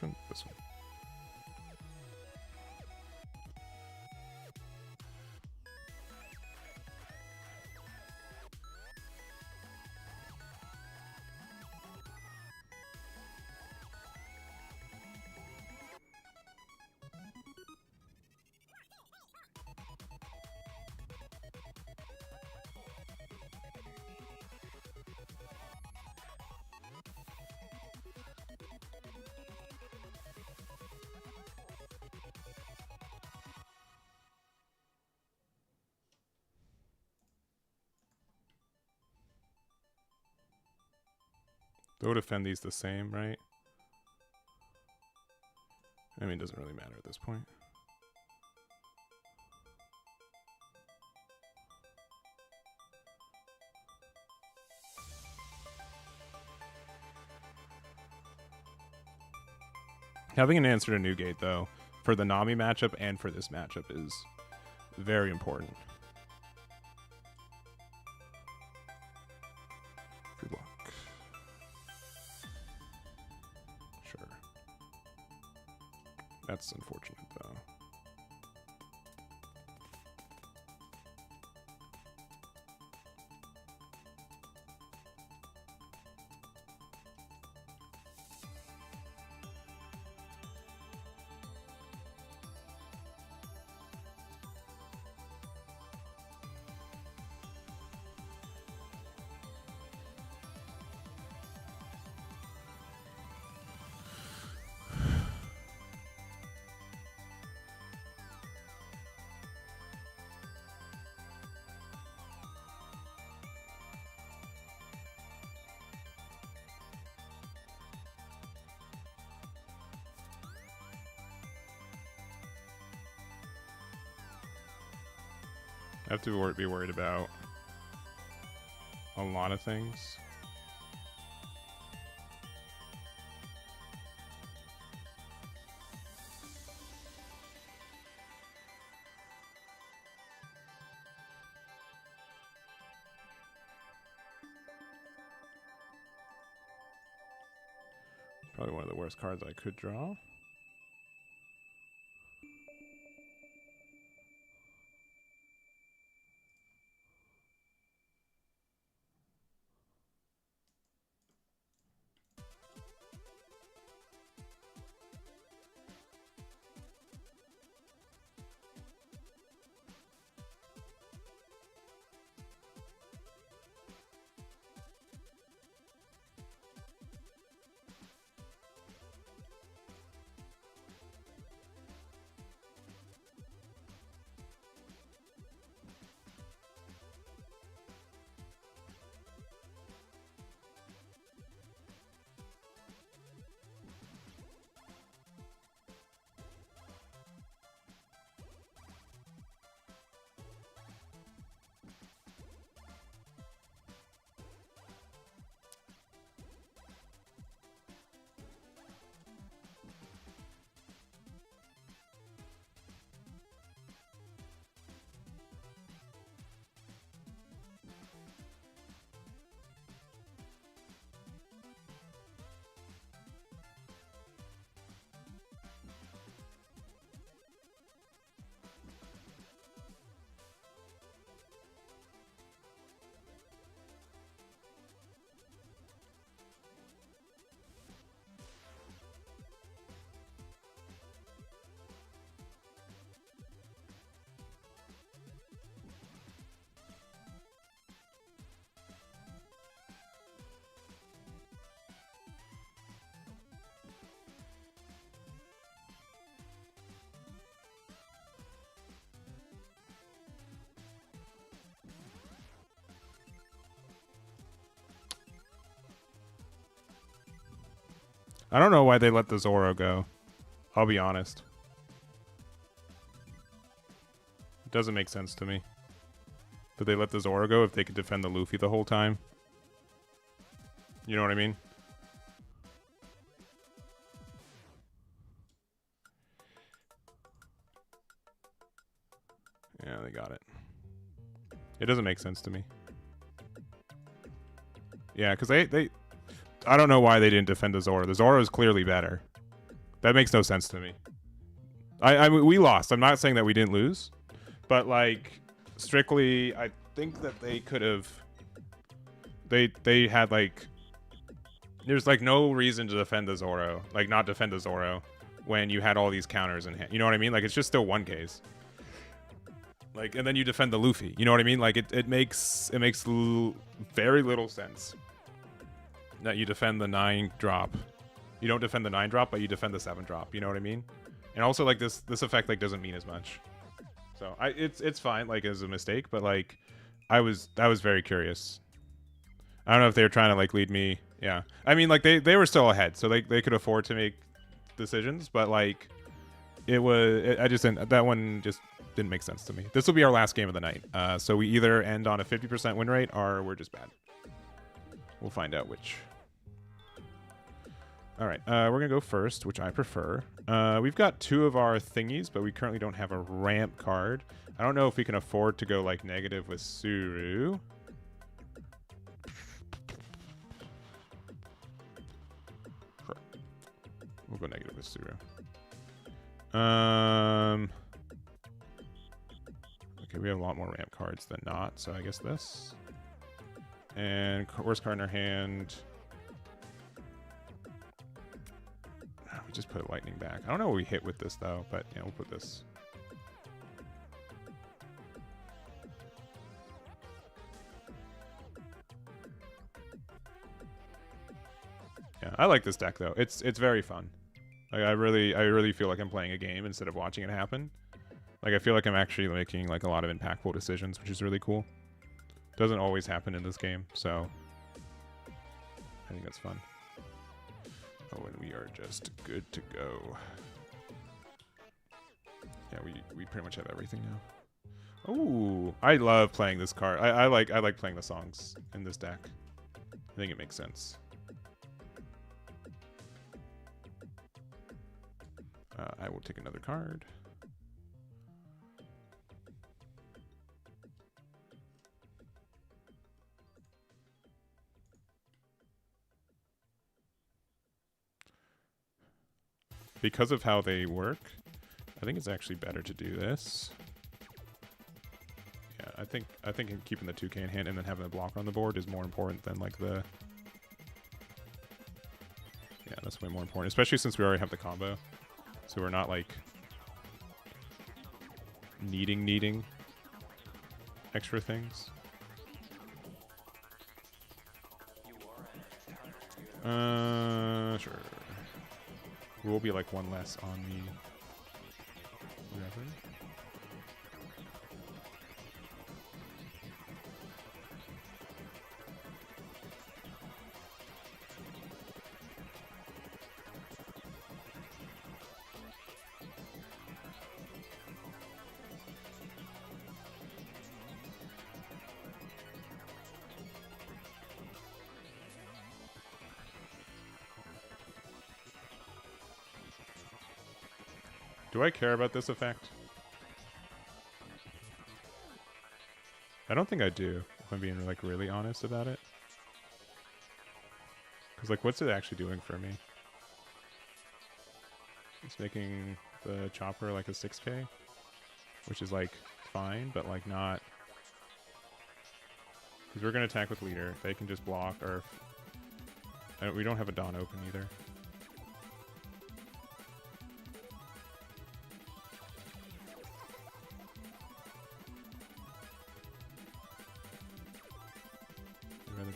Which one? This one. They'll defend these the same, right? I mean, it doesn't really matter at this point. Having an answer to Newgate, though, for the Nami matchup and for this matchup is very important. Free block. Sure. That's unfortunate, though. I have to be worried about a lot of things. Probably one of the worst cards I could draw. I don't know why they let the Zoro go. I'll be honest. It doesn't make sense to me. Did they let the Zoro go if they could defend the Luffy the whole time? You know what I mean? Yeah, they got it. It doesn't make sense to me. Yeah, because they I don't know why they didn't defend the Zoro. The Zoro is clearly better. That makes no sense to me. We lost. I'm not saying that we didn't lose, but like strictly, I think that they could have. They had like. There's like no reason to defend the Zoro, like not defend the Zoro, when you had all these counters in hand. You know what I mean? Like it's just still one case. Like, and then you defend the Luffy. You know what I mean? Like it makes very little sense that you defend the 9 drop. You don't defend the 9 drop, but you defend the 7 drop. You know what I mean? And also like this effect like doesn't mean as much. So it's fine like as a mistake, but like I was very curious. I don't know if they were trying to like lead me. Yeah, I mean like they were still ahead, so they could afford to make decisions, but like I just didn't, that one just didn't make sense to me. This will be our last game of the night, so we either end on a 50% win rate or we're just bad. We'll find out which. All right, we're gonna go first, which I prefer. We've got 2 of our thingies, but we currently don't have a ramp card. I don't know if we can afford to go like negative with Suru. We'll go negative with Suru. Okay, we have a lot more ramp cards than not, so I guess this. And worst card in our hand. We just put lightning back. I don't know what we hit with this though, but yeah, we'll put this. Yeah, I like this deck though. It's very fun. Like I really feel like I'm playing a game instead of watching it happen. Like I feel like I'm actually making like a lot of impactful decisions, which is really cool. Doesn't always happen in this game, so I think that's fun. Oh, and we are just good to go. Yeah, we pretty much have everything now. Ooh, I love playing this card. I like playing the songs in this deck. I think it makes sense. I will take another card. Because of how they work, I think it's actually better to do this. Yeah, I think keeping the 2K in hand and then having a block on the board is more important than like the. Yeah, that's way more important, especially since we already have the combo, so we're not like needing extra things. Sure. We'll be like one less on the whatever. Do I care about this effect? I don't think I do, if I'm being like really honest about it. Because like, what's it actually doing for me? It's making the chopper like a 6K, which is like fine, but like not. Because we're gonna attack with leader. They can just block, or we don't have a Dawn open either.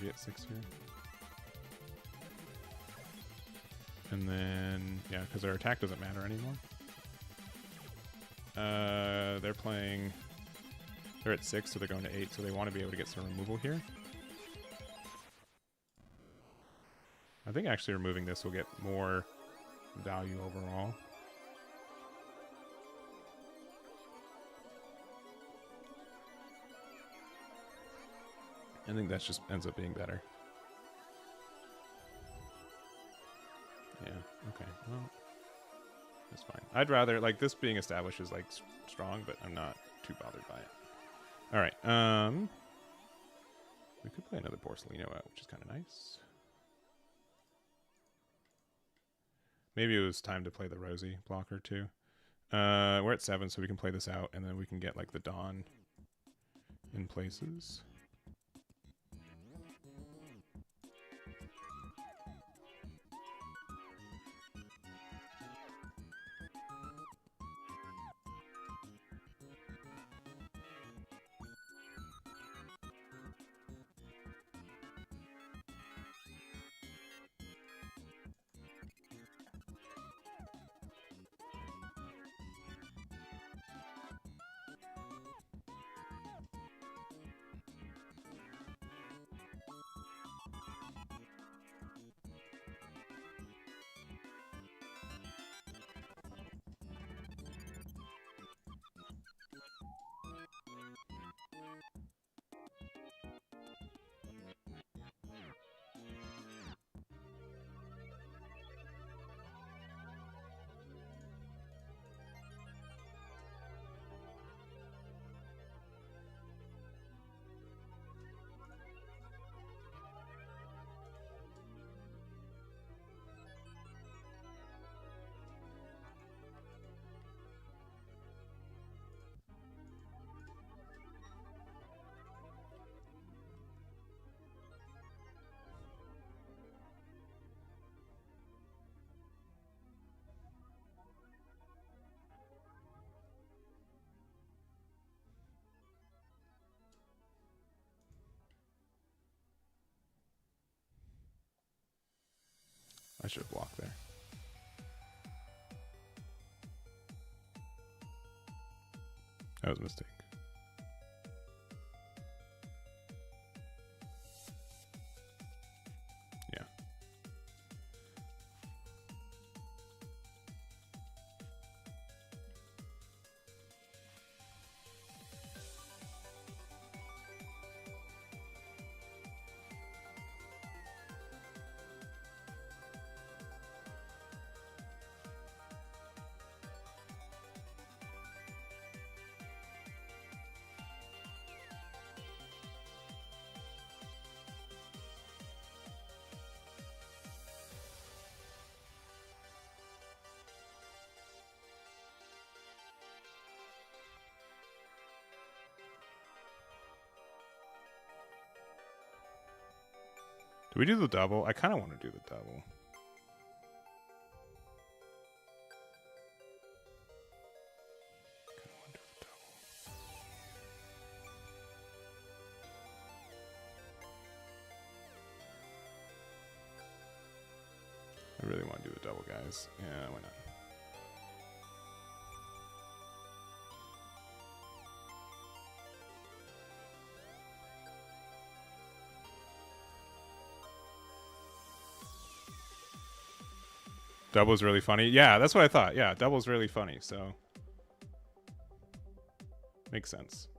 Be at 6 here. And then, yeah, because our attack doesn't matter anymore. They're playing, they're at 6, so they're going to 8, so they want to be able to get some removal here. I think actually removing this will get more value overall. I think that just ends up being better. Yeah, okay, well, that's fine. I'd rather, like, this being established is, like, strong, but I'm not too bothered by it. All right, we could play another Borsellino out, which is kind of nice. Maybe it was time to play the Rosie blocker too. We're at 7, so we can play this out, and then we can get like the Dawn in places. I should have blocked there. That was a mistake. Yeah. Do we do the double? I kind of want to do the double. I really want to do the double, guys. Yeah, why not? Double's really funny. Yeah, that's what I thought. Yeah, double's really funny, so makes sense.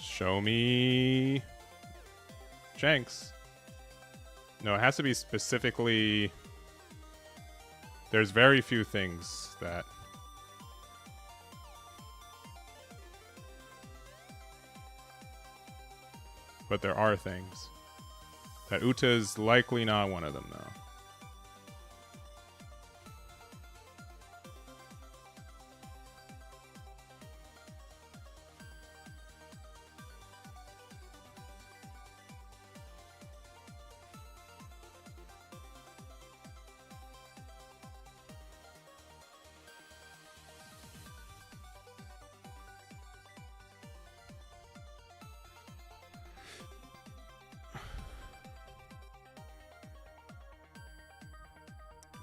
Show me Shanks. No, it has to be specifically. There's very few things that. But there are things. That Uta's likely not one of them, though.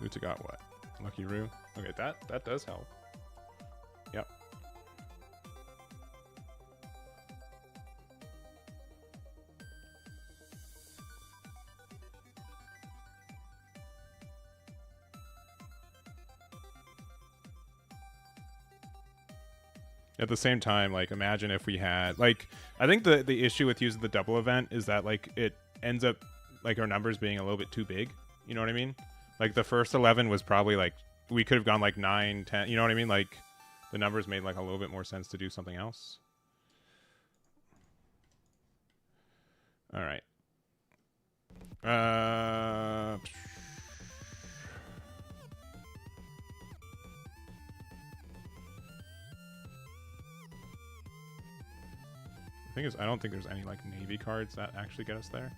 Uta got what? Lucky Roo? Okay, that does help. Yep. At the same time, like, imagine if we had, like, I think the issue with using the double event is that, like, it ends up, like, our numbers being a little bit too big. You know what I mean? Like, the first 11 was probably, like, we could have gone, like, 9, 10. You know what I mean? Like, the numbers made, like, a little bit more sense to do something else. All right. The thing is, I don't think there's any, like, Navy cards that actually get us there.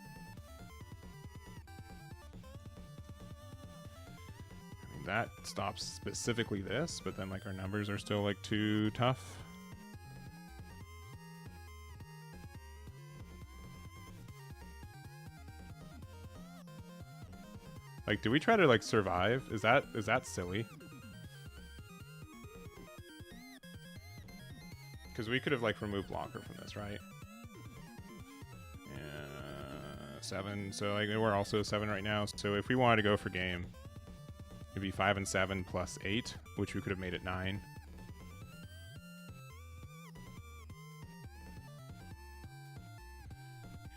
I mean, that stops specifically this, but then, like, our numbers are still, like, too tough. Like, do we try to, like, survive? Is that silly? Because we could have, like, removed blocker from this, right? Yeah, 7. So, like, we're also 7 right now. So if we wanted to go for game, it'd be 5 and 7 plus 8, which we could have made it 9.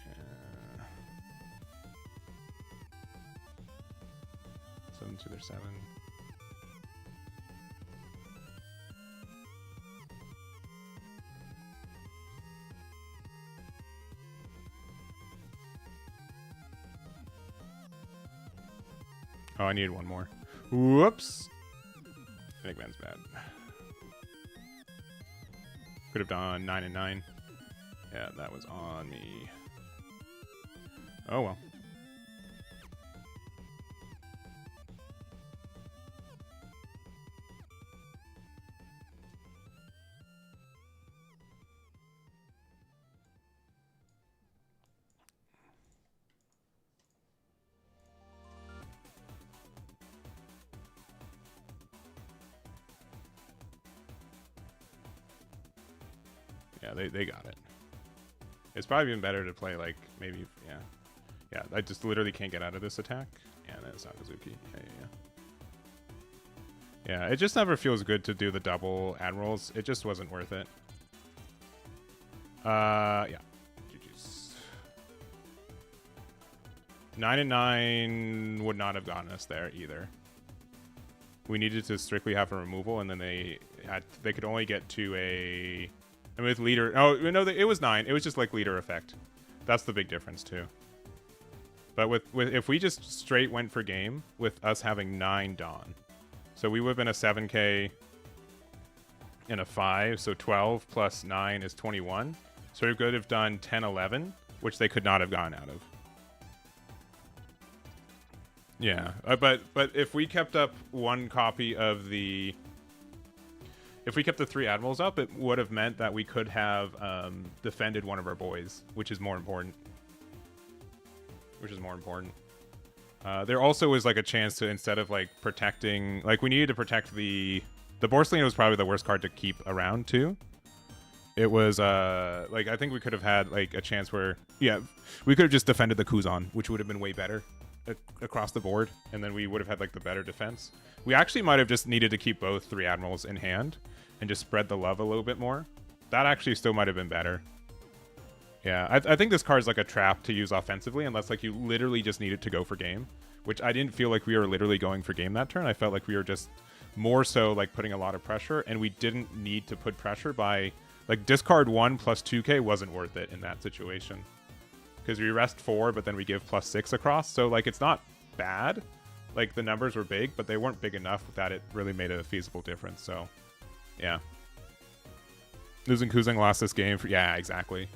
Yeah. 7 to their 7. Oh, I needed one more. Whoops. Big man's bad. Could have done 9 and 9. Yeah, that was on me. Oh, well. Yeah, they got it. It's probably even better to play, like, maybe, yeah. Yeah, I just literally can't get out of this attack. Yeah, that's Sakazuki. Yeah, it just never feels good to do the double admirals. It just wasn't worth it. Yeah. GG's. 9 and 9 would not have gotten us there either. We needed to strictly have a removal, and then they could only get to a... And with leader... Oh, no, it was 9. It was just like leader effect. That's the big difference, too. But with if we just straight went for game with us having 9 Dawn. So we would have been a 7k and a 5. So 12 plus 9 is 21. So we could have done 10, 11, which they could not have gone out of. Yeah. But if we kept up one copy of the... If we kept the 3 admirals up, it would have meant that we could have defended one of our boys, which is more important. There also was, like, a chance to, instead of, like, protecting... Like, we needed to protect the... The Borsling was probably the worst card to keep around, too. It was, like, I think we could have had, like, a chance where... Yeah, we could have just defended the Kuzan, which would have been way better across the board, and then we would have had, like, the better defense. We actually might have just needed to keep both 3 admirals in hand and just spread the love a little bit more. That actually still might have been better. Yeah, I think this card is like a trap to use offensively unless, like, you literally just need it to go for game, which I didn't feel like we were literally going for game that turn. I felt like we were just more so, like, putting a lot of pressure, and we didn't need to put pressure by, like, discard 1 plus 2k wasn't worth it in that situation. Because we rest 4, but then we give plus 6 across, so, like, it's not bad. Like, the numbers were big, but they weren't big enough that it really made a feasible difference, so, yeah. Losing Kuzang lost this game for... Yeah, exactly.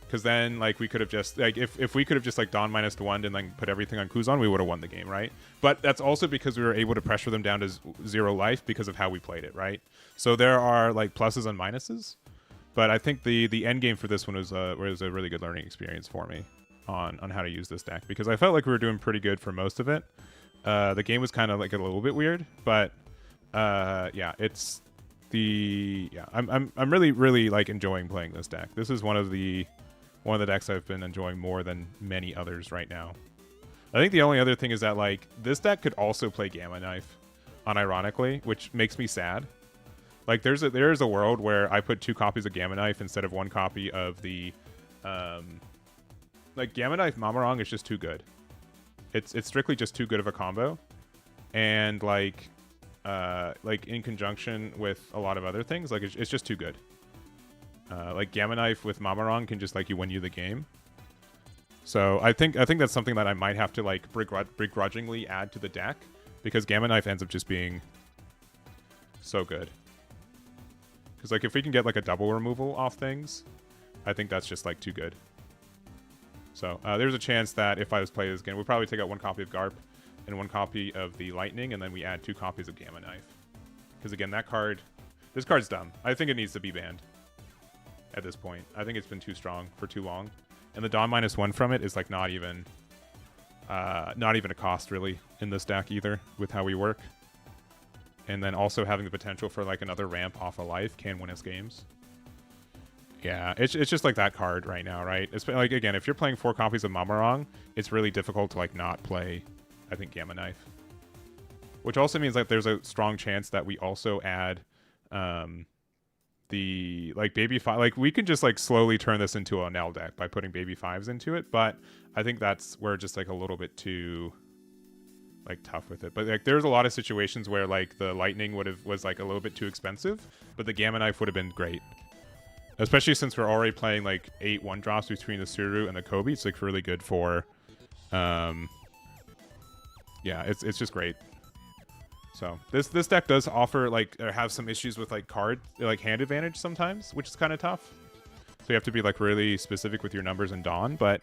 Because then, like, we could have just... Like, if we could have just, like, Dawn -1 and, like, put everything on Kuzan, we would have won the game, right? But that's also because we were able to pressure them down to 0 life because of how we played it, right? So there are, like, pluses and minuses. But I think the end game for this one was a really good learning experience for me on how to use this deck. Because I felt like we were doing pretty good for most of it. The game was kind of, like, a little bit weird. But, yeah, it's... I'm really like enjoying playing this deck. This is one of the decks I've been enjoying more than many others right now. I think the only other thing is that, like, this deck could also play Gamma Knife, unironically, which makes me sad Like there is a world where I put 2 copies of Gamma Knife instead of 1 copy of the, like Gamma Knife Mamarong is just too good. It's strictly just too good of a combo, and like in conjunction with a lot of other things, like it's just too good. Like Gamma Knife with Mamarong can just like win you the game. So I think that's something that I might have to like begrudgingly add to the deck, because Gamma Knife ends up just being so good. Because like if we can get like a double removal off things, I think that's just like too good. So there's a chance that if I was playing this game, we'd probably take out 1 copy of Garp and 1 copy of the Lightning, and then we add 2 copies of Gamma Knife. Because again, this card's dumb. I think it needs to be banned at this point. I think it's been too strong for too long. And the Dawn -1 from it is like not even a cost really in this deck either with how we work. And then also having the potential for like another ramp off a life can win us games. Yeah, it's just like that card right now, right? It's like, again, if you're playing 4 copies of Mamarong, it's really difficult to like not play, I think, Gamma Knife. Which also means like there's a strong chance that we also add the like baby 5. Like we can just like slowly turn this into a Nell deck by putting baby 5s into it, but I think that's where just like a little bit too like tough with it. But like there's a lot of situations where like the Lightning was like a little bit too expensive, but the Gamma Knife would have been great. Especially since we're already playing like 8 1-drops between the Suru and the Kobe. It's like really good for yeah, it's just great. So this deck does offer like have some issues with like hand advantage sometimes, which is kind of tough. So you have to be like really specific with your numbers in Dawn. But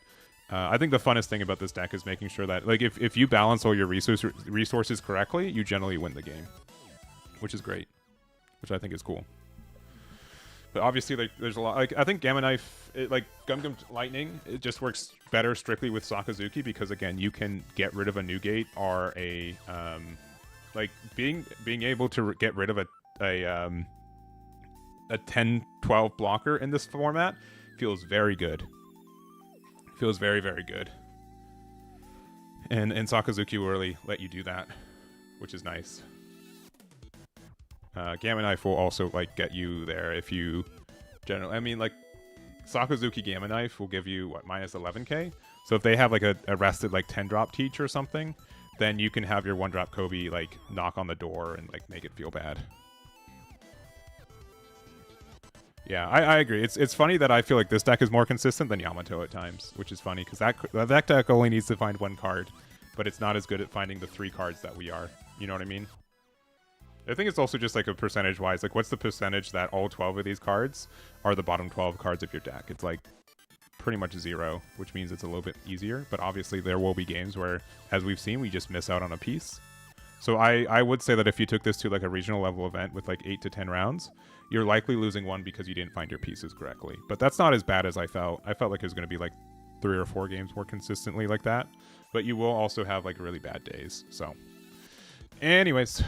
I think the funnest thing about this deck is making sure that like if you balance all your resources correctly, you generally win the game, which is great, which I think is cool. But obviously, like, there's a lot. Like, I think Gamma Knife, like Gum Lightning, it just works better strictly with Sakazuki because, again, you can get rid of a Newgate or a like being able to get rid of a 10-12 blocker in this format feels very good. Feels very, very good. And Sakazuki will really let you do that, which is nice. Gamma Knife will also like get you there if you generally. I mean, like Sakazuki Gamma Knife will give you what minus 11k. So if they have like a rested like 10-drop Teach or something, then you can have your 1-drop Kobe like knock on the door and like make it feel bad. Yeah, I agree. It's funny that I feel like this deck is more consistent than Yamato at times, which is funny because that deck only needs to find 1 card, but it's not as good at finding the 3 cards that we are. You know what I mean? I think it's also just like a percentage-wise. Like, what's the percentage that all 12 of these cards are the bottom 12 cards of your deck? It's like pretty much 0, which means it's a little bit easier. But obviously, there will be games where, as we've seen, we just miss out on a piece. So I would say that if you took this to like a regional level event with like 8 to 10 rounds, you're likely losing 1 because you didn't find your pieces correctly. But that's not as bad as I felt. I felt like it was going to be like 3 or 4 games more consistently like that. But you will also have like really bad days. So anyways,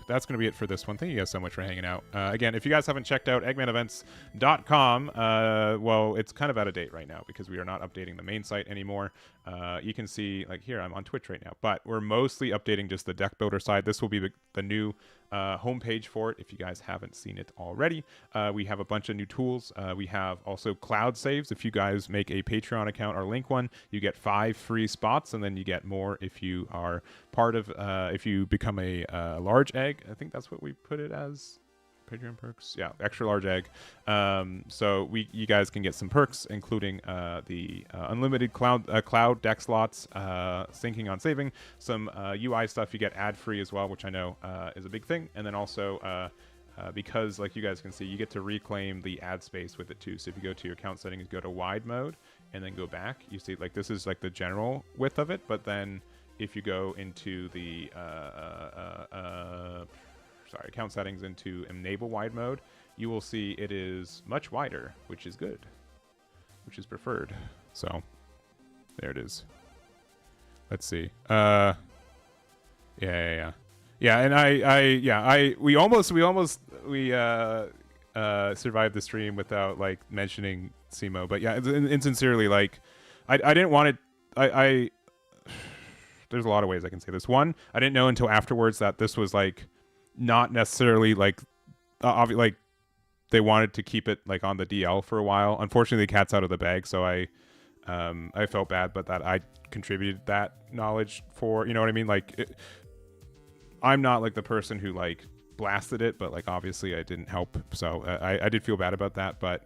that's going to be it for this one. Thank you guys so much for hanging out. Again, if you guys haven't checked out eggmanevents.com, well, it's kind of out of date right now because we are not updating the main site anymore. You can see, like here, I'm on Twitch right now, but we're mostly updating just the deck builder side. This will be the new homepage for it if you guys haven't seen it already. We have a bunch of new tools. We have also cloud saves. If you guys make a Patreon account or link one, you get 5 free spots, and then you get more if you are part of, if you become a large egg. I think that's what we put it as. Patreon perks, yeah, extra large egg. So you guys can get some perks, including the unlimited cloud deck slots, syncing on saving, some UI stuff. You get ad free as well, which I know is a big thing, and then also because like you guys can see, you get to reclaim the ad space with it too. So if you go to your account settings, go to wide mode, and then go back, you see like this is like the general width of it, but then if you go into the account settings into enable wide mode, you will see it is much wider, which is good, which is preferred. So there it is. Let's see. Yeah. And we almost survived the stream without like mentioning Simo, but yeah, and sincerely, like I didn't want it. There's a lot of ways I can say this. One, I didn't know until afterwards that this was like not necessarily like like they wanted to keep it like on the DL for a while. Unfortunately, the cat's out of the bag, so I felt bad, but that I contributed that knowledge for, you know what I mean? Like, I'm not like the person who like blasted it, but like obviously I didn't help, so I did feel bad about that. But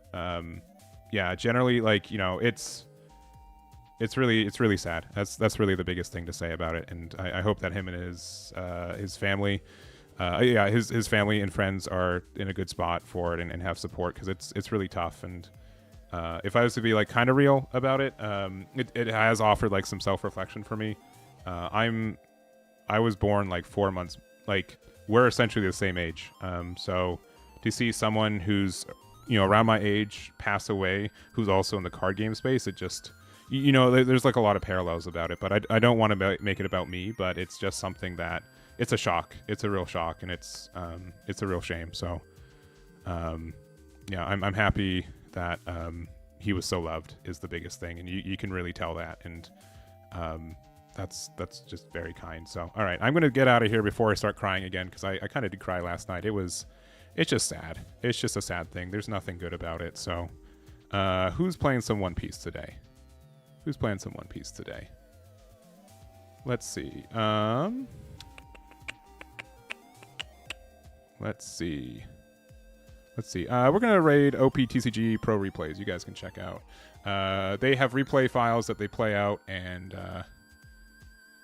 yeah, generally, like, you know, it's really sad. That's really the biggest thing to say about it, and I hope that him and his family. His family and friends are in a good spot for it and have support, because it's really tough. And if I was to be like kind of real about it, it has offered like some self-reflection for me. I was born like 4 months, like we're essentially the same age. So to see someone who's, you know, around my age pass away, who's also in the card game space, it just, you know, there's like a lot of parallels about it. But I don't want to make it about me, but it's just something that, it's a shock. It's a real shock, and it's a real shame. So, yeah, I'm happy that he was so loved is the biggest thing, and you can really tell that, and that's just very kind. So, all right, I'm gonna get out of here before I start crying again, because I kind of did cry last night. It's just sad. It's just a sad thing. There's nothing good about it. So, who's playing some One Piece today? Who's playing some One Piece today? Let's see. Let's see. We're going to raid OP16 Pro Replays. You guys can check out. They have replay files that they play out, and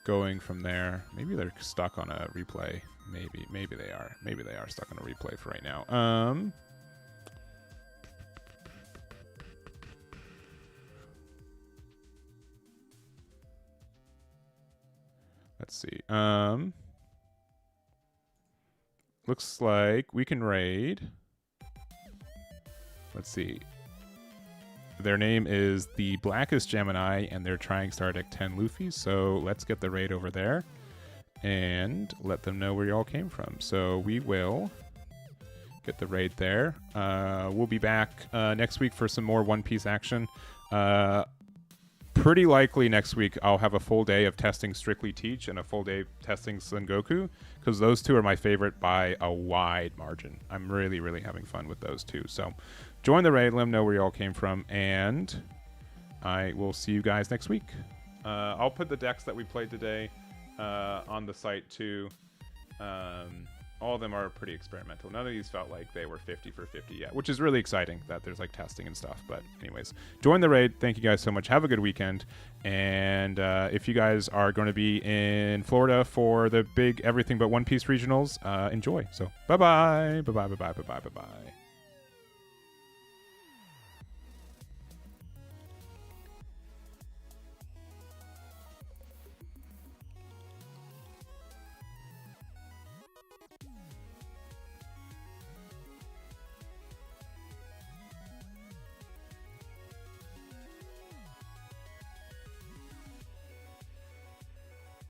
going from there. Maybe they're stuck on a replay. Maybe they are. Maybe they are stuck on a replay for right now. Let's see. Looks like we can raid. Let's see. Their name is the Blackest Gemini, and they're trying Star Deck 10 Luffy. So let's get the raid over there and let them know where you all came from. So we will get the raid there. We'll be back next week for some more One Piece action. Pretty likely next week I'll have a full day of testing Strictly Teach and a full day of testing Sengoku, because those two are my favorite by a wide margin. I'm really, really having fun with those two. So join the raid, let them know where you all came from, and I will see you guys next week. I'll put the decks that we played today on the site too. All of them are pretty experimental. None of these felt like they were 50 for 50 yet, which is really exciting that there's like testing and stuff. But anyways, join the raid. Thank you guys so much. Have a good weekend. And if you guys are going to be in Florida for the big Everything But One Piece regionals, enjoy. So bye-bye. Bye-bye, bye-bye, bye-bye, bye-bye.